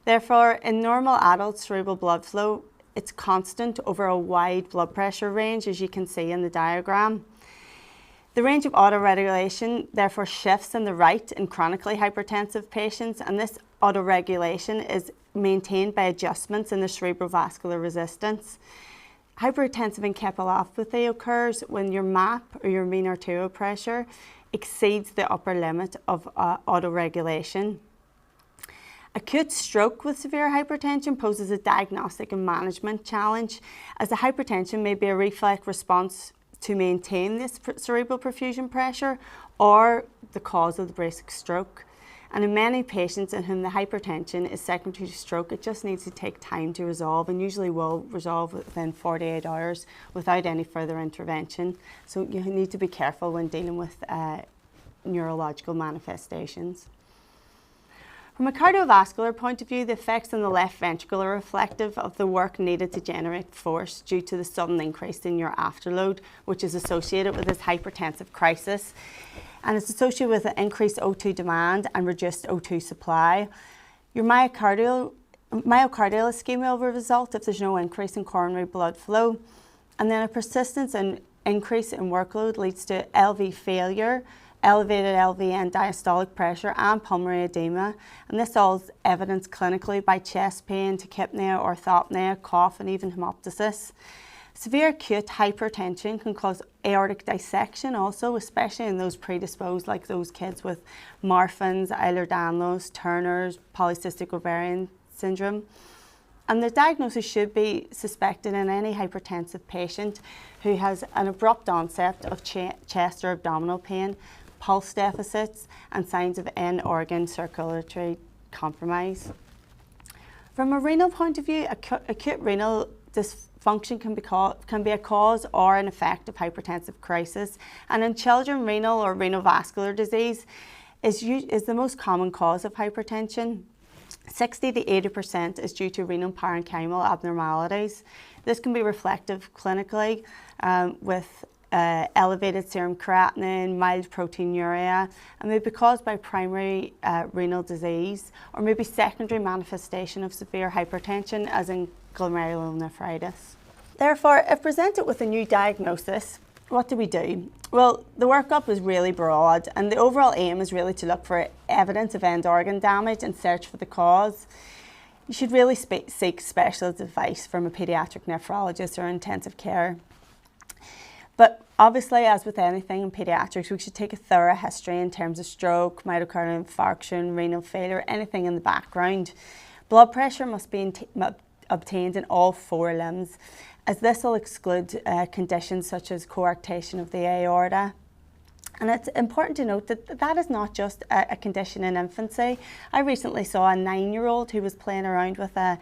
Therefore, in normal adult cerebral blood flow, it's constant over a wide blood pressure range, as you can see in the diagram. The range of autoregulation therefore shifts in the right in chronically hypertensive patients, and this autoregulation is maintained by adjustments in the cerebrovascular resistance. Hypertensive encephalopathy occurs when your MAP, or your mean arterial pressure, exceeds the upper limit of autoregulation. Acute stroke with severe hypertension poses a diagnostic and management challenge, as the hypertension may be a reflex response to maintain this cerebral perfusion pressure or the cause of the basic stroke. And in many patients in whom the hypertension is secondary to stroke, it just needs to take time to resolve, and usually will resolve within 48 hours without any further intervention. So you need to be careful when dealing with neurological manifestations. From a cardiovascular point of view, the effects on the left ventricle are reflective of the work needed to generate force due to the sudden increase in your afterload, which is associated with this hypertensive crisis. And it's associated with an increased O2 demand and reduced O2 supply. Your myocardial ischemia will result if there's no increase in coronary blood flow. And then a persistence and increase in workload leads to LV failure, elevated LV and diastolic pressure and pulmonary edema, and this all is evidenced clinically by chest pain, tachypnea, orthopnea, cough and even hemoptysis. Severe acute hypertension can cause aortic dissection also, especially in those predisposed, like those kids with Marfan's, Ehlers-Danlos, Turner's, polycystic ovarian syndrome. And the diagnosis should be suspected in any hypertensive patient who has an abrupt onset of chest or abdominal pain, pulse deficits and signs of end organ circulatory compromise. From a renal point of view, acute renal dysfunction can be a cause or an effect of hypertensive crisis, and in children, renal or renovascular disease is the most common cause of hypertension. 60 to 80% is due to renal parenchymal abnormalities. This can be reflective clinically with elevated serum creatinine, mild proteinuria, and may be caused by primary renal disease or maybe secondary manifestation of severe hypertension, as in glomerulonephritis. Therefore, if presented with a new diagnosis, what do we do? Well, the workup is really broad, and the overall aim is really to look for evidence of end organ damage and search for the cause. You should really seek specialist advice from a paediatric nephrologist or intensive care. But obviously, as with anything in paediatrics, we should take a thorough history in terms of stroke, myocardial infarction, renal failure, anything in the background. Blood pressure must be obtained in all 4 limbs, as this will exclude conditions such as coarctation of the aorta. And it's important to note that that is not just a condition in infancy. I recently saw a 9-year-old who was playing around with a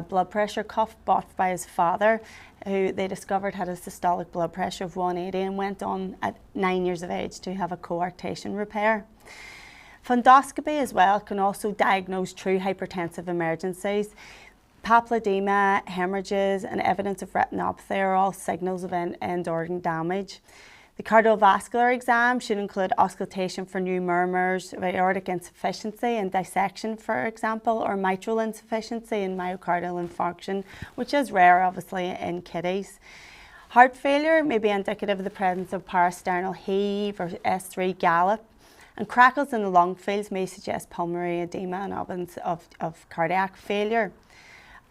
blood pressure cuff bought by his father, who they discovered had a systolic blood pressure of 180 and went on at 9 years of age to have a coarctation repair. Fundoscopy as well can also diagnose true hypertensive emergencies. Papilledema, hemorrhages and evidence of retinopathy are all signals of end organ damage. The cardiovascular exam should include auscultation for new murmurs, aortic insufficiency and dissection, for example, or mitral insufficiency and myocardial infarction, which is rare, obviously, in kiddies. Heart failure may be indicative of the presence of parasternal heave or S3 gallop, and crackles in the lung fields may suggest pulmonary edema and evidence of cardiac failure.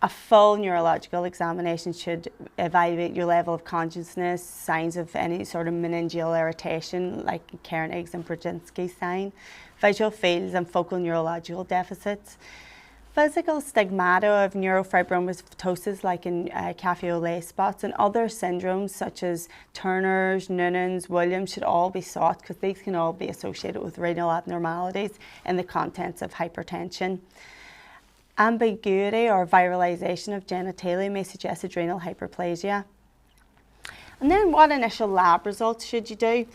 A full neurological examination should evaluate your level of consciousness, signs of any sort of meningeal irritation like Koenig's and Brzezinski's sign, visual fields and focal neurological deficits. Physical stigmata of neurofibromatosis like in Café-au-lait spots and other syndromes such as Turner's, Noonan's, Williams should all be sought because these can all be associated with renal abnormalities in the contents of hypertension. Ambiguity or viralization of genitalia may suggest adrenal hyperplasia. And then what initial lab results should you do?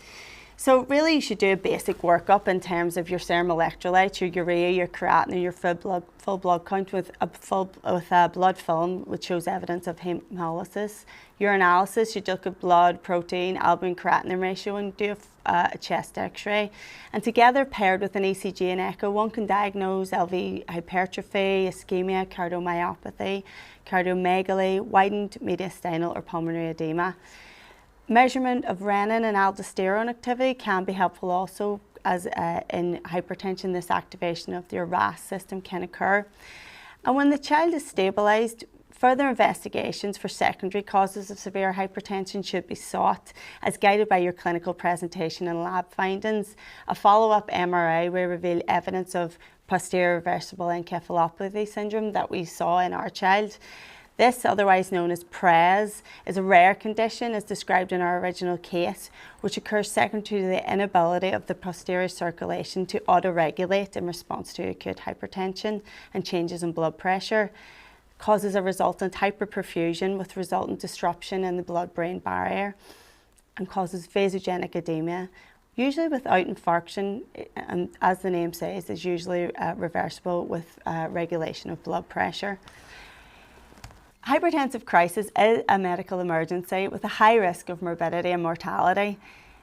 So really you should do a basic workup in terms of your serum electrolytes, your urea, your creatinine, your full blood count with a blood film which shows evidence of hemolysis. Your analysis should look at blood, protein, albumin, creatinine ratio and do a chest x-ray. And together paired with an ECG and echo, one can diagnose LV hypertrophy, ischemia, cardiomyopathy, cardiomegaly, widened mediastinal or pulmonary edema. Measurement of renin and aldosterone activity can be helpful also, as in hypertension this activation of your RAS system can occur. And when the child is stabilised, further investigations for secondary causes of severe hypertension should be sought as guided by your clinical presentation and lab findings. A follow-up MRI will reveal evidence of posterior reversible encephalopathy syndrome that we saw in our child. This, otherwise known as PRES, is a rare condition as described in our original case, which occurs secondary to the inability of the posterior circulation to autoregulate in response to acute hypertension and changes in blood pressure. Causes a resultant hyperperfusion with resultant disruption in the blood-brain barrier and causes vasogenic edema, usually without infarction, and as the name says, is usually reversible with regulation of blood pressure. Hypertensive crisis is a medical emergency with a high risk of morbidity and mortality.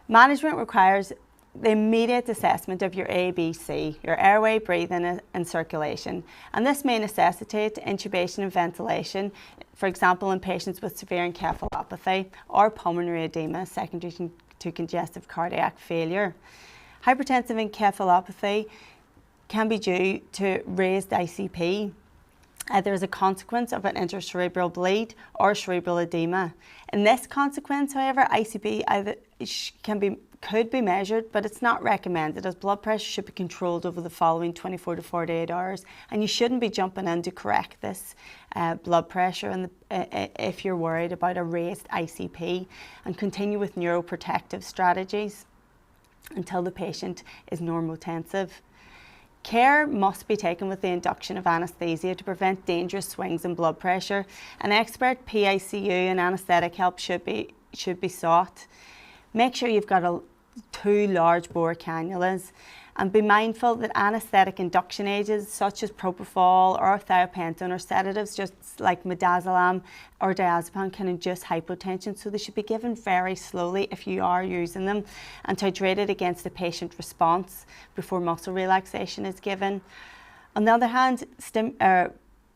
Management requires the immediate assessment of your ABC, your airway, breathing and circulation, and this may necessitate intubation and ventilation, for example in patients with severe encephalopathy or pulmonary edema secondary to congestive cardiac failure. Hypertensive encephalopathy can be due to raised ICP, either as a consequence of an intracerebral bleed or cerebral edema. In this consequence, however, ICP could be measured, but it's not recommended as blood pressure should be controlled over the following 24 to 48 hours, and you shouldn't be jumping in to correct this blood pressure if you're worried about a raised ICP, and continue with neuroprotective strategies until the patient is normotensive. Care must be taken with the induction of anaesthesia to prevent dangerous swings in blood pressure. An expert PICU and anaesthetic help should be sought. Make sure you've got 2 large bore cannulas, and be mindful that anaesthetic induction agents such as propofol or thiopentone or sedatives just like midazolam or diazepam can induce hypotension, so they should be given very slowly if you are using them and titrated against the patient response before muscle relaxation is given. On the other hand,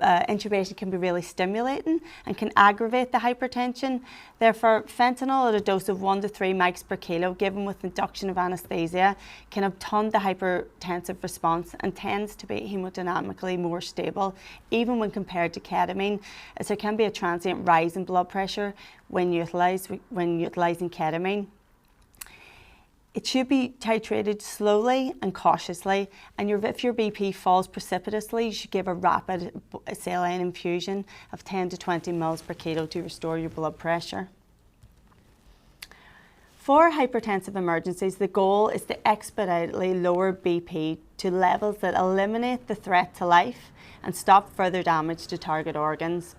intubation can be really stimulating and can aggravate the hypertension. Therefore, fentanyl at a dose of 1 to 3 mics per kilo given with induction of anaesthesia can obtund the hypertensive response and tends to be hemodynamically more stable, even when compared to ketamine, as there can be a transient rise in blood pressure when utilising ketamine. It should be titrated slowly and cautiously, and if your BP falls precipitously, you should give a rapid saline infusion of 10 to 20 mils per kilo to restore your blood pressure. For hypertensive emergencies, the goal is to expeditiously lower BP to levels that eliminate the threat to life and stop further damage to target organs.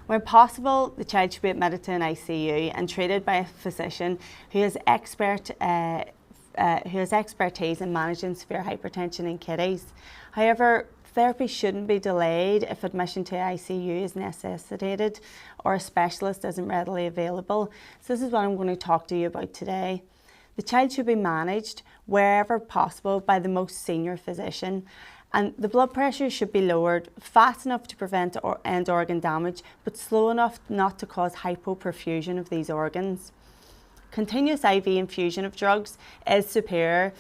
When possible, the child should be admitted to an ICU and treated by a physician who has expertise in managing severe hypertension in kiddies. However, therapy shouldn't be delayed if admission to ICU is necessitated or a specialist isn't readily available. So this is what I'm going to talk to you about today. The child should be managed wherever possible by the most senior physician, and the blood pressure should be lowered fast enough to prevent end organ damage, but slow enough not to cause hypoperfusion of these organs. Continuous IV infusion of drugs is superior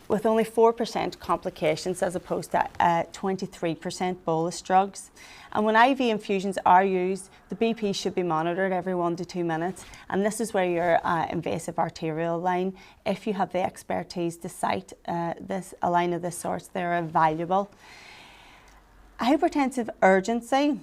with only 4% complications as opposed to 23% bolus drugs. And when IV infusions are used, the BP should be monitored every 1 to 2 minutes. And this is where your invasive arterial line, if you have the expertise to cite a line of this sort, they're invaluable. Hypertensive urgency,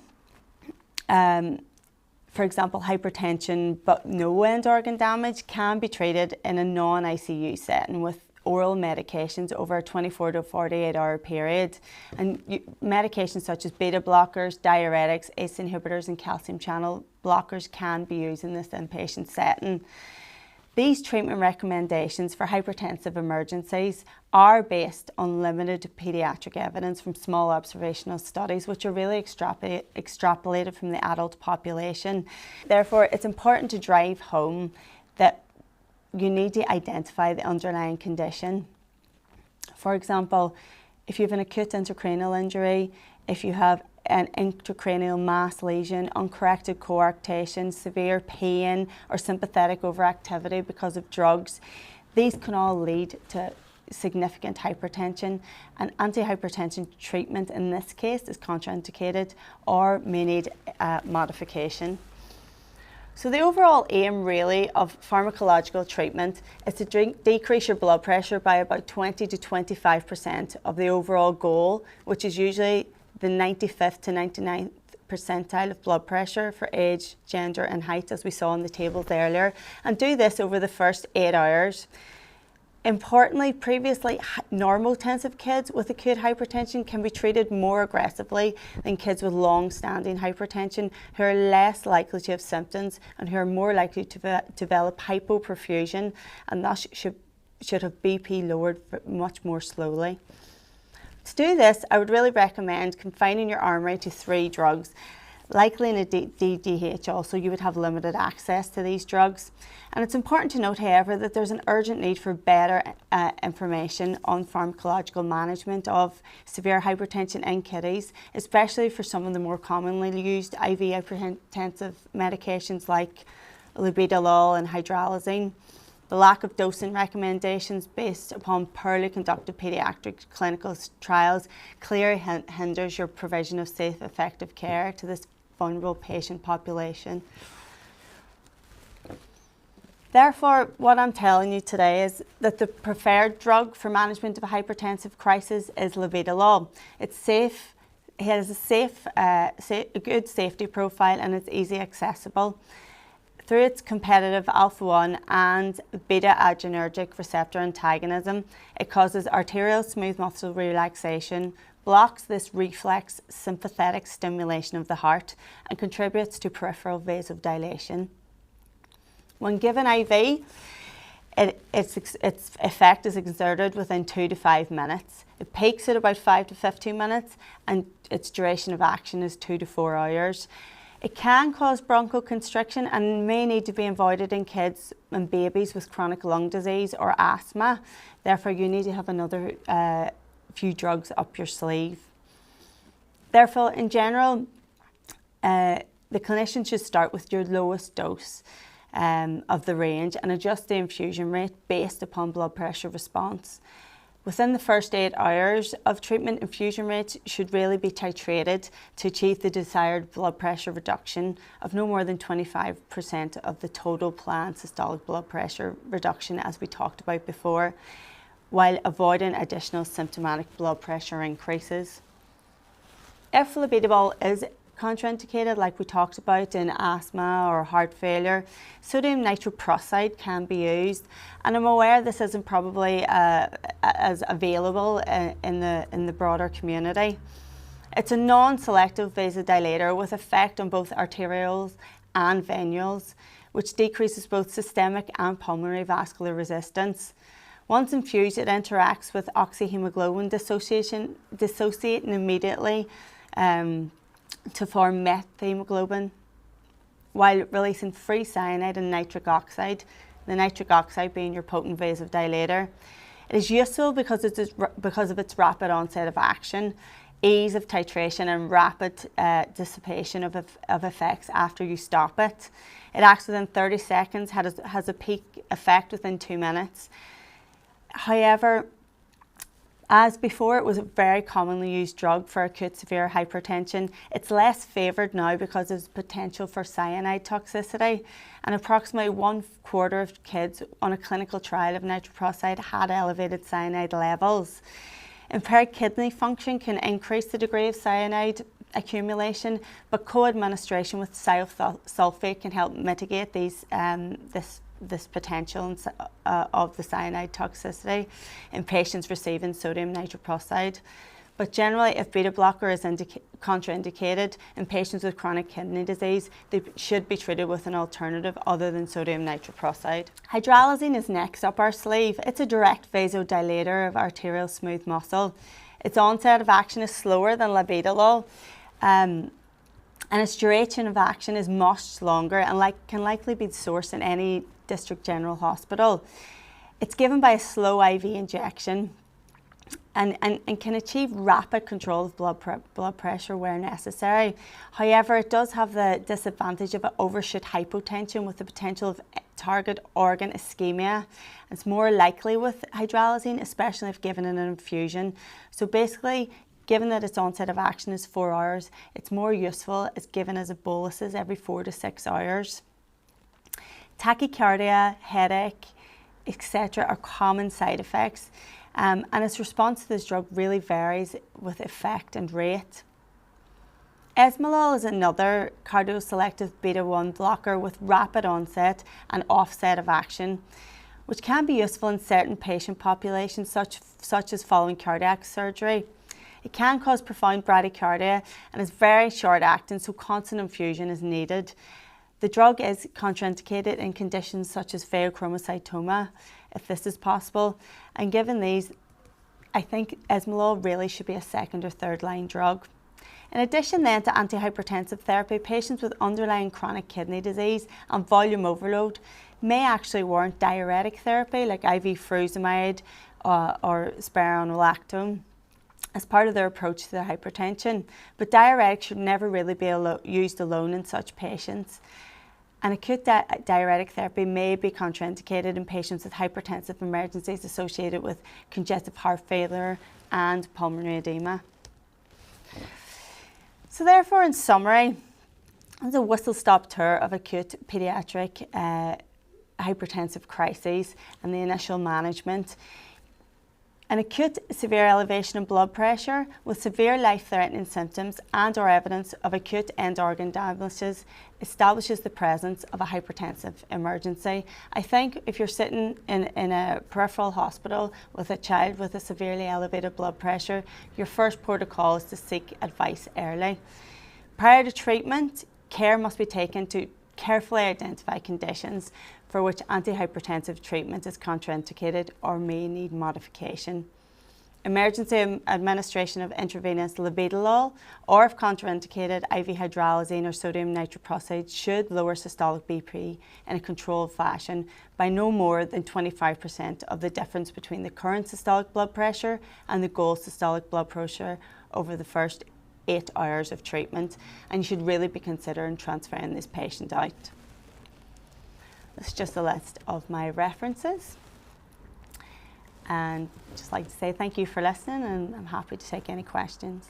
for example, hypertension but no end organ damage, can be treated in a non-ICU setting with oral medications over a 24 to 48 hour period. And medications such as beta blockers, diuretics, ACE inhibitors and calcium channel blockers can be used in this inpatient setting. These treatment recommendations for hypertensive emergencies are based on limited paediatric evidence from small observational studies, which are really extrapolated from the adult population. Therefore, it's important to drive home that you need to identify the underlying condition. For example, if you have an acute intracranial injury, if you have an intracranial mass lesion, uncorrected coarctation, severe pain, or sympathetic overactivity because of drugs, these can all lead to significant hypertension, and antihypertension treatment in this case is contraindicated or may need modification. So the overall aim really of pharmacological treatment is to decrease your blood pressure by about 20 to 25% of the overall goal, which is usually the 95th to 99th percentile of blood pressure for age, gender and height, as we saw in the tables earlier, and do this over the first 8 hours. Importantly, previously normotensive kids with acute hypertension can be treated more aggressively than kids with long-standing hypertension who are less likely to have symptoms and who are more likely to develop hypoperfusion and thus should have BP lowered much more slowly. To do this, I would really recommend confining your armoury to 3 drugs. Likely in a DDH also, you would have limited access to these drugs. And it's important to note, however, that there's an urgent need for better information on pharmacological management of severe hypertension in kiddies, especially for some of the more commonly used IV hypertensive medications like labetalol and hydralazine. The lack of dosing recommendations based upon poorly conducted paediatric clinical trials clearly hinders your provision of safe, effective care to this vulnerable patient population. Therefore, what I'm telling you today is that the preferred drug for management of a hypertensive crisis is labetalol. It's safe, it has a good safety profile and it's easy accessible. Through its competitive alpha-1 and beta-adrenergic receptor antagonism, it causes arterial smooth muscle relaxation, blocks this reflex sympathetic stimulation of the heart, and contributes to peripheral vasodilation. When given IV, its effect is exerted within 2 to 5 minutes. It peaks at about 5 to 15 minutes, and its duration of action is 2 to 4 hours. It can cause bronchoconstriction and may need to be avoided in kids and babies with chronic lung disease or asthma. Therefore, you need to have another few drugs up your sleeve. Therefore, in general, the clinician should start with your lowest dose of the range and adjust the infusion rate based upon blood pressure response. Within the first 8 hours of treatment, infusion rates should really be titrated to achieve the desired blood pressure reduction of no more than 25% of the total planned systolic blood pressure reduction, as we talked about before, while avoiding additional symptomatic blood pressure increases. If labetalol is contraindicated, like we talked about in asthma or heart failure, sodium nitroprusside can be used, and I'm aware this isn't probably as available in the broader community. It's a non-selective vasodilator with effect on both arterioles and venules, which decreases both systemic and pulmonary vascular resistance. Once infused, it interacts with oxyhemoglobin dissociating immediately to form methemoglobin, while releasing free cyanide and nitric oxide, the nitric oxide being your potent vasodilator. It is useful because of its rapid onset of action, ease of titration, and rapid dissipation of effects after you stop it. It acts within 30 seconds, has a peak effect within 2 minutes. However, as before, it was a very commonly used drug for acute severe hypertension. It's less favoured now because of its potential for cyanide toxicity, and approximately 1/4 of kids on a clinical trial of nitroprusside had elevated cyanide levels. Impaired kidney function can increase the degree of cyanide accumulation, but co-administration with sulfate can help mitigate this potential of the cyanide toxicity in patients receiving sodium nitroprusside. But generally, if beta blocker is contraindicated in patients with chronic kidney disease, they should be treated with an alternative other than sodium nitroprusside. Hydralazine is next up our sleeve. It's a direct vasodilator of arterial smooth muscle. Its onset of action is slower than labetalol, and its duration of action is much longer and can likely be sourced in any district general hospital. It's given by a slow IV injection and can achieve rapid control of blood pressure where necessary. However, it does have the disadvantage of an overshoot hypotension with the potential of target organ ischemia. It's more likely with hydralazine, especially if given in an infusion. So basically, given that its onset of action is 4 hours, it's more useful as given as a boluses every 4 to 6 hours. Tachycardia, headache, etc. are common side effects, and its response to this drug really varies with effect and rate. Esmolol is another cardioselective beta-1 blocker with rapid onset and offset of action, which can be useful in certain patient populations such as following cardiac surgery. It can cause profound bradycardia and is very short-acting, so constant infusion is needed. The drug is contraindicated in conditions such as pheochromocytoma, if this is possible. And given these, I think esmolol really should be a second or third line drug. In addition then to antihypertensive therapy, patients with underlying chronic kidney disease and volume overload may actually warrant diuretic therapy like IV furosemide or spironolactone as part of their approach to their hypertension. But diuretics should never really be used alone in such patients. And acute diuretic therapy may be contraindicated in patients with hypertensive emergencies associated with congestive heart failure and pulmonary edema. So therefore, in summary, as a whistle-stop tour of acute paediatric hypertensive crises and the initial management. An acute severe elevation in blood pressure with severe life-threatening symptoms and or evidence of acute end organ damages establishes the presence of a hypertensive emergency. I think if you're sitting in a peripheral hospital with a child with a severely elevated blood pressure, your first protocol is to seek advice early. Prior to treatment, care must be taken to carefully identify conditions for which antihypertensive treatment is contraindicated or may need modification. Emergency administration of intravenous labetalol or, if contraindicated, IV hydralazine or sodium nitroprusside should lower systolic BP in a controlled fashion by no more than 25% of the difference between the current systolic blood pressure and the goal systolic blood pressure over the first 8 hours of treatment, and you should really be considering transferring this patient out. That's just a list of my references. And I'd just like to say thank you for listening, and I'm happy to take any questions.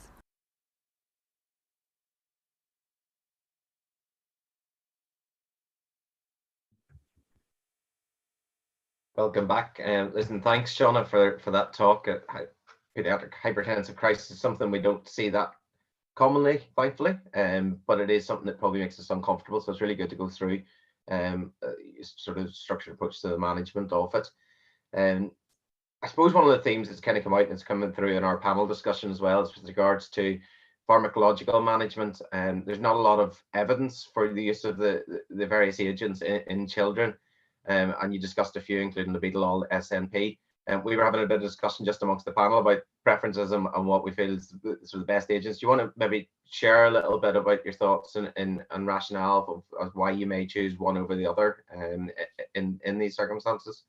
Welcome back. Listen, thanks, Seana, for that talk. Pediatric hypertensive crisis is something we don't see that commonly, thankfully, but it is something that probably makes us uncomfortable. So it's really good to go through sort of structured approach to the management of it. I suppose one of the themes that's kind of come out and it's coming through in our panel discussion as well is with regards to pharmacological management. There's not a lot of evidence for the use of the various agents in children. And you discussed a few, including labetalol, SNP. And we were having a bit of discussion just amongst the panel about preferences and what we feel is sort of the best agents. Do you want to maybe share a little bit about your thoughts and rationale of why you may choose one over the other in these circumstances?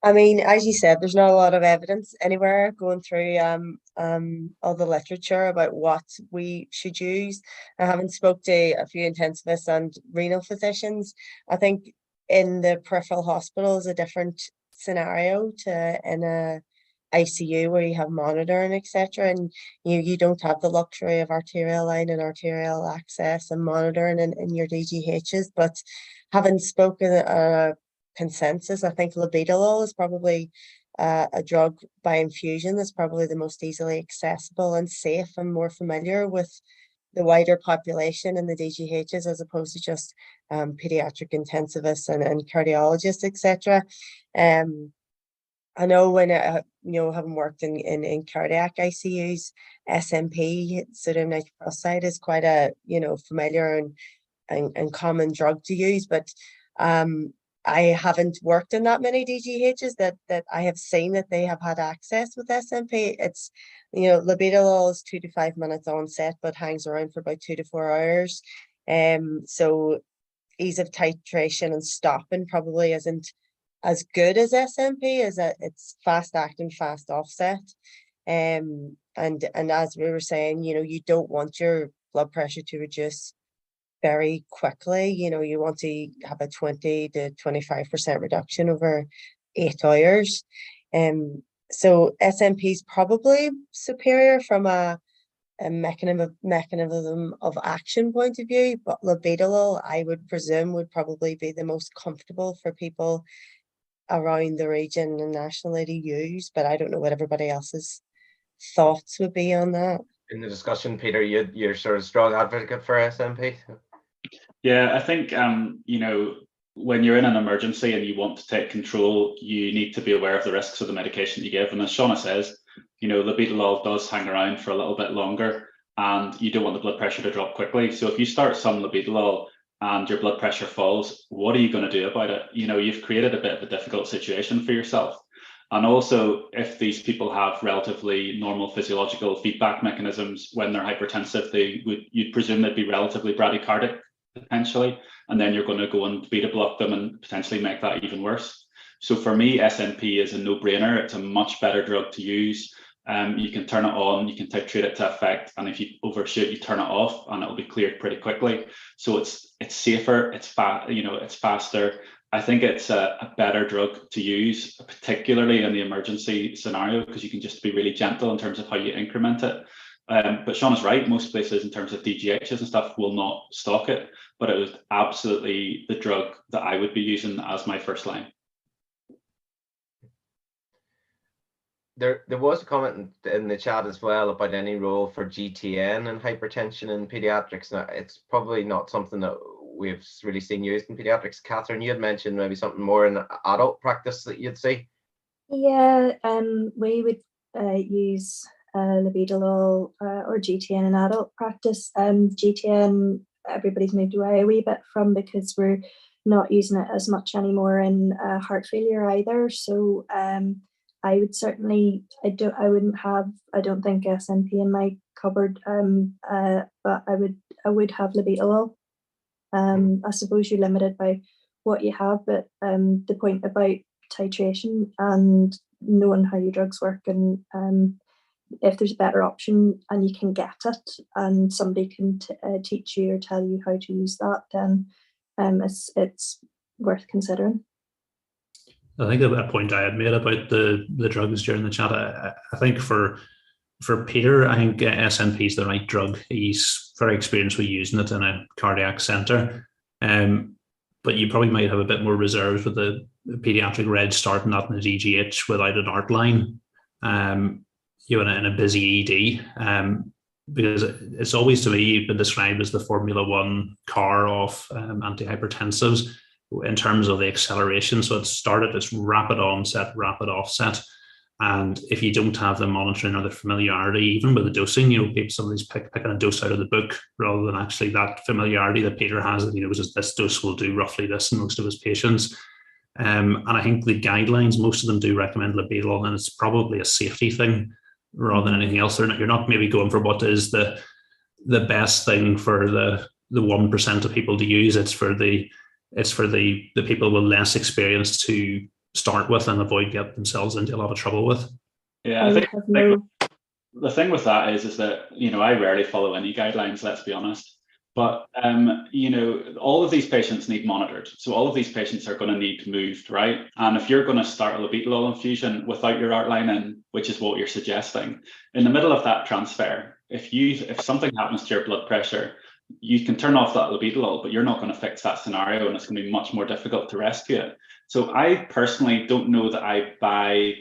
I mean, as you said, there's not a lot of evidence anywhere going through all the literature about what we should use. I haven't spoke to a few intensivists and renal physicians. I think in the peripheral hospital is a different scenario to in a ICU where you have monitoring, etc. And you don't have the luxury of arterial line and arterial access and monitoring in your DGHs. But having spoken consensus, I think labetalol is probably a drug by infusion that's probably the most easily accessible and safe and more familiar with the wider population in the DGHs as opposed to just pediatric intensivists and cardiologists, etc. I know when having worked in cardiac ICUs, SNP, sodium nitric oxide, is quite a familiar and common drug to use, but I haven't worked in that many DGHs that I have seen that they have had access with SNP. It's, labetalol is 2 to 5 minutes onset, but hangs around for about 2 to 4 hours. So ease of titration and stopping probably isn't as good as SNP, as it's fast acting, fast offset. And as we were saying, you don't want your blood pressure to reduce very quickly. You want to have a 20 to 25% reduction over 8 hours. So SNP is probably superior from a mechanism of action point of view, but labetalol, I would presume, would probably be the most comfortable for people around the region and nationally to use, but I don't know what everybody else's thoughts would be on that. In the discussion, Peter, you're sort of strong advocate for SNP. Yeah, I think, when you're in an emergency and you want to take control, you need to be aware of the risks of the medication you give. And as Seana says, labetalol does hang around for a little bit longer and you don't want the blood pressure to drop quickly. So if you start some labetalol and your blood pressure falls, what are you going to do about it? You've created a bit of a difficult situation for yourself. And also, if these people have relatively normal physiological feedback mechanisms when they're hypertensive, you'd presume they'd be relatively bradycardic potentially, and then you're going to go and beta block them and potentially make that even worse. So for me, SNP is a no-brainer. It's a much better drug to use. You can turn it on, you can titrate it to effect, and if you overshoot, you turn it off, and it'll be cleared pretty quickly. So it's safer, it's faster. I think it's a better drug to use, particularly in the emergency scenario, because you can just be really gentle in terms of how you increment it. But Seana's right, most places in terms of DGHs and stuff will not stock it, but it was absolutely the drug that I would be using as my first line. There was a comment in the chat as well about any role for GTN and hypertension in pediatrics. Now, it's probably not something that we've really seen used in pediatrics. Catherine, you had mentioned maybe something more in adult practice that you'd see. Yeah, we would use labetalol or GTN in adult practice. GTN, everybody's moved away a wee bit from because we're not using it as much anymore in heart failure either. So I would certainly, I don't think SNP in my cupboard, but I would have labetalol. I suppose you're limited by what you have, but the point about titration and knowing how your drugs work and if there's a better option and you can get it, and somebody can teach you or tell you how to use that, then it's worth considering. I think a point I had made about the drugs during the chat, I think for Peter, I think SNP is the right drug. He's very experienced with using it in a cardiac centre. But you probably might have a bit more reserves with the paediatric reg starting that in a DGH without an art line, in a busy ED. Because it's always, to me, been described as the Formula One car of antihypertensives in terms of the acceleration. So it's rapid onset, rapid offset. And if you don't have the monitoring or the familiarity, even with the dosing, somebody's picking a dose out of the book rather than actually that familiarity that Peter has, that he knows this dose will do roughly this in most of his patients. And I think the guidelines, most of them do recommend labetalol, and it's probably a safety thing rather than anything else. You're not maybe going for what is the best thing for the 1% of people to use. It's for the people with less experience to start with and avoid getting themselves into a lot of trouble with. Yeah, I think the thing with that is that, I rarely follow any guidelines, let's be honest. But, all of these patients need monitored. So all of these patients are going to need moved, right? And if you're going to start a labetalol infusion without your art line in, which is what you're suggesting, in the middle of that transfer, if something happens to your blood pressure, you can turn off that labetalol, but you're not going to fix that scenario, and it's going to be much more difficult to rescue it. So I personally don't know that I buy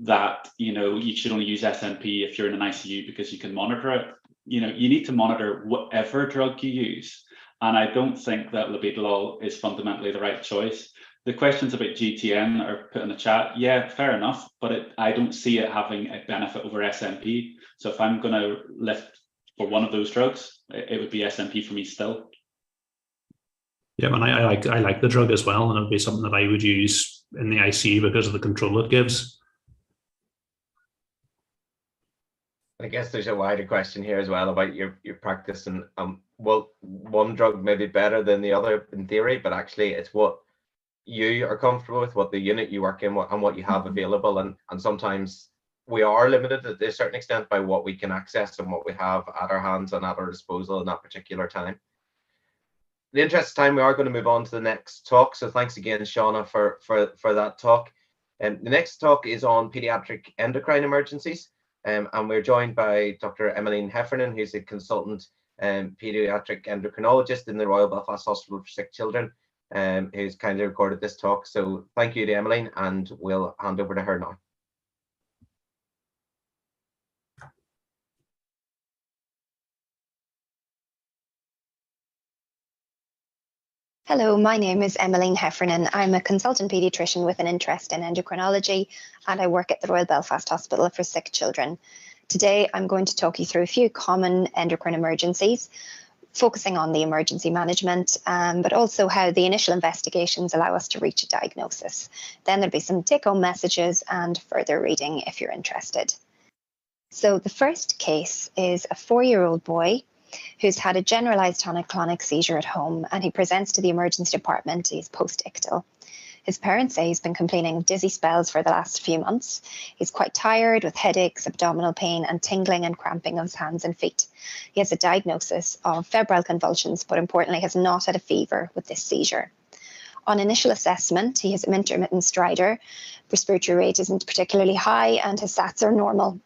that, you should only use SNP if you're in an ICU because you can monitor it. You need to monitor whatever drug you use. And I don't think that labetalol is fundamentally the right choice. The questions about GTN are put in the chat. Yeah, fair enough, but I don't see it having a benefit over SNP. So if I'm going to lift for one of those drugs, it would be SNP for me still. Yeah, and I like the drug as well, and it would be something that I would use in the ICU because of the control it gives. I guess there's a wider question here as well about your practice, and well, one drug may be better than the other in theory, but actually it's what you are comfortable with, what the unit you work in, and what you have available, and sometimes we are limited to a certain extent by what we can access and what we have at our hands and at our disposal in that particular time. In the interest of time, we are going to move on to the next talk. So thanks again, Seana, for that talk. The next talk is on pediatric endocrine emergencies. And we're joined by Dr. Emmeline Heffernan, who's a consultant pediatric endocrinologist in the Royal Belfast Hospital for Sick Children, who's kindly recorded this talk. So thank you to Emmeline, and we'll hand over to her now. Hello, my name is Emmeline Heffernan. I'm a consultant paediatrician with an interest in endocrinology, and I work at the Royal Belfast Hospital for Sick Children. Today, I'm going to talk you through a few common endocrine emergencies, focusing on the emergency management, but also how the initial investigations allow us to reach a diagnosis. Then there'll be some take-home messages and further reading if you're interested. So the first case is a 4-year-old boy who's had a generalized tonic-clonic seizure at home, and he presents to the emergency department. He's post-ictal. His parents say he's been complaining of dizzy spells for the last few months. He's quite tired with headaches, abdominal pain, and tingling and cramping of his hands and feet. He has a diagnosis of febrile convulsions, but importantly has not had a fever with this seizure. On initial assessment, he has an intermittent stridor. Respiratory rate isn't particularly high, and his SATs are normal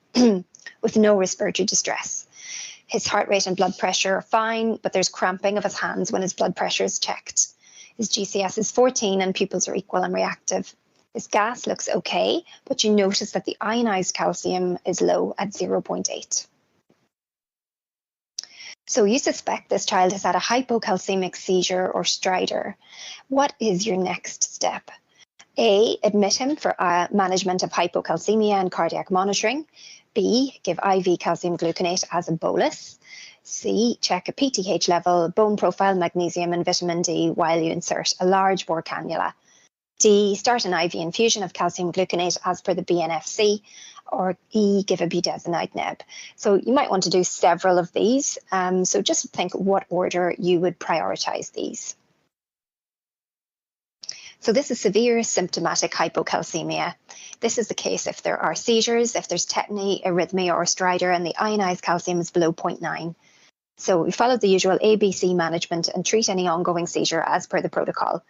with no respiratory distress. His heart rate and blood pressure are fine, but there's cramping of his hands when his blood pressure is checked. His GCS is 14 and pupils are equal and reactive. His gas looks okay, but you notice that the ionized calcium is low at 0.8. So you suspect this child has had a hypocalcemic seizure or stridor. What is your next step? A, admit him for management of hypocalcemia and cardiac monitoring. B, give IV calcium gluconate as a bolus. C, check a PTH level, bone profile, magnesium and vitamin D while you insert a large bore cannula. D, start an IV infusion of calcium gluconate as per the BNFC. Or E, give a budesonide neb. So you might want to do several of these. So just think what order you would prioritize these. So this is severe symptomatic hypocalcemia. This is the case if there are seizures, if there's tetany, arrhythmia or stridor, and the ionized calcium is below 0.9. So we follow the usual ABC management and treat any ongoing seizure as per the protocol.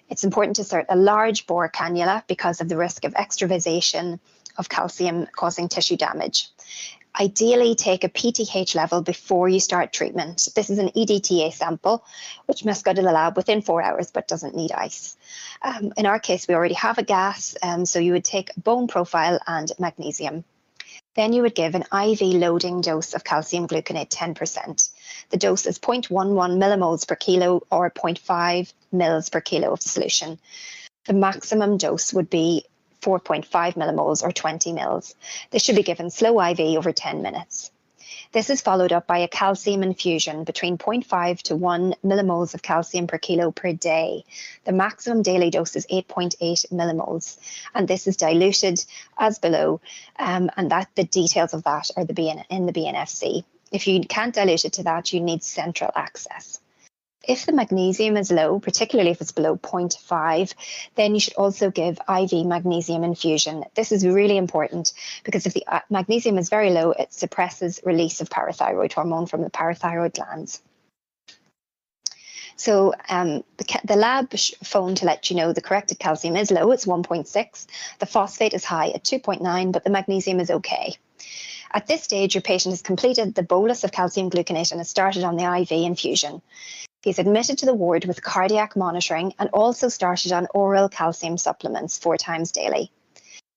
It's important to insert a large bore cannula because of the risk of extravasation of calcium causing tissue damage. Ideally, take a PTH level before you start treatment. This is an EDTA sample, which must go to the lab within 4 hours, but doesn't need ice. In our case, we already have a gas, so you would take bone profile and magnesium. Then you would give an IV loading dose of calcium gluconate 10%. The dose is 0.11 millimoles per kilo or 0.5 mils per kilo of solution. The maximum dose would be 4.5 millimoles or 20 mils. This should be given slow IV over 10 minutes. This is followed up by a calcium infusion between 0.5 to 1 millimoles of calcium per kilo per day. The maximum daily dose is 8.8 millimoles, and this is diluted as below, and that the details of that are in the BNFC. If you can't dilute it to that, you need central access. If the magnesium is low, particularly if it's below 0.5, then you should also give IV magnesium infusion. This is really important because if the magnesium is very low, it suppresses release of parathyroid hormone from the parathyroid glands. So the lab phone to let you know the corrected calcium is low, it's 1.6. The phosphate is high at 2.9, but the magnesium is okay. At this stage, your patient has completed the bolus of calcium gluconate and has started on the IV infusion. He's admitted to the ward with cardiac monitoring and also started on oral calcium supplements 4 times daily.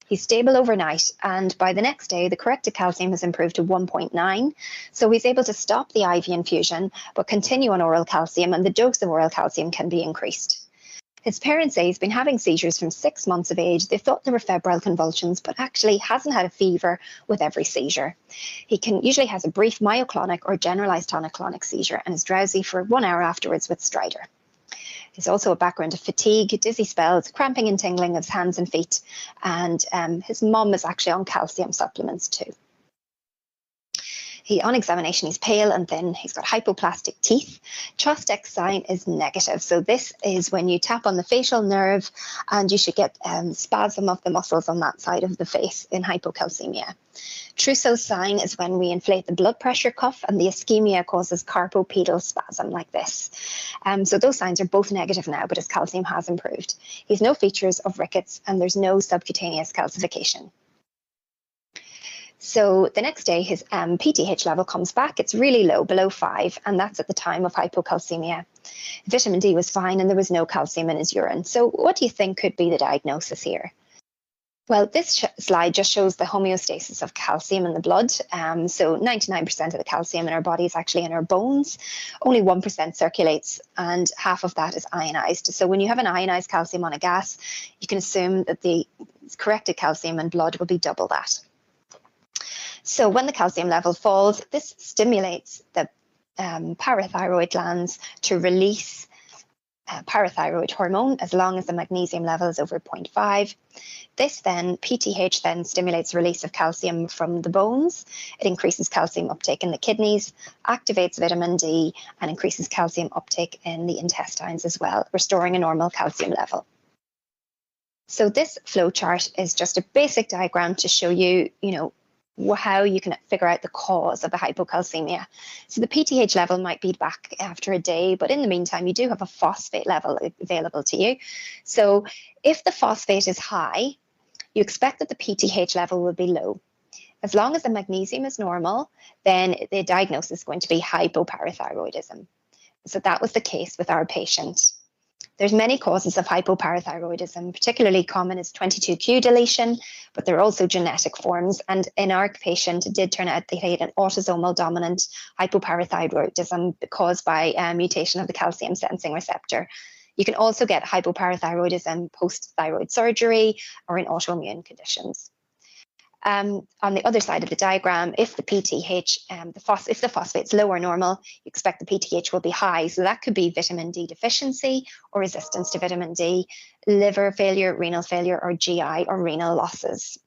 He's stable overnight, and by the next day, the corrected calcium has improved to 1.9, so he's able to stop the IV infusion but continue on oral calcium, and the dose of oral calcium can be increased. His parents say he's been having seizures from 6 months of age. They thought they were febrile convulsions, but actually hasn't had a fever with every seizure. He usually has a brief myoclonic or generalized tonic-clonic seizure and is drowsy for 1 hour afterwards with stridor. There's also a background of fatigue, dizzy spells, cramping and tingling of his hands and feet, and his mum is actually on calcium supplements too. On examination, he's pale and thin. He's got hypoplastic teeth. Chostek sign is negative. So this is when you tap on the facial nerve and you should get spasm of the muscles on that side of the face in hypocalcemia. Trousseau sign is when we inflate the blood pressure cuff and the ischemia causes carpopedal spasm like this. So those signs are both negative now, but his calcium has improved. He has no features of rickets and there's no subcutaneous calcification. So the next day, his PTH level comes back. It's really low, below 5, and that's at the time of hypocalcemia. Vitamin D was fine, and there was no calcium in his urine. So what do you think could be the diagnosis here? Well, this slide just shows the homeostasis of calcium in the blood. So 99% of the calcium in our body is actually in our bones. Only 1% circulates, and half of that is ionized. So when you have an ionized calcium on a gas, you can assume that the corrected calcium in blood will be double that. So when the calcium level falls, this stimulates the parathyroid glands to release parathyroid hormone as long as the magnesium level is over 0.5. This then, PTH then stimulates release of calcium from the bones. It increases calcium uptake in the kidneys, activates vitamin D, and increases calcium uptake in the intestines as well, restoring a normal calcium level. So this flow chart is just a basic diagram to show you, how you can figure out the cause of the hypocalcemia. So the PTH level might be back after a day, but in the meantime, you do have a phosphate level available to you. So if the phosphate is high, you expect that the PTH level will be low. As long as the magnesium is normal, then the diagnosis is going to be hypoparathyroidism. So that was the case with our patient. There's many causes of hypoparathyroidism. Particularly common is 22q deletion, but there are also genetic forms. And in our patient, it did turn out they had an autosomal dominant hypoparathyroidism caused by a mutation of the calcium sensing receptor. You can also get hypoparathyroidism post-thyroid surgery or in autoimmune conditions. On the other side of the diagram, if the PTH, if the phosphate's low or normal, you expect the PTH will be high. So that could be vitamin D deficiency or resistance to vitamin D, liver failure, renal failure, or GI or renal losses.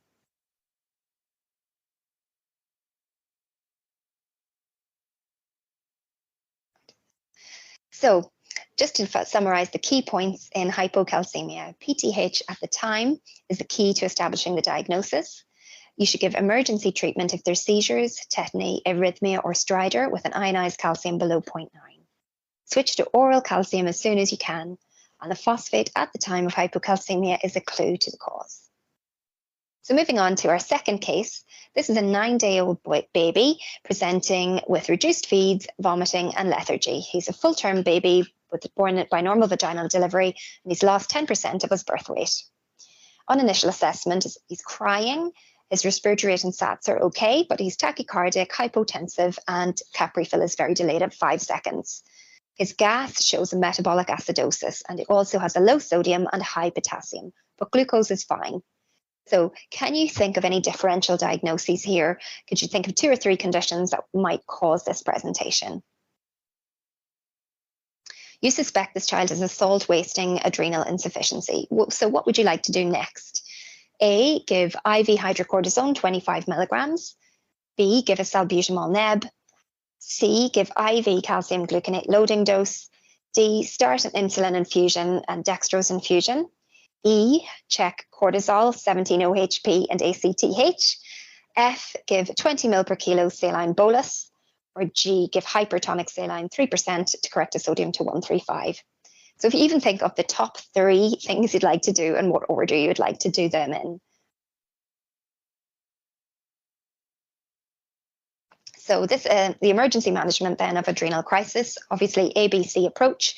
So just to summarise the key points in hypocalcemia, PTH at the time is the key to establishing the diagnosis. You should give emergency treatment if there's seizures, tetany, arrhythmia or stridor with an ionised calcium below 0.9. Switch to oral calcium as soon as you can, and the phosphate at the time of hypocalcemia is a clue to the cause. So moving on to our second case, this is a 9-day-old baby presenting with reduced feeds, vomiting and lethargy. He's a full-term baby born by normal vaginal delivery, and he's lost 10% of his birth weight. On initial assessment, he's crying, his respiratory rate and SATs are okay, but he's tachycardic, hypotensive, and cap refill is very delayed at 5 seconds. His gas shows a metabolic acidosis, and it also has a low sodium and high potassium, but glucose is fine. So can you think of any differential diagnoses here? Could you think of 2 or 3 conditions that might cause this presentation? You suspect this child has a salt-wasting adrenal insufficiency. So what would you like to do next? A, give IV hydrocortisone 25 milligrams. B, give a salbutamol neb. C, give IV calcium gluconate loading dose. D, start an insulin infusion and dextrose infusion. E, check cortisol, 17-OHP and ACTH. F, give 20 ml per kilo saline bolus. Or G, give hypertonic saline 3% to correct the sodium to 135. So if you even think of the top 3 things you'd like to do and what order you'd like to do them in. So this, the emergency management then of adrenal crisis, obviously ABC approach,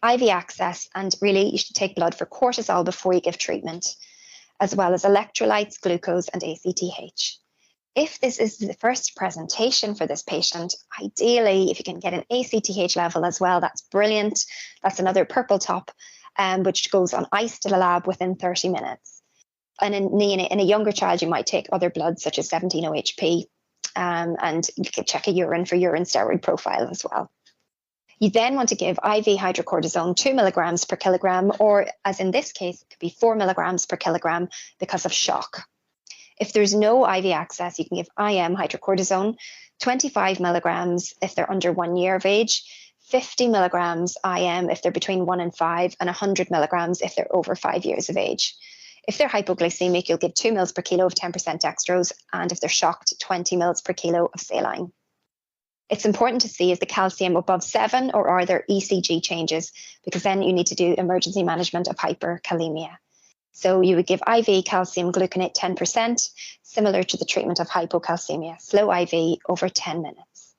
IV access, and really you should take blood for cortisol before you give treatment, as well as electrolytes, glucose and ACTH. If this is the first presentation for this patient, ideally, if you can get an ACTH level as well, that's brilliant. That's another purple top, which goes on ice to the lab within 30 minutes. And in a younger child, you might take other bloods such as 17-OHP, and you can check a urine for urine steroid profile as well. You then want to give IV hydrocortisone 2 milligrams per kilogram, or as in this case, it could be 4 milligrams per kilogram because of shock. If there's no IV access, you can give IM hydrocortisone, 25 milligrams if they're under 1 year of age, 50 milligrams IM if they're between 1 and 5, and 100 milligrams if they're over 5 years of age. If they're hypoglycemic, you'll give 2 ml per kilo of 10% dextrose, and if they're shocked, 20 ml per kilo of saline. It's important to see is the calcium above 7 or are there ECG changes, because then you need to do emergency management of hyperkalemia. So you would give IV calcium gluconate 10%, similar to the treatment of hypocalcemia, slow IV over 10 minutes.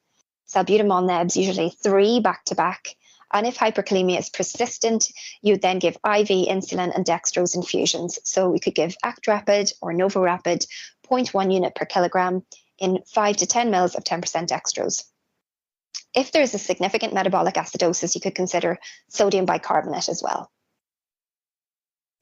Salbutamol nebs, usually 3 back-to-back. And if hyperkalemia is persistent, you would then give IV insulin and dextrose infusions. So we could give ActRapid or NovoRapid 0.1 unit per kilogram in 5 to 10 mils of 10% dextrose. If there's a significant metabolic acidosis, you could consider sodium bicarbonate as well.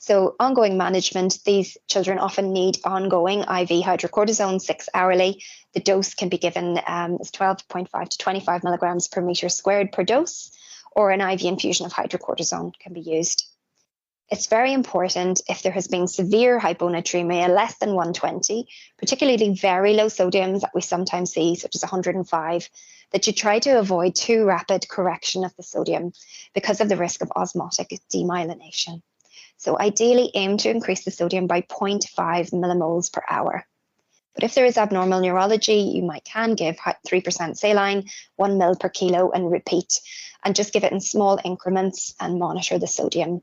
So ongoing management, these children often need ongoing IV hydrocortisone 6 hourly. The dose can be given as 12.5 to 25 milligrams per meter squared per dose, or an IV infusion of hydrocortisone can be used. It's very important if there has been severe hyponatremia less than 120, particularly very low sodiums that we sometimes see, such as 105, that you try to avoid too rapid correction of the sodium because of the risk of osmotic demyelination. So ideally aim to increase the sodium by 0.5 millimoles per hour. But if there is abnormal neurology, you can give 3% saline, 1 ml per kilo and repeat, and just give it in small increments and monitor the sodium.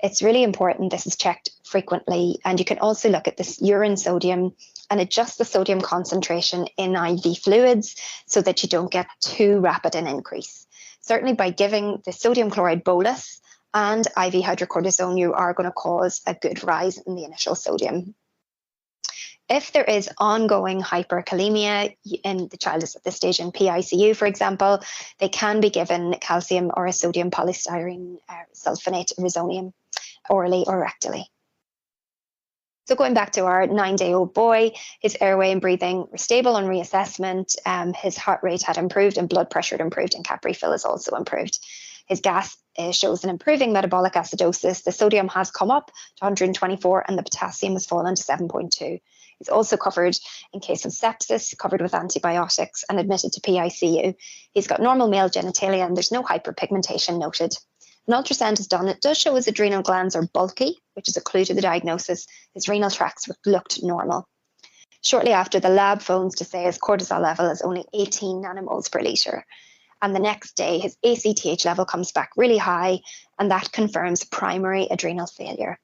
It's really important this is checked frequently, and you can also look at this urine sodium and adjust the sodium concentration in IV fluids so that you don't get too rapid an increase. Certainly by giving the sodium chloride bolus and IV hydrocortisone, you are going to cause a good rise in the initial sodium. If there is ongoing hyperkalemia and the child is at this stage in PICU, for example, they can be given calcium or a sodium polystyrene sulfonate resonium orally or rectally. So going back to our 9-day-old boy, his airway and breathing were stable on reassessment. His heart rate had improved and blood pressure had improved, and cap refill is also improved. His gas shows an improving metabolic acidosis. The sodium has come up to 124 and the potassium has fallen to 7.2. He's also covered in case of sepsis, covered with antibiotics and admitted to PICU. He's got normal male genitalia and there's no hyperpigmentation noted. An ultrasound is done. It does show his adrenal glands are bulky, which is a clue to the diagnosis. His renal tracts looked normal. Shortly after, the lab phones to say his cortisol level is only 18 nanomoles per litre. And the next day, his ACTH level comes back really high, and that confirms primary adrenal failure.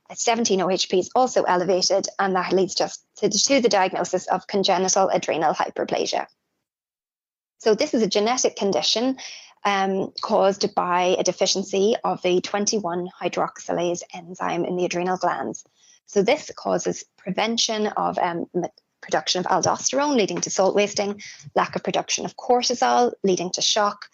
A 17-OHP is also elevated, and that leads us to the diagnosis of congenital adrenal hyperplasia. So this is a genetic condition caused by a deficiency of the 21-hydroxylase enzyme in the adrenal glands. So this causes prevention of production of aldosterone, leading to salt wasting, lack of production of cortisol, leading to shock,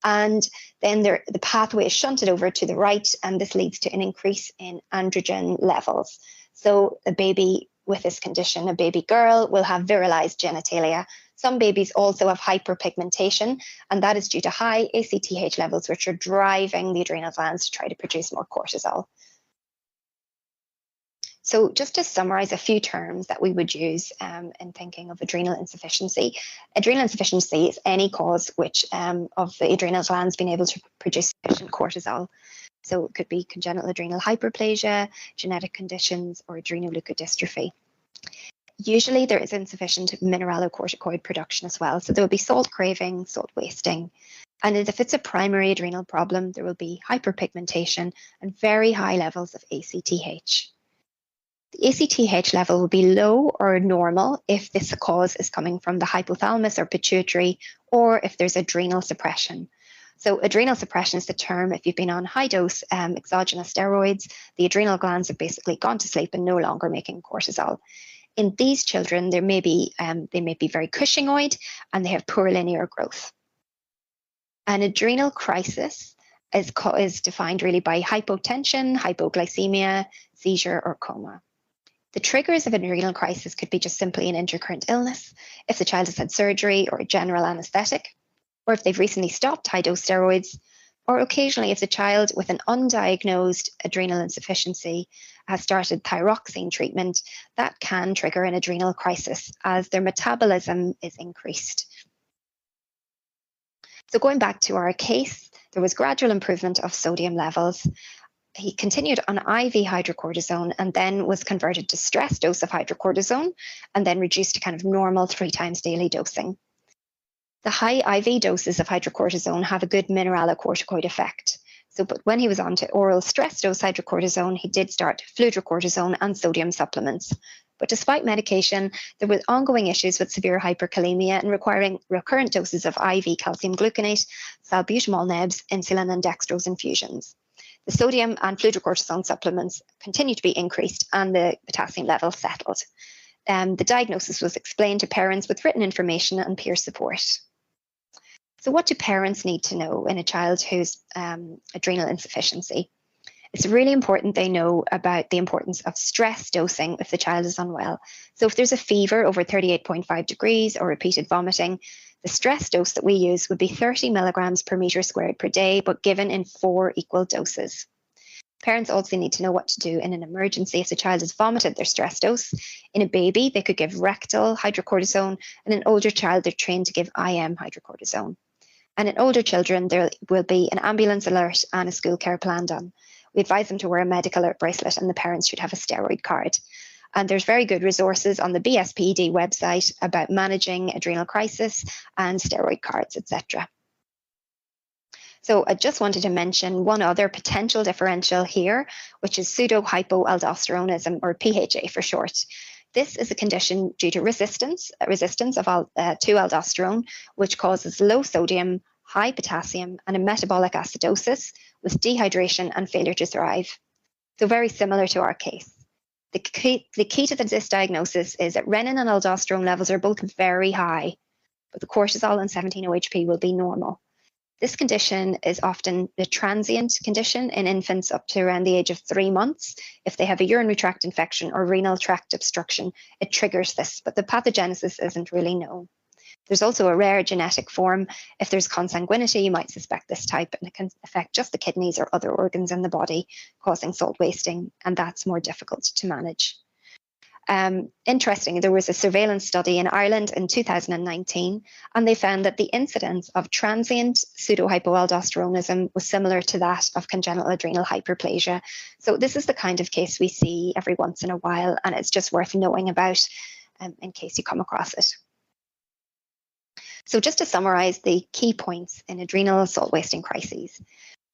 and then the pathway is shunted over to the right, and this leads to an increase in androgen levels. So a baby with this condition, a baby girl, will have virilized genitalia. Some babies also have hyperpigmentation, and that is due to high ACTH levels, which are driving the adrenal glands to try to produce more cortisol. So just to summarize a few terms that we would use in thinking of adrenal insufficiency. Adrenal insufficiency is any cause which of the adrenal glands being able to produce sufficient cortisol. So it could be congenital adrenal hyperplasia, genetic conditions, or adrenoleukodystrophy. Usually there is insufficient mineralocorticoid production as well. So there will be salt craving, salt wasting. And if it's a primary adrenal problem, there will be hyperpigmentation and very high levels of ACTH. The ACTH level will be low or normal if this cause is coming from the hypothalamus or pituitary, or if there's adrenal suppression. So adrenal suppression is the term if you've been on high-dose exogenous steroids, the adrenal glands have basically gone to sleep and no longer making cortisol. In these children, they may be very Cushingoid and they have poor linear growth. An adrenal crisis is defined really by hypotension, hypoglycemia, seizure, or coma. The triggers of an adrenal crisis could be just simply an intercurrent illness, if the child has had surgery or a general anaesthetic, or if they've recently stopped high-dose steroids, or occasionally if the child with an undiagnosed adrenal insufficiency has started thyroxine treatment, that can trigger an adrenal crisis as their metabolism is increased. So going back to our case, there was gradual improvement of sodium levels. He continued on IV hydrocortisone and then was converted to stress dose of hydrocortisone and then reduced to kind of normal 3 times daily dosing. The high IV doses of hydrocortisone have a good mineralocorticoid effect. So, but when he was on to oral stress dose hydrocortisone, he did start fludrocortisone and sodium supplements. But despite medication, there were ongoing issues with severe hyperkalemia and requiring recurrent doses of IV calcium gluconate, salbutamol nebs, insulin and dextrose infusions. The sodium and fludrocortisone supplements continued to be increased and the potassium level settled. The diagnosis was explained to parents with written information and peer support. So what do parents need to know in a child who's adrenal insufficiency? It's really important they know about the importance of stress dosing if the child is unwell. So if there's a fever over 38.5 degrees or repeated vomiting, the stress dose that we use would be 30 milligrams per meter squared per day, but given in 4 equal doses. Parents also need to know what to do in an emergency if the child has vomited their stress dose. In a baby, they could give rectal hydrocortisone, and an older child, they're trained to give IM hydrocortisone. And in older children, there will be an ambulance alert and a school care plan done. We advise them to wear a medical alert bracelet, and the parents should have a steroid card. And there's very good resources on the BSPED website about managing adrenal crisis and steroid cards, etc. So I just wanted to mention one other potential differential here, which is pseudo-hypoaldosteronism, or PHA for short. This is a condition due to resistance to aldosterone, which causes low sodium, high potassium, and a metabolic acidosis with dehydration and failure to thrive. So very similar to our case. The key to this diagnosis is that renin and aldosterone levels are both very high, but the cortisol and 17-OHP will be normal. This condition is often a transient condition in infants up to around the age of 3 months. If they have a urinary tract infection or renal tract obstruction, it triggers this, but the pathogenesis isn't really known. There's also a rare genetic form. If there's consanguinity, you might suspect this type, and it can affect just the kidneys or other organs in the body, causing salt wasting, and that's more difficult to manage. Interestingly, there was a surveillance study in Ireland in 2019, and they found that the incidence of transient pseudohypoaldosteronism was similar to that of congenital adrenal hyperplasia. So this is the kind of case we see every once in a while, and it's just worth knowing about in case you come across it. So just to summarize the key points in adrenal salt wasting crises.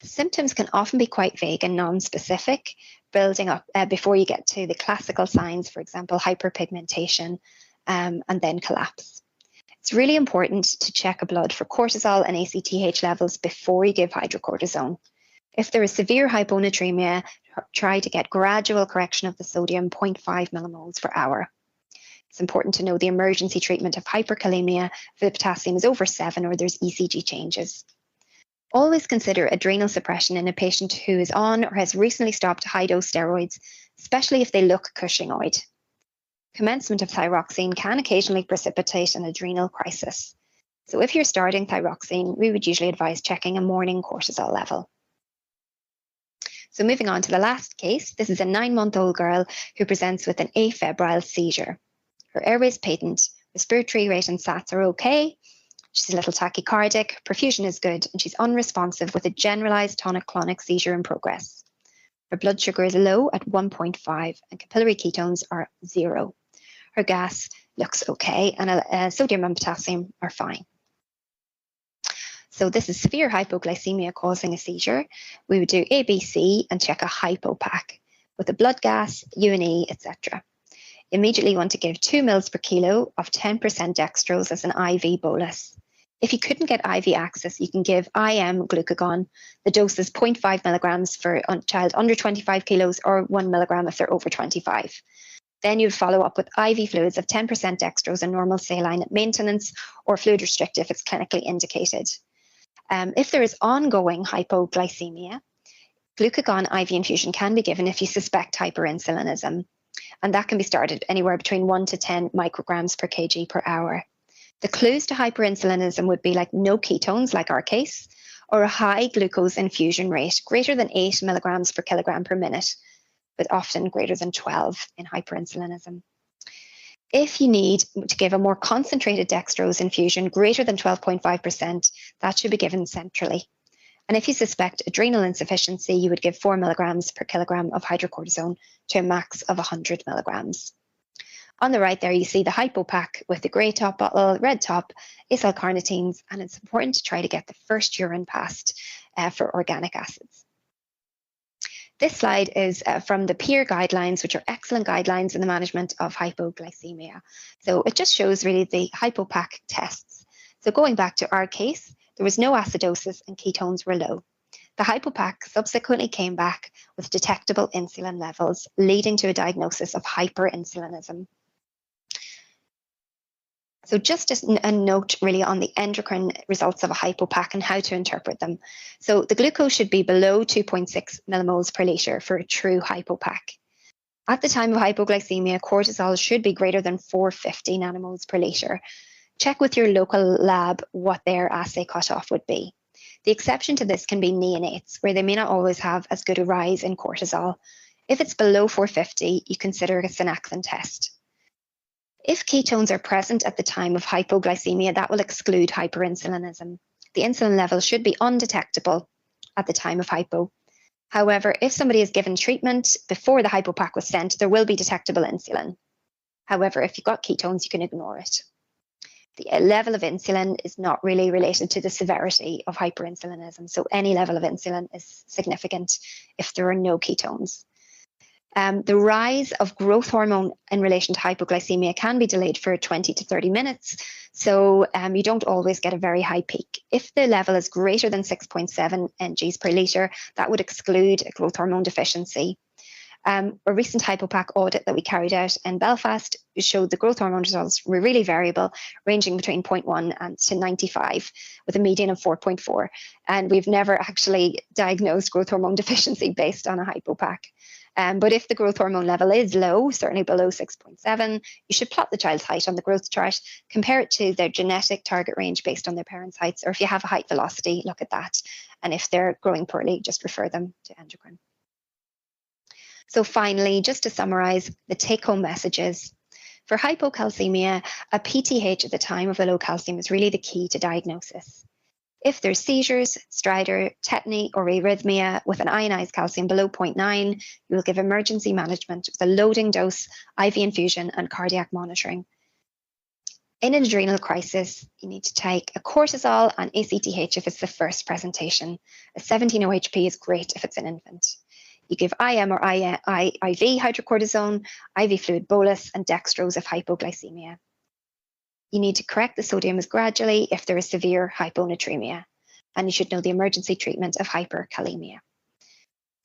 The symptoms can often be quite vague and non-specific, building up before you get to the classical signs, for example, hyperpigmentation, and then collapse. It's really important to check a blood for cortisol and ACTH levels before you give hydrocortisone. If there is severe hyponatremia, try to get gradual correction of the sodium, 0.5 millimoles per hour. It's important to know the emergency treatment of hyperkalemia if the potassium is over 7 or there's ECG changes. Always consider adrenal suppression in a patient who is on or has recently stopped high-dose steroids, especially if they look Cushingoid. Commencement of thyroxine can occasionally precipitate an adrenal crisis. So if you're starting thyroxine, we would usually advise checking a morning cortisol level. So moving on to the last case, this is a 9-month-old girl who presents with an afebrile seizure. Her airway is patent, respiratory rate and SATs are okay. She's a little tachycardic, perfusion is good, and she's unresponsive with a generalized tonic-clonic seizure in progress. Her blood sugar is low at 1.5 and capillary ketones are 0. Her gas looks okay and sodium and potassium are fine. So this is severe hypoglycemia causing a seizure. We would do ABC and check a hypopac with a blood gas, UNE, etc. Immediately you want to give 2 mL per kilo of 10% dextrose as an IV bolus. If you couldn't get IV access, you can give IM glucagon. The dose is 0.5 milligrams for a child under 25 kilos or 1 milligram if they're over 25. Then you'd follow up with IV fluids of 10% dextrose and normal saline at maintenance or fluid restrict if it's clinically indicated. If there is ongoing hypoglycemia, glucagon IV infusion can be given if you suspect hyperinsulinism, and that can be started anywhere between 1 to 10 micrograms per kg per hour. The clues to hyperinsulinism would be like no ketones, like our case, or a high glucose infusion rate, greater than 8 milligrams per kilogram per minute, but often greater than 12 in hyperinsulinism. If you need to give a more concentrated dextrose infusion, greater than 12.5%, that should be given centrally. And if you suspect adrenal insufficiency, you would give 4 milligrams per kilogram of hydrocortisone to a max of 100 milligrams. On the right there, you see the hypopac with the grey top bottle, red top, is L-carnitines, and it's important to try to get the first urine passed for organic acids. This slide is from the PEER guidelines, which are excellent guidelines in the management of hypoglycemia. So it just shows really the hypopac tests. So going back to our case, there was no acidosis and ketones were low. The hypopac subsequently came back with detectable insulin levels, leading to a diagnosis of hyperinsulinism. So just a note really on the endocrine results of a hypopac and how to interpret them. So the glucose should be below 2.6 millimoles per litre for a true hypopac. At the time of hypoglycemia, cortisol should be greater than 450 nanomoles per litre. Check with your local lab what their assay cutoff would be. The exception to this can be neonates, where they may not always have as good a rise in cortisol. If it's below 450, you consider a Synaxin test. If ketones are present at the time of hypoglycemia, that will exclude hyperinsulinism. The insulin level should be undetectable at the time of hypo. However, if somebody is given treatment before the hypopac was sent, there will be detectable insulin. However, if you've got ketones, you can ignore it. The level of insulin is not really related to the severity of hyperinsulinism, so any level of insulin is significant if there are no ketones. The rise of growth hormone in relation to hypoglycemia can be delayed for 20 to 30 minutes, so you don't always get a very high peak. If the level is greater than 6.7 mgs per litre, that would exclude a growth hormone deficiency. A recent hypopac audit that we carried out in Belfast showed the growth hormone results were really variable, ranging between 0.1 and to 95, with a median of 4.4. And we've never actually diagnosed growth hormone deficiency based on a hypopac. But if the growth hormone level is low, certainly below 6.7, you should plot the child's height on the growth chart, compare it to their genetic target range based on their parents' heights, or if you have a height velocity, look at that. And if they're growing poorly, just refer them to endocrine. So finally, just to summarise, the take-home messages. For hypocalcemia, a PTH at the time of the low calcium is really the key to diagnosis. If there's seizures, stridor, tetany, or arrhythmia with an ionized calcium below 0.9, you will give emergency management with a loading dose, IV infusion, and cardiac monitoring. In an adrenal crisis, you need to take a cortisol and ACTH if it's the first presentation. A 17-OHP is great if it's an infant. You give IM or IV hydrocortisone, IV fluid bolus, and dextrose if hypoglycemia. You need to correct the sodium gradually if there is severe hyponatremia, and you should know the emergency treatment of hyperkalemia.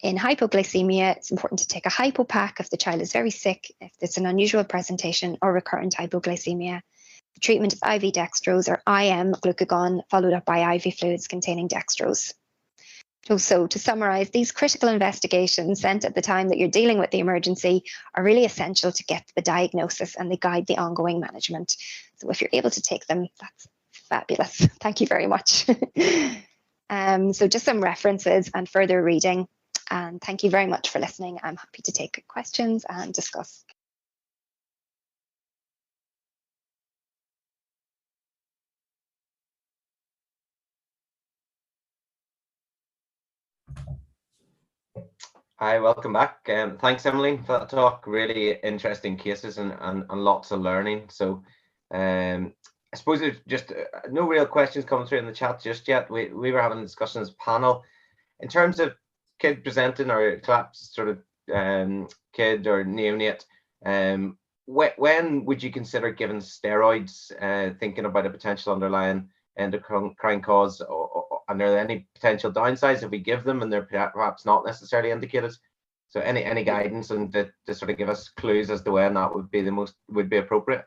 In hypoglycemia, it's important to take a hypopack if the child is very sick, if it's an unusual presentation or recurrent hypoglycemia. The treatment is IV dextrose or IM glucagon, followed up by IV fluids containing dextrose. So to summarise, these critical investigations sent at the time that you're dealing with the emergency are really essential to get the diagnosis, and they guide the ongoing management. So if you're able to take them, that's fabulous. Thank you very much. So just some references and further reading. And thank you very much for listening. I'm happy to take questions and discuss. Hi, welcome back. Thanks, Emmeline, for that talk. Really interesting cases and lots of learning. So I suppose there's just no real questions coming through in the chat just yet. We were having a discussion as a panel. In terms of kid presenting or collapsed sort of kid or neonate, when would you consider giving steroids, thinking about a potential underlying endocrine cause, and are there any potential downsides if we give them and they're perhaps not necessarily indicated? So any guidance and to sort of give us clues as to when that would be appropriate?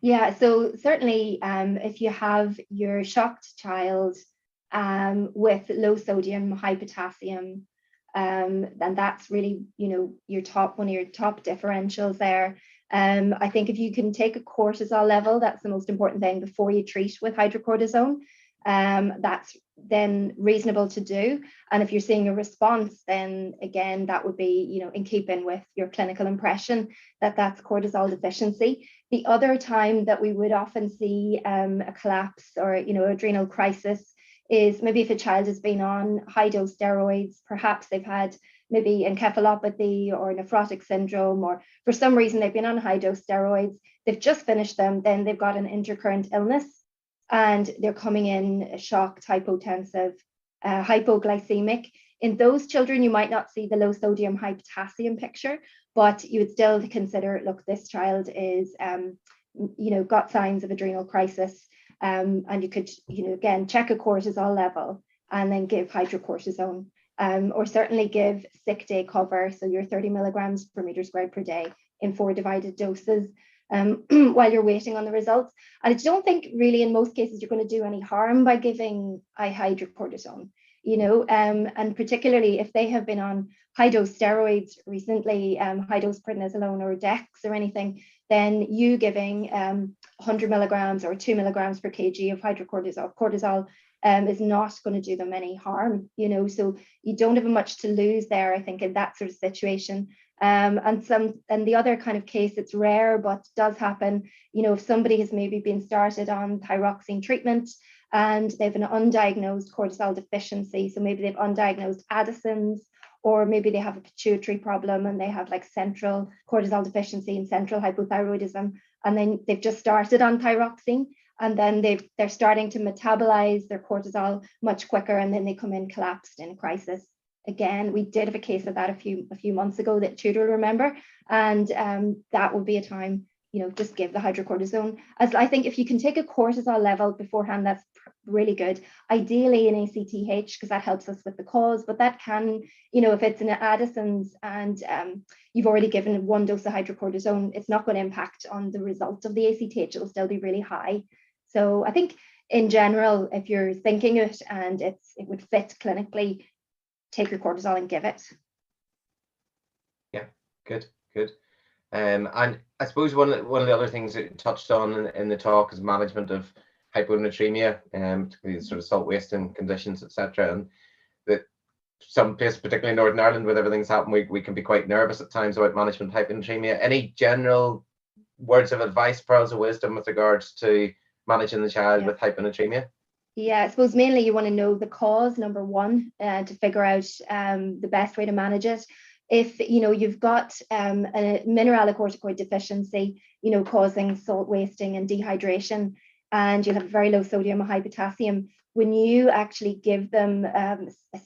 Yeah, so certainly if you have your shocked child with low sodium, high potassium, then that's really, one of your top differentials there. I think if you can take a cortisol level, that's the most important thing before you treat with hydrocortisone. That's then reasonable to do. And if you're seeing a response, then again, that would be, in keeping with your clinical impression that that's cortisol deficiency. The other time that we would often see a collapse or, adrenal crisis is maybe if a child has been on high dose steroids, perhaps they've had maybe encephalopathy or nephrotic syndrome, or for some reason they've been on high dose steroids, they've just finished them, then they've got an intercurrent illness and they're coming in shocked, hypotensive, hypoglycemic. In those children, you might not see the low sodium, high potassium picture, but you would still consider, look, this child is, got signs of adrenal crisis. And you could, again, check a cortisol level and then give hydrocortisone, or certainly give sick day cover. So your 30 milligrams per meter squared per day in 4 divided doses while you're waiting on the results. And I don't think really in most cases you're going to do any harm by giving hydrocortisone, and particularly if they have been on high dose steroids recently, high dose prednisolone or dex or anything, then you giving 100 milligrams or 2 milligrams per kg of cortisol is not going to do them any harm, so you don't have much to lose there, I think, in that sort of situation. And the other kind of case, it's rare, but does happen, if somebody has maybe been started on thyroxine treatment and they have an undiagnosed cortisol deficiency, so maybe they've undiagnosed Addison's, or maybe they have a pituitary problem and they have like central cortisol deficiency and central hypothyroidism, and then they've just started on thyroxine, and then they're starting to metabolize their cortisol much quicker, and then they come in collapsed in a crisis. Again, we did have a case of that a few months ago that Tudor will remember, and that would be a time, just give the hydrocortisone. As I think if you can take a cortisol level beforehand, that's really good. Ideally an ACTH, because that helps us with the cause, but that can, if it's an Addison's and you've already given 1 dose of hydrocortisone, it's not going to impact on the result of the ACTH. It'll still be really high. So I think in general, if you're thinking it and it would fit clinically, take your cortisol and give it. Yeah, good. And I suppose one of the other things that you touched on in the talk is management of hyponatremia, particularly sort of salt wasting conditions, etc. And that some places, particularly Northern Ireland, with everything's happened, we can be quite nervous at times about management of hyponatremia. Any general words of advice, pearls of wisdom with regards to managing the child with hyponatremia? Yeah, I suppose mainly you want to know the cause, number one, to figure out the best way to manage it. If you've got a mineralocorticoid deficiency, causing salt wasting and dehydration, and you'll have very low sodium or high potassium, when you actually give them a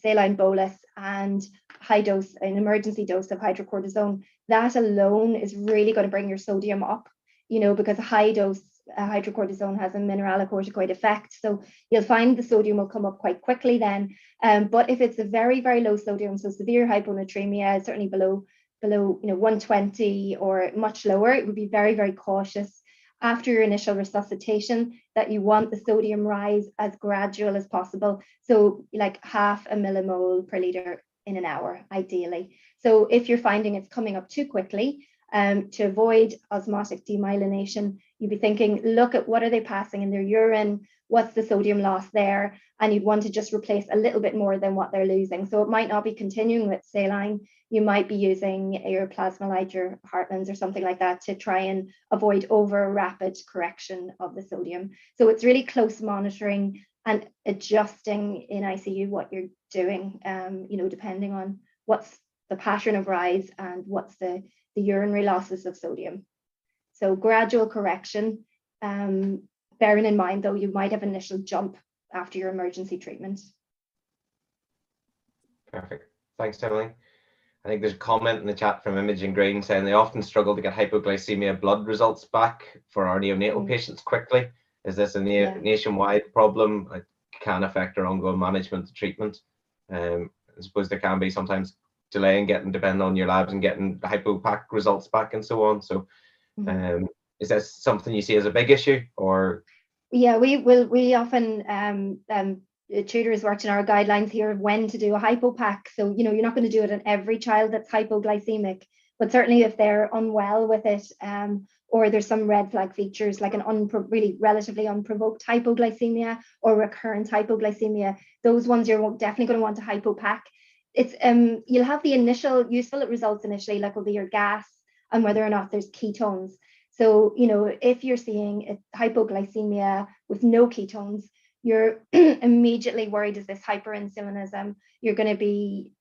saline bolus and high dose, an emergency dose of hydrocortisone, that alone is really going to bring your sodium up, because a high dose hydrocortisone has a mineralocorticoid effect. So you'll find the sodium will come up quite quickly then. But if it's a very, very low sodium, so severe hyponatremia, certainly below 120 or much lower, it would be very, very cautious after your initial resuscitation that you want the sodium rise as gradual as possible. So like 0.5 millimole per liter in an hour, ideally. So if you're finding it's coming up too quickly, to avoid osmotic demyelination, you'd be thinking, look at what are they passing in their urine, what's the sodium loss there, and you'd want to just replace a little bit more than what they're losing. So it might not be continuing with saline, you might be using your Plasmolite, your Hartmann's or something like that to try and avoid over rapid correction of the sodium. So it's really close monitoring and adjusting in ICU what you're doing, depending on what's the pattern of rise and what's the urinary losses of sodium. So gradual correction, bearing in mind though, you might have initial jump after your emergency treatment. Perfect. Thanks, Emmeline. I think there's a comment in the chat from Imogen Green saying they often struggle to get hypoglycemia blood results back for our neonatal patients quickly. Is this a nationwide problem? It can affect our ongoing management treatment. I suppose there can be sometimes delay in getting, depending on your labs, and getting hypopac results back and so on. So is that something you see as a big issue, or? Yeah, we often Tudor has worked in our guidelines here of when to do a hypopac. So you're not going to do it on every child that's hypoglycemic, but certainly if they're unwell with it, or there's some red flag features like an really relatively unprovoked hypoglycemia or recurrent hypoglycemia, those ones you're definitely going to want to hypopac. It's you'll have the initial useful results initially, like will be your gas and whether or not there's ketones. So if you're seeing a hypoglycemia with no ketones, you're immediately worried, is this hyperinsulinism? You're going to be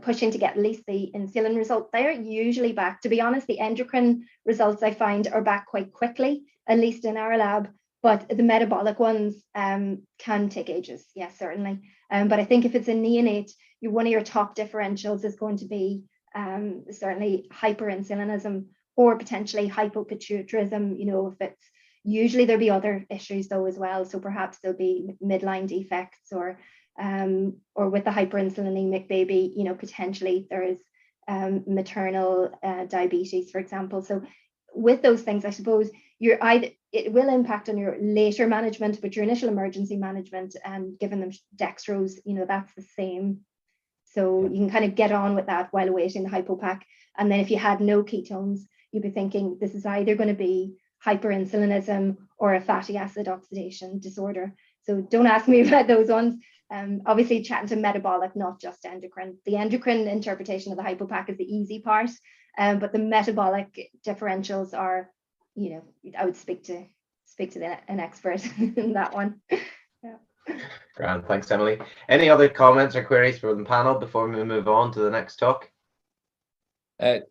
pushing to get at least the insulin result there, usually back. To be honest, the endocrine results I find are back quite quickly, at least in our lab, but the metabolic ones can take ages. Yes, certainly. But I think if it's a neonate, one of your top differentials is going to be certainly hyperinsulinism or potentially hypopituitarism. If it's usually there'll be other issues though as well. So perhaps there'll be midline defects or with the hyperinsulinemic baby, potentially there is maternal diabetes, for example. So with those things, I suppose it will impact on your later management, but your initial emergency management and giving them dextrose, that's the same. So you can kind of get on with that while awaiting the hypopac. And then if you had no ketones, you'd be thinking this is either going to be hyperinsulinism or a fatty acid oxidation disorder. So don't ask me about those ones. Obviously chatting to metabolic, not just endocrine. The endocrine interpretation of the hypopac is the easy part, but the metabolic differentials are, I would speak to an expert in that one. Grand, thanks, Emily. Any other comments or queries from the panel before we move on to the next talk? Can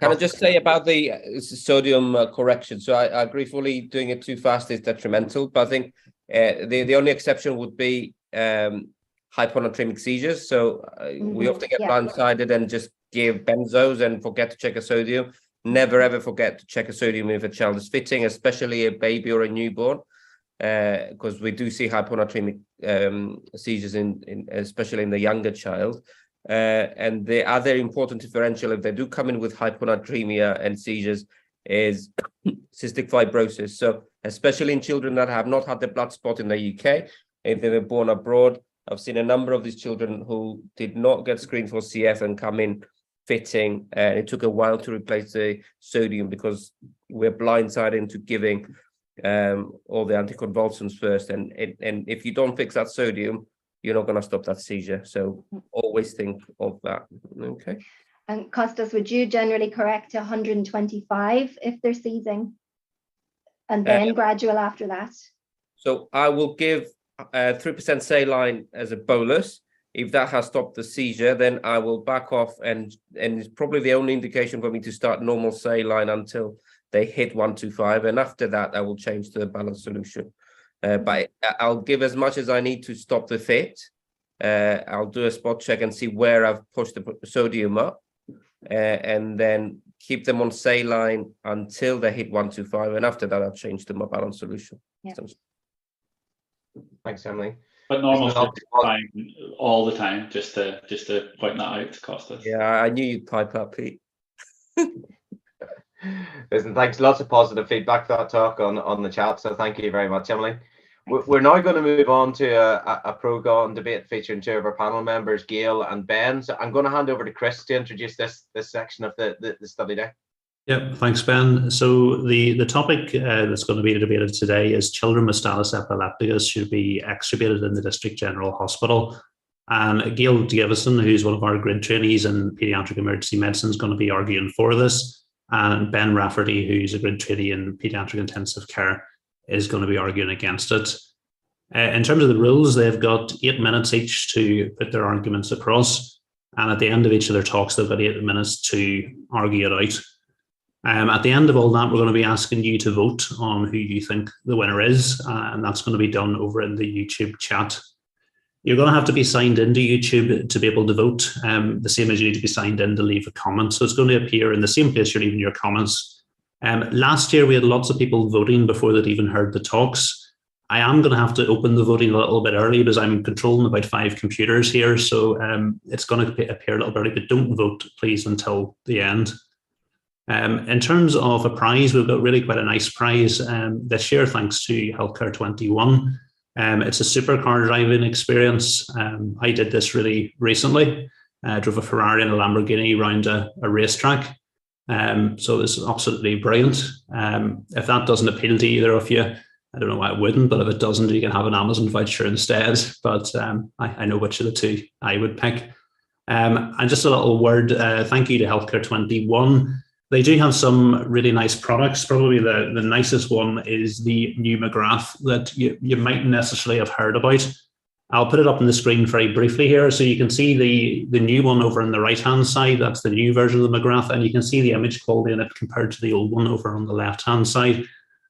I just say about the sodium correction? So I agree fully, doing it too fast is detrimental, but I think the only exception would be hyponatremic seizures. So we often get blindsided and just give benzos and forget to check a sodium. Never ever forget to check a sodium if a child is fitting, especially a baby or a newborn, because we do see hyponatremic seizures especially in the younger child. And the other important differential, if they do come in with hyponatremia and seizures, is cystic fibrosis. So especially in children that have not had the blood spot in the UK, if they were born abroad, I've seen a number of these children who did not get screened for CF and come in fitting, and it took a while to replace the sodium because we're blindsided into giving all the anticonvulsants first. And if you don't fix that sodium, you're not going to stop that seizure. So always think of that. Okay. And Costas, would you generally correct to 125 if they're seizing, and then gradual after that? So I will give 3% saline as a bolus. If that has stopped the seizure, then I will back off, and it's probably the only indication for me to start normal saline until they hit 125, and after that I will change to the balanced solution. But I'll give as much as I need to stop the fit. I'll do a spot check and see where I've pushed the sodium up, and then keep them on saline until they hit 125, and after that I'll change to my balanced solution. Yeah. Thanks, Emily. But normal fine all the time, just to point that out, Costas. Yeah, I knew you'd pipe up, Pete. Listen, thanks. Lots of positive feedback for that talk on the chat, so thank you very much, Emily. We're now going to move on to a pro-con debate featuring two of our panel members, Gail and Ben. So I'm going to hand over to Chris to introduce this section of the study day. Yep, thanks, Ben. So the topic that's going to be debated today is children with status epilepticus should be extubated in the District General Hospital. And Gail Davison, who's one of our grid trainees in paediatric emergency medicine, is going to be arguing for this. And Ben Rafferty, who's a grid trainee in paediatric intensive care, is going to be arguing against it. In terms of the rules, they've got 8 minutes each to put their arguments across. And at the end of each of their talks, they've got 8 minutes to argue it out. At the end of all that, we're going to be asking you to vote on who you think the winner is, and that's going to be done over in the YouTube chat. You're going to have to be signed into YouTube to be able to vote, the same as you need to be signed in to leave a comment. So it's going to appear in the same place you're leaving your comments. Last year, we had lots of people voting before they'd even heard the talks. I am going to have to open the voting a little bit early because I'm controlling about 5 computers here. So it's going to appear a little bit early, but don't vote, please, until the end. In terms of a prize, we've got really quite a nice prize this year, thanks to Healthcare 21. It's a supercar driving experience. I did this really recently. I drove a Ferrari and a Lamborghini around a racetrack. So this is absolutely brilliant. If that doesn't appeal to either of you, I don't know why it wouldn't, but if it doesn't, you can have an Amazon voucher instead. But I know which of the two I would pick. And just a little word, thank you to Healthcare 21. They do have some really nice products. Probably the nicest one is the new McGrath that you might necessarily have heard about. I'll put it up on the screen very briefly here. So you can see the new one over on the right-hand side. That's the new version of the McGrath. And you can see the image quality in it compared to the old one over on the left-hand side.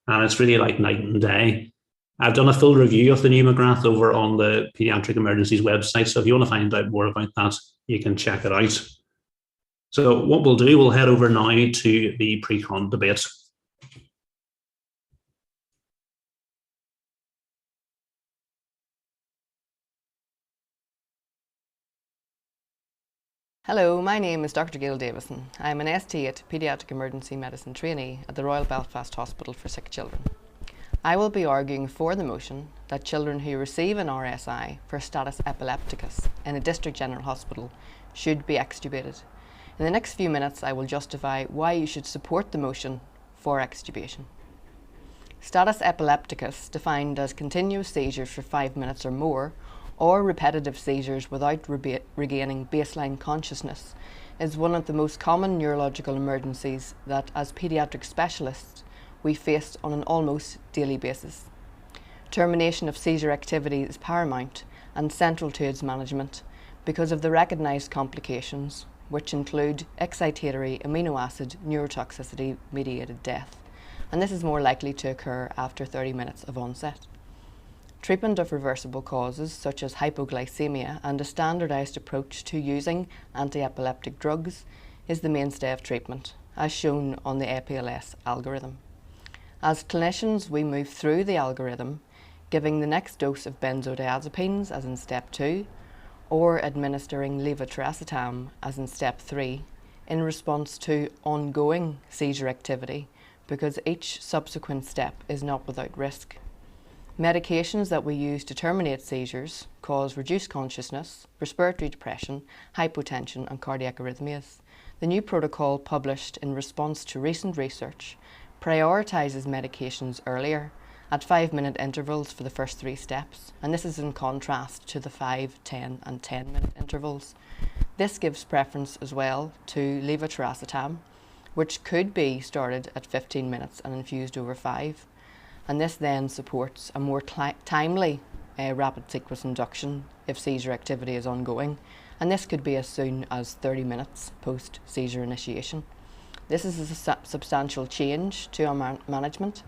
And it's really like night and day. I've done a full review of the new McGrath over on the Paediatric Emergencies website. So if you want to find out more about that, you can check it out. So what we'll do, we'll head over now to the pre-con debate. Hello, my name is Dr. Gail Davison. I'm an ST8 Paediatric Emergency Medicine trainee at the Royal Belfast Hospital for Sick Children. I will be arguing for the motion that children who receive an RSI for status epilepticus in a District General Hospital should be extubated. In the next few minutes, I will justify why you should support the motion for extubation. Status epilepticus, defined as continuous seizures for 5 minutes or more, or repetitive seizures without regaining baseline consciousness, is one of the most common neurological emergencies that, as paediatric specialists, we face on an almost daily basis. Termination of seizure activity is paramount and central to its management because of the recognised complications, which include excitatory amino acid neurotoxicity mediated death, and this is more likely to occur after 30 minutes of onset. Treatment of reversible causes such as hypoglycemia and a standardised approach to using anti-epileptic drugs is the mainstay of treatment, as shown on the APLS algorithm. As clinicians, we move through the algorithm, giving the next dose of benzodiazepines as in step 2, or administering levetiracetam as in step 3, in response to ongoing seizure activity, because each subsequent step is not without risk. Medications that we use to terminate seizures cause reduced consciousness, respiratory depression, hypotension and cardiac arrhythmias. The new protocol, published in response to recent research, prioritises medications earlier at 5-minute intervals for the first 3 steps, and this is in contrast to the 5, 10 and 10-minute intervals. This gives preference as well to levetiracetam, which could be started at 15 minutes and infused over 5, and this then supports a more timely rapid sequence induction if seizure activity is ongoing, and this could be as soon as 30 minutes post seizure initiation. This is a substantial change to our management.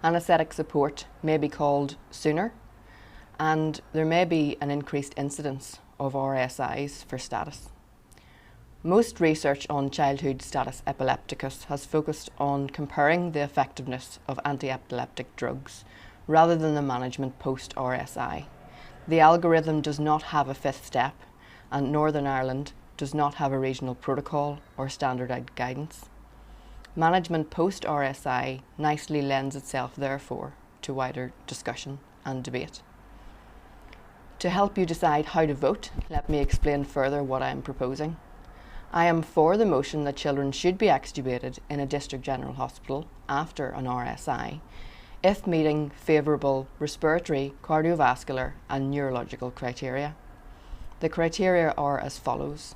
Anaesthetic support may be called sooner, and there may be an increased incidence of RSIs for status. Most research on childhood status epilepticus has focused on comparing the effectiveness of anti-epileptic drugs rather than the management post-RSI. The algorithm does not have a 5th step, and Northern Ireland does not have a regional protocol or standardised guidance. Management post-RSI nicely lends itself, therefore, to wider discussion and debate. To help you decide how to vote, let me explain further what I am proposing. I am for the motion that children should be extubated in a district general hospital after an RSI if meeting favourable respiratory, cardiovascular and neurological criteria. The criteria are as follows.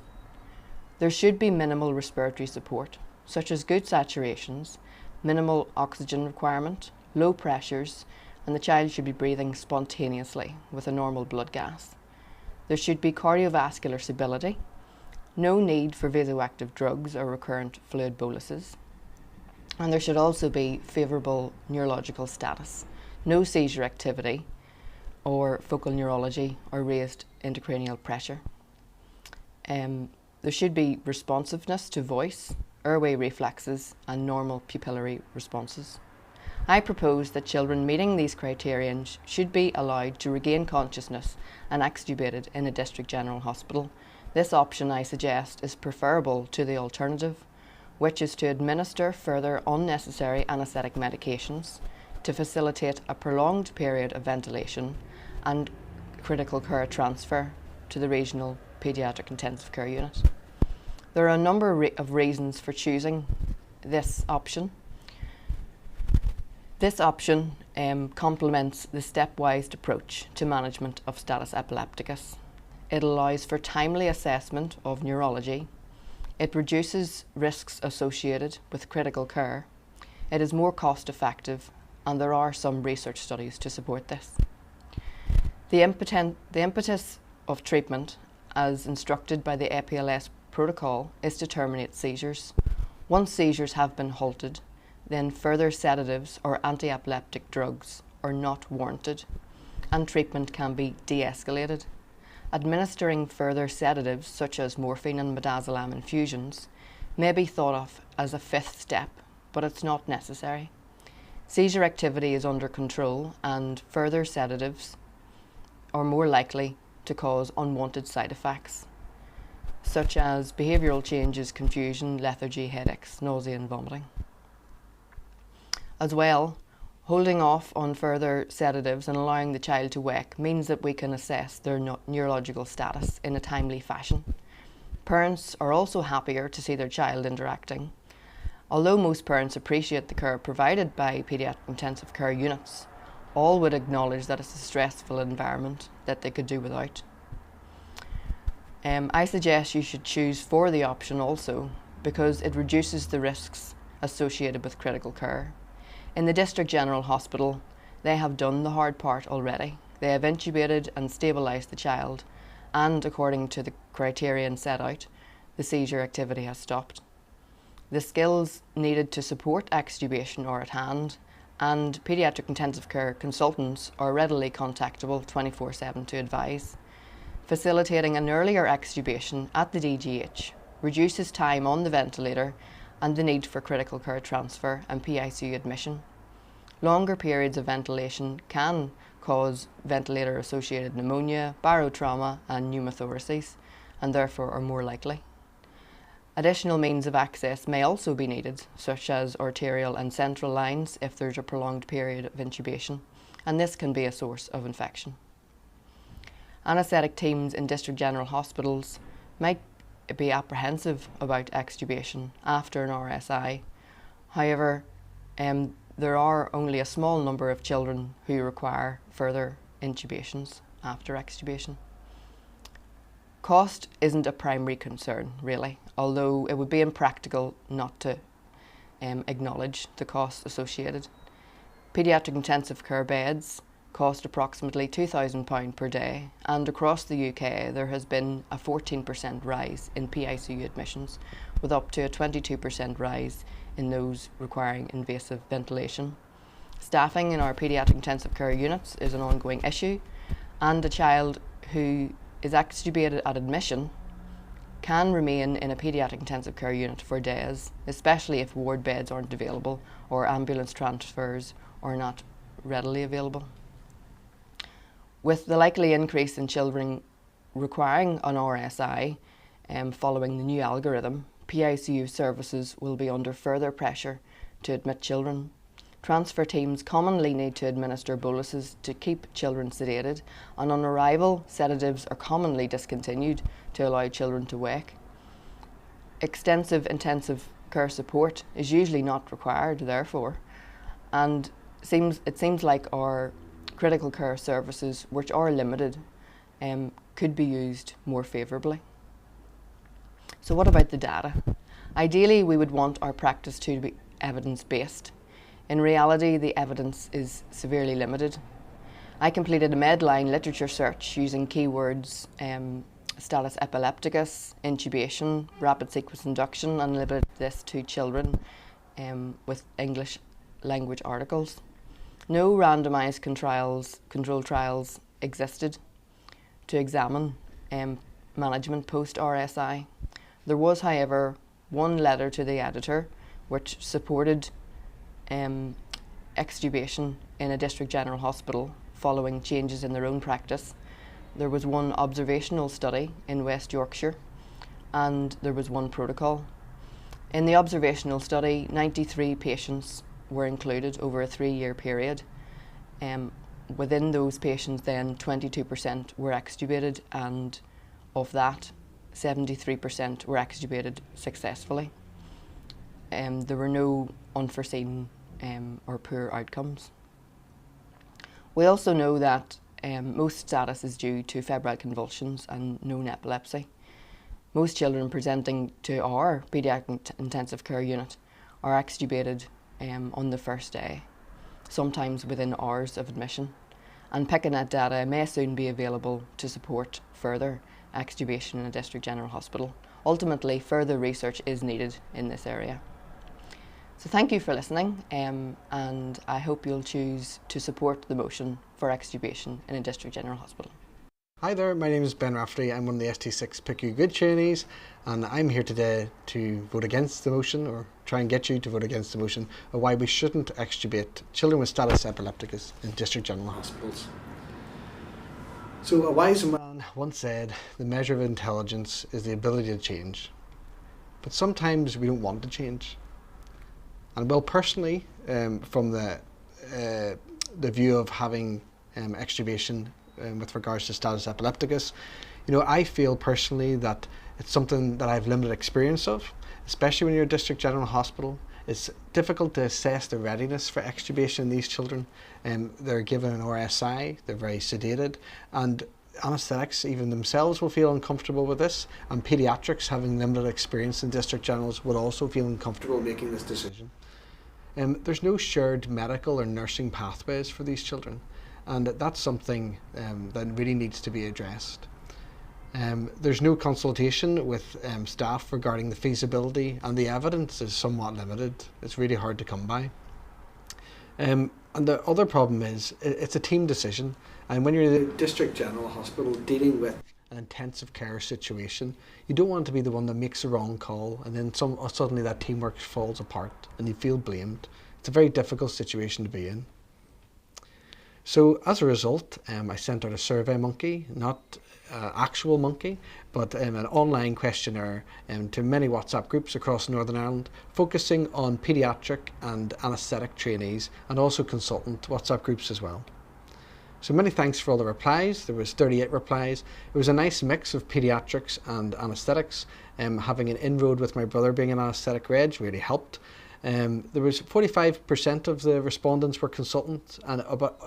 There should be minimal respiratory support, such as good saturations, minimal oxygen requirement, low pressures, and the child should be breathing spontaneously with a normal blood gas. There should be cardiovascular stability, no need for vasoactive drugs or recurrent fluid boluses, and there should also be favourable neurological status, no seizure activity or focal neurology or raised intracranial pressure. There should be responsiveness to voice, airway reflexes and normal pupillary responses. I propose that children meeting these criterion should be allowed to regain consciousness and extubated in a district general hospital. This option, I suggest, is preferable to the alternative, which is to administer further unnecessary anaesthetic medications to facilitate a prolonged period of ventilation and critical care transfer to the regional paediatric intensive care unit. There are a number of reasons for choosing this option. This option complements the stepwise approach to management of status epilepticus. It allows for timely assessment of neurology. It reduces risks associated with critical care. It is more cost effective, and there are some research studies to support this. The impetus of treatment, as instructed by the APLS protocol, is to terminate seizures. Once seizures have been halted, then further sedatives or anti-epileptic drugs are not warranted, and treatment can be de-escalated. Administering further sedatives, such as morphine and midazolam infusions, may be thought of as a 5th step, but it's not necessary. Seizure activity is under control, and further sedatives are more likely to cause unwanted side effects, such as behavioural changes, confusion, lethargy, headaches, nausea and vomiting. As well, holding off on further sedatives and allowing the child to wake means that we can assess their neurological status in a timely fashion. Parents are also happier to see their child interacting. Although most parents appreciate the care provided by paediatric intensive care units, all would acknowledge that it's a stressful environment that they could do without. I suggest you should choose for the option also because it reduces the risks associated with critical care. In the District General Hospital, they have done the hard part already. They have intubated and stabilised the child, and according to the criterion set out, the seizure activity has stopped. The skills needed to support extubation are at hand, and paediatric intensive care consultants are readily contactable 24/7 to advise. Facilitating an earlier extubation at the DGH reduces time on the ventilator and the need for critical care transfer and PICU admission. Longer periods of ventilation can cause ventilator-associated pneumonia, barotrauma and pneumothoraces, and therefore are more likely. Additional means of access may also be needed, such as arterial and central lines if there's a prolonged period of intubation, and this can be a source of infection. Anaesthetic teams in district general hospitals might be apprehensive about extubation after an RSI. However, there are only a small number of children who require further intubations after extubation. Cost isn't a primary concern, really, although it would be impractical not to acknowledge the costs associated. Paediatric intensive care beds cost approximately £2,000 per day, and across the UK there has been a 14% rise in PICU admissions, with up to a 22% rise in those requiring invasive ventilation. Staffing in our paediatric intensive care units is an ongoing issue, and a child who is extubated at admission can remain in a paediatric intensive care unit for days, especially if ward beds aren't available or ambulance transfers are not readily available. With the likely increase in children requiring an RSI following the new algorithm, PICU services will be under further pressure to admit children. Transfer teams commonly need to administer boluses to keep children sedated, and on arrival, sedatives are commonly discontinued to allow children to wake. Extensive intensive care support is usually not required, therefore, and it seems like our critical care services, which are limited, could be used more favourably. So what about the data? Ideally, we would want our practice to be evidence-based. In reality, the evidence is severely limited. I completed a Medline literature search using keywords status epilepticus, intubation, rapid sequence induction, and limited this to children with English language articles. No randomised control trials existed to examine management post-RSI. There was, however, one letter to the editor which supported extubation in a district general hospital following changes in their own practice. There was one observational study in West Yorkshire, and there was one protocol. In the observational study, 93 patients were included over a 3-year period. Within those patients then 22% were extubated, and of that 73% were extubated successfully. There were no unforeseen or poor outcomes. We also know that most status is due to febrile convulsions and known epilepsy. Most children presenting to our paediatric intensive care unit are extubated on the first day, sometimes within hours of admission, and PICANET data may soon be available to support further extubation in a district general hospital. Ultimately, further research is needed in this area. So thank you for listening, and I hope you'll choose to support the motion for extubation in a district general hospital. Hi there, my name is Ben Rafferty. I'm one of the ST6 PICU Good trainees, and I'm here today to vote against the motion, or try and get you to vote against the motion, of why we shouldn't extubate children with status epilepticus in district general hospitals. So a wise man once said, the measure of intelligence is the ability to change. But sometimes we don't want to change. And well, personally, from the view of having extubation with regards to status epilepticus, I feel personally that it's something that I have limited experience of, especially when you're a district general hospital. It's difficult to assess the readiness for extubation in these children. They're given an RSI, they're very sedated, and anaesthetics even themselves will feel uncomfortable with this, and paediatrics, having limited experience in district generals, would also feel uncomfortable making this decision. There's no shared medical or nursing pathways for these children, and that's something that really needs to be addressed. There's no consultation with staff regarding the feasibility, and the evidence is somewhat limited. It's really hard to come by. And the other problem is it's a team decision, and when you're in the district general hospital dealing with an intensive care situation, you don't want to be the one that makes the wrong call, and then suddenly that teamwork falls apart and you feel blamed. It's a very difficult situation to be in. So as a result, I sent out a survey monkey, not actual monkey, but an online questionnaire to many WhatsApp groups across Northern Ireland, focusing on paediatric and anaesthetic trainees, and also consultant WhatsApp groups as well. So many thanks for all the replies. There was 38 replies. It was a nice mix of paediatrics and anaesthetics. Having an inroad with my brother being an anaesthetic reg really helped. There was 45% of the respondents were consultants, and about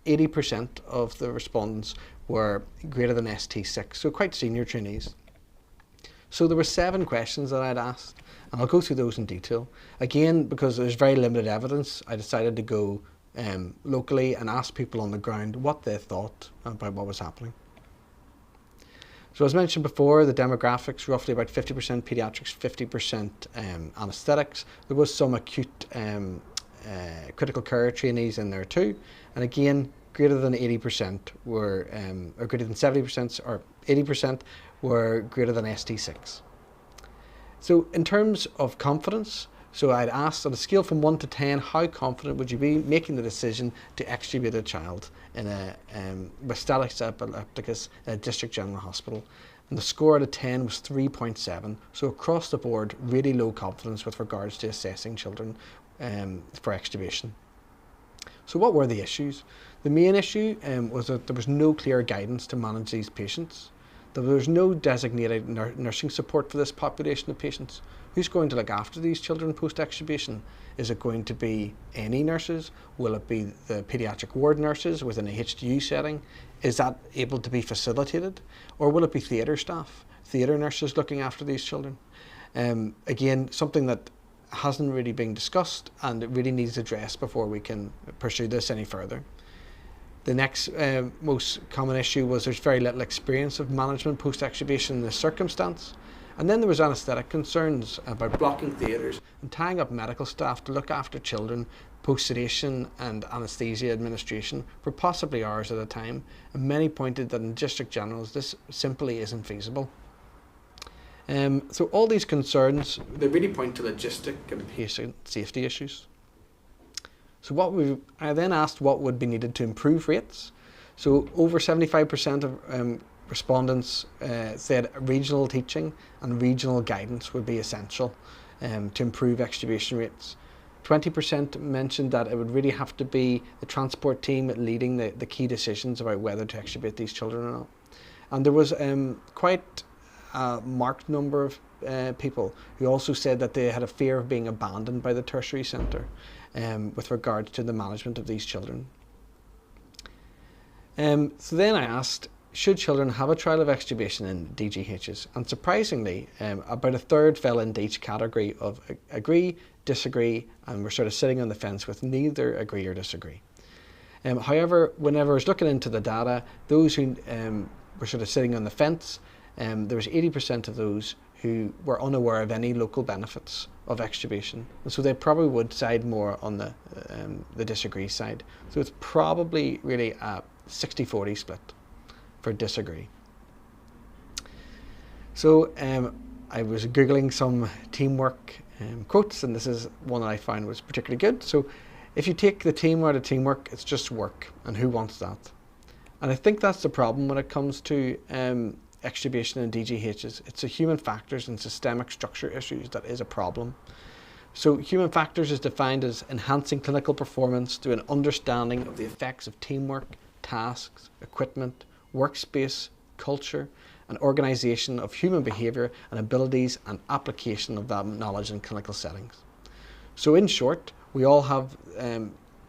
80% of the respondents were greater than ST6, so quite senior trainees. So there were 7 questions that I'd asked, and I'll go through those in detail. Again, because there's very limited evidence, I decided to go locally and ask people on the ground what they thought about what was happening. So as mentioned before, the demographics, roughly about 50% paediatrics, 50% anaesthetics. There was some acute critical care trainees in there too. And again, greater than 80% were, or greater than 70% or 80% were greater than ST6. So in terms of confidence, so I'd asked on a scale from 1 to 10, how confident would you be making the decision to extubate a child in a with status epilepticus in a district general hospital? And the score out of 10 was 3.7. So across the board, really low confidence with regards to assessing children for extubation. So what were the issues? The main issue was that there was no clear guidance to manage these patients. There was no designated nursing support for this population of patients. Who's going to look after these children post-extubation? Is it going to be any nurses? Will it be the paediatric ward nurses within a HDU setting? Is that able to be facilitated? Or will it be theatre staff, theatre nurses looking after these children? Again, something that hasn't really been discussed, and it really needs addressed before we can pursue this any further. The next most common issue was there's very little experience of management post-extubation in this circumstance. And then there was anaesthetic concerns about blocking theatres and tying up medical staff to look after children post-sedation and anaesthesia administration for possibly hours at a time. And many pointed that in district generals this simply isn't feasible. So all these concerns, they really point to logistic and patient safety issues. So I then asked what would be needed to improve rates. So over 75% of respondents said regional teaching and regional guidance would be essential to improve extubation rates. 20% mentioned that it would really have to be the transport team leading the key decisions about whether to extubate these children or not. And there was quite a marked number of people who also said that they had a fear of being abandoned by the tertiary centre with regards to the management of these children. So then I asked, should children have a trial of extubation in DGHs? And surprisingly, about a third fell into each category of agree, disagree, and we're sort of sitting on the fence with neither agree or disagree. However, whenever I was looking into the data, those who were sort of sitting on the fence, there was 80% of those who were unaware of any local benefits of extubation. And so they probably would side more on the disagree side. So it's probably really a 60-40 split for disagree. So I was Googling some teamwork quotes, and this is one that I found was particularly good. So if you take the team out of teamwork, it's just work, and who wants that? And I think that's the problem when it comes to extubation in DGHs. It's the human factors and systemic structure issues that is a problem. So human factors is defined as enhancing clinical performance through an understanding of the effects of teamwork, tasks, equipment, workspace, culture, and organisation of human behaviour and abilities and application of that knowledge in clinical settings. So in short, we all have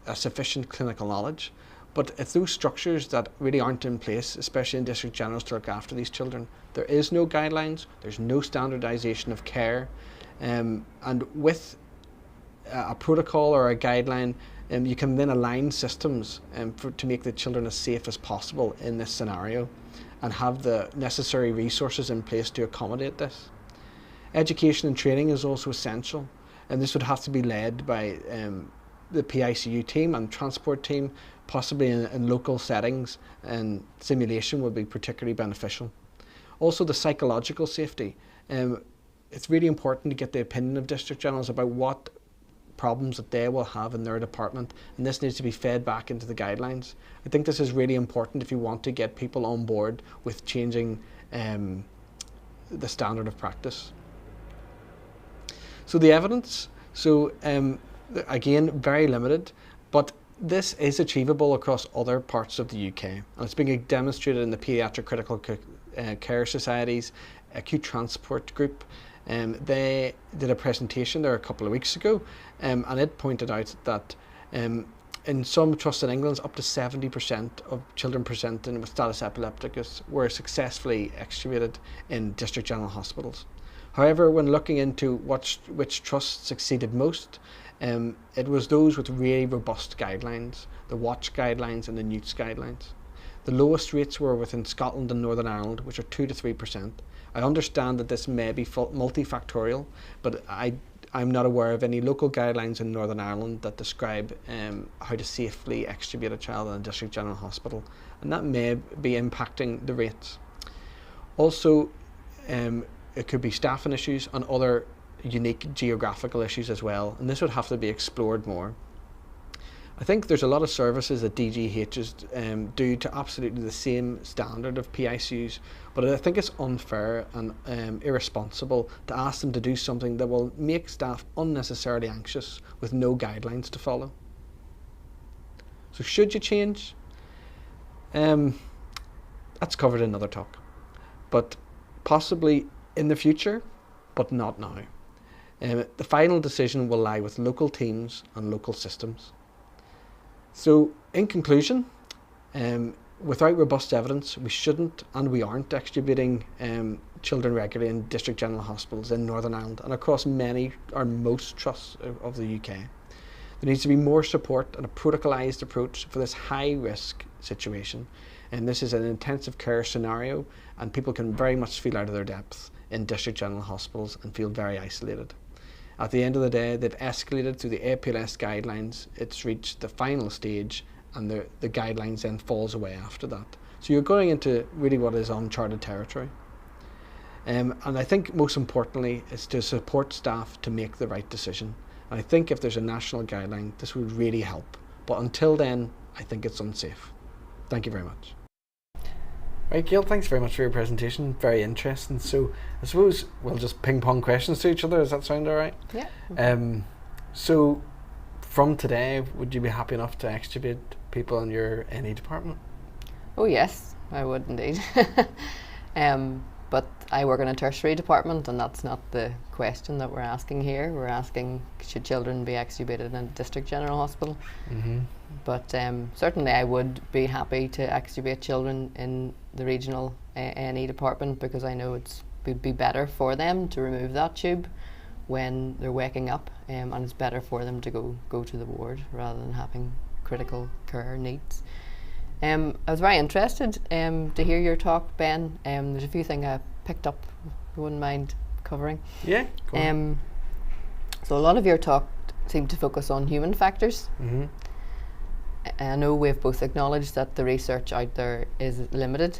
a sufficient clinical knowledge, but it's those structures that really aren't in place, especially in district generals, to look after these children. There is no guidelines, there's no standardisation of care, and with a protocol or a guideline, you can then align systems to make the children as safe as possible in this scenario and have the necessary resources in place to accommodate this. Education and training is also essential, and this would have to be led by the PICU team and transport team, possibly in local settings, and simulation would be particularly beneficial. Also the psychological safety. It's really important to get the opinion of district generals about what problems that they will have in their department, and this needs to be fed back into the guidelines. I think this is really important if you want to get people on board with changing the standard of practice. So the evidence, again, very limited, but this is achievable across other parts of the UK, and it's being demonstrated in the Paediatric Critical Care Society's acute transport group, They did a presentation there a couple of weeks ago, and it pointed out that in some trusts in England, up to 70% of children presenting with status epilepticus were successfully extubated in district general hospitals. However, when looking into which trusts succeeded most, it was those with really robust guidelines, the WATCH guidelines and the NEWTS guidelines. The lowest rates were within Scotland and Northern Ireland, which are 2 to 3%. I understand that this may be multifactorial, but I'm not aware of any local guidelines in Northern Ireland that describe how to safely extubate a child in a district general hospital, and that may be impacting the rates. Also, it could be staffing issues and other unique geographical issues as well, and this would have to be explored more. I think there's a lot of services that DGHs do to absolutely the same standard of PICUs, but I think it's unfair and irresponsible to ask them to do something that will make staff unnecessarily anxious with no guidelines to follow. So should you change? That's covered in another talk, but possibly in the future, but not now. The final decision will lie with local teams and local systems. So, in conclusion, without robust evidence, we shouldn't and we aren't extubating children regularly in district general hospitals in Northern Ireland and across many or most trusts of the UK. There needs to be more support and a protocolised approach for this high risk situation. And this is an intensive care scenario, and people can very much feel out of their depth in district general hospitals and feel very isolated. At the end of the day, they've escalated through the APLS guidelines, it's reached the final stage, and the guidelines then falls away after that. So you're going into really what is uncharted territory. And I think most importantly is to support staff to make the right decision. And I think if there's a national guideline, this would really help. But until then, I think it's unsafe. Thank you very much. Right, Gail, thanks very much for your presentation. Very interesting. So I suppose we'll just ping pong questions to each other. Does that sound all right? Yeah. So from today, would you be happy enough to extubate people in your NE department? Oh yes, I would indeed. But I work in a tertiary department, and that's not the question that we're asking here. We're asking, should children be extubated in a district general hospital? Mm-hmm. But certainly I would be happy to extubate children in the regional NE department, because I know it would be better for them to remove that tube when they're waking up, and it's better for them to go to the ward rather than having critical care needs. I was very interested to hear your talk, Ben. There's a few things I picked up I wouldn't mind covering. Yeah, go on. So a lot of your talk seemed to focus on human factors. Mm-hmm. I know we've both acknowledged that the research out there is limited,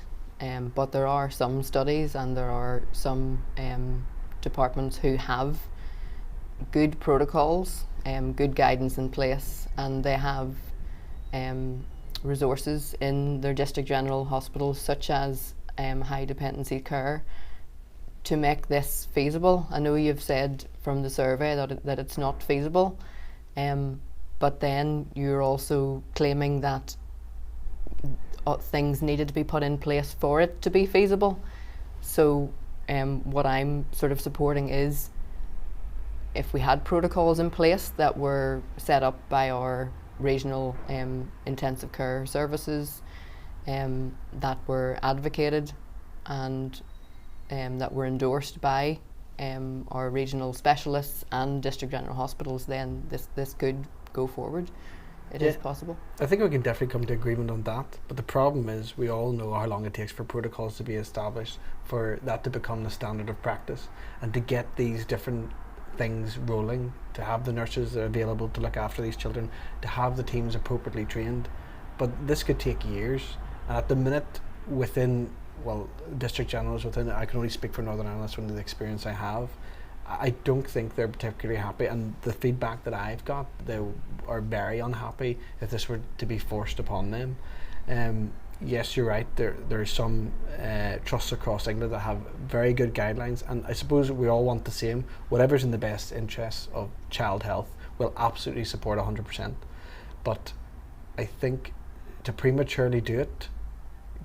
but there are some studies and there are some departments who have good protocols, good guidance in place, and they have resources in their district general hospitals, such as high dependency care, to make this feasible. I know you've said from the survey that it's not feasible, but then you're also claiming that things needed to be put in place for it to be feasible. So what I'm sort of supporting is, if we had protocols in place that were set up by our regional intensive care services, that were advocated and that were endorsed by our regional specialists and district general hospitals, then this could go forward. It is possible. I think we can definitely come to agreement on that, but the problem is we all know how long it takes for protocols to be established, for that to become the standard of practice, and to get these different things rolling, to have the nurses available to look after these children, to have the teams appropriately trained. But this could take years, and at the minute within, well, district generals within, I can only speak for Northern Ireland, that's one of the experience I have, I don't think they're particularly happy, and the feedback that I've got, they are very unhappy if this were to be forced upon them. Yes, you're right, there are some trusts across England that have very good guidelines, and I suppose we all want the same. Whatever's in the best interests of child health, we'll absolutely support 100%. But I think to prematurely do it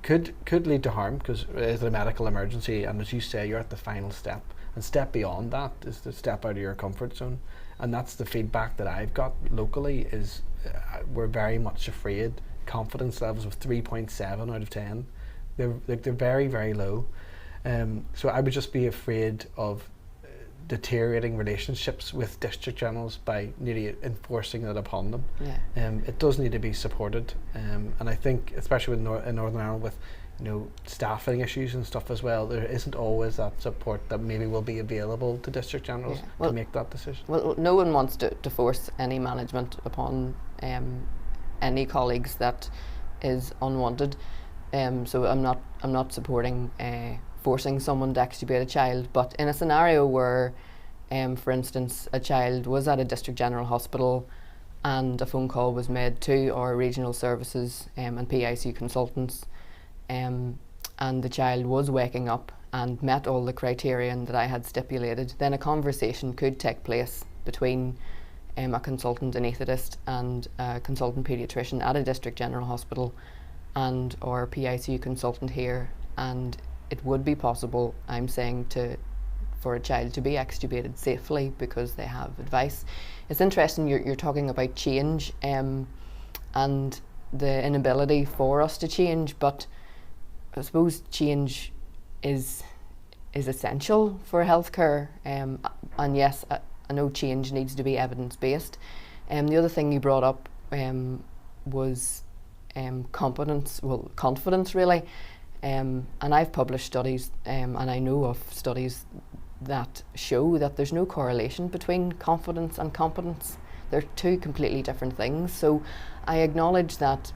could lead to harm, because it's a medical emergency, and as you say, you're at the final step. and step beyond that is to step out of your comfort zone. And that's the feedback that I've got locally is we're very much afraid. Confidence levels of 3.7 out of 10. They're very, very low. So I would just be afraid of deteriorating relationships with district generals by nearly enforcing it upon them. Yeah. It does need to be supported, and I think especially in Northern Ireland with staffing issues and stuff as well, there isn't always that support that maybe will be available to district generals to make that decision. Well, no one wants to force any management upon any colleagues that is unwanted. So I'm not supporting forcing someone to extubate a child, but in a scenario where, for instance, a child was at a district general hospital and a phone call was made to our regional services and PICU consultants, and the child was waking up and met all the criterion that I had stipulated, then a conversation could take place between a consultant anaesthetist and a consultant paediatrician at a district general hospital and our PICU consultant here, and it would be possible, I'm saying, for a child to be extubated safely because they have advice. It's interesting you're talking about change and the inability for us to change, but I suppose change is essential for healthcare, and yes, I know change needs to be evidence-based. The other thing you brought up was confidence really. And I've published studies, and I know of studies that show that there's no correlation between confidence and competence. They're two completely different things. So I acknowledge that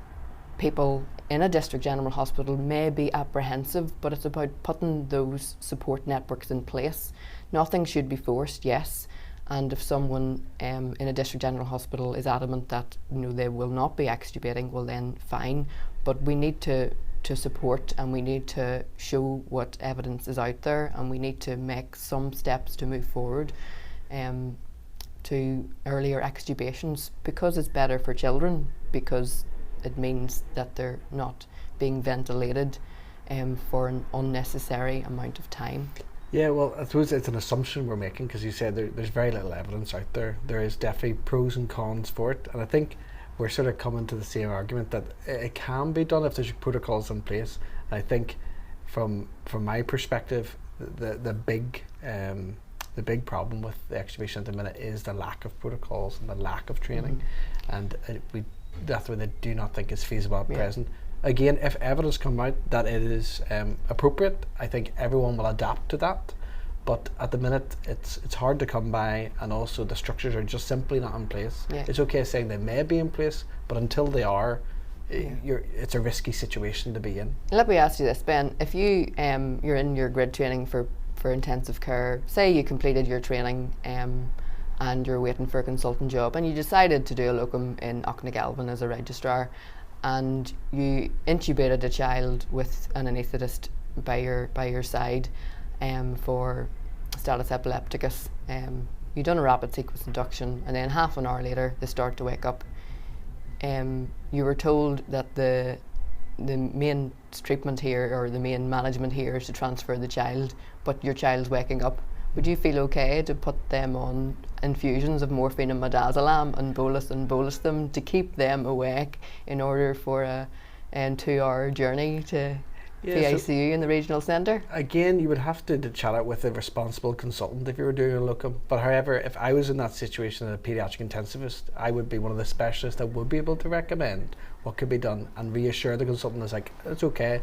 people in a district general hospital may be apprehensive, but it's about putting those support networks in place. Nothing should be forced, yes. And if someone in a district general hospital is adamant that they will not be extubating, well then fine. But we need to support, and we need to show what evidence is out there, and we need to make some steps to move forward to earlier extubations, because it's better for children, because it means that they're not being ventilated for an unnecessary amount of time. Yeah, well, I suppose it's an assumption we're making, because you said there's very little evidence out there. There is definitely pros and cons for it, and I think we're sort of coming to the same argument that it can be done if there's protocols in place. And I think from my perspective, the big problem with the extubation at the minute is the lack of protocols and the lack of training, and that's what I do not think is feasible at present. Again, if evidence come out that it is appropriate, I think everyone will adapt to that. But at the minute, it's hard to come by, and also the structures are just simply not in place. Yeah. It's okay saying they may be in place, but until they are, it's a risky situation to be in. Let me ask you this, Ben. If you're in your grid training for intensive care, say you completed your training and you're waiting for a consultant job, and you decided to do a locum in Auchnagalvin as a registrar, and you intubated a child with an anaesthetist by your side for status epilepticus. You've done a rapid sequence induction, and then half an hour later they start to wake up. You were told that the main treatment here, or the main management here, is to transfer the child, but your child's waking up. Would you feel okay to put them on infusions of morphine and midazolam and bolus them to keep them awake in order for a 2-hour journey to PICU in the regional centre? Again, you would have to chat out with a responsible consultant if you were doing a locum. But however, if I was in that situation as a paediatric intensivist, I would be one of the specialists that would be able to recommend what could be done and reassure the consultant is like, it's okay.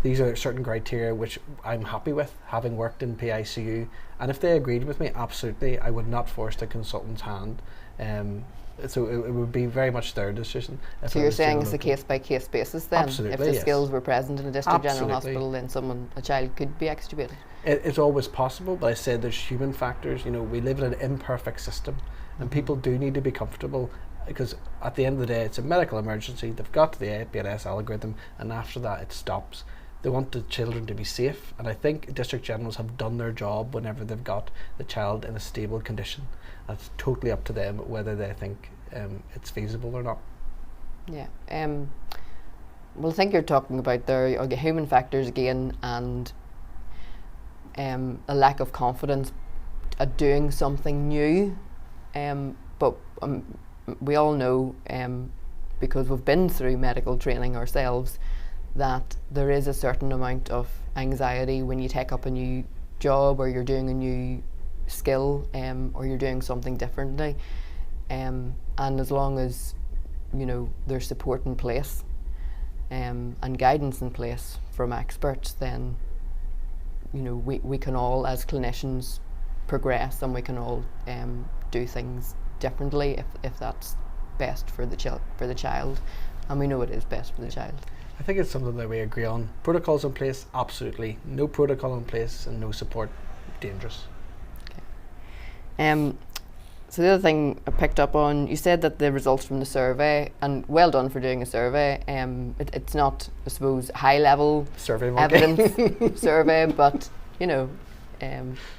These are certain criteria which I'm happy with, having worked in PICU. And if they agreed with me, absolutely, I would not force the consultant's hand. So it would be very much their decision. So you're saying it's a case-by-case basis then? Absolutely, if the skills were present in a district general hospital, then a child could be extubated? It's always possible, but I said there's human factors. We live in an imperfect system, and people do need to be comfortable, because at the end of the day, it's a medical emergency. They've got to the APLS algorithm, and after that it stops. They want the children to be safe, and I think district generals have done their job whenever they've got the child in a stable condition. It's totally up to them whether they think it's feasible or not. Yeah. Well, I think you're talking about there human factors again, and a lack of confidence at doing something new. But we all know, because we've been through medical training ourselves, that there is a certain amount of anxiety when you take up a new job, or you're doing a new skill, or you're doing something differently. And as long as, you know, there's support in place and guidance in place from experts, then, you know, we can all, as clinicians, progress, and we can all do things differently if that's best for the child, and we know it is best for the child. I think it's something that we agree on. Protocols in place, absolutely. No protocol in place and no support, dangerous. Okay. So the other thing I picked up on, you said that the results from the survey, and well done for doing a survey. It's not, I suppose, high level survey evidence survey, but you know,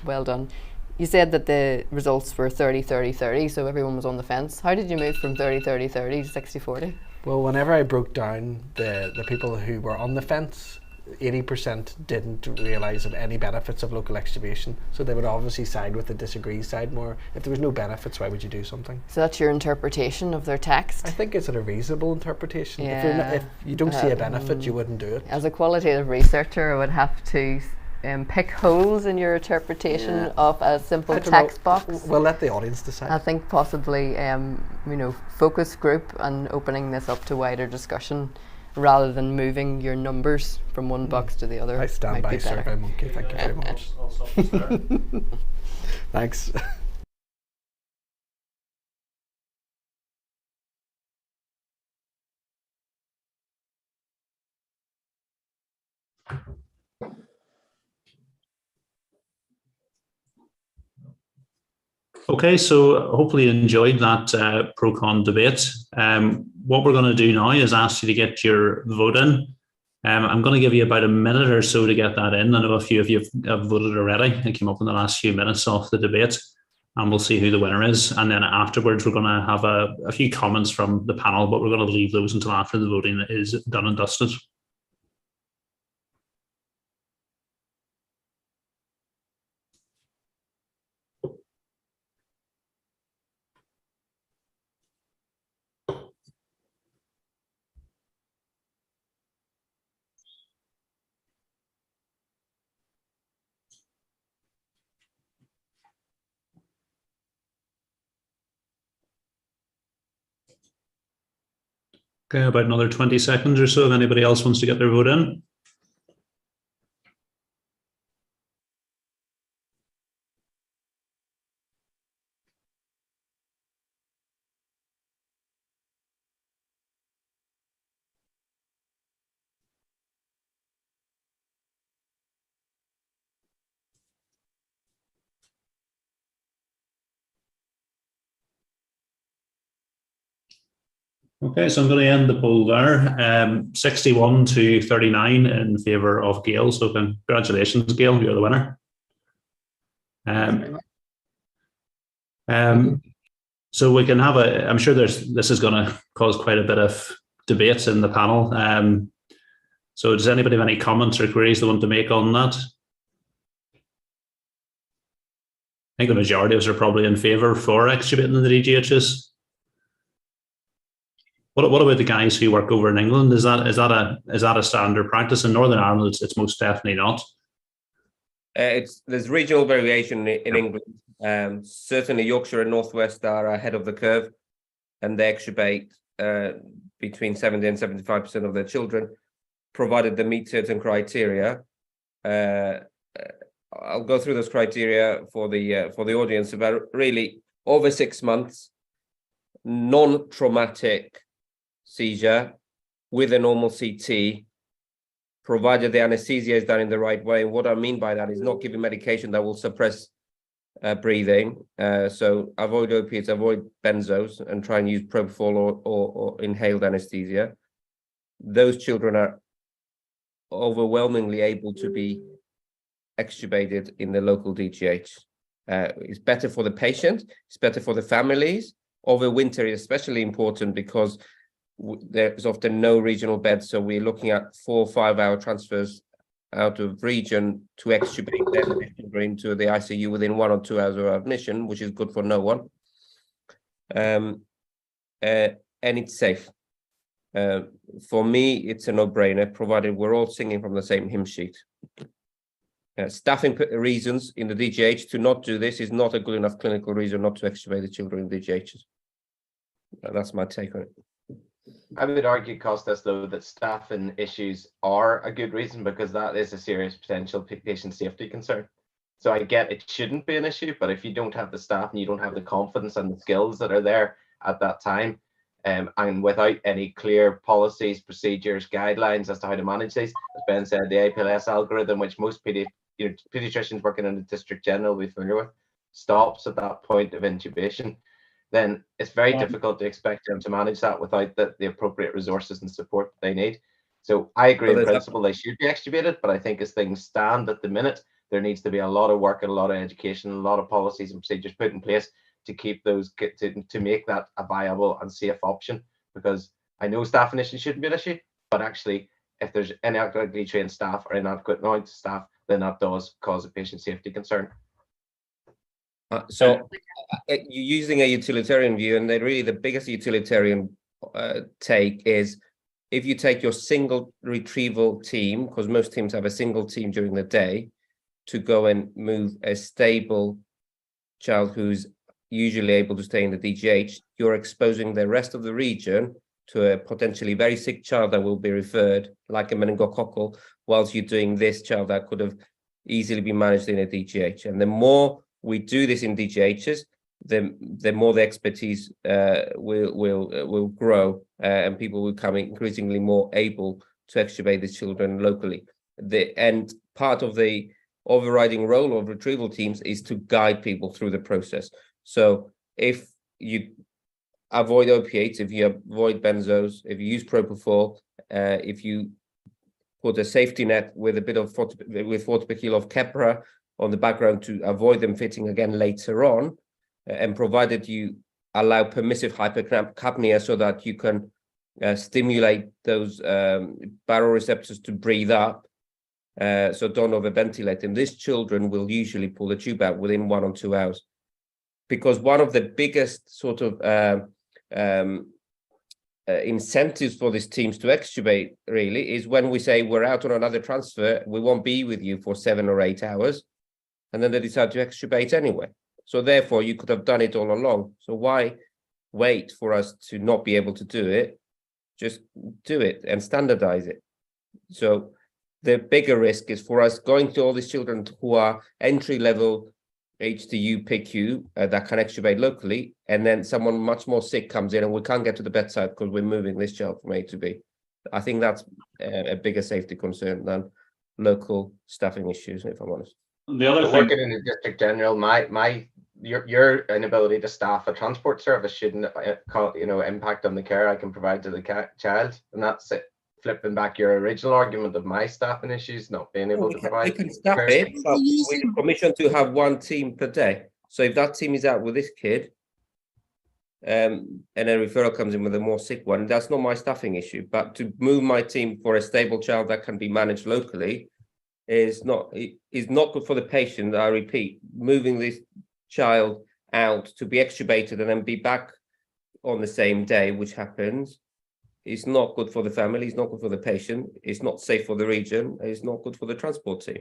well done. You said that the results were 30-30-30, so everyone was on the fence. How did you move from 30-30-30 to 60-40? Well, whenever I broke down the people who were on the fence, 80% didn't realise of any benefits of local extubation, so they would obviously side with the disagree side more. If there was no benefits, why would you do something? So that's your interpretation of their text? I think it's a reasonable interpretation. Yeah. If you don't see a benefit, you wouldn't do it. As a qualitative researcher, I would have to pick holes in your interpretation of a simple text box. We'll let the audience decide. I think possibly, you know, focus group and opening this up to wider discussion rather than moving your numbers from one box to the other. I stand by SurveyMonkey. Thank you very much. Thanks. Okay, so hopefully you enjoyed that pro-con debate. What we're going to do now is ask you to get your vote in. I'm going to give you about a minute or so to get that in. I know a few of you have voted already. It came up in the last few minutes of the debate, and we'll see who the winner is. And then afterwards, we're going to have a few comments from the panel, but we're going to leave those until after the voting is done and dusted. Okay, about another 20 seconds or so if anybody else wants to get their vote in. Okay, so I'm going to end the poll there. 61 to 39 in favour of Gail. So congratulations, Gail, you're the winner. So we can have I'm sure this is going to cause quite a bit of debates in the panel. So does anybody have any comments or queries they want to make on that? I think the majority of us are probably in favour for extubating in the DGHs. What about the guys who work over in England? Is that a standard practice? In Northern Ireland, it's most definitely not. There's regional variation in England. Certainly, Yorkshire and Northwest are ahead of the curve, and they extubate between 70 and 75% of their children, provided they meet certain criteria. I'll go through those criteria for the audience. But really, over 6 months, non-traumatic seizure with a normal CT, provided the anesthesia is done in the right way. And what I mean by that is not giving medication that will suppress breathing. So avoid opiates, avoid benzos, and try and use propofol or inhaled anesthesia. Those children are overwhelmingly able to be extubated in the local DGH. It's better for the patient, it's better for the families. Over winter is especially important because there's often no regional beds, so we're looking at 4 or 5 hour transfers out of region to extubate them into the ICU within 1 or 2 hours of admission, which is good for no one. And it's safe. For me, it's a no-brainer, provided we're all singing from the same hymn sheet. Staffing reasons in the DGH to not do this is not a good enough clinical reason not to extubate the children in DGHs. That's my take on it. I would argue, Costas, though, that staffing issues are a good reason, because that is a serious potential patient safety concern. So I get it shouldn't be an issue, but if you don't have the staff and you don't have the confidence and the skills that are there at that time, and without any clear policies, procedures, guidelines as to how to manage these, as Ben said, the APLS algorithm, which most pediatricians working in the district general will be familiar with, stops at that point of intubation, then it's very difficult to expect them to manage that without the appropriate resources and support they need. So I agree in principle they should be extubated, but I think as things stand at the minute, there needs to be a lot of work and a lot of education, a lot of policies and procedures put in place to keep those, to make that a viable and safe option. Because I know staffing issues shouldn't be an issue, but actually if there's inadequately trained staff or inadequate knowledge staff, then that does cause a patient safety concern. So you're using a utilitarian view, and really the biggest utilitarian take is if you take your single retrieval team, because most teams have a single team during the day, to go and move a stable child who's usually able to stay in the DGH, you're exposing the rest of the region to a potentially very sick child that will be referred, like a meningococcal, whilst you're doing this child that could have easily been managed in a DGH. And the more we do this in DGHs, the more the expertise will grow, and people will become increasingly more able to extubate these children locally. And part of the overriding role of retrieval teams is to guide people through the process. So if you avoid opiates, if you avoid benzos, if you use propofol, if you put a safety net with a bit of 40 per kilo of Keppra on the background to avoid them fitting again later on, and provided you allow permissive hypercapnia so that you can stimulate those baroreceptors to breathe up, so don't overventilate them, these children will usually pull the tube out within 1 or 2 hours. Because one of the biggest sort of incentives for these teams to extubate really is when we say we're out on another transfer, we won't be with you for 7 or 8 hours, and then they decide to extubate anyway. So therefore you could have done it all along. So why wait for us to not be able to do it? Just do it and standardize it. So the bigger risk is for us going to all these children who are entry-level HDU, PICU that can extubate locally, and then someone much more sick comes in and we can't get to the bedside because we're moving this child from A to B. I think that's a bigger safety concern than local staffing issues, if I'm honest. The other thing, working in the district general, your inability to staff a transport service shouldn't impact on the care I can provide to the child, and that's it. Flipping back your original argument of my staffing issues not being able to provide. We can staff it, but we permission to have 1 team per day. So if that team is out with this kid, and a referral comes in with a more sick one, that's not my staffing issue. But to move my team for a stable child that can be managed locally is not good for the patient. I repeat, moving this child out to be extubated and then be back on the same day, which happens, it's not good for the family, it's not good for the patient, it's not safe for the region, it's not good for the transport team.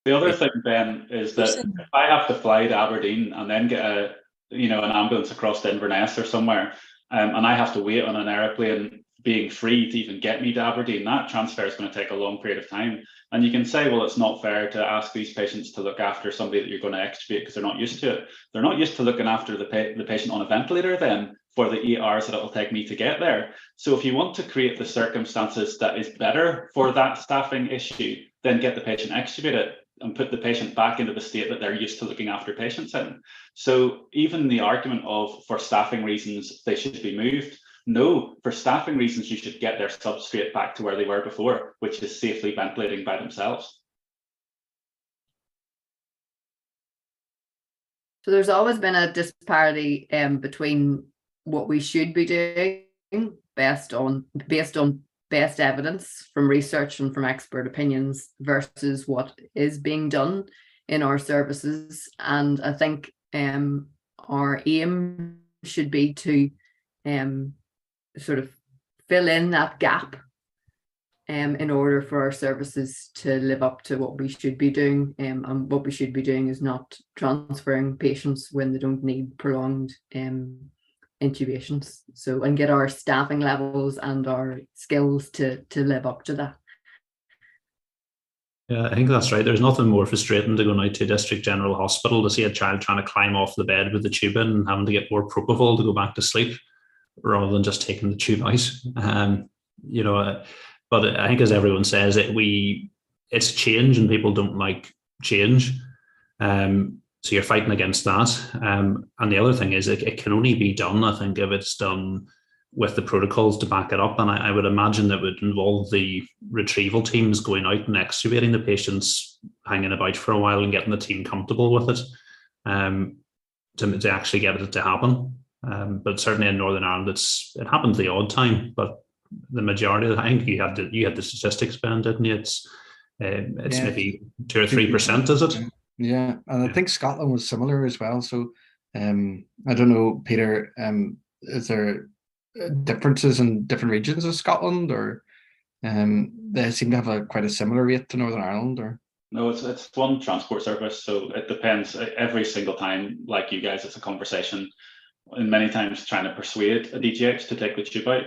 The other thing, Ben, is that if I have to fly to Aberdeen and then get an ambulance across to Inverness or somewhere, and I have to wait on an aeroplane being free to even get me to Aberdeen, that transfer is going to take a long period of time. And you can say, well, it's not fair to ask these patients to look after somebody that you're going to extubate because they're not used to it. They're not used to looking after the patient on a ventilator then for the 8 hours that it will take me to get there. So if you want to create the circumstances that is better for that staffing issue, then get the patient extubated and put the patient back into the state that they're used to looking after patients in. So even the argument of for staffing reasons, they should be moved. No, for staffing reasons, you should get their substrate back to where they were before, which is safely ventilating by themselves. So there's always been a disparity between what we should be doing based on best evidence from research and from expert opinions versus what is being done in our services. And I think our aim should be to sort of fill in that gap in order for our services to live up to what we should be doing. And what we should be doing is not transferring patients when they don't need prolonged intubations. So, and get our staffing levels and our skills to live up to that. Yeah, I think that's right. There's nothing more frustrating to going out to District General Hospital to see a child trying to climb off the bed with the tube in and having to get more propofol to go back to sleep rather than just taking the tube out. You know, but I think, as everyone says, it's change and people don't like change. So you're fighting against that. And the other thing is it can only be done, I think, if it's done with the protocols to back it up. And I would imagine that would involve the retrieval teams going out and extubating the patients, hanging about for a while and getting the team comfortable with it to actually get it to happen. But certainly in Northern Ireland, it happens the odd time, but the majority of the time, you had the statistics, Ben, didn't you? It's maybe 2 or 3%, is it? Yeah, and I think Scotland was similar as well. So I don't know, Peter, is there differences in different regions of Scotland, or they seem to have quite a similar rate to Northern Ireland? Or no, it's one transport service, so it depends. Every single time, like you guys, it's a conversation, and many times trying to persuade a DGH to take the tube out.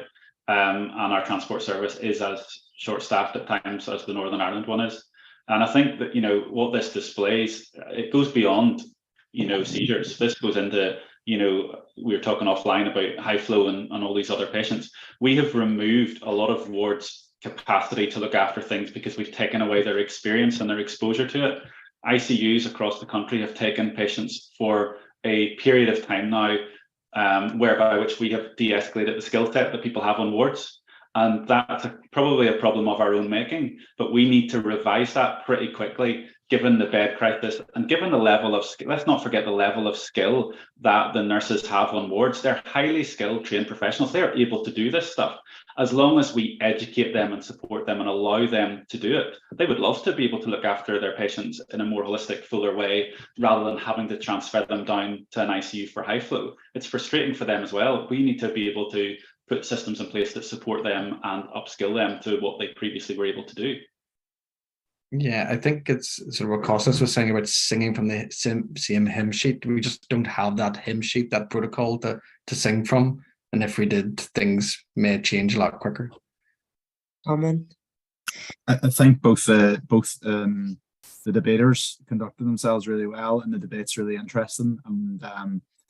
And our transport service is as short-staffed at times as the Northern Ireland one is. And I think that, you know, what this displays, it goes beyond, you know, seizures. This goes into, you know, we were talking offline about high flow and all these other patients. We have removed a lot of wards' capacity to look after things because we've taken away their experience and their exposure to it. ICUs across the country have taken patients for a period of time now, whereby which we have de-escalated the skill set that people have on wards. And that's probably a problem of our own making, but we need to revise that pretty quickly, given the bed crisis and given the level of, let's not forget the level of skill that the nurses have on wards. They're highly skilled, trained professionals. They're able to do this stuff. As long as we educate them and support them and allow them to do it, they would love to be able to look after their patients in a more holistic, fuller way, rather than having to transfer them down to an ICU for high flow. It's frustrating for them as well. We need to be able to put systems in place that support them and upskill them to what they previously were able to do. Yeah, I think it's sort of what Costas was saying about singing from the same hymn sheet. We just don't have that hymn sheet, that protocol to sing from. And if we did, things may change a lot quicker. Amen. I think both the debaters conducted themselves really well, and the debate's really interesting, and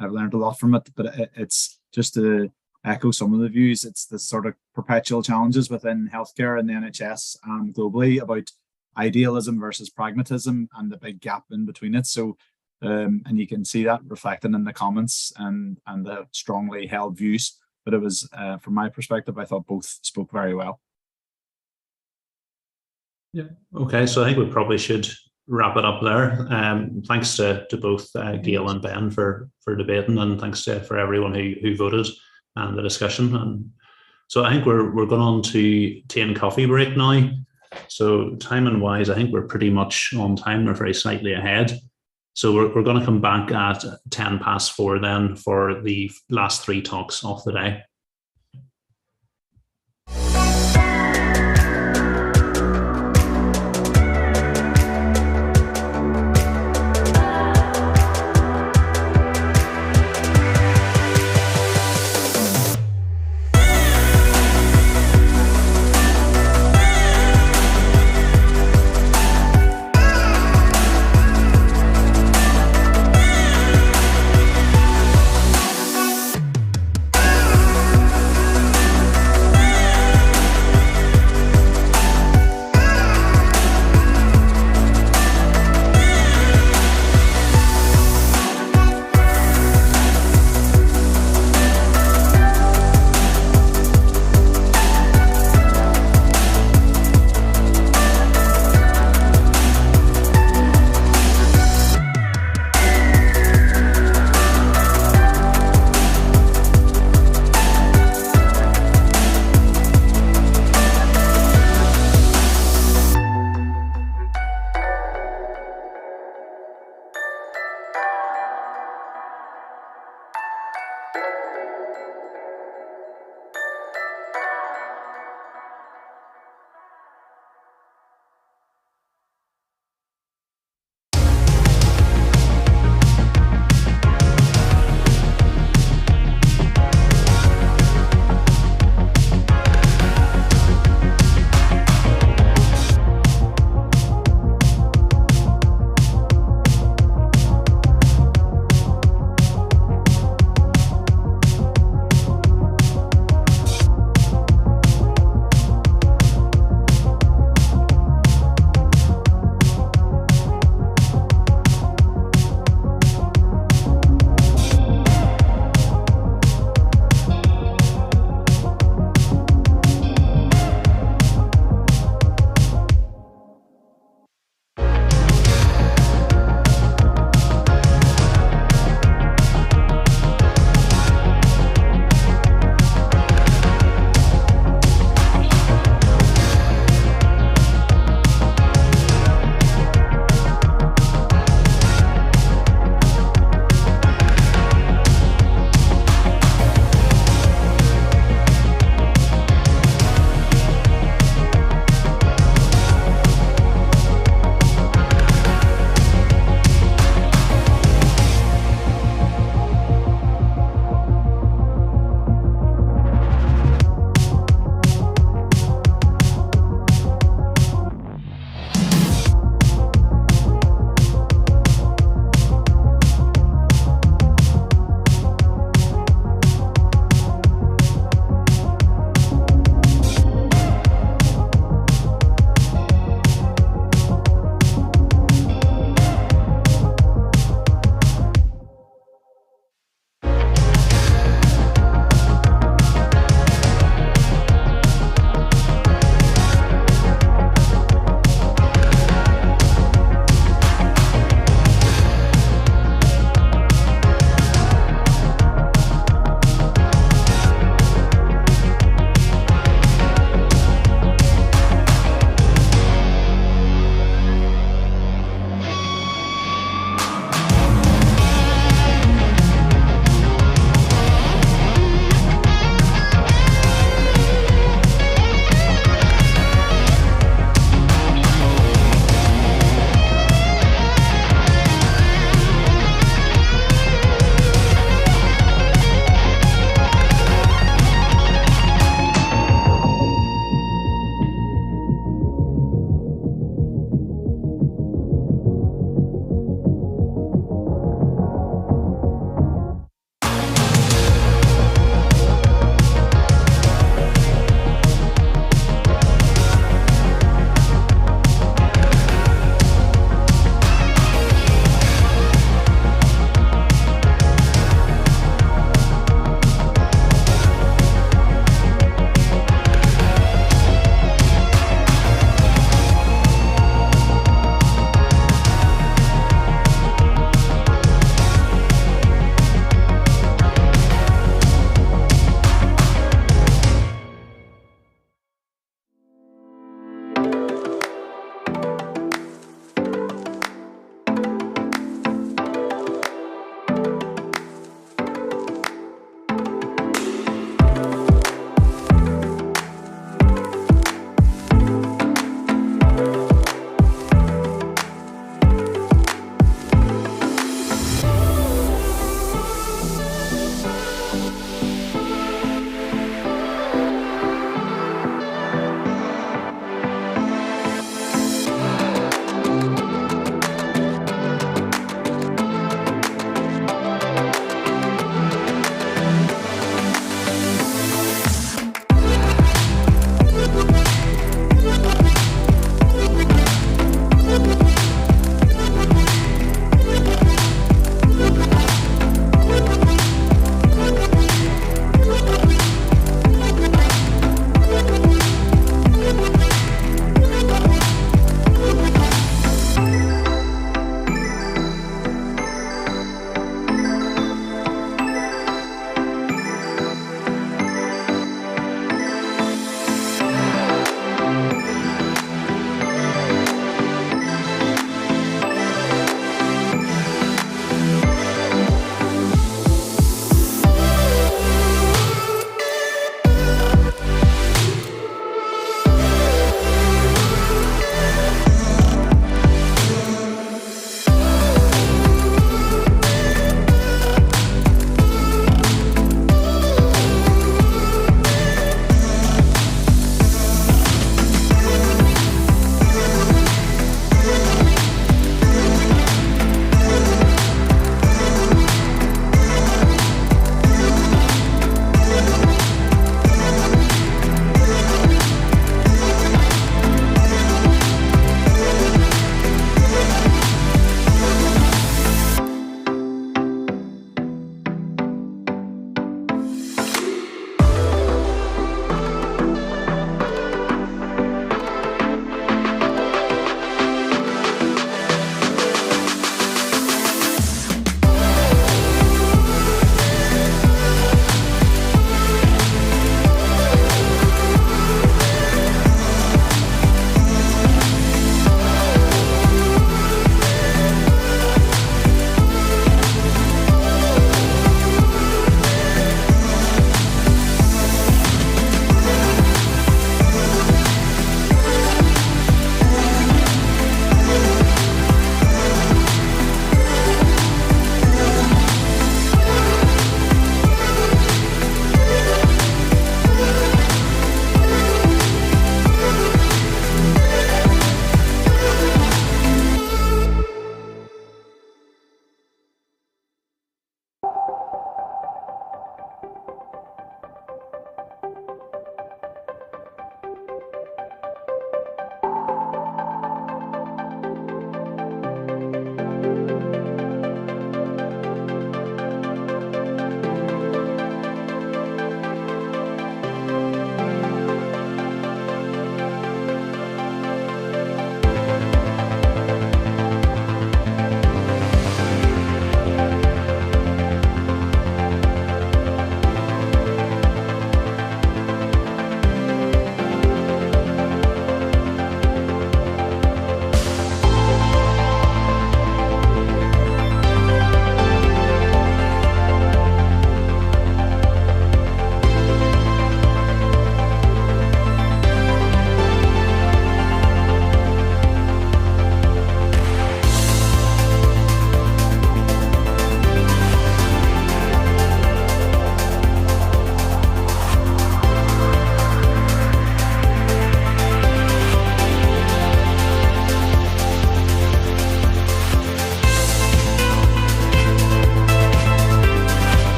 I've learned a lot from it. But it's just to echo some of the views. It's the sort of perpetual challenges within healthcare and the NHS globally about idealism versus pragmatism and the big gap in between it. So, and you can see that reflected in the comments and the strongly held views. But it was, from my perspective, I thought both spoke very well. Yeah. Okay. So I think we probably should wrap it up there. Thanks to both Gail and Ben for debating, and thanks for everyone who voted and the discussion. And so I think we're going on to tea and coffee break now. So timing wise, I think we're pretty much on time. We're very slightly ahead. So we're going to come back at 4:10 then for the last 3 talks of the day.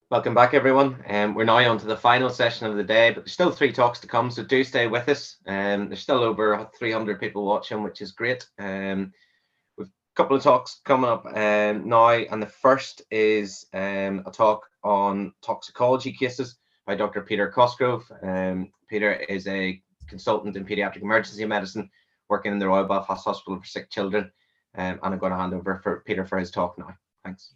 Welcome back, everyone. We're now on to the final session of the day, but there's still 3 talks to come, so do stay with us. There's still over 300 people watching, which is great. We've a couple of talks coming up now, and the first is a talk on toxicology cases by Dr. Peter Cosgrove. Peter is a consultant in paediatric emergency medicine, working in the Royal Belfast Hospital for Sick Children, and I'm going to hand over for Peter for his talk now. Thanks.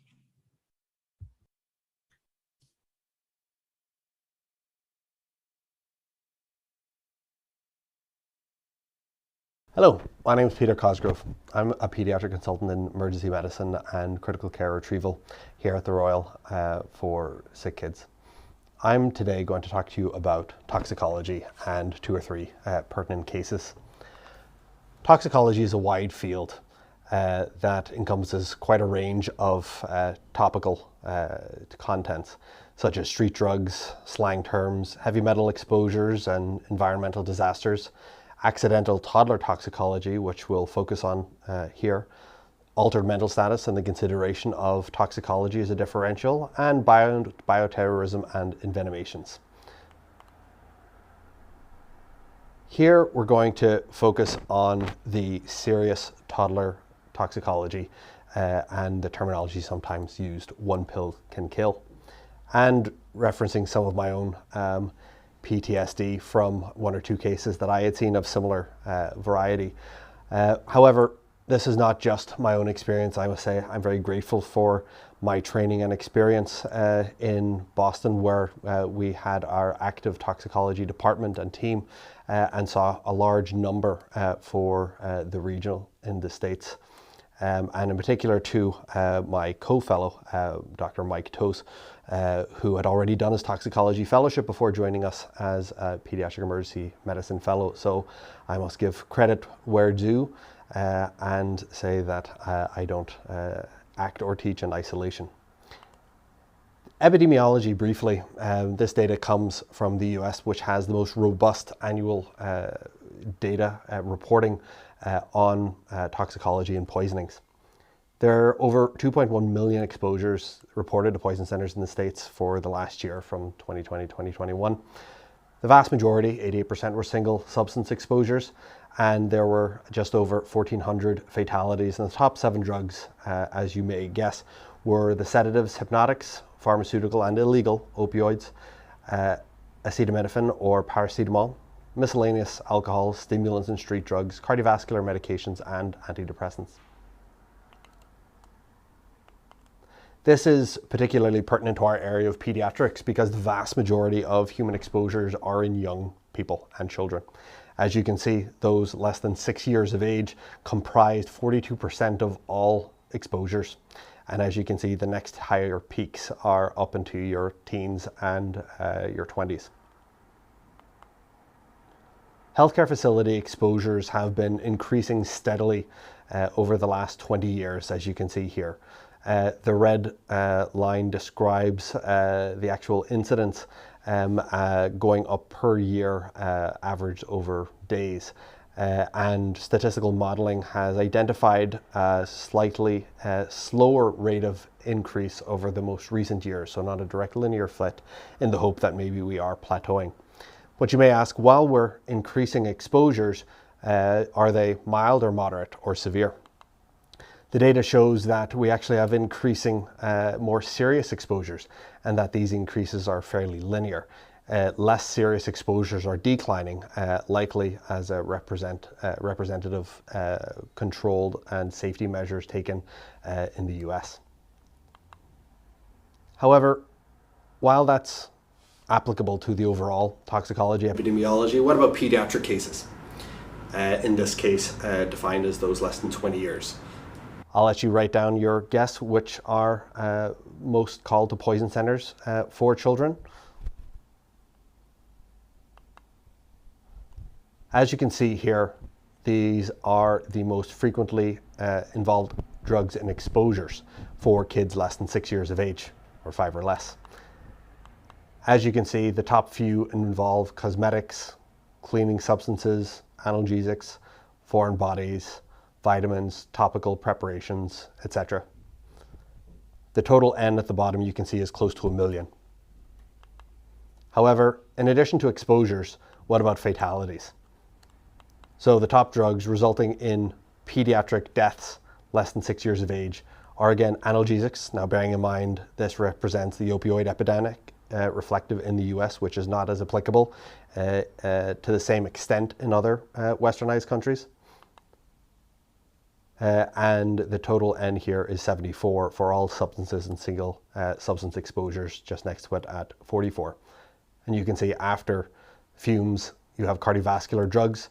Hello, my name is Peter Cosgrove. I'm a paediatric consultant in emergency medicine and critical care retrieval here at the Royal for sick kids. I'm today going to talk to you about toxicology and 2 or 3 pertinent cases. Toxicology is a wide field that encompasses quite a range of topical contents, such as street drugs, slang terms, heavy metal exposures and environmental disasters, accidental toddler toxicology, which we'll focus on here, altered mental status and the consideration of toxicology as a differential, and bioterrorism and envenomations. Here we're going to focus on the serious toddler toxicology and the terminology sometimes used, 1 pill can kill, and referencing some of my own PTSD from 1 or 2 cases that I had seen of similar variety. However, this is not just my own experience. I must say I'm very grateful for my training and experience in Boston, where we had our active toxicology department and team and saw a large number for the regional in the States. And in particular to my co-fellow, Dr. Mike Tose, who had already done his toxicology fellowship before joining us as a pediatric emergency medicine fellow. So I must give credit where due and say that I don't act or teach in isolation. Epidemiology, briefly, this data comes from the US, which has the most robust annual data reporting on toxicology and poisonings. There are over 2.1 million exposures reported to poison centers in the States for the last year from 2020-2021. The vast majority, 88%, were single substance exposures, and there were just over 1,400 fatalities. And the top 7 drugs, as you may guess, were the sedatives, hypnotics, pharmaceutical and illegal opioids, acetaminophen or paracetamol, miscellaneous alcohol, stimulants and street drugs, cardiovascular medications, and antidepressants. This is particularly pertinent to our area of pediatrics because the vast majority of human exposures are in young people and children. As you can see, those less than 6 years of age comprised 42% of all exposures. And as you can see, the next higher peaks are up into your teens and your 20s. Healthcare facility exposures have been increasing steadily over the last 20 years, as you can see here. The red line describes the actual incidence going up per year, averaged over days. And statistical modeling has identified a slightly slower rate of increase over the most recent years, so not a direct linear fit, in the hope that maybe we are plateauing. But you may ask, while we're increasing exposures, are they mild or moderate or severe? The data shows that we actually have increasing more serious exposures and that these increases are fairly linear. Less serious exposures are declining, likely as a representative controlled and safety measures taken in the US. However, while that's applicable to the overall toxicology epidemiology, what about pediatric cases? In this case, defined as those less than 20 years. I'll let you write down your guess which are most called to poison centers for children. As you can see here, these are the most frequently involved drugs and exposures for kids less than 6 years of age, or 5 or less. As you can see, the top few involve cosmetics, cleaning substances, analgesics, foreign bodies, vitamins, topical preparations, etc. The total N at the bottom you can see is close to 1 million. However, in addition to exposures, what about fatalities? So the top drugs resulting in pediatric deaths less than 6 years of age are again analgesics. Now, bearing in mind this represents the opioid epidemic, reflective in the US, which is not as applicable to the same extent in other westernized countries. And the total N here is 74 for all substances and single substance exposures, just next to it at 44. And you can see after fumes, you have cardiovascular drugs,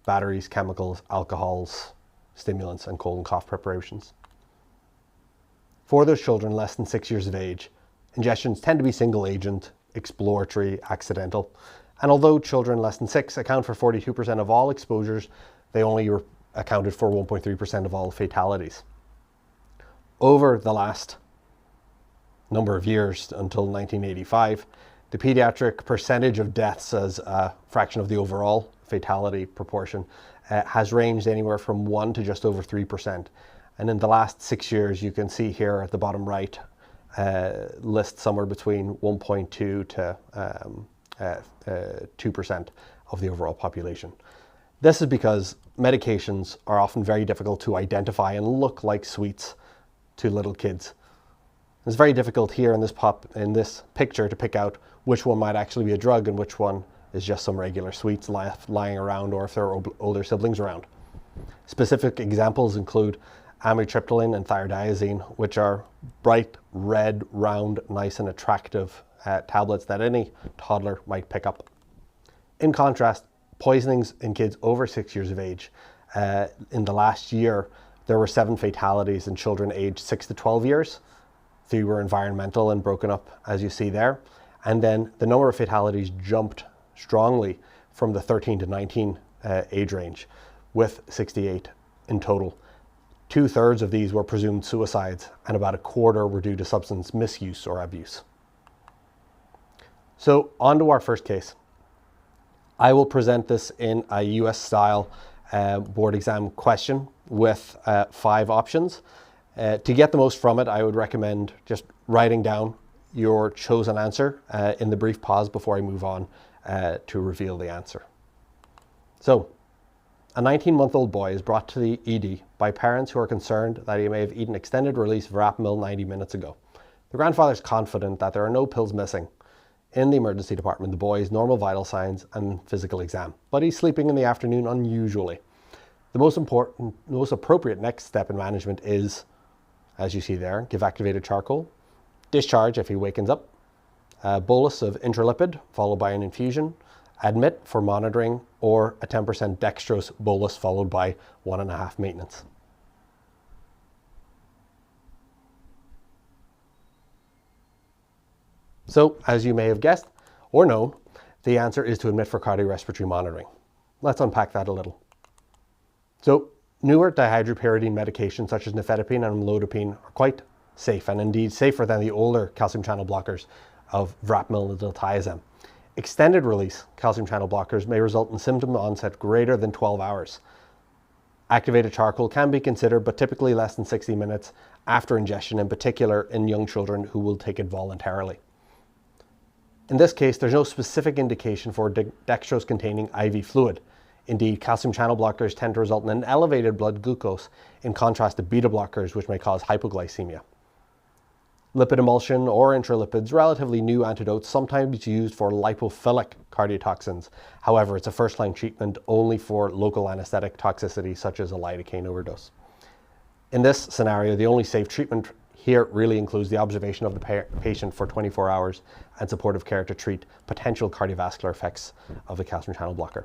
batteries, chemicals, alcohols, stimulants, and cold and cough preparations. For those children less than 6 years of age, ingestions tend to be single agent, exploratory, accidental. And although children less than 6 account for 42% of all exposures, they only accounted for 1.3% of all fatalities. Over the last number of years until 1985, the pediatric percentage of deaths as a fraction of the overall fatality proportion has ranged anywhere from 1 to just over 3%. And in the last 6 years, you can see here at the bottom right, list somewhere between 1.2 to 2% of the overall population. This is because medications are often very difficult to identify and look like sweets to little kids. It's very difficult here in this picture to pick out which one might actually be a drug and which one is just some regular sweets lying around, or if there are older siblings around. Specific examples include amitriptyline and thiodiazine, which are bright red, round, nice and attractive tablets that any toddler might pick up. In contrast, poisonings in kids over 6 years of age. In the last year, there were 7 fatalities in children aged 6 to 12 years. 3 were environmental and broken up, as you see there. And then the number of fatalities jumped strongly from the 13 to 19 age range, with 68 in total. 2/3 of these were presumed suicides, and about 1/4 were due to substance misuse or abuse. So on to our first case. I will present this in a US style board exam question with 5 options. To get the most from it, I would recommend just writing down your chosen answer in the brief pause before I move on to reveal the answer. So, a 19-month-old boy is brought to the ED by parents who are concerned that he may have eaten extended release Verapamil 90 minutes ago. The grandfather is confident that there are no pills missing. In the emergency department, the boy's normal vital signs and physical exam, but he's sleeping in the afternoon unusually. The most appropriate next step in management is, as you see there, give activated charcoal, discharge if he wakens up, a bolus of intralipid followed by an infusion, admit for monitoring, or a 10% dextrose bolus followed by 1.5 maintenance. So, as you may have guessed or known, the answer is to admit for cardiorespiratory monitoring. Let's unpack that a little. So, newer dihydropyridine medications such as nifedipine and amlodipine are quite safe, and indeed safer than the older calcium channel blockers of Verapamil and diltiazem. Extended release calcium channel blockers may result in symptom onset greater than 12 hours. Activated charcoal can be considered, but typically less than 60 minutes after ingestion, in particular in young children who will take it voluntarily. In this case, there's no specific indication for dextrose-containing IV fluid. Indeed, calcium channel blockers tend to result in an elevated blood glucose, in contrast to beta blockers, which may cause hypoglycemia. Lipid emulsion or intralipids, relatively new antidotes, sometimes used for lipophilic cardiotoxins. However, it's a first-line treatment only for local anesthetic toxicity, such as a lidocaine overdose. In this scenario, the only safe treatment here really includes the observation of the patient for 24 hours and supportive care to treat potential cardiovascular effects of the calcium channel blocker.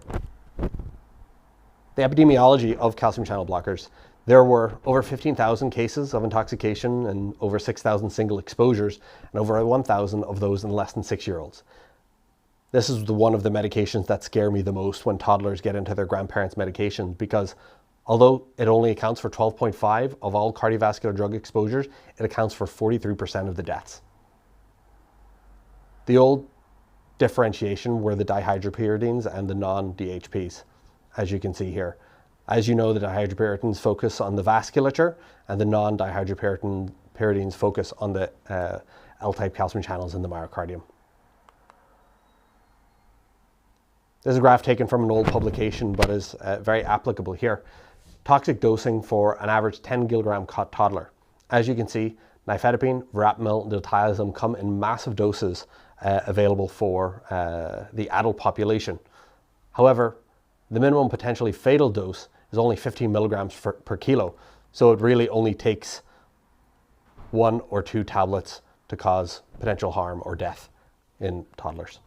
The epidemiology of calcium channel blockers: there were over 15,000 cases of intoxication and over 6,000 single exposures, and over 1,000 of those in less than 6-year-olds. This is one of the medications that scare me the most when toddlers get into their grandparents' medications, because although it only accounts for 12.5% of all cardiovascular drug exposures, it accounts for 43% of the deaths. The old differentiation were the dihydropyridines and the non-DHPs, as you can see here. As you know, the dihydropyridines focus on the vasculature, and the non-dihydropyridines focus on the L-type calcium channels in the myocardium. This is a graph taken from an old publication, but is very applicable here. Toxic dosing for an average 10 kilogram toddler. As you can see, nifedipine, verapamil, and diltiazem come in massive doses available for the adult population. However, the minimum potentially fatal dose is only 15 milligrams per kilo, so it really only takes 1 or 2 tablets to cause potential harm or death in toddlers.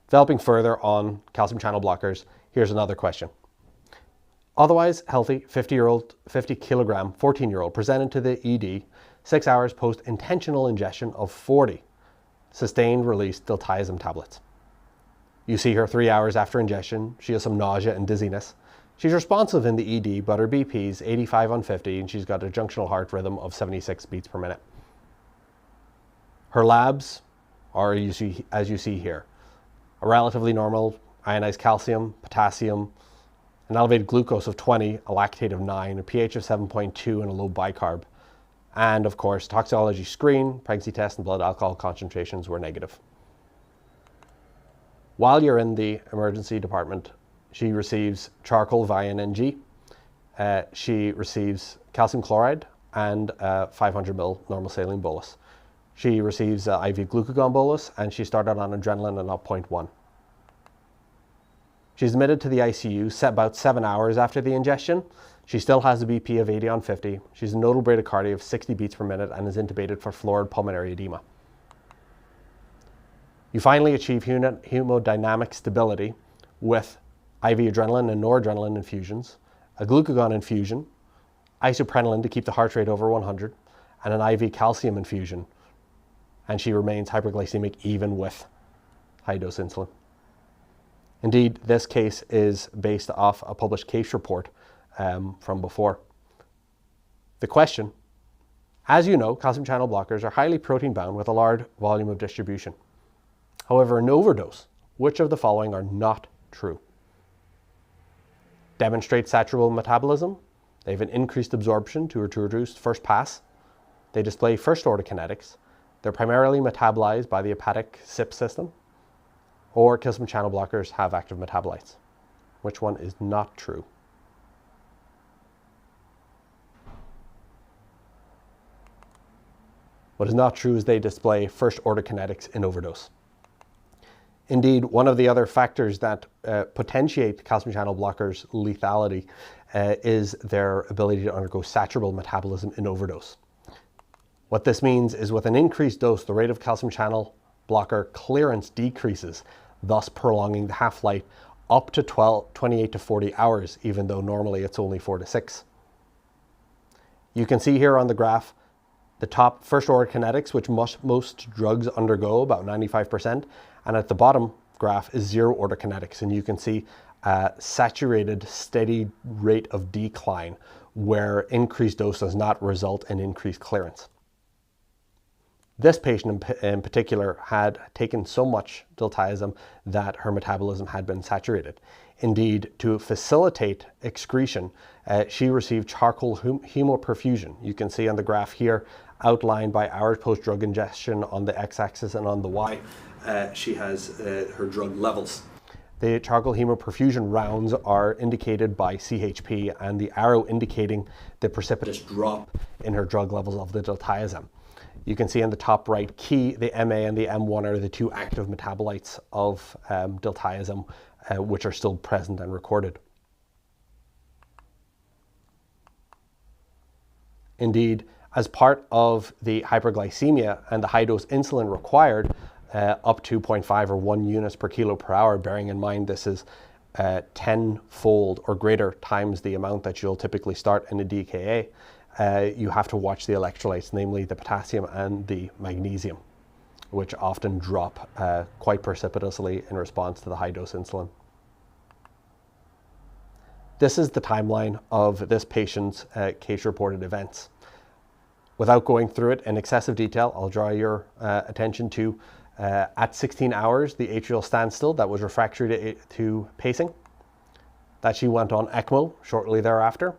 Developing further on calcium channel blockers, here's another question. Otherwise healthy 50 kilogram 14-year-old presented to the ED 6 hours post intentional ingestion of 40 sustained release diltiazem tablets. You see her 3 hours after ingestion. She has some nausea and dizziness. She's responsive in the ED, but her BP is 85 on 50 and she's got a junctional heart rhythm of 76 beats per minute. Her labs are, as you see here, a relatively normal ionized calcium, potassium, an elevated glucose of 20, a lactate of 9, a pH of 7.2, and a low bicarb. And of course, toxicology screen, pregnancy test, and blood alcohol concentrations were negative. While you're in the emergency department, she receives charcoal via an NG. She receives calcium chloride and 500 ml normal saline bolus. She receives IV glucagon bolus, and she started on adrenaline and 0.1. She's admitted to the ICU about 7 hours after the ingestion. She still has a BP of 80 on 50. She's a nodal bradycardia of 60 beats per minute and is intubated for florid pulmonary edema. You finally achieve hemodynamic stability with IV adrenaline and noradrenaline infusions, a glucagon infusion, isoprenaline to keep the heart rate over 100, and an IV calcium infusion. And she remains hyperglycemic even with high-dose insulin. Indeed, this case is based off a published case report from before. The question, as you know, calcium channel blockers are highly protein bound with a large volume of distribution. However, in overdose, which of the following are not true? Demonstrate saturable metabolism. They have an increased absorption to reduce first pass. They display first order kinetics. They're primarily metabolized by the hepatic CYP system. Or calcium channel blockers have active metabolites. Which one is not true? What is not true is they display first order kinetics in overdose. Indeed, one of the other factors that potentiate calcium channel blockers' lethality is their ability to undergo saturable metabolism in overdose. What this means is with an increased dose, the rate of calcium channel blocker clearance decreases, thus prolonging the half-life up to 28 to 40 hours, even though normally it's only 4 to 6. You can see here on the graph the top first order kinetics, which most drugs undergo, about 95%, and at the bottom graph is zero order kinetics, and you can see a saturated steady rate of decline where increased dose does not result in increased clearance. This patient in particular had taken so much diltiazem that her metabolism had been saturated. Indeed, to facilitate excretion, she received charcoal hemoperfusion. You can see on the graph here, outlined by hours post-drug ingestion on the x-axis, and on the y, she has her drug levels. The charcoal hemoperfusion rounds are indicated by CHP, and the arrow indicating the precipitous drop in her drug levels of the diltiazem. You can see in the top right key, the MA and the M1 are the two active metabolites of diltiazem, which are still present and recorded. Indeed, as part of the hyperglycemia and the high-dose insulin required, up to 0.5 or 1 units per kilo per hour, bearing in mind this is 10-fold or greater times the amount that you'll typically start in a DKA, you have to watch the electrolytes, namely the potassium and the magnesium, which often drop quite precipitously in response to the high-dose insulin. This is the timeline of this patient's case-reported events. Without going through it in excessive detail, I'll draw your attention to at 16 hours, the atrial standstill that was refractory to pacing, that she went on ECMO shortly thereafter.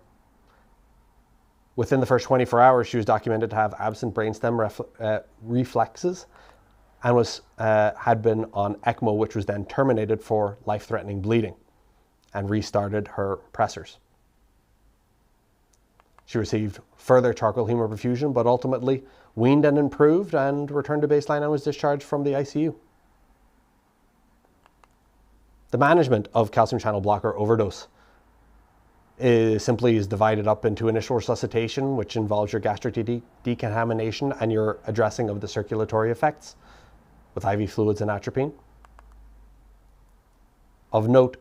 Within the first 24 hours, she was documented to have absent brainstem reflexes, and had been on ECMO, which was then terminated for life-threatening bleeding, and restarted her pressors. She received further charcoal hemoperfusion, but ultimately weaned and improved and returned to baseline and was discharged from the ICU. The management of calcium channel blocker overdose is divided up into initial resuscitation, which involves your gastric decontamination and your addressing of the circulatory effects with IV fluids and atropine. Of note,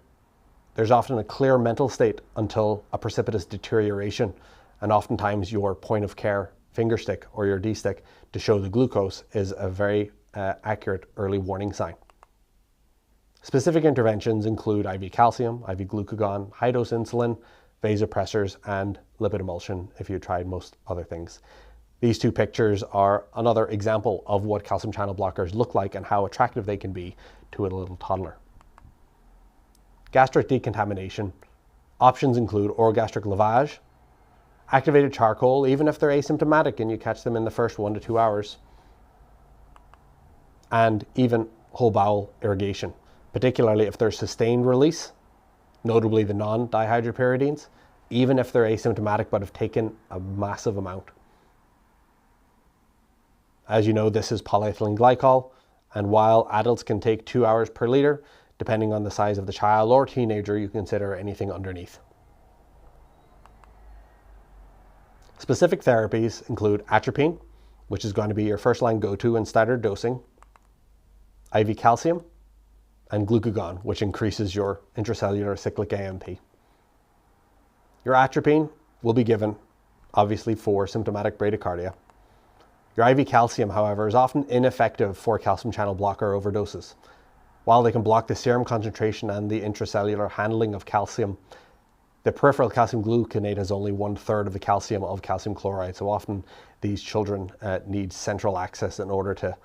there's often a clear mental state until a precipitous deterioration, and oftentimes your point of care finger stick or your D-stick to show the glucose is a very accurate early warning sign. Specific interventions include IV calcium, IV glucagon, high-dose insulin, vasopressors, and lipid emulsion if you tried most other things. These two pictures are another example of what calcium channel blockers look like and how attractive they can be to a little toddler. Gastric decontamination. Options include orogastric lavage, activated charcoal, even if they're asymptomatic and you catch them in the first 1 to 2 hours, and even whole bowel irrigation, particularly if there's sustained release, notably the non-dihydropyridines, even if they're asymptomatic but have taken a massive amount. As you know, this is polyethylene glycol, and while adults can take 2 hours per liter, depending on the size of the child or teenager, you consider anything underneath. Specific therapies include atropine, which is going to be your first line go-to in standard dosing, IV calcium, and glucagon, which increases your intracellular cyclic AMP. Your atropine will be given, obviously, for symptomatic bradycardia. Your IV calcium, however, is often ineffective for calcium channel blocker overdoses. While they can block the serum concentration and the intracellular handling of calcium, the peripheral calcium gluconate has only 1/3 of the calcium of calcium chloride. So often these children need central access in order to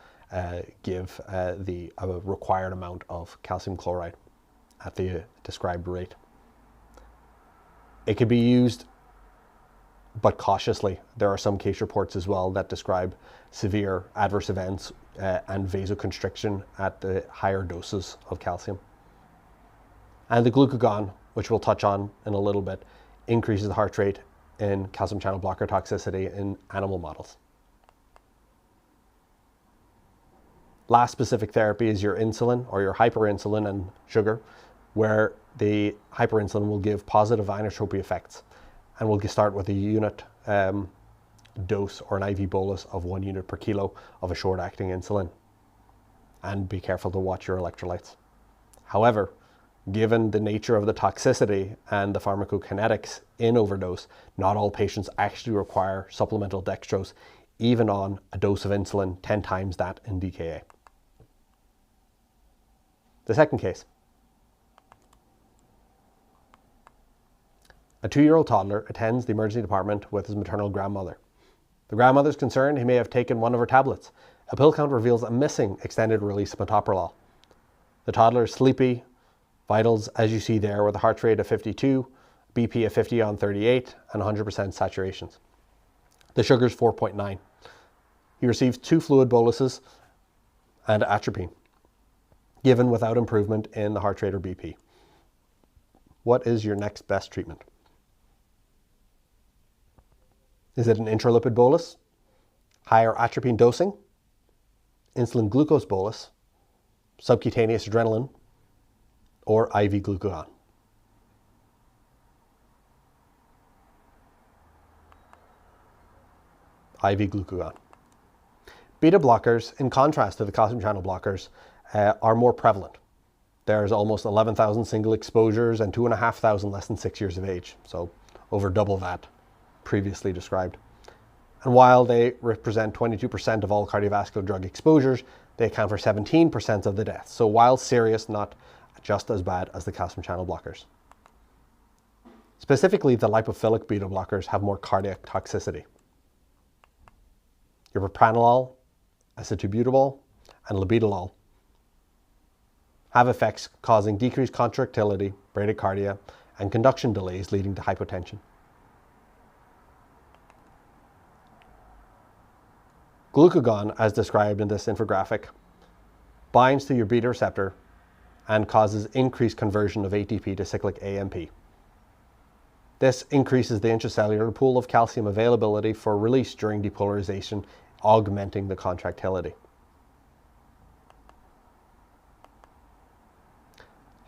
give the required amount of calcium chloride at the described rate. It can be used, but cautiously. There are some case reports as well that describe severe adverse events and vasoconstriction at the higher doses of calcium. And the glucagon, which we'll touch on in a little bit, increases the heart rate in calcium channel blocker toxicity in animal models. Last specific therapy is your insulin or your hyperinsulin and sugar, where the hyperinsulin will give positive inotropy effects. And we'll start with a unit dose or an IV bolus of 1 unit per kilo of a short-acting insulin. And be careful to watch your electrolytes. However, given the nature of the toxicity and the pharmacokinetics in overdose, not all patients actually require supplemental dextrose, even on a dose of insulin 10 times that in DKA. The second case. A 2-year-old toddler attends the emergency department with his maternal grandmother. The grandmother is concerned he may have taken one of her tablets. A pill count reveals a missing extended release metoprolol. The toddler is sleepy, vitals as you see there with a heart rate of 52, BP of 50 on 38, and 100% saturations. The sugar is 4.9. He receives 2 fluid boluses and atropine, given without improvement in the heart rate or BP. What is your next best treatment? Is it an intralipid bolus, higher atropine dosing, insulin glucose bolus, subcutaneous adrenaline, or IV glucagon? IV glucagon. Beta blockers, in contrast to the calcium channel blockers, are more prevalent. There's almost 11,000 single exposures and 2,500 less than 6 years of age, so over double that previously described. And while they represent 22% of all cardiovascular drug exposures, they account for 17% of the deaths. So while serious, not just as bad as the calcium channel blockers. Specifically, the lipophilic beta blockers have more cardiac toxicity. Your propranolol, acetobutol, and labetalol have effects causing decreased contractility, bradycardia, and conduction delays leading to hypotension. Glucagon, as described in this infographic, binds to your beta receptor and causes increased conversion of ATP to cyclic AMP. This increases the intracellular pool of calcium availability for release during depolarization, augmenting the contractility.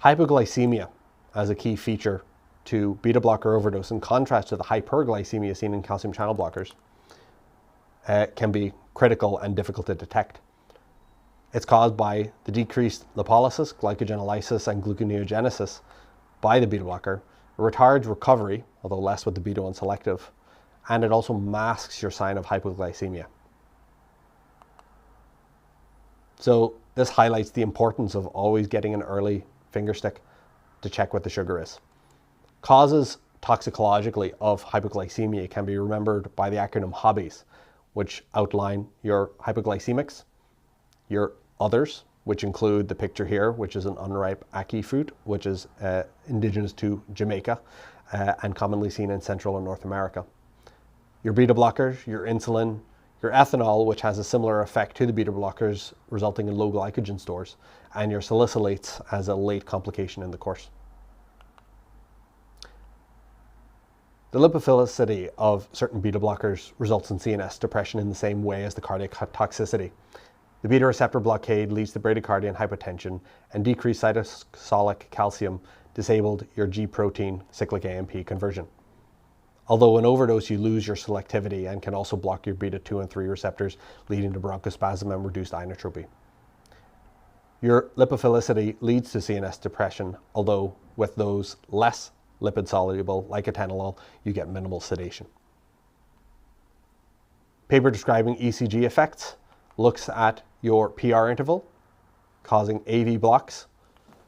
Hypoglycemia as a key feature to beta blocker overdose, in contrast to the hyperglycemia seen in calcium channel blockers, can be critical and difficult to detect. It's caused by the decreased lipolysis, glycogenolysis, and gluconeogenesis by the beta blocker. It retards recovery, although less with the beta 1 selective, and it also masks your sign of hypoglycemia. So this highlights the importance of always getting an early finger stick to check what the sugar is. Causes toxicologically of hypoglycemia can be remembered by the acronym HOBBIES, which outline your hypoglycemics, your others, which include the picture here, which is an unripe ackee fruit, which is indigenous to Jamaica and commonly seen in Central and North America. Your beta blockers, your insulin, your ethanol, which has a similar effect to the beta blockers, resulting in low glycogen stores, and your salicylates as a late complication in the course. The lipophilicity of certain beta blockers results in CNS depression in the same way as the cardiac toxicity. The beta receptor blockade leads to bradycardia and hypotension, and decreased cytosolic calcium disabled your G protein cyclic AMP conversion. Although in overdose you lose your selectivity and can also block your beta 2 and 3 receptors, leading to bronchospasm and reduced inotropy. Your lipophilicity leads to CNS depression, although with those less lipid soluble, like atenolol, you get minimal sedation. Paper describing ECG effects looks at your PR interval, causing AV blocks,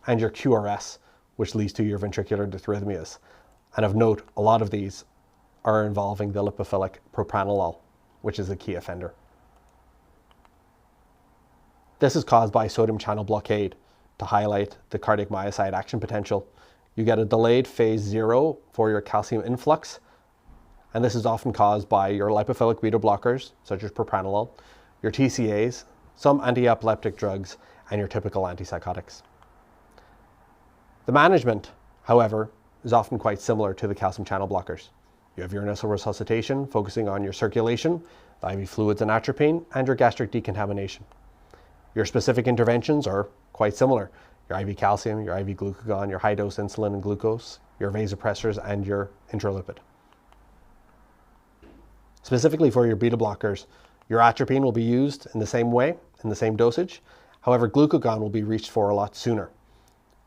and your QRS, which leads to your ventricular dysrhythmias. And of note, a lot of these are involving the lipophilic propranolol, which is a key offender. This is caused by sodium channel blockade. To highlight the cardiac myocyte action potential, you get a delayed phase 0 for your calcium influx, and this is often caused by your lipophilic beta blockers, such as propranolol, your TCAs, some anti-epileptic drugs, and your typical antipsychotics. The management, however, is often quite similar to the calcium channel blockers. You have urinary resuscitation, focusing on your circulation, the IV fluids and atropine, and your gastric decontamination. Your specific interventions are quite similar. Your IV calcium, your IV glucagon, your high-dose insulin and glucose, your vasopressors, and your intralipid. Specifically for your beta blockers, your atropine will be used in the same way, in the same dosage. However, glucagon will be reached for a lot sooner.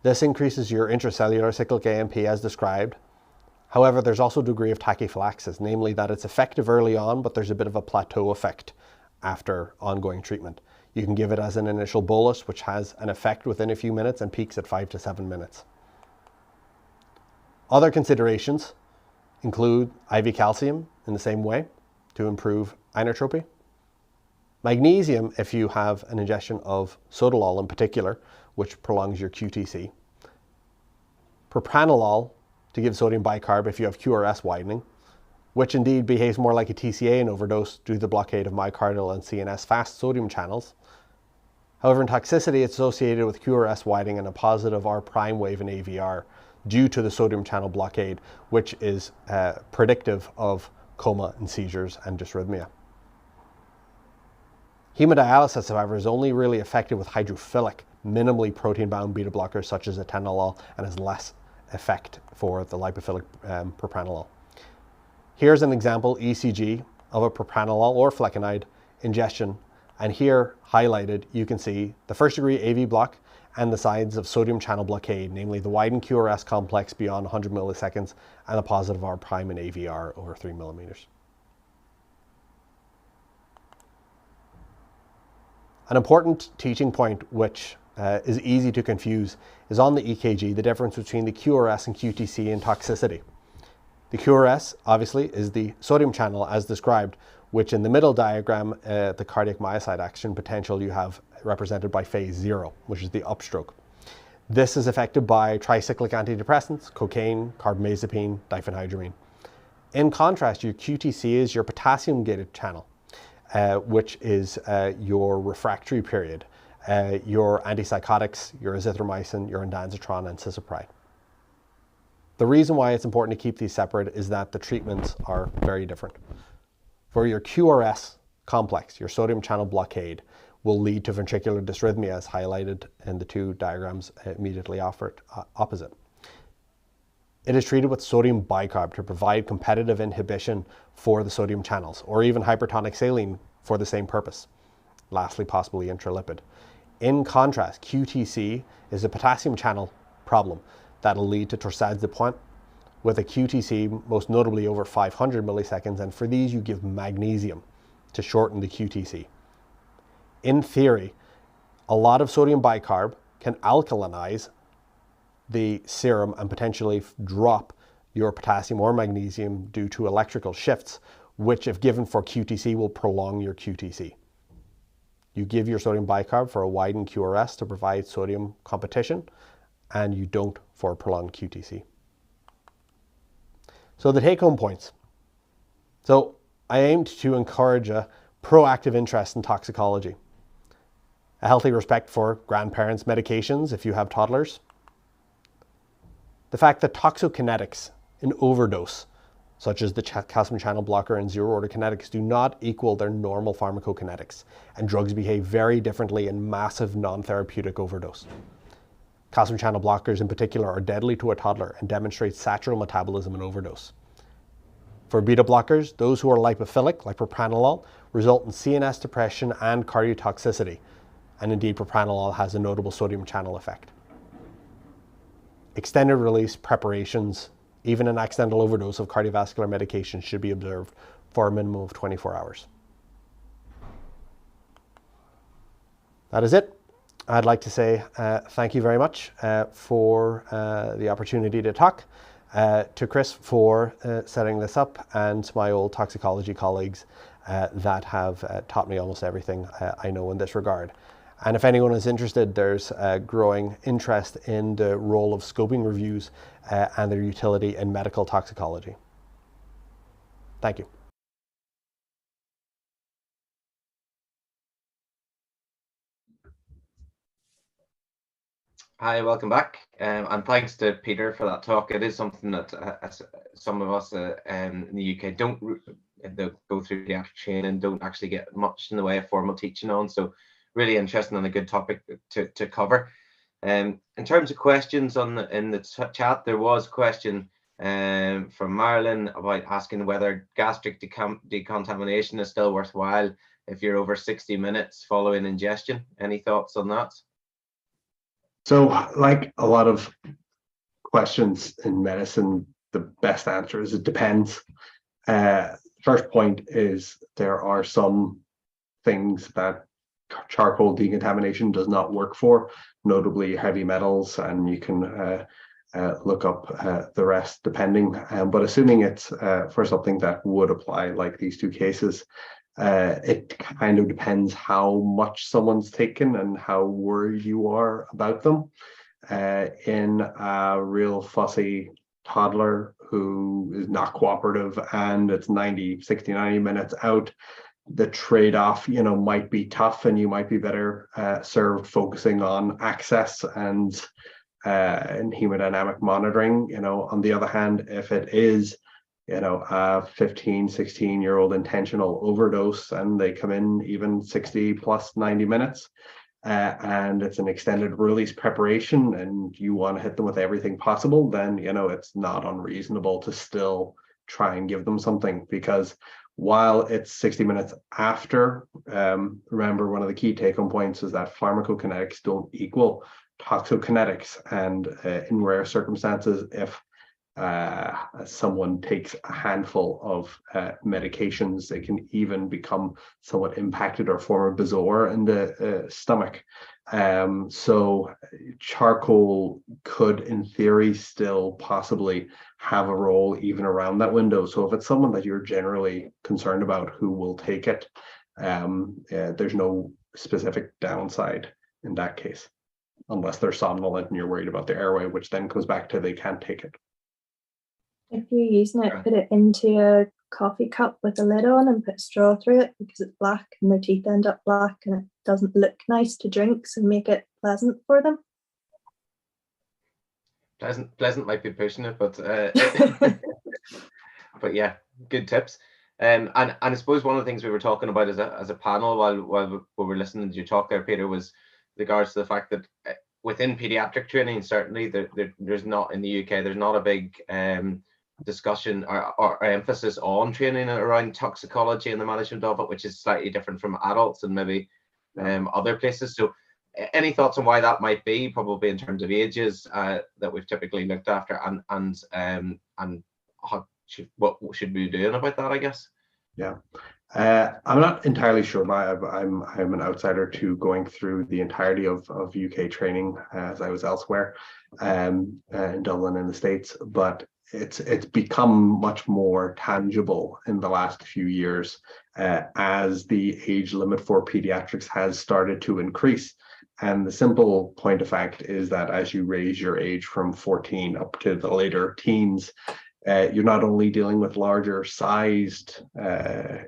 This increases your intracellular cyclic AMP as described. However, there's also a degree of tachyphylaxis, namely that it's effective early on, but there's a bit of a plateau effect after ongoing treatment. You can give it as an initial bolus, which has an effect within a few minutes and peaks at 5 to 7 minutes. Other considerations include IV calcium in the same way to improve inotropy. Magnesium if you have an ingestion of sotalol in particular, which prolongs your QTC. Propranolol to give sodium bicarb if you have QRS widening, which indeed behaves more like a TCA in overdose due to the blockade of myocardial and CNS fast sodium channels. However, in toxicity, it's associated with QRS widening and a positive R prime wave in AVR due to the sodium channel blockade, which is predictive of coma and seizures and dysrhythmia. Hemodialysis, however, is only really effective with hydrophilic, minimally protein-bound beta blockers such as atenolol, and has less effect for the lipophilic propranolol. Here's an example ECG of a propranolol or flecainide ingestion, and here highlighted you can see the first degree AV block and the signs of sodium channel blockade, namely the widened QRS complex beyond 100 milliseconds and the positive R prime in AVR over 3 millimeters. An important teaching point which is easy to confuse is on the EKG, the difference between the QRS and QTC in toxicity. The QRS obviously is the sodium channel as described, which in the middle diagram, the cardiac myocyte action potential you have represented by phase 0, which is the upstroke. This is affected by tricyclic antidepressants, cocaine, carbamazepine, diphenhydramine. In contrast, your QTC is your potassium gated channel, which is your refractory period. your antipsychotics, your azithromycin, your ondansetron, and cisapride. The reason why it's important to keep these separate is that the treatments are very different. For your QRS complex, your sodium channel blockade will lead to ventricular dysrhythmia, as highlighted in the two diagrams immediately opposite. It is treated with sodium bicarb to provide competitive inhibition for the sodium channels, or even hypertonic saline for the same purpose. Lastly, possibly intralipid. In contrast, QTC is a potassium channel problem that will lead to torsades de pointe with a QTC most notably over 500 milliseconds, and for these you give magnesium to shorten the QTC. In theory, a lot of sodium bicarb can alkalinize the serum and potentially drop your potassium or magnesium due to electrical shifts, which if given for QTC will prolong your QTC. You give your sodium bicarb for a widened QRS to provide sodium competition, and you don't for prolonged QTC. So the take-home points. So I aimed to encourage a proactive interest in toxicology, a healthy respect for grandparents' medications if you have toddlers, the fact that toxokinetics in overdose, such as the calcium channel blocker and zero-order kinetics, do not equal their normal pharmacokinetics, and drugs behave very differently in massive non-therapeutic overdose. Calcium channel blockers in particular are deadly to a toddler and demonstrate satural metabolism in overdose. For beta blockers, those who are lipophilic, like propranolol, result in CNS depression and cardiotoxicity, and indeed propranolol has a notable sodium channel effect. Extended release preparations, even an accidental overdose of cardiovascular medication, should be observed for a minimum of 24 hours. That is it. I'd like to say thank you very much for the opportunity to talk, to Chris for setting this up, and to my old toxicology colleagues that have taught me almost everything I know in this regard. And if anyone is interested, there's a growing interest in the role of scoping reviews and their utility in medical toxicology. Thank you. Hi, welcome back, and thanks to Peter for that talk. It is something that some of us in the UK don't go through pediatric training and don't actually get much in the way of formal teaching on. So really interesting and a good topic to cover. In terms of questions in the chat, there was a question from Marilyn about asking whether gastric decontamination is still worthwhile if you're over 60 minutes following ingestion. Any thoughts on that? So, like a lot of questions in medicine, the best answer is it depends. First point is there are some things that charcoal decontamination does not work for, notably heavy metals, and you can look up the rest depending. But assuming it's for something that would apply, like these two cases, it kind of depends how much someone's taken and how worried you are about them. In a real fussy toddler who is not cooperative and it's 60, 90 minutes out, the trade-off, might be tough, and you might be better served focusing on access and hemodynamic monitoring. On the other hand, if it is a 15, 16-year-old intentional overdose and they come in even 60 plus 90 minutes and it's an extended release preparation and you want to hit them with everything possible, then, it's not unreasonable to still try and give them something, because while it's 60 minutes after, remember one of the key take-home points is that pharmacokinetics don't equal toxokinetics. And in rare circumstances, if someone takes a handful of medications, they can even become somewhat impacted or form a bezoar in the stomach. So charcoal could, in theory, still possibly have a role even around that window. So if it's someone that you're generally concerned about who will take it, there's no specific downside in that case, unless they're somnolent and you're worried about the airway, which then goes back to they can't take it. If you're using it, put it into a coffee cup with a lid on and put a straw through it because it's black and their teeth end up black and it doesn't look nice to drink, so make it pleasant for them. Pleasant might be pushing it, but but yeah, good tips. And I suppose one of the things we were talking about as a panel while we were listening to you talk there, Peter, was regards to the fact that within paediatric training, certainly there's not, in the UK, there's not a big discussion or emphasis on training around toxicology and the management of it, which is slightly different from adults and maybe other places. So any thoughts on why that might be, probably in terms of ages that we've typically looked after, and what should we be doing about that, I guess? Yeah. I'm not entirely sure. I'm an outsider to going through the entirety of UK training as I was elsewhere, in Dublin in the States, but it's become much more tangible in the last few years as the age limit for pediatrics has started to increase. And the simple point of fact is that as you raise your age from 14 up to the later teens, you're not only dealing with larger sized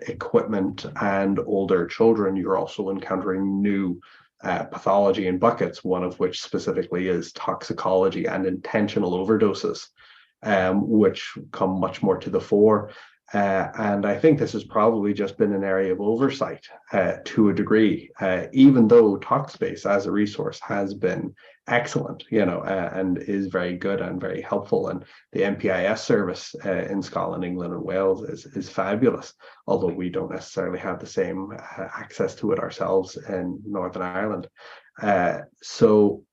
equipment and older children, you're also encountering new pathology in buckets, one of which specifically is toxicology and intentional overdoses, which come much more to the fore. And I think this has probably just been an area of oversight to a degree, even though ToxSpace as a resource has been excellent, and is very good and very helpful. And the MPIS service in Scotland, England, and Wales is fabulous, although we don't necessarily have the same access to it ourselves in Northern Ireland. So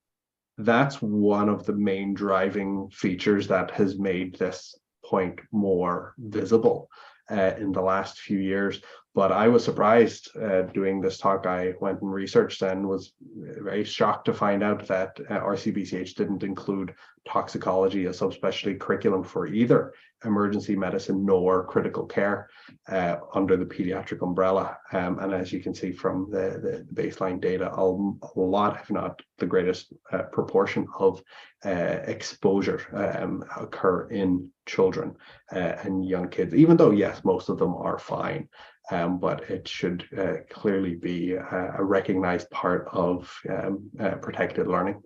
that's one of the main driving features that has made this point more visible in the last few years. But I was surprised doing this talk. I went and researched and was very shocked to find out that RCBCH didn't include toxicology as subspecialty curriculum for either emergency medicine nor critical care under the pediatric umbrella. And as you can see from the baseline data, a lot, if not the greatest proportion of exposure occur in children and young kids, even though, yes, most of them are fine. But it should clearly be a recognized part of protected learning.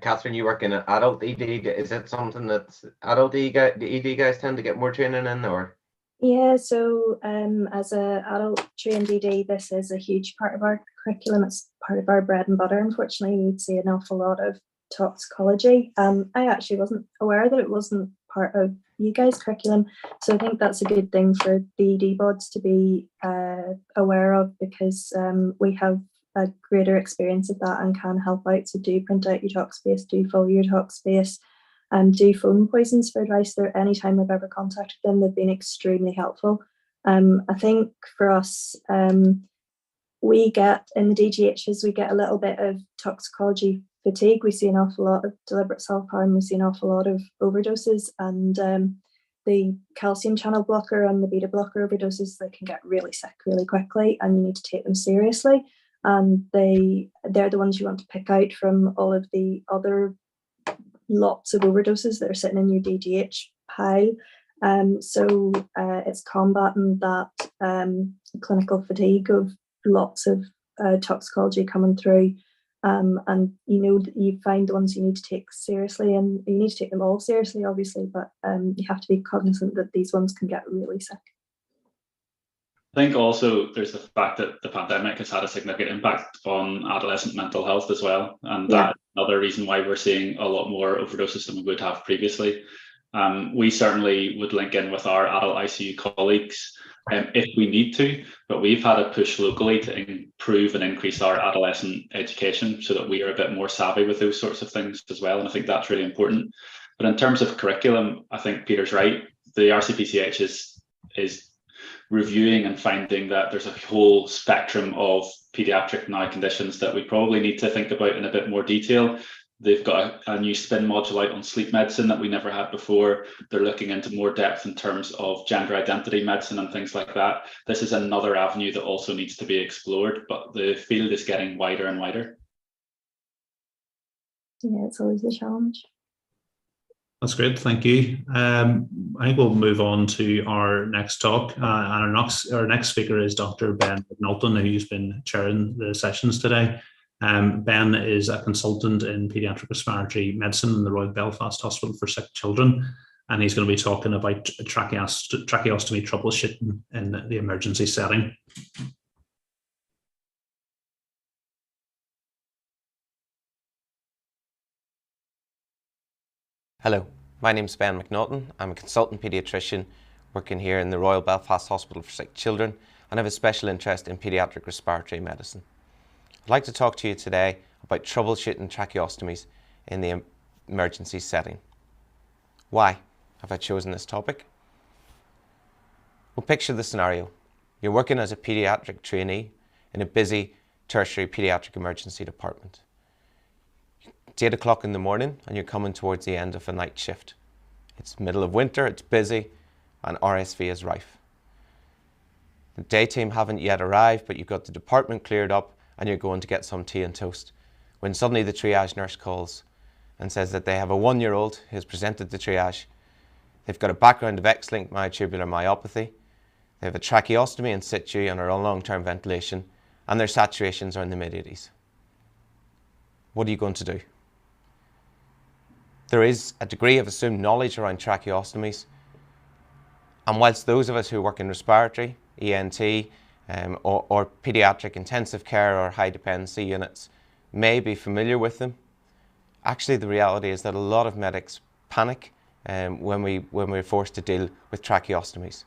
Catherine, you work in an adult ED. Is it something that adult ED guys tend to get more training in, or? Yeah, so as an adult trained ED, this is a huge part of our curriculum. It's part of our bread and butter. Unfortunately, we'd see an awful lot of toxicology. I actually wasn't aware that it wasn't part of you guys' curriculum, so I think that's a good thing for the ED bods to be aware of, because we have a greater experience of that and can help out. So do print out your tox space, do follow your tox space, and do phone poisons for advice. There, anytime I've ever contacted them, they've been extremely helpful. I think for us, we get in the DGHs, we get a little bit of toxicology fatigue. We see an awful lot of deliberate self-harm, we see an awful lot of overdoses, and the calcium channel blocker and the beta blocker overdoses, they can get really sick really quickly, and you need to take them seriously. And they're the ones you want to pick out from all of the other lots of overdoses that are sitting in your DGH pile. So it's combating that clinical fatigue of lots of toxicology coming through. And you find the ones you need to take seriously, and you need to take them all seriously, obviously, but you have to be cognizant that these ones can get really sick. I think also there's the fact that the pandemic has had a significant impact on adolescent mental health as well. And that's another reason why we're seeing a lot more overdoses than we would have previously. We certainly would link in with our adult ICU colleagues if we need to, but we've had a push locally to improve and increase our adolescent education so that we are a bit more savvy with those sorts of things as well. And I think that's really important. But in terms of curriculum, I think Peter's right. The RCPCH is reviewing and finding that there's a whole spectrum of pediatric now conditions that we probably need to think about in a bit more detail. They've got a new spin module out on sleep medicine that we never had before. They're looking into more depth in terms of gender identity medicine and things like that. This is another avenue that also needs to be explored, but the field is getting wider and wider. Yeah, it's always a challenge. That's great, thank you. I think we'll move on to our next talk. And our next speaker is Dr. Ben McNaughten, who's been chairing the sessions today. Ben is a consultant in paediatric respiratory medicine in the Royal Belfast Hospital for Sick Children, and he's going to be talking about tracheostomy troubleshooting in the emergency setting. Hello, my name is Ben McNaughten. I'm a consultant paediatrician working here in the Royal Belfast Hospital for Sick Children, and I have a special interest in paediatric respiratory medicine. I'd like to talk to you today about troubleshooting tracheostomies in the emergency setting. Why have I chosen this topic? Well, picture the scenario. You're working as a paediatric trainee in a busy tertiary paediatric emergency department. It's 8 o'clock in the morning and you're coming towards the end of a night shift. It's middle of winter, it's busy, and RSV is rife. The day team haven't yet arrived, but you've got the department cleared up and you're going to get some tea and toast, when suddenly the triage nurse calls and says that they have a 1-year-old who's presented to triage. They've got a background of X-linked myotubular myopathy, they have a tracheostomy in situ and are on long-term ventilation, and their saturations are in the mid-80s. What are you going to do? There is a degree of assumed knowledge around tracheostomies, and whilst those of us who work in respiratory, ENT, or paediatric intensive care or high dependency units may be familiar with them, actually the reality is that a lot of medics panic when we're forced to deal with tracheostomies,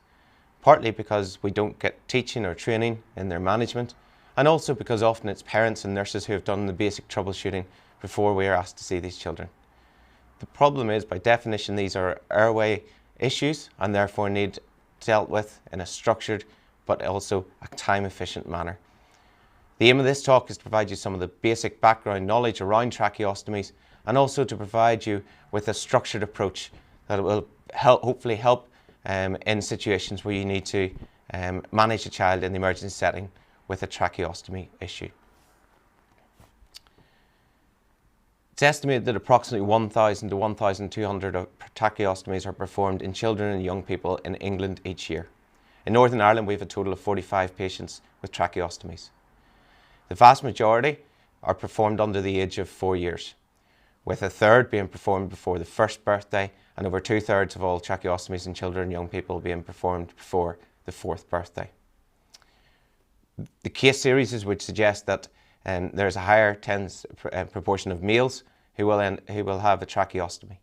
partly because we don't get teaching or training in their management, and also because often it's parents and nurses who have done the basic troubleshooting before we are asked to see these children. The problem is, by definition, these are airway issues and therefore need dealt with in a structured but also a time-efficient manner. The aim of this talk is to provide you some of the basic background knowledge around tracheostomies, and also to provide you with a structured approach that will hopefully help in situations where you need to manage a child in the emergency setting with a tracheostomy issue. It's estimated that approximately 1,000 to 1,200 tracheostomies are performed in children and young people in England each year. In Northern Ireland, we have a total of 45 patients with tracheostomies. The vast majority are performed under the age of 4 years, with a third being performed before the first birthday, and over 2/3 of all tracheostomies in children and young people being performed before the 4th birthday. The case series would suggest that there's a higher proportion of males who will have a tracheostomy.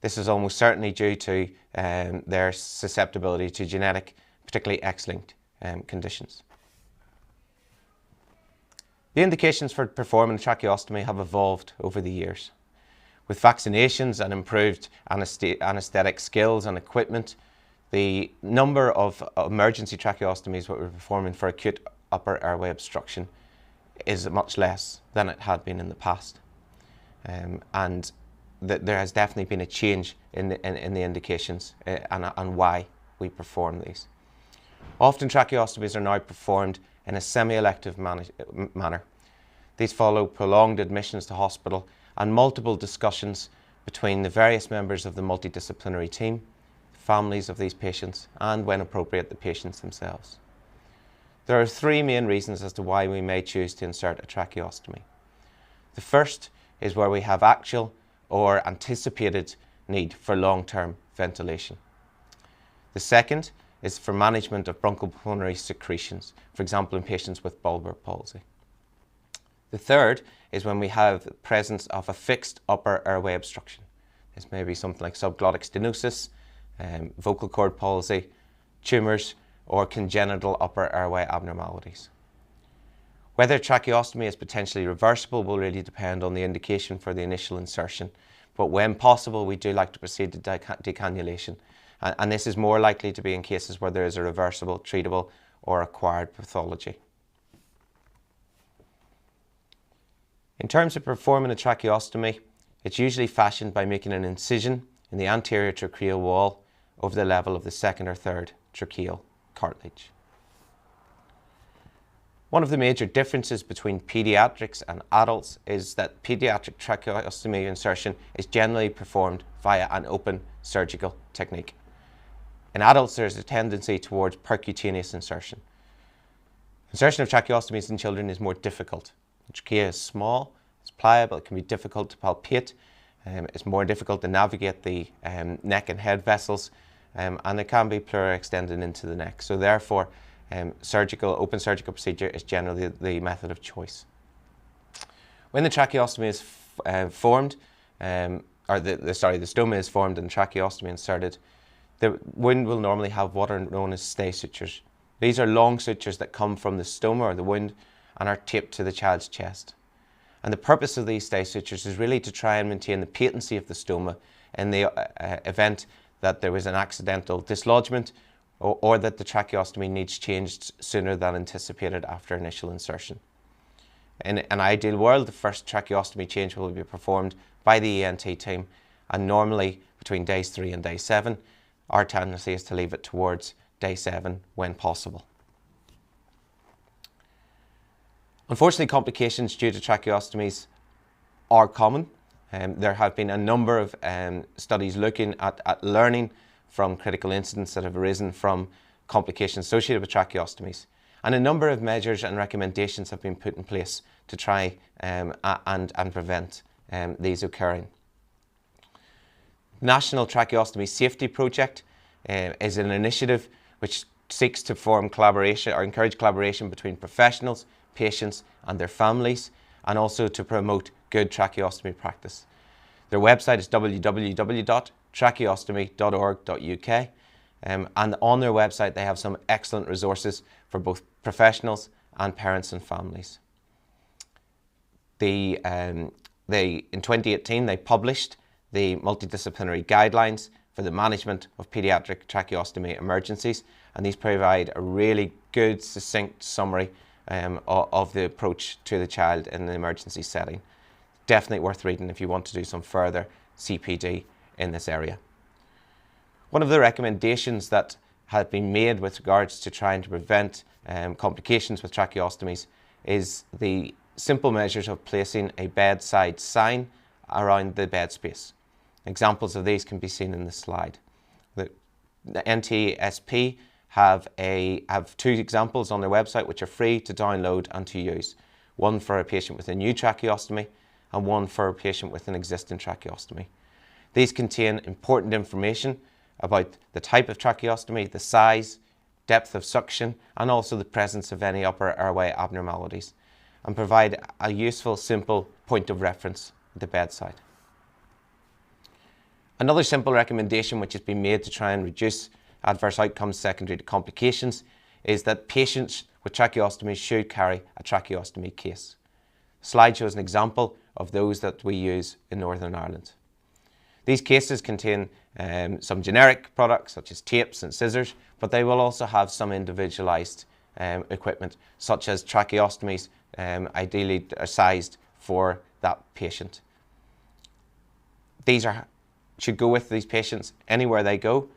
This is almost certainly due to their susceptibility to genetic, particularly X-linked conditions. The indications for performing a tracheostomy have evolved over the years. With vaccinations and improved anaesthetic skills and equipment, the number of emergency tracheostomies that we're performing for acute upper airway obstruction is much less than it had been in the past. And there has definitely been a change in the indications and why we perform these. Often tracheostomies are now performed in a semi-elective manner. These follow prolonged admissions to hospital and multiple discussions between the various members of the multidisciplinary team, families of these patients, and when appropriate, the patients themselves. There are 3 main reasons as to why we may choose to insert a tracheostomy. The first is where we have actual or anticipated need for long-term ventilation. The second is for management of bronchopulmonary secretions, for example in patients with bulbar palsy. The third is when we have the presence of a fixed upper airway obstruction. This may be something like subglottic stenosis, vocal cord palsy, tumours, or congenital upper airway abnormalities. Whether tracheostomy is potentially reversible will really depend on the indication for the initial insertion, but when possible we do like to proceed to decannulation, and this is more likely to be in cases where there is a reversible, treatable or acquired pathology. In terms of performing a tracheostomy, it's usually fashioned by making an incision in the anterior tracheal wall over the level of the 2nd or 3rd tracheal cartilage. One of the major differences between paediatrics and adults is that paediatric tracheostomy insertion is generally performed via an open surgical technique. In adults, there is a tendency towards percutaneous insertion. Insertion of tracheostomies in children is more difficult. The trachea is small, it's pliable, it can be difficult to palpate, it's more difficult to navigate the neck and head vessels, and it can be pleural extended into the neck. So therefore, open surgical procedure is generally the method of choice. When the tracheostomy is formed, the stoma is formed and tracheostomy inserted, the wound will normally have what are known as stay sutures. These are long sutures that come from the stoma or the wound and are taped to the child's chest. And the purpose of these stay sutures is really to try and maintain the patency of the stoma in the event that there was an accidental dislodgement or that the tracheostomy needs changed sooner than anticipated after initial insertion. In an ideal world, the first tracheostomy change will be performed by the ENT team, and normally between days 3 and day 7. Our tendency is to leave it towards day 7 when possible. Unfortunately, complications due to tracheostomies are common. There have been a number of studies looking at learning from critical incidents that have arisen from complications associated with tracheostomies. And a number of measures and recommendations have been put in place to try and prevent these occurring. National Tracheostomy Safety Project is an initiative which seeks to form collaboration or encourage collaboration between professionals, patients and their families, and also to promote good tracheostomy practice. Their website is www.tracheostomy.org.uk, and on their website they have some excellent resources for both professionals and parents and families. In 2018 they published the multidisciplinary guidelines for the management of paediatric tracheostomy emergencies, and these provide a really good, succinct summary of the approach to the child in the emergency setting. Definitely worth reading if you want to do some further CPD in this area. One of the recommendations that have been made with regards to trying to prevent complications with tracheostomies is the simple measures of placing a bedside sign around the bed space. Examples of these can be seen in the slide. The NTSP have 2 examples on their website which are free to download and to use. One for a patient with a new tracheostomy and one for a patient with an existing tracheostomy. These contain important information about the type of tracheostomy, the size, depth of suction, and also the presence of any upper airway abnormalities, and provide a useful, simple point of reference at the bedside. Another simple recommendation which has been made to try and reduce adverse outcomes secondary to complications is that patients with tracheostomies should carry a tracheostomy case. The slide shows an example of those that we use in Northern Ireland. These cases contain some generic products such as tapes and scissors, but they will also have some individualised equipment such as tracheostomies ideally sized for that patient. These should go with these patients anywhere they go,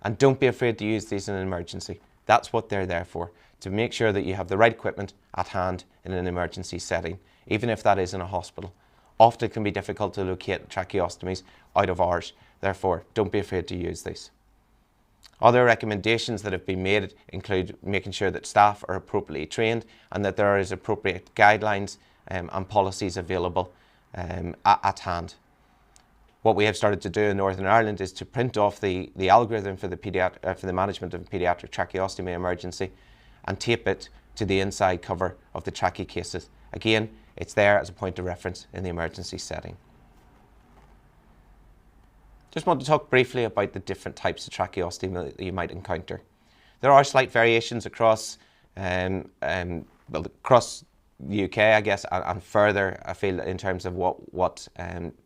and don't be afraid to use these in an emergency. That's what they're there for, to make sure that you have the right equipment at hand in an emergency setting, even if that is in a hospital. Often it can be difficult to locate tracheostomies out of hours, therefore don't be afraid to use these. Other recommendations that have been made include making sure that staff are appropriately trained and that there is appropriate guidelines and policies available at hand. What we have started to do in Northern Ireland is to print off the algorithm for the management of paediatric tracheostomy emergency and tape it to the inside cover of the trachea cases. Again, it's there as a point of reference in the emergency setting. Just want to talk briefly about the different types of tracheostomy that you might encounter. There are slight variations across across the UK, I guess, and further afield in terms of what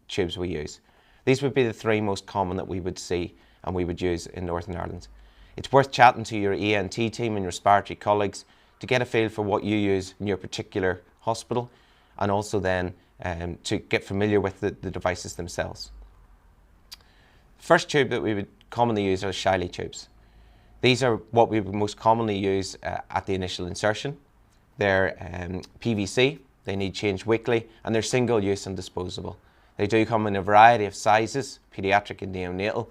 tubes we use. These would be the 3 most common that we would see and we would use in Northern Ireland. It's worth chatting to your ENT team and respiratory colleagues to get a feel for what you use in your particular hospital, and also then to get familiar with the devices themselves. First tube that we would commonly use are Shiley tubes. These are what we would most commonly use at the initial insertion. They're PVC, they need change weekly, and they're single use and disposable. They do come in a variety of sizes, paediatric and neonatal,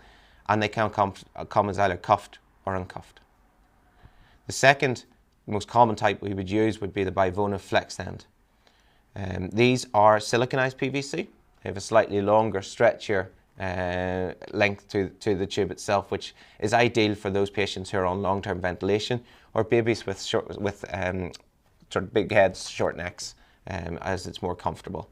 and they can come as either cuffed or uncuffed. The second most common type we would use would be the Bivona Flex End. These are siliconized PVC. They have a slightly longer, stretchier length to the tube itself, which is ideal for those patients who are on long-term ventilation or babies with sort of big heads, short necks, as it's more comfortable.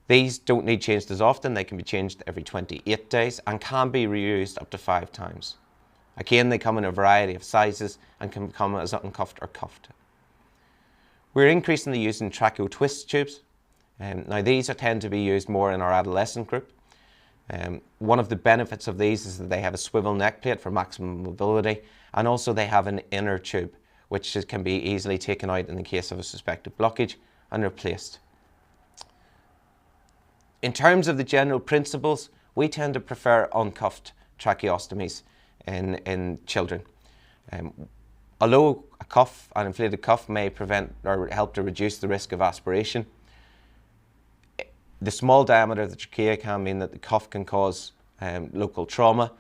These don't need changed as often. They can be changed every 28 days and can be reused up to 5 times. Again, they come in a variety of sizes and can come as uncuffed or cuffed. We're increasing the use in tracheo twist tubes. Now these tend to be used more in our adolescent group. One of the benefits of these is that they have a swivel neck plate for maximum mobility, and also they have an inner tube which can be easily taken out in the case of a suspected blockage and replaced. In terms of the general principles, we tend to prefer uncuffed tracheostomies in children. Although a cuff, an inflated cuff, may prevent or help to reduce the risk of aspiration, the small diameter of the trachea can mean that the cuff can cause local trauma,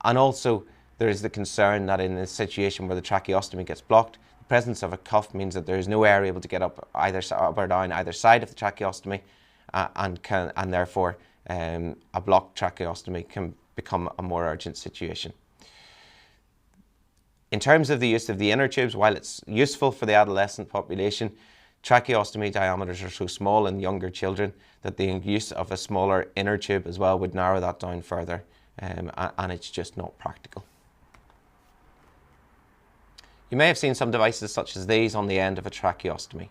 and also there is the concern that in a situation where the tracheostomy gets blocked, the presence of a cuff means that there is no air able to get up or down either side of the tracheostomy, and therefore a blocked tracheostomy can become a more urgent situation. In terms of the use of the inner tubes, while it's useful for the adolescent population, tracheostomy diameters are so small in younger children that the use of a smaller inner tube as well would narrow that down further, and it's just not practical. You may have seen some devices such as these on the end of a tracheostomy.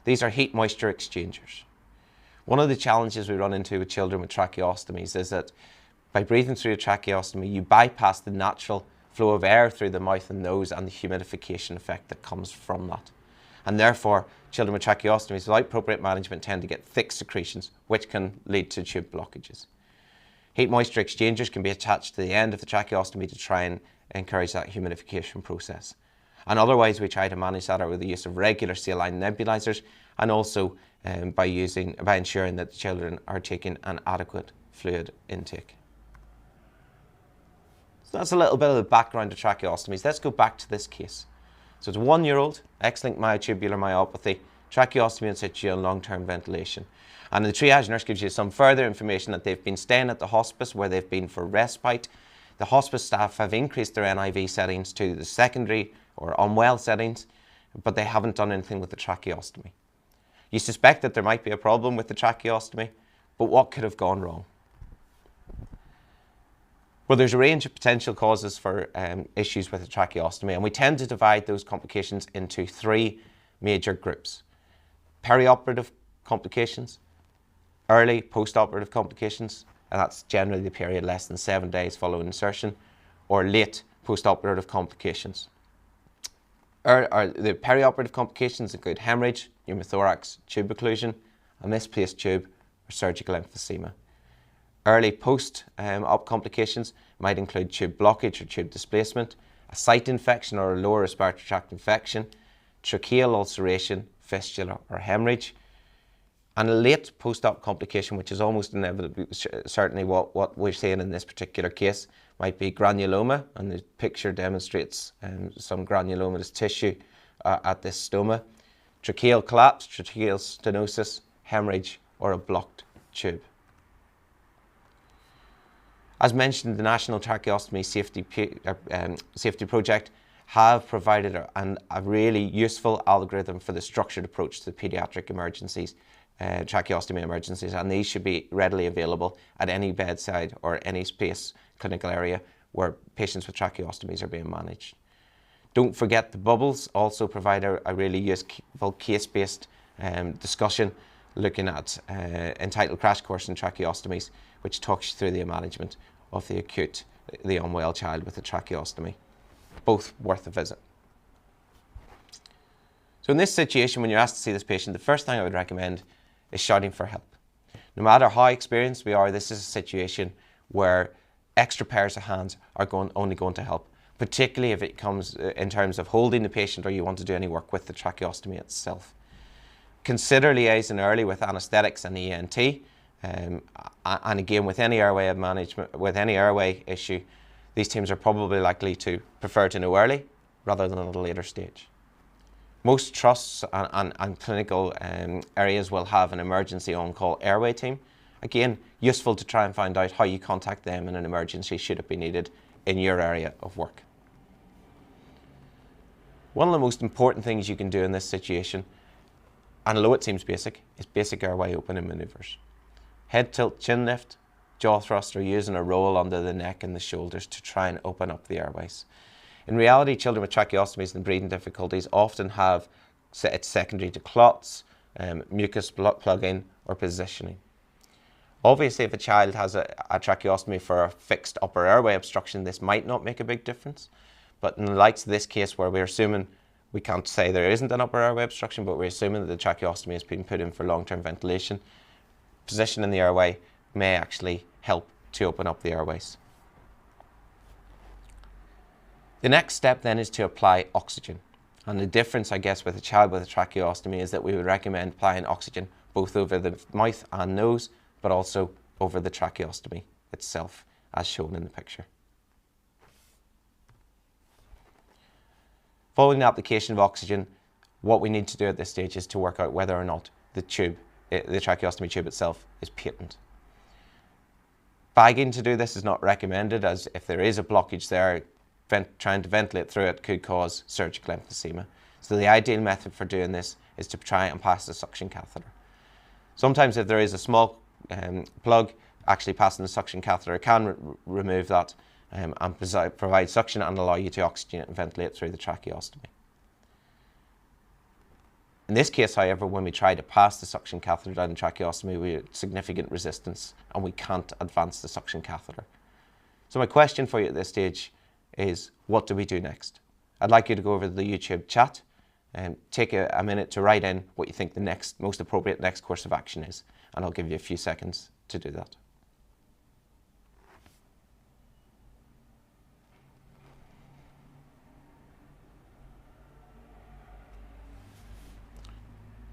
These are heat moisture exchangers. One of the challenges we run into with children with tracheostomies is that by breathing through a tracheostomy, you bypass the natural flow of air through the mouth and nose and the humidification effect that comes from that. And therefore, children with tracheostomies without appropriate management tend to get thick secretions, which can lead to tube blockages. Heat moisture exchangers can be attached to the end of the tracheostomy to try and encourage that humidification process. And otherwise, we try to manage that with the use of regular saline nebulizers, and also by ensuring that the children are taking an adequate fluid intake. So that's a little bit of the background to tracheostomies. Let's go back to this case. So it's a 1-year-old, X-linked myotubular myopathy, tracheostomy in situ on long-term ventilation. And the triage nurse gives you some further information that they've been staying at the hospice where they've been for respite. The hospice staff have increased their NIV settings to the secondary or Unwell settings, but they haven't done anything with the tracheostomy. You suspect that there might be a problem with the tracheostomy, but what could have gone wrong? Well, there's a range of potential causes for issues with a tracheostomy, and we tend to divide those complications into 3 major groups. Perioperative complications, early post-operative complications, and that's generally the period less than 7 days following insertion, or late post-operative complications. The perioperative complications include hemorrhage, pneumothorax, tube occlusion, a misplaced tube, or surgical emphysema. Early post-op complications might include tube blockage or tube displacement, a site infection or a lower respiratory tract infection, tracheal ulceration, fistula or hemorrhage. And a late post-op complication, which is almost inevitably certainly what we're seeing in this particular case, might be granuloma, and the picture demonstrates some granulomatous tissue at this stoma, tracheal collapse, tracheal stenosis, hemorrhage or a blocked tube. As mentioned, the National Tracheostomy Safety Project have provided a really useful algorithm for the structured approach to paediatric emergencies, tracheostomy emergencies, and these should be readily available at any bedside or any space clinical area where patients with tracheostomies are being managed. Don't forget the bubbles also provide a really useful case-based discussion looking at entitled Crash Course in Tracheostomies, which talks you through the management of the unwell child with a tracheostomy. Both worth a visit. So in this situation, when you're asked to see this patient, the first thing I would recommend is shouting for help. No matter how experienced we are, this is a situation where extra pairs of hands are only going to help. particularly if it comes in terms of holding the patient or you want to do any work with the tracheostomy itself. Consider liaising early with anaesthetics and ENT, and again with any airway management, with any airway issue, these teams are probably likely to prefer to know early rather than at a later stage. Most trusts and clinical areas will have an emergency on-call airway team. Again, useful to try and find out how you contact them in an emergency should it be needed in your area of work. One of the most important things you can do in this situation, and although it seems basic, is basic airway opening manoeuvres. Head tilt, chin lift, jaw thrust, or using a roll under the neck and the shoulders to try and open up the airways. In reality, children with tracheostomies and breathing difficulties often have, it's secondary to clots, mucus plugging, or positioning. Obviously, if a child has a tracheostomy for a fixed upper airway obstruction, this might not make a big difference. But in the likes of this case where we're assuming, we can't say there isn't an upper airway obstruction, but we're assuming that the tracheostomy has been put in for long-term ventilation, position in the airway may actually help to open up the airways. The next step then is to apply oxygen. And the difference, I guess, with a child with a tracheostomy is that we would recommend applying oxygen both over the mouth and nose, but also over the tracheostomy itself, as shown in the picture. Following the application of oxygen, what we need to do at this stage is to work out whether or not the tube, the tracheostomy tube itself, is patent. Bagging to do this is not recommended, as if there is a blockage there, trying to ventilate through it could cause surgical emphysema. So the ideal method for doing this is to try and pass the suction catheter. Sometimes if there is a small plug, actually passing the suction catheter can remove that and provide suction and allow you to oxygenate and ventilate through the tracheostomy. In this case, however, when we try to pass the suction catheter down the tracheostomy, we have significant resistance and we can't advance the suction catheter. So my question for you at this stage is, what do we do next? I'd like you to go over to the YouTube chat and take a minute to write in what you think the most appropriate next course of action is, and I'll give you a few seconds to do that.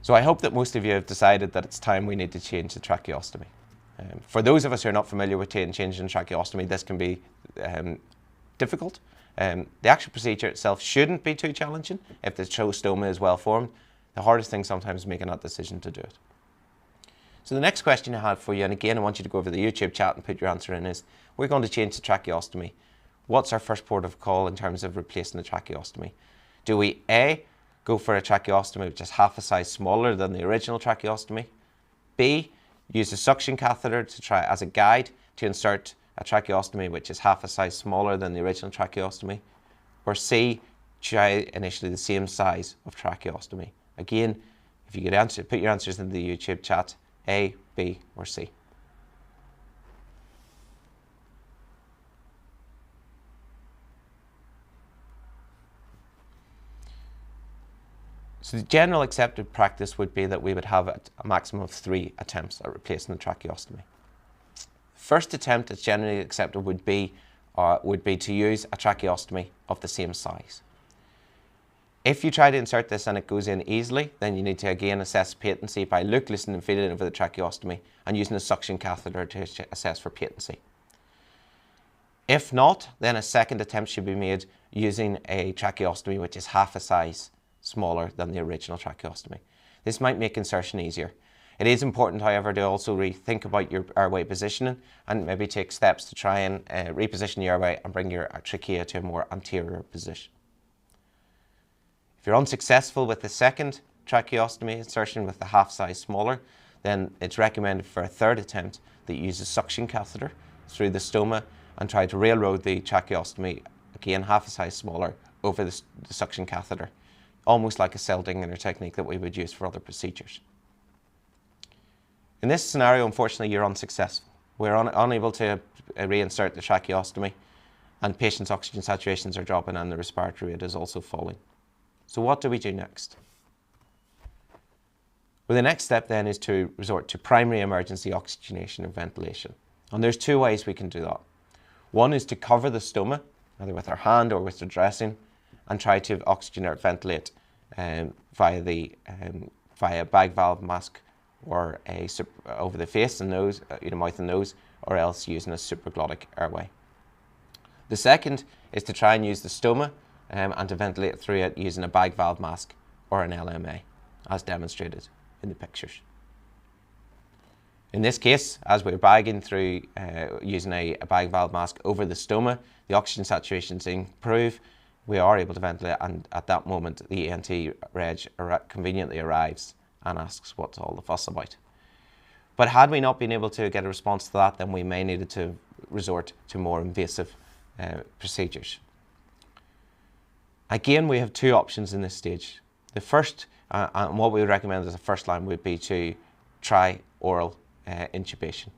So I hope that most of you have decided that it's time we need to change the tracheostomy. For those of us who are not familiar with changing tracheostomy, this can be difficult. The actual procedure itself shouldn't be too challenging if the stoma is well formed. The hardest thing sometimes is making that decision to do it. So the next question I have for you, and again I want you to go over the YouTube chat and put your answer in, is we're going to change the tracheostomy. What's our first port of call in terms of replacing the tracheostomy? Do we A, go for a tracheostomy which is half a size smaller than the original tracheostomy? B, use a suction catheter to try as a guide to insert a tracheostomy which is half a size smaller than the original tracheostomy? Or C, try initially the same size of tracheostomy? Again, if you could put your answers in the YouTube chat, A, B, or C. So the general accepted practice would be that we would have a maximum of 3 attempts at replacing the tracheostomy. First attempt that's generally accepted would be to use a tracheostomy of the same size. If you try to insert this and it goes in easily, then you need to again assess patency by listening and feeling over the tracheostomy and using a suction catheter to assess for patency. If not, then a second attempt should be made using a tracheostomy which is half a size smaller than the original tracheostomy. This might make insertion easier. It is important, however, to also rethink about your airway positioning and maybe take steps to try and reposition the airway and bring your trachea to a more anterior position. If you're unsuccessful with the second tracheostomy insertion with the half size smaller, then it's recommended for a third attempt that you use a suction catheter through the stoma and try to railroad the tracheostomy, again half a size smaller, over the suction catheter, almost like a Seldinger technique that we would use for other procedures. In this scenario, unfortunately, you're unsuccessful. We're unable to reinsert the tracheostomy, and patients' oxygen saturations are dropping and the respiratory rate is also falling. So what do we do next? Well, the next step then is to resort to primary emergency oxygenation and ventilation. And there's 2 ways we can do that. One is to cover the stoma either with our hand or with the dressing, and try to oxygen or ventilate via bag valve mask or over the face and nose, mouth and nose, or else using a supraglottic airway. The second is to try and use the stoma and to ventilate through it using a bag valve mask or an LMA, as demonstrated in the pictures. In this case, as we're bagging through using a bag valve mask over the stoma, the oxygen saturations improve, we are able to ventilate, and at that moment the ENT reg conveniently arrives and asks what's all the fuss about. But had we not been able to get a response to that, then we may needed to resort to more invasive procedures. Again, we have two options in this stage. The first, and what we would recommend as a first line, would be to try oral intubation.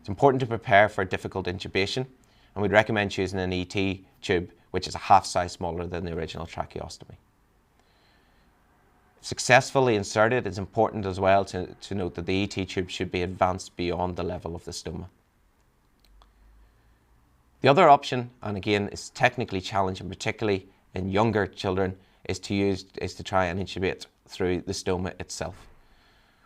It's important to prepare for difficult intubation, and we'd recommend choosing an ET tube, which is a half size smaller than the original tracheostomy. Successfully inserted, it's important as well to note that the ET tube should be advanced beyond the level of the stoma. The other option, and again is technically challenging, particularly in younger children, is to try and intubate through the stoma itself.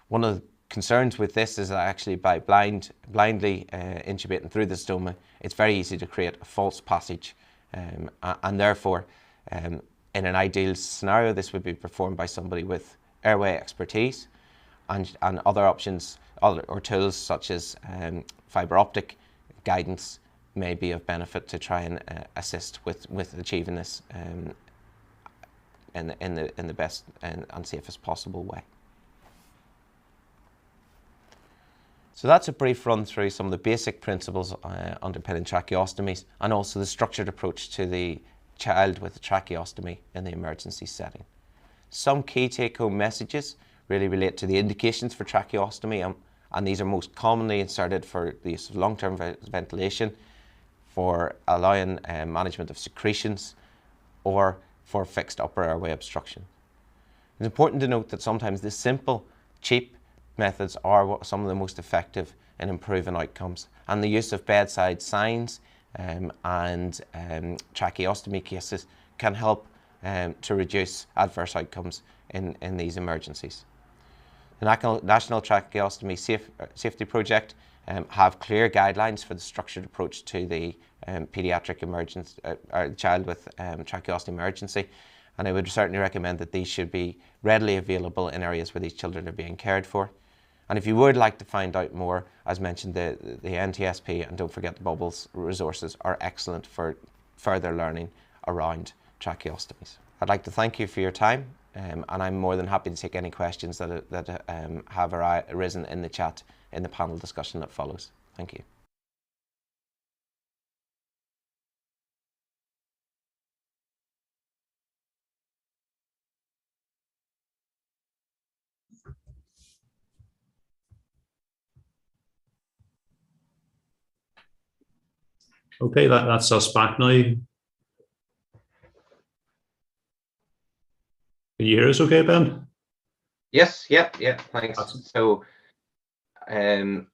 One of the concerns with this is that actually by blindly intubating through the stoma, it's very easy to create a false passage, and therefore in an ideal scenario this would be performed by somebody with airway expertise, and other options or tools such as fibre optic guidance may be of benefit to try and assist with achieving this in the best and safest possible way. So that's a brief run through some of the basic principles underpinning tracheostomies, and also the structured approach to the child with a tracheostomy in the emergency setting. Some key take-home messages really relate to the indications for tracheostomy, and these are most commonly inserted for the use of long-term ventilation, for allowing management of secretions, or for fixed upper airway obstruction. It's important to note that sometimes the simple, cheap methods are some of the most effective in improving outcomes, and the use of bedside signs and tracheostomy cases can help to reduce adverse outcomes in these emergencies. The National Tracheostomy Safety Project have clear guidelines for the structured approach to the paediatric emergency, child with tracheostomy emergency, and I would certainly recommend that these should be readily available in areas where these children are being cared for. And if you would like to find out more, as mentioned, the NTSP and don't forget the Bubbles resources are excellent for further learning around tracheostomies. I'd like to thank you for your time, and I'm more than happy to take any questions that have arisen in the chat in the panel discussion that follows. Thank you. Okay, that's us back now. Can you hear us okay, Ben? Yes, yeah, thanks. So, I'm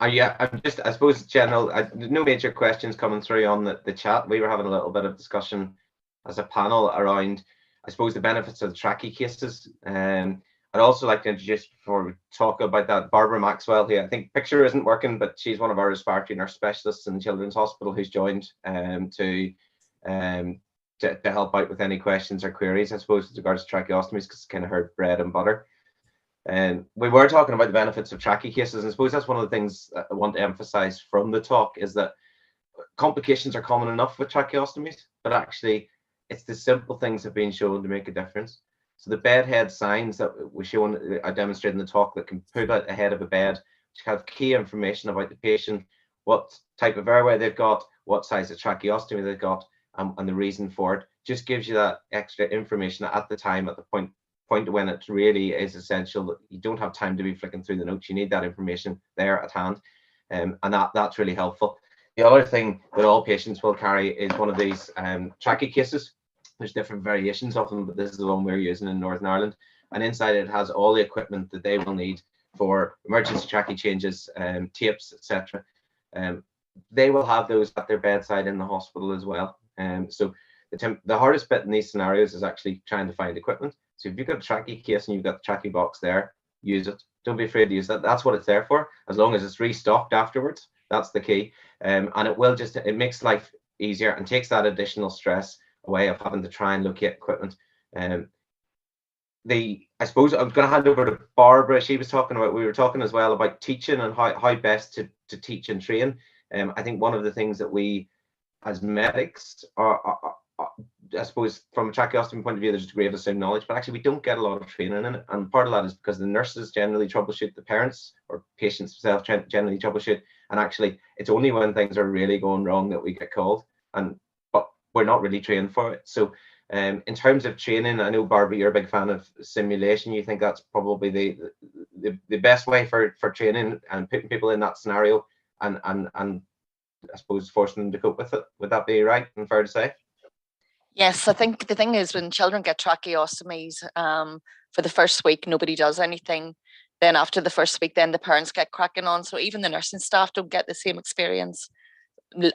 just, I suppose, general, no major questions coming through on the chat. We were having a little bit of discussion as a panel around, I suppose, the benefits of the trachea cases. I'd also like to introduce, before we talk about that, Barbara Maxwell, who I think picture isn't working, but she's one of our respiratory nurse specialists in Children's Hospital who's joined to help out with any questions or queries, I suppose, with regards to tracheostomies, because it's kind of her bread and butter. We were talking about the benefits of trachea cases, and I suppose that's one of the things I want to emphasize from the talk, is that complications are common enough with tracheostomies, but actually it's the simple things that have been shown to make a difference. So the bed head signs that I demonstrated in the talk that can put out ahead of a bed, which have key information about the patient, what type of airway they've got, what size of tracheostomy they've got, and the reason for it, just gives you that extra information at the time, at the point when it really is essential. That you don't have time to be flicking through the notes. You need that information there at hand, and that's really helpful. The other thing that all patients will carry is one of these trachea cases. There's different variations of them, but this is the one we're using in Northern Ireland. And inside it has all the equipment that they will need for emergency trachea changes, tapes, etc. They will have those at their bedside in the hospital as well. So the hardest bit in these scenarios is actually trying to find equipment. So if you've got a trachea case and you've got the trachea box there, use it. Don't be afraid to use that. That's what it's there for. As long as it's restocked afterwards, that's the key. And it makes life easier and takes that additional stress away of having to try and locate equipment. I suppose I'm going to hand over to Barbara. We were talking as well about teaching and how best to teach and train. I think one of the things that we as medics are I suppose from a tracheostomy point of view, there's a degree of assumed knowledge, but actually we don't get a lot of training in it. And part of that is because the nurses generally troubleshoot, the parents or patients themselves generally troubleshoot. And actually it's only when things are really going wrong that we get called, but we're not really trained for it. So in terms of training, I know, Barbara, you're a big fan of simulation. You think that's probably the best way for training and putting people in that scenario and I suppose forcing them to cope with it. Would that be right and fair to say? Yes, I think the thing is when children get tracheostomies, for the first week, nobody does anything. Then after the first week, then the parents get cracking on. So even the nursing staff don't get the same experience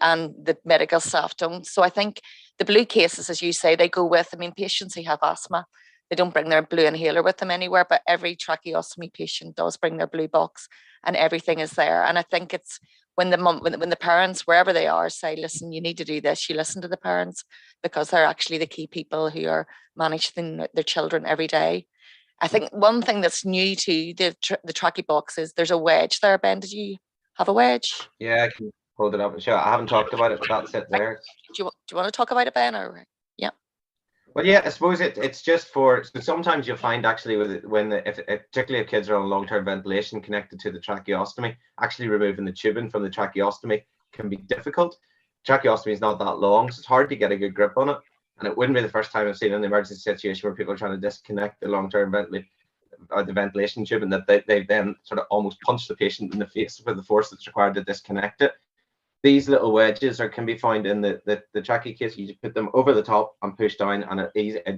and the medical staff don't. So I think the blue cases, as you say, they go with, patients who have asthma, they don't bring their blue inhaler with them anywhere, but every tracheostomy patient does bring their blue box and everything is there. And I think it's when the parents, wherever they are, say, listen, you need to do this, you listen to the parents because they're actually the key people who are managing their children every day. I think one thing that's new to the trachea box is there's a wedge there. Ben, did you have a wedge? Yeah, I can hold it up and show. I haven't talked about it, but that's it there. Do you want to talk about it, Ben? Or yeah. Well, yeah, I suppose it's just for. So sometimes you'll find actually particularly if kids are on long-term ventilation connected to the tracheostomy, actually removing the tubing from the tracheostomy can be difficult. Tracheostomy is not that long, so it's hard to get a good grip on it. And it wouldn't be the first time I've seen an emergency situation where people are trying to disconnect the long-term ventilation tube, and that they then sort of almost punch the patient in the face with the force that's required to disconnect it. These little wedges can be found in the trachea case. You just put them over the top and push down, and it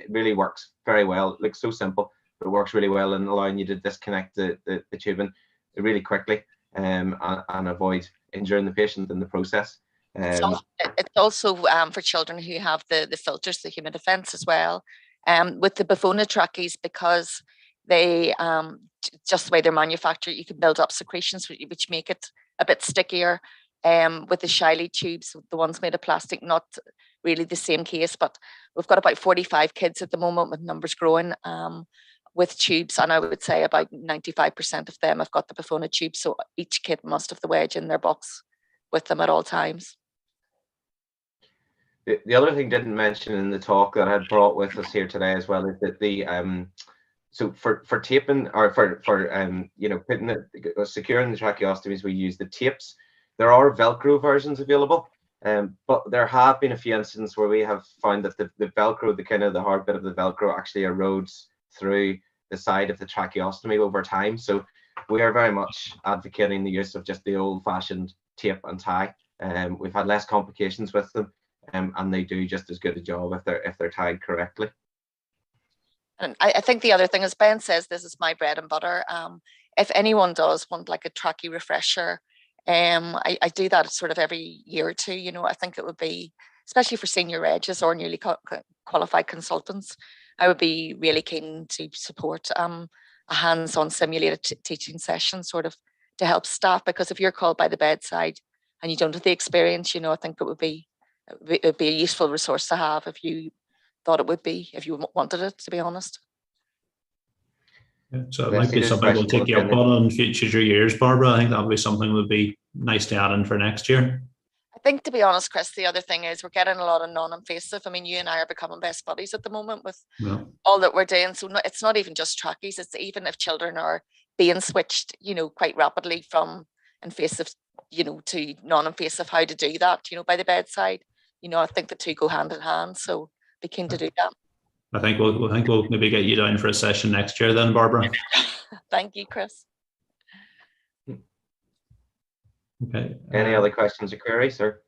really works very well. It looks so simple, but it works really well in allowing you to disconnect the tubing really quickly and avoid injuring the patient in the process. It's also for children who have the filters, the humidifence as well. With the Bufona trachees, because they just the way they're manufactured, you can build up secretions which make it a bit stickier. With the Shiley tubes, the ones made of plastic, not really the same case, but we've got about 45 kids at the moment, with numbers growing, with tubes, and I would say about 95% of them have got the Bufona tube, so each kid must have the wedge in their box with them at all times. The other thing didn't mention in the talk that I had brought with us here today as well is that so for taping or for putting securing the tracheostomies, we use the tapes. There are Velcro versions available, but there have been a few instances where we have found that the Velcro, the hard bit of the Velcro, actually erodes through the side of the tracheostomy over time. So we are very much advocating the use of just the old-fashioned tape and tie. We've had less complications with them, and they do just as good a job if they're tied correctly. And I think the other thing, as Ben says, this is my bread and butter. If anyone does want like a trachea refresher, I do that sort of every year or two. I think it would be, especially for senior regs or newly qualified consultants, I would be really keen to support a hands-on simulated teaching session sort of to help staff, because if you're called by the bedside and you don't have the experience, I think it would be a useful resource to have if you thought it would be, if you wanted it, to be honest. Yeah, so it might be something we'll take you up on in future years, Barbara. I think that would be something that would be nice to add in for next year. I think, to be honest, Chris, the other thing is we're getting a lot of non-invasive. You and I are becoming best buddies at the moment with all that we're doing. So it's not even just trachees. It's even if children are being switched, quite rapidly from invasive, to non-invasive, how to do that, by the bedside. I think the two go hand in hand. So be keen to do that. I think we'll maybe get you down for a session next year then, Barbara. Thank you, Chris. Okay. Any other questions or queries, or?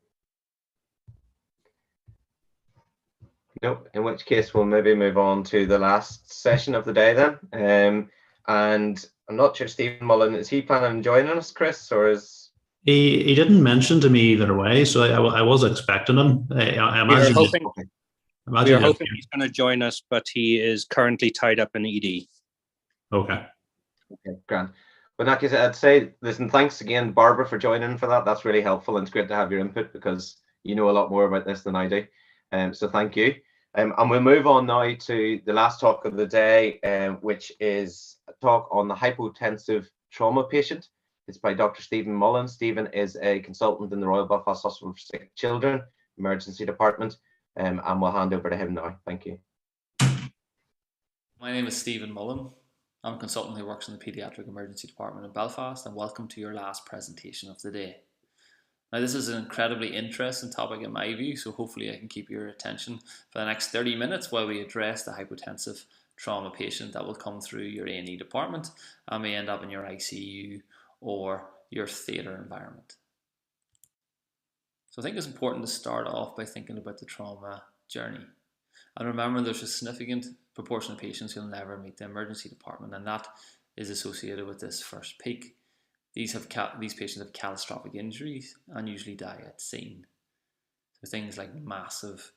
Nope. In which case, we'll maybe move on to the last session of the day then. And I'm not sure, Stephen Mullen, is he planning on joining us, Chris, or is He didn't mention to me either way, so I was expecting him. I imagine. We are hoping he's going to join us, but he is currently tied up in ED. Okay. Okay, grand. But in that case, I'd say, listen, thanks again, Barbara, for joining for that. That's really helpful, and it's great to have your input because you know a lot more about this than I do. So thank you. And we'll move on now to the last talk of the day, which is a talk on the hypotensive trauma patient. It's by Dr. Stephen Mullen. Stephen is a consultant in the Royal Belfast Hospital for Sick Children Emergency Department, and we'll hand over to him now. Thank you. My name is Stephen Mullen. I'm a consultant who works in the Paediatric Emergency Department in Belfast, and welcome to your last presentation of the day. Now, this is an incredibly interesting topic in my view, so hopefully I can keep your attention for the next 30 minutes while we address the hypotensive trauma patient that will come through your A&E department and may end up in your ICU or your theatre environment. So I think it's important to start off by thinking about the trauma journey. And remember, there's a significant proportion of patients who will never meet the emergency department, and that is associated with this first peak. These patients have catastrophic injuries and usually die at scene. So things like massive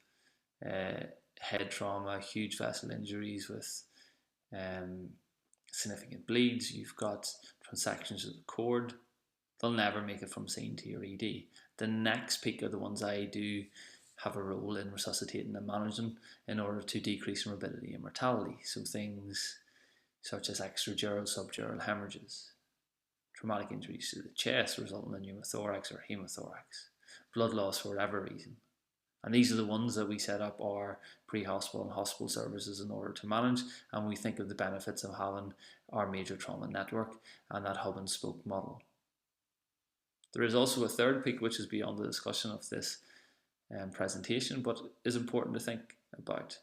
head trauma, huge vessel injuries with significant bleeds. You've got transections of the cord. They'll never make it from scene to your ED. The next peak are the ones I do have a role in resuscitating and managing in order to decrease morbidity and mortality. So things such as extradural, subdural hemorrhages, traumatic injuries to the chest resulting in pneumothorax or hemothorax, blood loss for whatever reason. And these are the ones that we set up our pre-hospital and hospital services in order to manage, and we think of the benefits of having our major trauma network and that hub and spoke model. There is also a third peak which is beyond the discussion of this presentation, but is important to think about.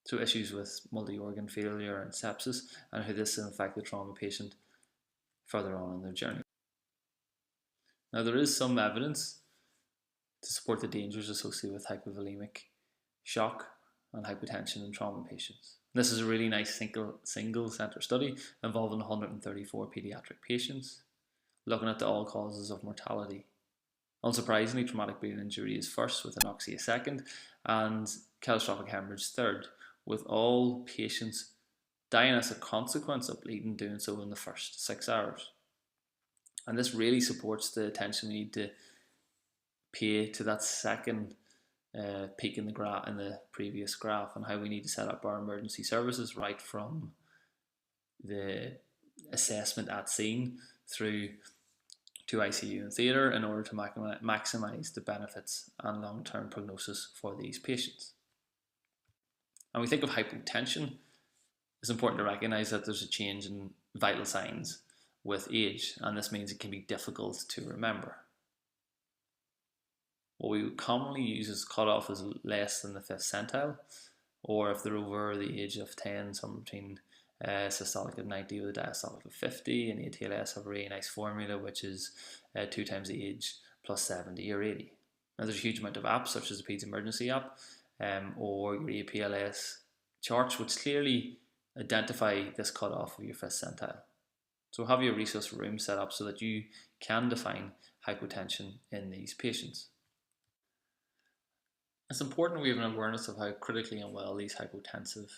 So issues with multi-organ failure and sepsis, and how this can affect the trauma patient further on in their journey. Now, there is some evidence to support the dangers associated with hypovolemic shock and hypotension in trauma patients. This is a really nice single center study involving 134 paediatric patients, looking at the all causes of mortality. Unsurprisingly, traumatic brain injury is first, with anoxia second, and catastrophic hemorrhage third, with all patients dying as a consequence of bleeding, doing so in the first 6 hours. And this really supports the attention we need to pay to that second peak in the previous graph, and how we need to set up our emergency services right from the assessment at scene through to ICU and theatre in order to maximise the benefits and long-term prognosis for these patients. And we think of hypotension, it's important to recognise that there's a change in vital signs with age, and this means it can be difficult to remember. What we would commonly use as cutoff is less than the 5th centile, or if they're over the age of 10, somewhere between systolic of 90 with a diastolic of 50, and ATLS have a really nice formula which is 2 times the age plus 70 or 80. Now there's a huge amount of apps such as the PEDS Emergency app or your APLS charts which clearly identify this cutoff of your 5th centile. So have your resource room set up so that you can define hypotension in these patients. It's important we have an awareness of how critically unwell these hypotensive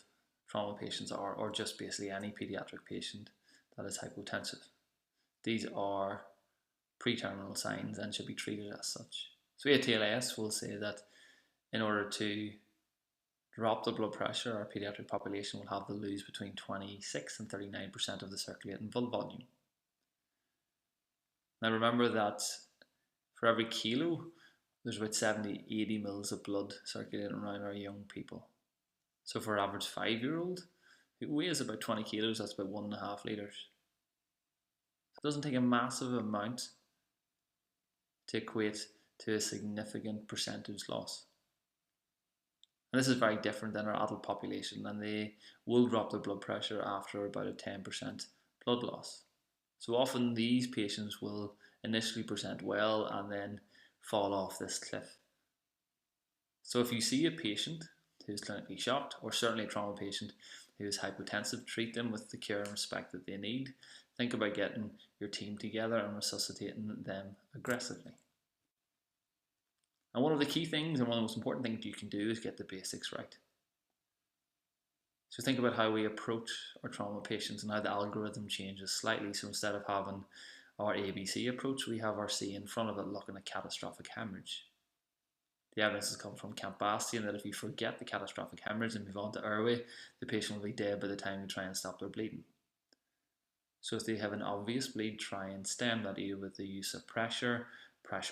trauma patients are, or just basically any paediatric patient that is hypotensive. These are pre-terminal signs and should be treated as such. So ATLS will say that in order to drop the blood pressure, our paediatric population will have to lose between 26 and 39% of the circulating blood volume. Now remember that for every kilo, there's about 70-80 mils of blood circulating around our young people. So for an average 5-year-old who weighs about 20 kilos, that's about 1.5 litres. It doesn't take a massive amount to equate to a significant percentage loss. And this is very different than our adult population, and they will drop their blood pressure after about a 10% blood loss. So often these patients will initially present well and then fall off this cliff. So if you see a patient who is clinically shocked, or certainly a trauma patient who is hypotensive, treat them with the care and respect that they need. Think about getting your team together and resuscitating them aggressively. And one of the key things and one of the most important things you can do is get the basics right. So think about how we approach our trauma patients and how the algorithm changes slightly. So instead of having our ABC approach, we have our C in front of it looking at catastrophic hemorrhage. The evidence has come from Camp Bastion that if you forget the catastrophic hemorrhage and move on to airway, the patient will be dead by the time you try and stop their bleeding. So if they have an obvious bleed, try and stem that either with the use of pressure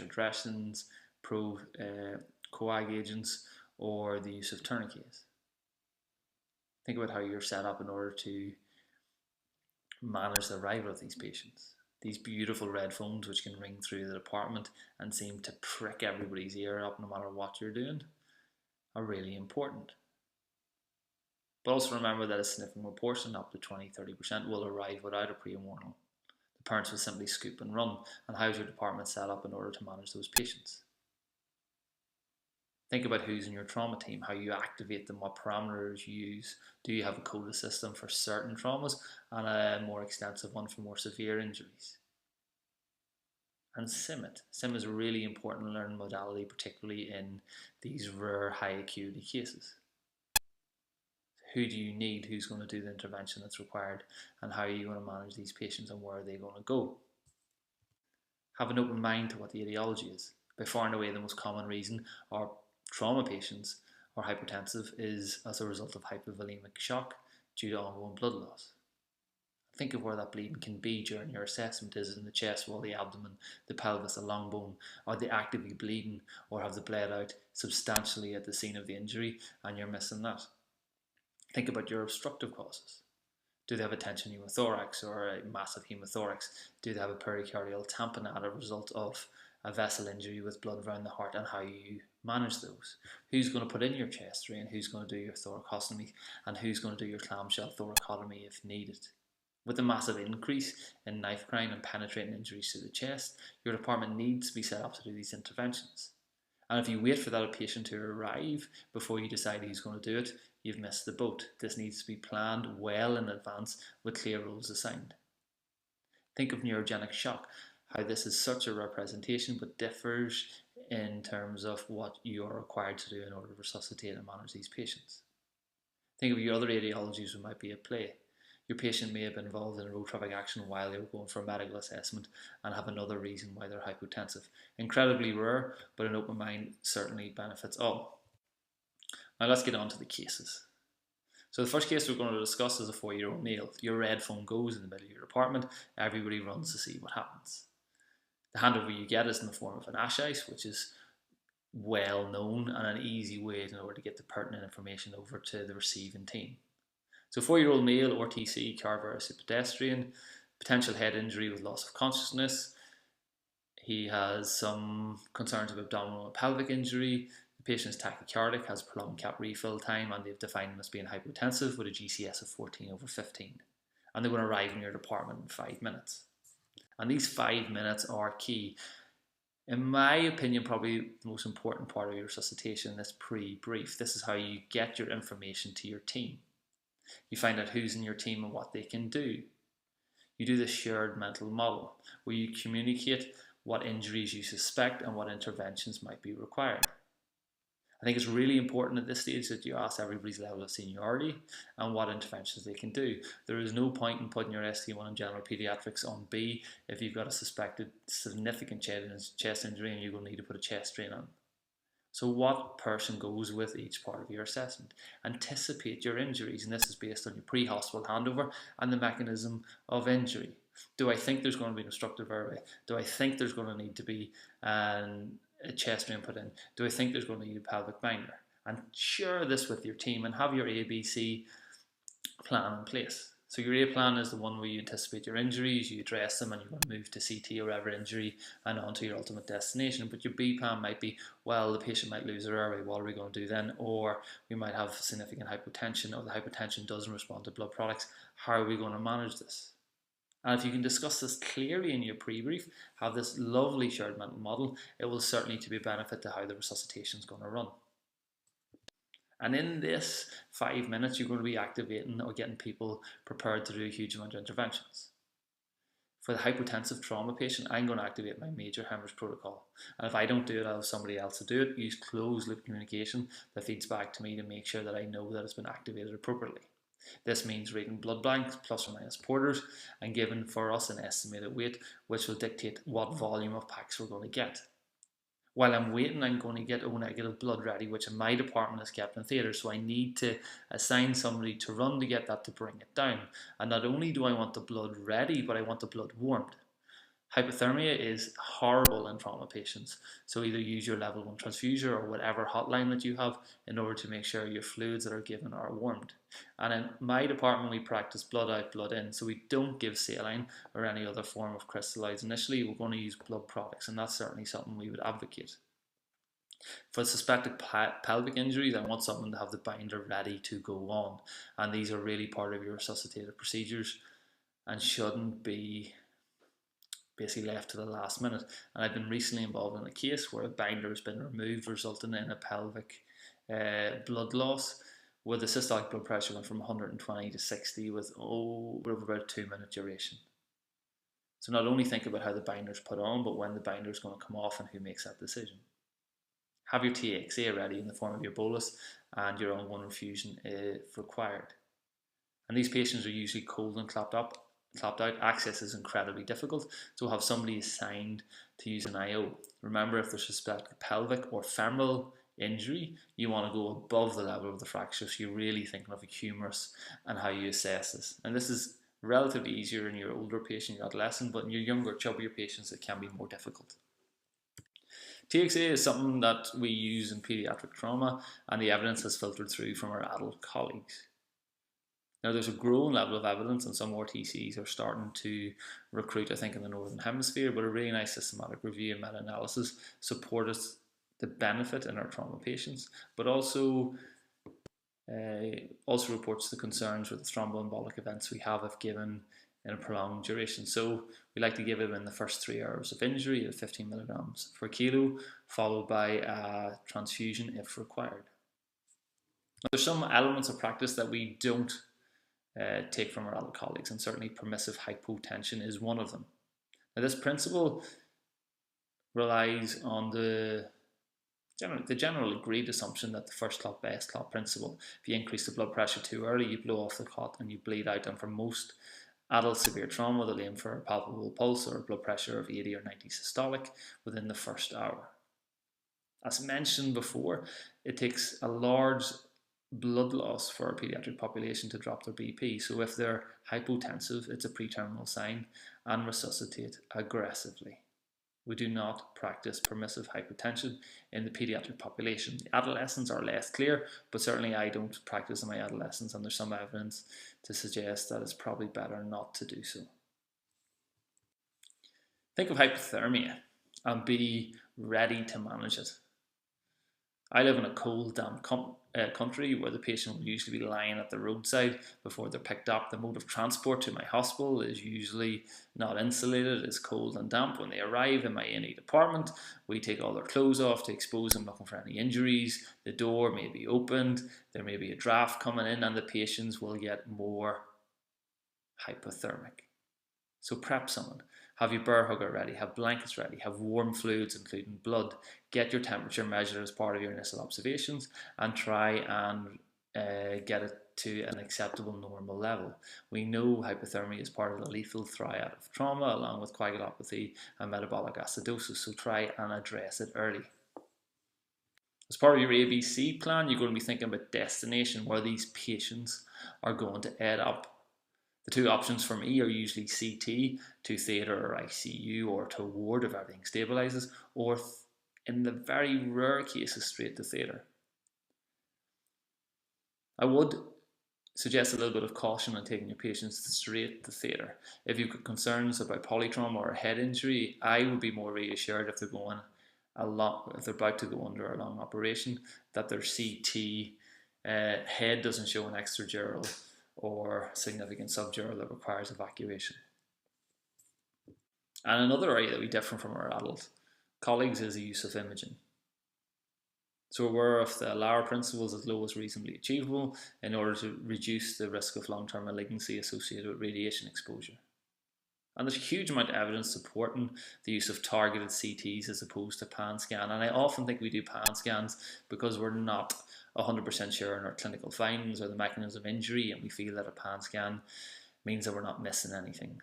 dressings, coag agents, or the use of tourniquets. Think about how you're set up in order to manage the arrival of these patients. These beautiful red phones which can ring through the department and seem to prick everybody's ear up no matter what you're doing are really important. But also remember that a significant proportion, up to 20-30%, will arrive without a pre-warning. The parents will simply scoop and run. And how's your department set up in order to manage those patients? Think about who's in your trauma team, how you activate them, what parameters you use. Do you have a quota system for certain traumas and a more extensive one for more severe injuries? And SIM it. SIM is a really important learning modality, particularly in these rare high acuity cases. Who do you need? Who's going to do the intervention that's required? And how are you going to manage these patients and where are they going to go? Have an open mind to what the etiology is. By far and away the most common reason our trauma patients are hypertensive is as a result of hypovolemic shock due to ongoing blood loss. Think of where that bleeding can be during your assessment. Is it in the chest wall, the abdomen, the pelvis, the long bone? Are they actively bleeding or have they bled out substantially at the scene of the injury and you're missing that? Think about your obstructive causes. Do they have a tension pneumothorax or a massive hemothorax? Do they have a pericardial tamponade as a result of a vessel injury with blood around the heart, and how you manage those? Who's going to put in your chest drain? Who's going to do your thoracostomy? And who's going to do your clamshell thoracotomy if needed? With a massive increase in knife crime and penetrating injuries to the chest, your department needs to be set up to do these interventions. And if you wait for that patient to arrive before you decide who's going to do it, you've missed the boat. This needs to be planned well in advance with clear rules assigned. Think of neurogenic shock, how this is such a representation but differs in terms of what you're required to do in order to resuscitate and manage these patients. Think of your other etiologies that might be at play. Your patient may have been involved in a road traffic accident while they were going for a medical assessment and have another reason why they're hypotensive. Incredibly rare, but an open mind certainly benefits all. Now let's get on to the cases. So the first case we're going to discuss is a 4-year-old male. Your red phone goes in the middle of your department. Everybody runs to see what happens. The handover you get is in the form of an ASH ice, which is well known and an easy way in order to get the pertinent information over to the receiving team. So 4-year-old male, RTC, cardiovascular pedestrian, potential head injury with loss of consciousness. He has some concerns of abdominal and pelvic injury. The patient is tachycardic, has prolonged cap refill time, and they've defined him as being hypotensive with a GCS of 14/15. And they're going to arrive in your department in 5 minutes. And these 5 minutes are key. In my opinion, probably the most important part of your resuscitation, this pre-brief. This is how you get your information to your team. You find out who's in your team and what they can do. You do the shared mental model, where you communicate what injuries you suspect and what interventions might be required. I think it's really important at this stage that you ask everybody's level of seniority and what interventions they can do. There is no point in putting your ST1 in general pediatrics on B if you've got a suspected significant chest injury and you're going to need to put a chest drain on. So what person goes with each part of your assessment? Anticipate your injuries, and this is based on your pre-hospital handover and the mechanism of injury. Do I think there's going to be an obstructive airway? Do I think there's going to need to be a chest drain put in? Do I think there's going to need a pelvic binder? And share this with your team and have your ABC plan in place. So your A plan is the one where you anticipate your injuries, you address them, and you're going to move to CT or whatever injury and on to your ultimate destination. But your B plan might be, well, the patient might lose their airway, what are we going to do then? Or we might have significant hypotension, or the hypotension doesn't respond to blood products. How are we going to manage this? And if you can discuss this clearly in your pre-brief, have this lovely shared mental model, it will certainly be a benefit to how the resuscitation is going to run. And in this 5 minutes, you're going to be activating or getting people prepared to do a huge amount of interventions. For the hypotensive trauma patient, I'm going to activate my major hemorrhage protocol. And if I don't do it, I'll have somebody else to do it. Use closed loop communication that feeds back to me to make sure that I know that it's been activated appropriately. This means reading blood blanks, plus or minus porters, and giving for us an estimated weight, which will dictate what volume of packs we're going to get. While I'm waiting, I'm going to get O negative blood ready, which in my department is kept in theatre, so I need to assign somebody to run to get that to bring it down. And not only do I want the blood ready, but I want the blood warmed. Hypothermia is horrible in trauma patients, so either use your level 1 transfuser or whatever hotline that you have in order to make sure your fluids that are given are warmed. And in my department, we practice blood out, blood in, so we don't give saline or any other form of crystalloids initially. We're going to use blood products, and that's certainly something we would advocate. For suspected pelvic injuries, I want someone to have the binder ready to go on, and these are really part of your resuscitative procedures and shouldn't be basically left to the last minute. And I've been recently involved in a case where a binder has been removed, resulting in a pelvic blood loss, where the systolic blood pressure went from 120 to 60 with over about a 2-minute duration. So not only think about how the binder is put on, but when the binder is going to come off and who makes that decision. Have your TXA ready in the form of your bolus and your ongoing infusion if required. And these patients are usually cold and clapped out. Access is incredibly difficult, so we'll have somebody assigned to use an IO. Remember, if there's suspected pelvic or femoral injury, you want to go above the level of the fracture, so you're really thinking of a humerus and how you assess this. And this is relatively easier in your older patient, your adolescent, but in your younger, chubbier patients, it can be more difficult. TXA is something that we use in paediatric trauma, and the evidence has filtered through from our adult colleagues. Now, there's a growing level of evidence, and some RTCs are starting to recruit, I think, in the Northern Hemisphere, but a really nice systematic review and meta-analysis supported the benefit in our trauma patients, but also reports the concerns with the thromboembolic events we have if given in a prolonged duration. So we like to give it in the first 3 hours of injury at 15 milligrams per kilo, followed by a transfusion if required. Now, there's some elements of practice that we don't take from our adult colleagues, and certainly permissive hypotension is one of them. Now, this principle relies on the general agreed assumption that the first clot, best clot principle. If you increase the blood pressure too early, you blow off the clot and you bleed out. And for most adult severe trauma, they'll aim for a palpable pulse or a blood pressure of 80 or 90 systolic within the first hour. As mentioned before, it takes a large blood loss for our paediatric population to drop their BP. So if they're hypotensive, it's a pre-terminal sign, and resuscitate aggressively. We do not practice permissive hypotension in the paediatric population. The adolescents are less clear, but certainly I don't practice in my adolescents, and there's some evidence to suggest that it's probably better not to do so. Think of hypothermia and be ready to manage it. I live in a cold, damp country where the patient will usually be lying at the roadside before they're picked up. The mode of transport to my hospital is usually not insulated, it's cold and damp. When they arrive in my A&E department, we take all their clothes off to expose them, looking for any injuries. The door may be opened, there may be a draft coming in, and the patients will get more hypothermic. So prep someone. Have your burr hugger ready, have blankets ready, have warm fluids including blood, get your temperature measured as part of your initial observations, and try and get it to an acceptable normal level. We know hypothermia is part of the lethal triad of trauma along with coagulopathy and metabolic acidosis, so try and address it early. As part of your ABC plan, you're going to be thinking about destination, where these patients are going to end up. The two options for me are usually CT to theatre or ICU, or to ward if everything stabilises, or in the very rare cases straight to theatre. I would suggest a little bit of caution on taking your patients straight to theatre. If you've got concerns about polytrauma or a head injury, I would be more reassured if they're about to go under a long operation, that their CT head doesn't show an extradural or significant subdural that requires evacuation. And another area that we differ from our adult colleagues is the use of imaging. So we're aware of the LAR principles as low as reasonably achievable in order to reduce the risk of long-term malignancy associated with radiation exposure. And there's a huge amount of evidence supporting the use of targeted CTs as opposed to pan scan. And I often think we do pan scans because we're not 100% sure in our clinical findings or the mechanism of injury, and we feel that a pan scan means that we're not missing anything.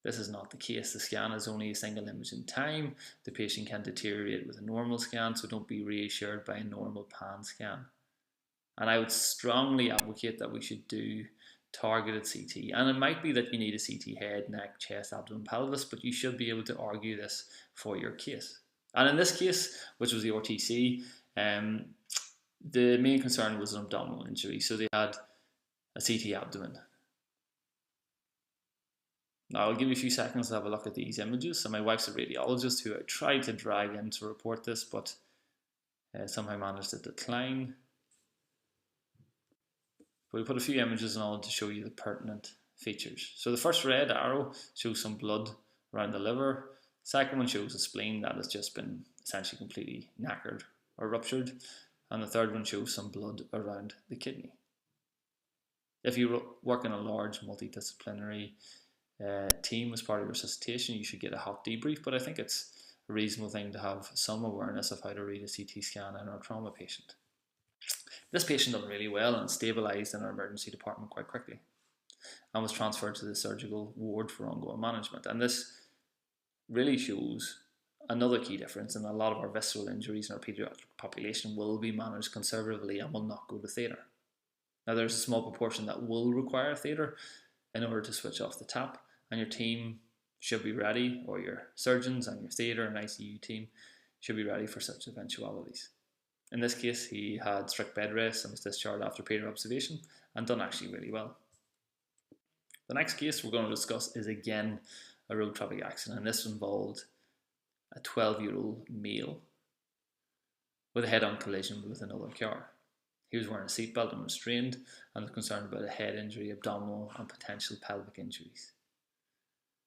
This is not the case. The scan is only a single image in time. The patient can deteriorate with a normal scan, so don't be reassured by a normal pan scan. And I would strongly advocate that we should do targeted CT. And it might be that you need a CT head, neck, chest, abdomen, pelvis, but you should be able to argue this for your case. And in this case, which was the RTC, the main concern was an abdominal injury. So they had a CT abdomen. Now I'll give you a few seconds to have a look at these images. So my wife's a radiologist who I tried to drag in to report this, but somehow managed to decline. But we put a few images on to show you the pertinent features. So the first red arrow shows some blood around the liver. The second one shows a spleen that has just been essentially completely knackered or ruptured. And the third one shows some blood around the kidney. If you work in a large multidisciplinary team as part of resuscitation, you should get a hot debrief, but I think it's a reasonable thing to have some awareness of how to read a CT scan in our trauma patient. This patient done really well and stabilised in our emergency department quite quickly and was transferred to the surgical ward for ongoing management. And this really shows another key difference, and a lot of our visceral injuries in our paediatric population will be managed conservatively and will not go to theatre. Now there's a small proportion that will require theatre in order to switch off the tap, and your team should be ready, or your surgeons and your theatre and ICU team should be ready for such eventualities. In this case, he had strict bed rest and was discharged after period observation and done actually really well. The next case we're going to discuss is again a road traffic accident, and this involved a 12-year-old male with a head-on collision with another car. He was wearing a seatbelt and restrained and was concerned about a head injury, abdominal and potential pelvic injuries.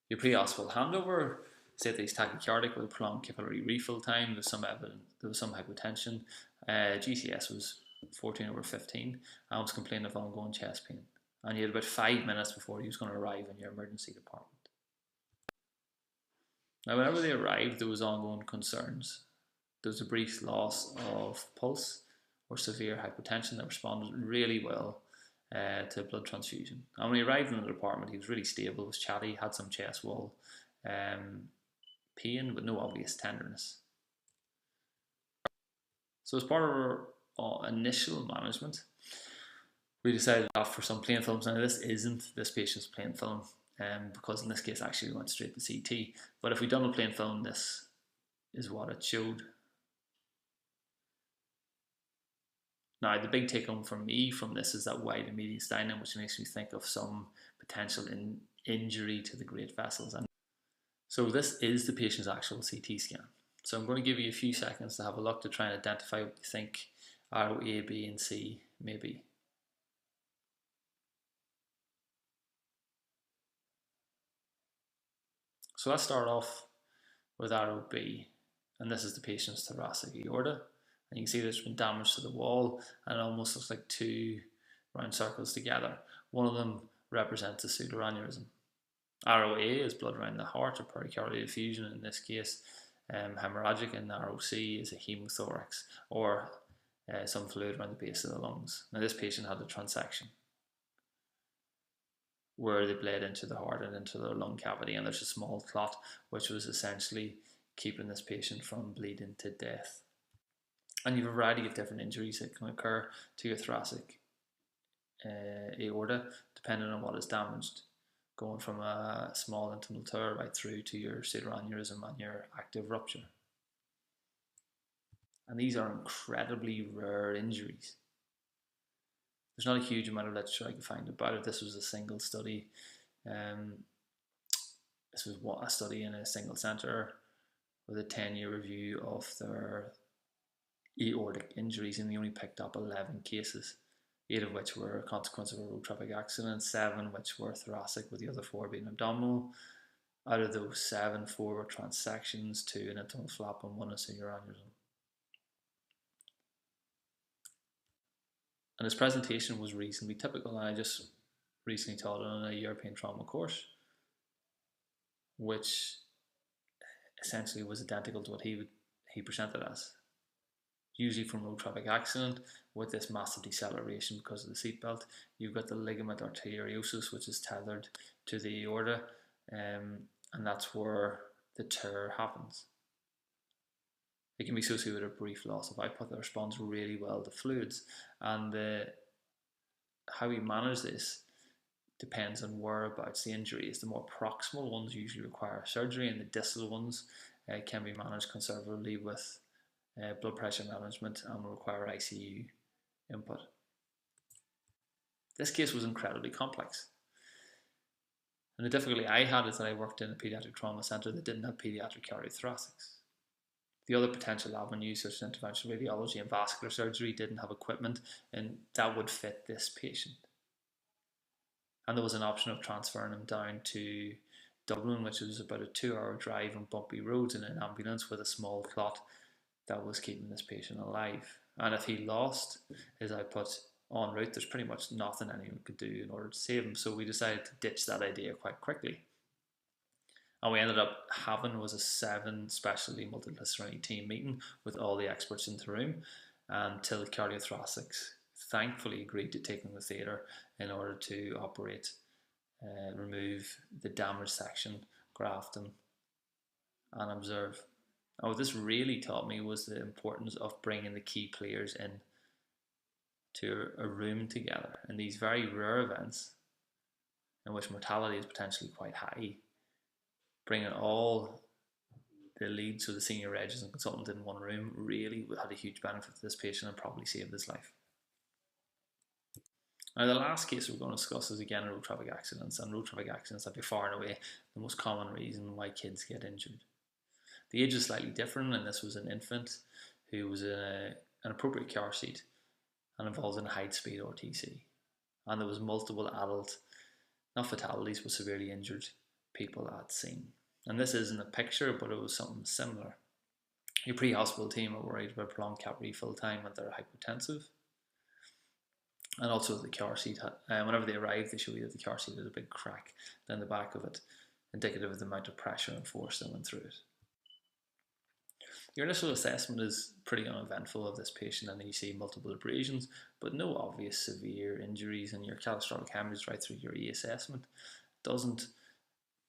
Your pre-hospital handover said that he's tachycardic with a prolonged capillary refill time. There was some evidence, there was some hypotension. GCS was 14/15 and was complaining of ongoing chest pain. And he had about 5 minutes before he was going to arrive in your emergency department. Now, whenever they arrived, there was ongoing concerns. There was a brief loss of pulse or severe hypotension that responded really well to blood transfusion. And when he arrived in the department, he was really stable, was chatty, had some chest wall pain, but no obvious tenderness. So as part of our initial management, we decided to opt for some plain films. Now this isn't this patient's plain film, because in this case actually we went straight to CT. But if we'd done a plain film, this is what it showed. Now the big take home for me from this is that wide and mediastinum, which makes me think of some potential injury to the great vessels. And so this is the patient's actual CT scan. So I'm going to give you a few seconds to have a look to try and identify what you think arrow A, B and C may be. So let's start off with arrow B, and this is the patient's thoracic aorta. And you can see there's been damage to the wall, and it almost looks like two round circles together. One of them represents a pseudoaneurysm. Arrow A is blood around the heart or pericardial effusion, in this case hemorrhagic, and arrow C is a hemothorax or some fluid around the base of the lungs. Now this patient had a transection where they bled into the heart and into their lung cavity, and there's a small clot which was essentially keeping this patient from bleeding to death. And you have a variety of different injuries that can occur to your thoracic aorta depending on what is damaged, going from a small intimal tear right through to your pseudoaneurysm and your active rupture. And these are incredibly rare injuries. There's not a huge amount of literature I can find about it. This was a single study. This was a study in a single centre with a 10-year review of their aortic injuries, and they only picked up 11 cases, 8 of which were a consequence of a road traffic accident, 7 which were thoracic, with the other 4 being abdominal. Out of those 7, 4 were transections, 2 an intimal flap, and 1 a pseudoaneurysm. And his presentation was reasonably typical, and I just recently taught it on a European trauma course. which essentially was identical to what he presented as. Usually from road traffic accident, with this massive deceleration because of the seatbelt, you've got the ligament arteriosus, which is tethered to the aorta, and that's where the tear happens. It can be associated with a brief loss of output that responds really well to fluids, and how we manage this depends on whereabouts the injury is. The more proximal ones usually require surgery, and the distal ones can be managed conservatively with blood pressure management and will require ICU input. This case was incredibly complex. And the difficulty I had is that I worked in a paediatric trauma centre that didn't have paediatric cardiothoracics. The other potential avenues, such as interventional radiology and vascular surgery, didn't have equipment and that would fit this patient. And there was an option of transferring him down to Dublin, which was about a 2-hour drive on bumpy roads in an ambulance with a small clot that was keeping this patient alive. And if he lost his output en route, there's pretty much nothing anyone could do in order to save him. So we decided to ditch that idea quite quickly. And we ended up having was a 7 specialty multidisciplinary team meeting with all the experts in the room until cardiothoracics thankfully agreed to take him to the theatre in order to operate, remove the damaged section, graft him, and observe. And what this really taught me was the importance of bringing the key players in to a room together in these very rare events in which mortality is potentially quite high. Bringing all the leads, so the senior regis and consultant in one room, really had a huge benefit to this patient and probably saved his life. Now the last case we're going to discuss is again road traffic accidents, and road traffic accidents are by far and away the most common reason why kids get injured. The age is slightly different, and this was an infant who was in an appropriate car seat and involved in a high-speed RTC. And there was multiple adult, not fatalities, but severely injured people at scene. And this isn't a picture, but it was something similar. Your pre-hospital team are worried about prolonged cap refill time and they're hypotensive. And also the car seat, whenever they arrived, they show you that the car seat had a big crack down the back of it, indicative of the amount of pressure and force that went through it. Your initial assessment is pretty uneventful of this patient, and you see multiple abrasions, but no obvious severe injuries, and your catastrophic hemorrhage right through your E-assessment doesn't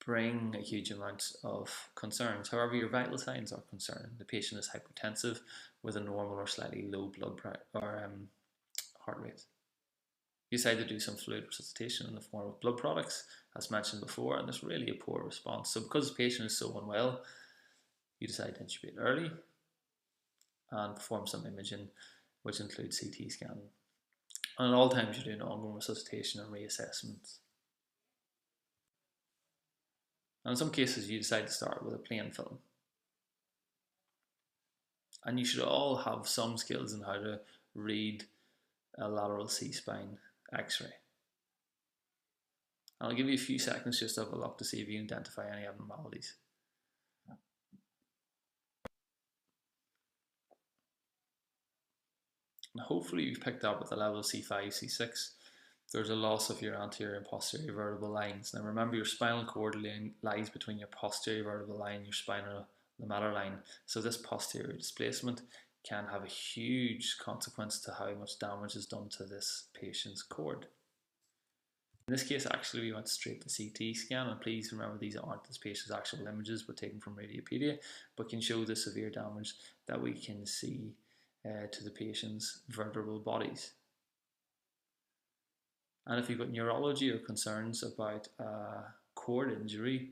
bring a huge amount of concerns. However, your vital signs are concerning. The patient is hypotensive with a normal or slightly low blood pressure or heart rate. You decide to do some fluid resuscitation in the form of blood products, as mentioned before, and there's really a poor response. So because the patient is so unwell, you decide to intubate early and perform some imaging, which includes CT scanning. And at all times, you're doing ongoing resuscitation and reassessments. And in some cases, you decide to start with a plain film. And you should all have some skills in how to read a lateral C-spine X-ray. I'll give you a few seconds just to have a look to see if you identify any abnormalities. And hopefully you've picked up at the level of C5, C6, there's a loss of your anterior and posterior vertebral lines. Now remember, your spinal cord lies between your posterior vertebral line and your spinal lamellar line. So this posterior displacement can have a huge consequence to how much damage is done to this patient's cord. In this case, actually, we went straight to CT scan, and please remember these aren't this patient's actual images, but taken from Radiopedia, but can show the severe damage that we can see to the patient's vertebral bodies. And if you've got neurology or concerns about cord injury,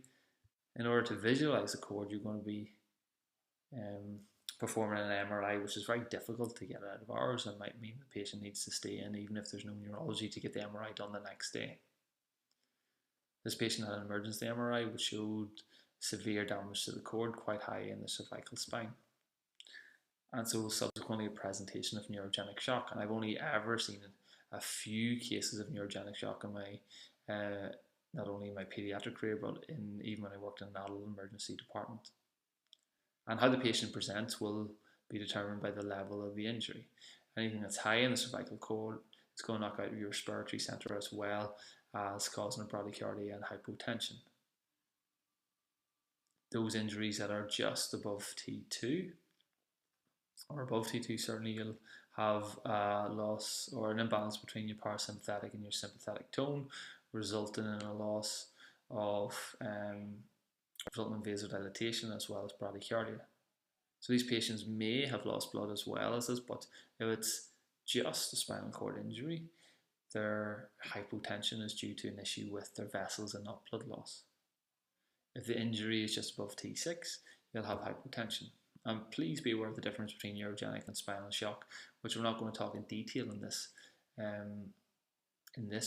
in order to visualize the cord, you're going to be performing an MRI, which is very difficult to get out of hours and might mean the patient needs to stay in even if there's no neurology to get the MRI done the next day. This patient had an emergency MRI which showed severe damage to the cord, quite high in the cervical spine. And so subsequently a presentation of neurogenic shock. And I've only ever seen a few cases of neurogenic shock in my, not only in my paediatric career, but even when I worked in an adult emergency department. And how the patient presents will be determined by the level of the injury. Anything that's high in the cervical cord is going to knock out your respiratory centre as well as causing a bradycardia and hypotension. those injuries that are just above T2 or above T2, certainly you'll have a loss or an imbalance between your parasympathetic and your sympathetic tone, resulting in a loss of resulting in vasodilatation as well as bradycardia. So these patients may have lost blood as well as this, but if it's just a spinal cord injury, their hypotension is due to an issue with their vessels and not blood loss. If the injury is just above T6, you'll have hypotension. And please be aware of the difference between neurogenic and spinal shock, which we're not going to talk in detail in this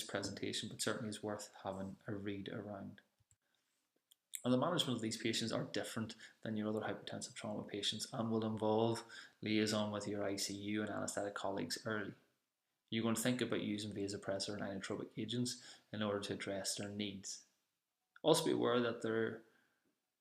presentation, but certainly is worth having a read around. And the management of these patients are different than your other hypotensive trauma patients and will involve liaison with your ICU and anaesthetic colleagues early. You're going to think about using vasopressor and inotropic agents in order to address their needs. Also be aware that there are a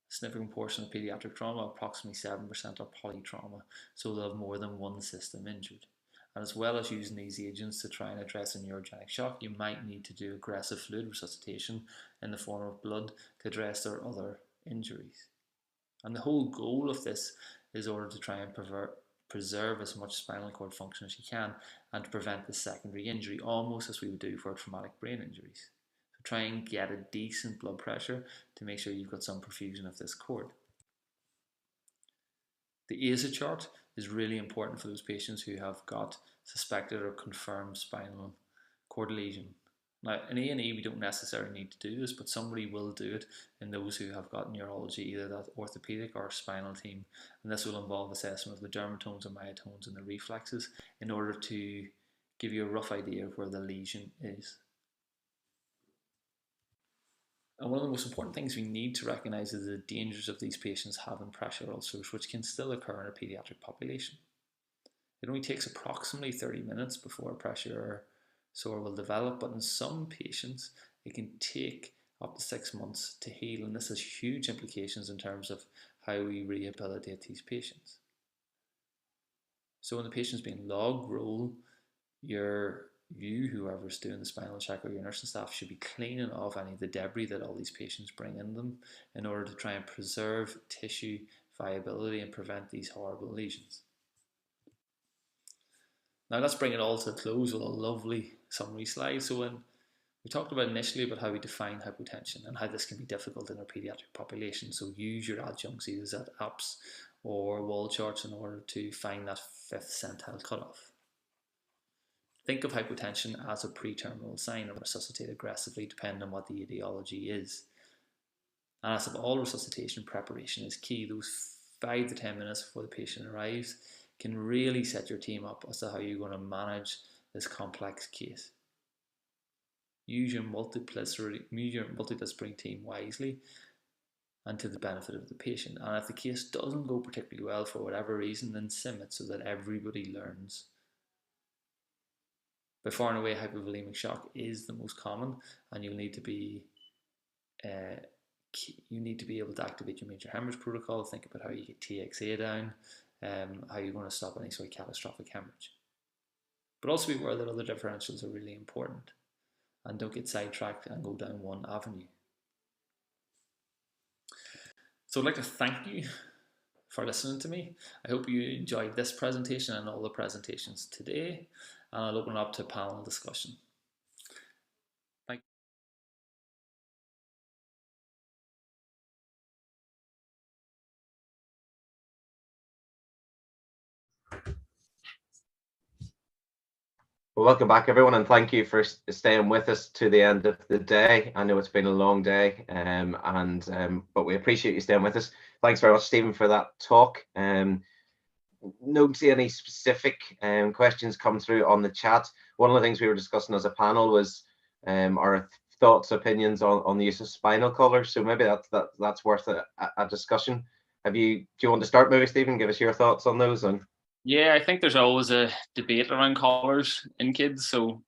significant portion of paediatric trauma, approximately 7%, are polytrauma, so they'll have more than one system injured. And as well as using these agents to try and address a neurogenic shock, you might need to do aggressive fluid resuscitation in the form of blood to address their other injuries. And the whole goal of this is in order to try and preserve as much spinal cord function as you can and to prevent the secondary injury, almost as we would do for traumatic brain injuries. So try and get a decent blood pressure to make sure you've got some perfusion of this cord. The ASA chart is really important for those patients who have got suspected or confirmed spinal cord lesion. Now, in A&E, we don't necessarily need to do this, but somebody will do it in those who have got neurology, either that orthopedic or spinal team. And this will involve assessment of the dermatones and myotones and the reflexes in order to give you a rough idea of where the lesion is. And one of the most important things we need to recognise is the dangers of these patients having pressure ulcers, which can still occur in a paediatric population. It only takes approximately 30 minutes before a pressure sore will develop, but in some patients it can take up to 6 months to heal, and this has huge implications in terms of how we rehabilitate these patients. So when the patient's being log roll, you, whoever's doing the spinal check, or your nursing staff should be cleaning off any of the debris that all these patients bring in them in order to try and preserve tissue viability and prevent these horrible lesions. Now let's bring it all to a close with a lovely summary slide. So when we talked about initially about how we define hypotension and how this can be difficult in our paediatric population, so use your adjuncts, either at apps or wall charts, in order to find that 5th centile cutoff. Think of hypotension as a pre-terminal sign and resuscitate aggressively depending on what the etiology is. And as of all resuscitation, preparation is key. Those 5 to 10 minutes before the patient arrives can really set your team up as to how you're going to manage this complex case. Use your multidisciplinary team wisely and to the benefit of the patient. And if the case doesn't go particularly well for whatever reason, then sim it so that everybody learns. By far and away, hypovolemic shock is the most common, and you'll need to be able to activate your major hemorrhage protocol. Think about how you get TXA down, how you're going to stop any sort of catastrophic hemorrhage. But also be aware that other differentials are really important, and don't get sidetracked and go down one avenue. So I'd like to thank you for listening to me. I hope you enjoyed this presentation and all the presentations today, and I'll open it up to panel discussion. Thank you. Well, welcome back, everyone, and thank you for staying with us to the end of the day. I know it's been a long day, but we appreciate you staying with us. Thanks very much, Stephen, for that talk. Don't see any specific questions come through on the chat. One of the things we were discussing as a panel was our thoughts, opinions on the use of spinal collars. So maybe that's worth a discussion. Do you want to start, maybe, Stephen? Give us your thoughts on those. Yeah, I think there's always a debate around collars in kids. So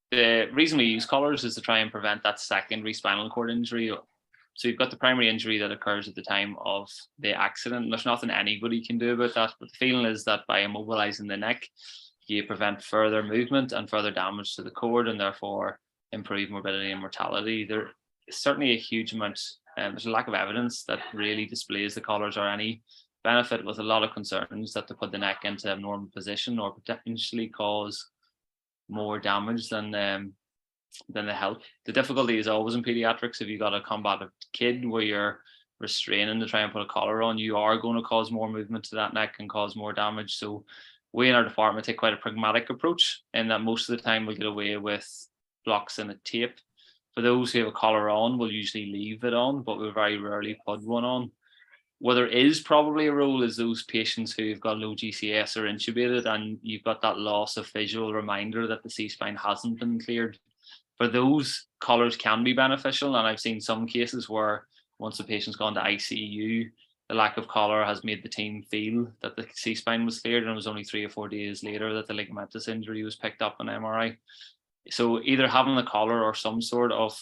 the reason we use collars is to try and prevent that secondary spinal cord injury. So you've got the primary injury that occurs at the time of the accident. There's nothing anybody can do about that, but the feeling is that by immobilizing the neck, you prevent further movement and further damage to the cord, and therefore improve morbidity and mortality. There certainly a huge amount. There's a lack of evidence that really displays the collars are any benefit, with a lot of concerns that they put the neck into a normal position or potentially cause more damage than they help. The difficulty is always in pediatrics. If you've got a combative kid where you're restraining to try and put a collar on, you are going to cause more movement to that neck and cause more damage. So we in our department take quite a pragmatic approach, in that most of the time we'll get away with blocks and a tape. For those who have a collar on, we'll usually leave it on, but we'll very rarely put one on. Where there is probably a role is those patients who've got low GCS or intubated, and you've got that loss of visual reminder that the C-spine hasn't been cleared. For those, collars can be beneficial, and I've seen some cases where once the patient's gone to ICU, the lack of collar has made the team feel that the C-spine was cleared, and it was only 3 or 4 days later that the ligamentous injury was picked up on MRI. So either having the collar or some sort of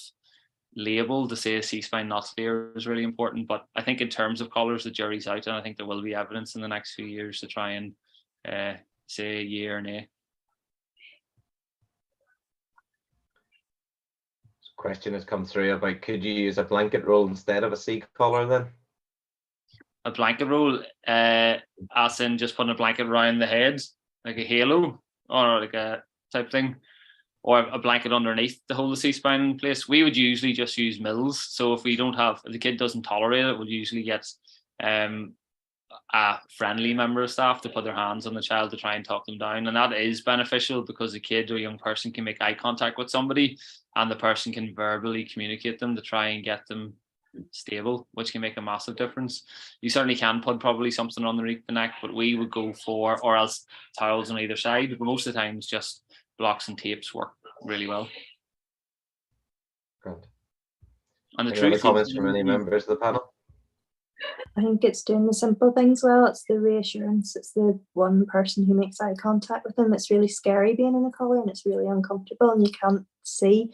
label to say C-spine not clear is really important. But I think in terms of collars, the jury's out, and I think there will be evidence in the next few years to try and say yea or nay. Question has come through about, could you use a blanket roll instead of a C collar then? A blanket roll, as in just putting a blanket around the head, like a halo or like a type thing, or a blanket underneath to hold the C-spine in place. We would usually just use Mills. So if if the kid doesn't tolerate it, we'll usually get a friendly member of staff to put their hands on the child to try and talk them down. And that is beneficial because a kid or young person can make eye contact with somebody, and the person can verbally communicate them to try and get them stable, which can make a massive difference. You certainly can put probably something underneath the neck, but we would go for, or else towels on either side, but most of the times just blocks and tapes work really well. Good. And the any other comments from any members of the panel? I think it's doing the simple things well. It's the reassurance. It's the one person who makes eye contact with them. It's really scary being in a collar, and it's really uncomfortable, and you can't see,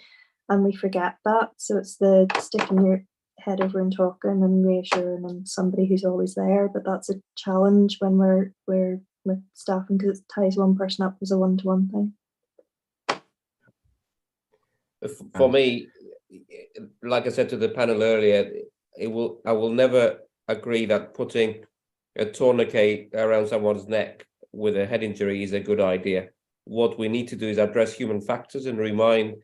and we forget that. So it's the sticking your head over and talking and reassuring, and somebody who's always there. But that's a challenge when we're with staffing, because it ties one person up as a one-to-one thing. For me, like I said to the panel earlier, I will never agree that putting a tourniquet around someone's neck with a head injury is a good idea. What we need to do is address human factors and remind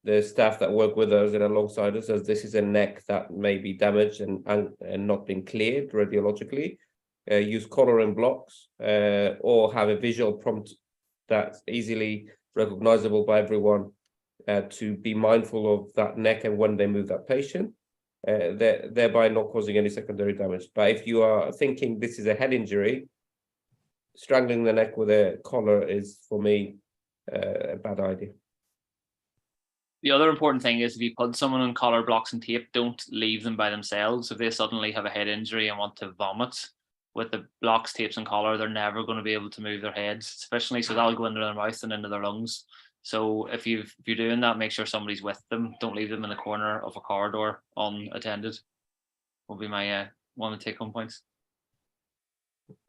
the staff that work with us and alongside us, as this is a neck that may be damaged and not been cleared radiologically. Use collar and blocks, or have a visual prompt that's easily recognizable by everyone, to be mindful of that neck and when they move that patient, thereby not causing any secondary damage. But if you are thinking this is a head injury, strangling the neck with a collar is, for me, a bad idea. The other important thing is, if you put someone on collar, blocks and tape, don't leave them by themselves. If they suddenly have a head injury and want to vomit, with the blocks, tapes and collar, they're never going to be able to move their heads sufficiently, so that'll go into their mouth and into their lungs. So if you're doing that, make sure somebody's with them. Don't leave them in the corner of a corridor unattended. Will be my one of the take-home points.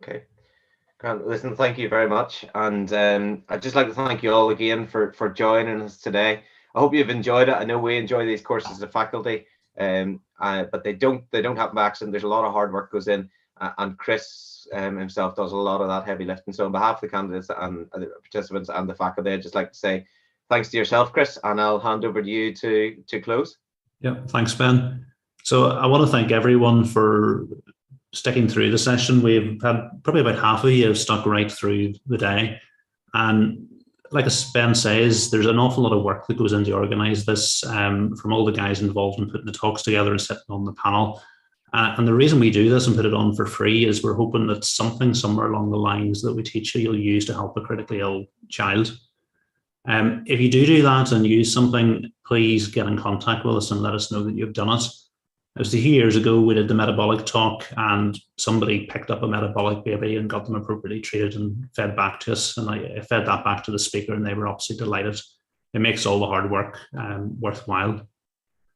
Okay. Grant, listen, thank you very much. And I'd just like to thank you all again for joining us today. I hope you've enjoyed it. I know we enjoy these courses as a faculty, but they don't happen by accident. There's a lot of hard work goes in, and Chris himself does a lot of that heavy lifting. So on behalf of the candidates and the participants and the faculty, I'd just like to say thanks to yourself, Chris, and I'll hand over to you to close. Yeah, thanks, Ben. So I want to thank everyone for sticking through the session. We've had probably about half of you have stuck right through the day. And like Ben says, there's an awful lot of work that goes into organise this, from all the guys involved in putting the talks together and sitting on the panel. And the reason we do this and put it on for free is we're hoping that something somewhere along the lines that we teach you'll use to help a critically ill child. If you do that and use something, please get in contact with us and let us know that you've done it. It was a few years ago, we did the metabolic talk, and somebody picked up a metabolic baby and got them appropriately treated and fed back to us. And I fed that back to the speaker, and they were obviously delighted. It makes all the hard work worthwhile.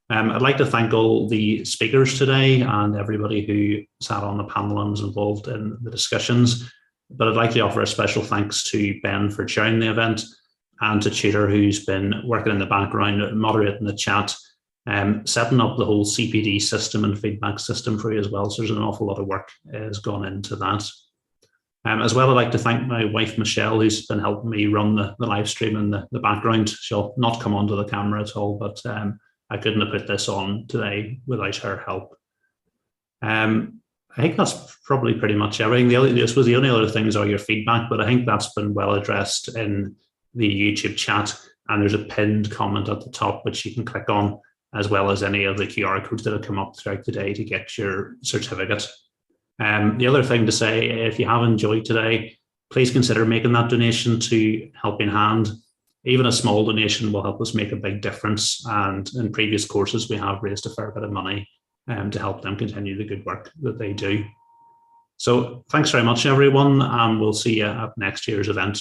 I'd like to thank all the speakers today and everybody who sat on the panel and was involved in the discussions. But I'd like to offer a special thanks to Ben for chairing the event, and to Tudor, who's been working in the background, moderating the chat, Setting up the whole CPD system and feedback system for you as well. So there's an awful lot of work has gone into that. As well, I'd like to thank my wife, Michelle, who's been helping me run the live stream in the background. She'll not come onto the camera at all, but I couldn't have put this on today without her help. I think that's probably pretty much everything. The only other things are your feedback, but I think that's been well addressed in the YouTube chat. And there's a pinned comment at the top, which you can click on, as well as any of the QR codes that have come up throughout the day to get your certificate. The other thing to say, if you have enjoyed today, please consider making that donation to Helping Hand. Even a small donation will help us make a big difference. And in previous courses, we have raised a fair bit of money to help them continue the good work that they do. So thanks very much, everyone, and we'll see you at next year's event.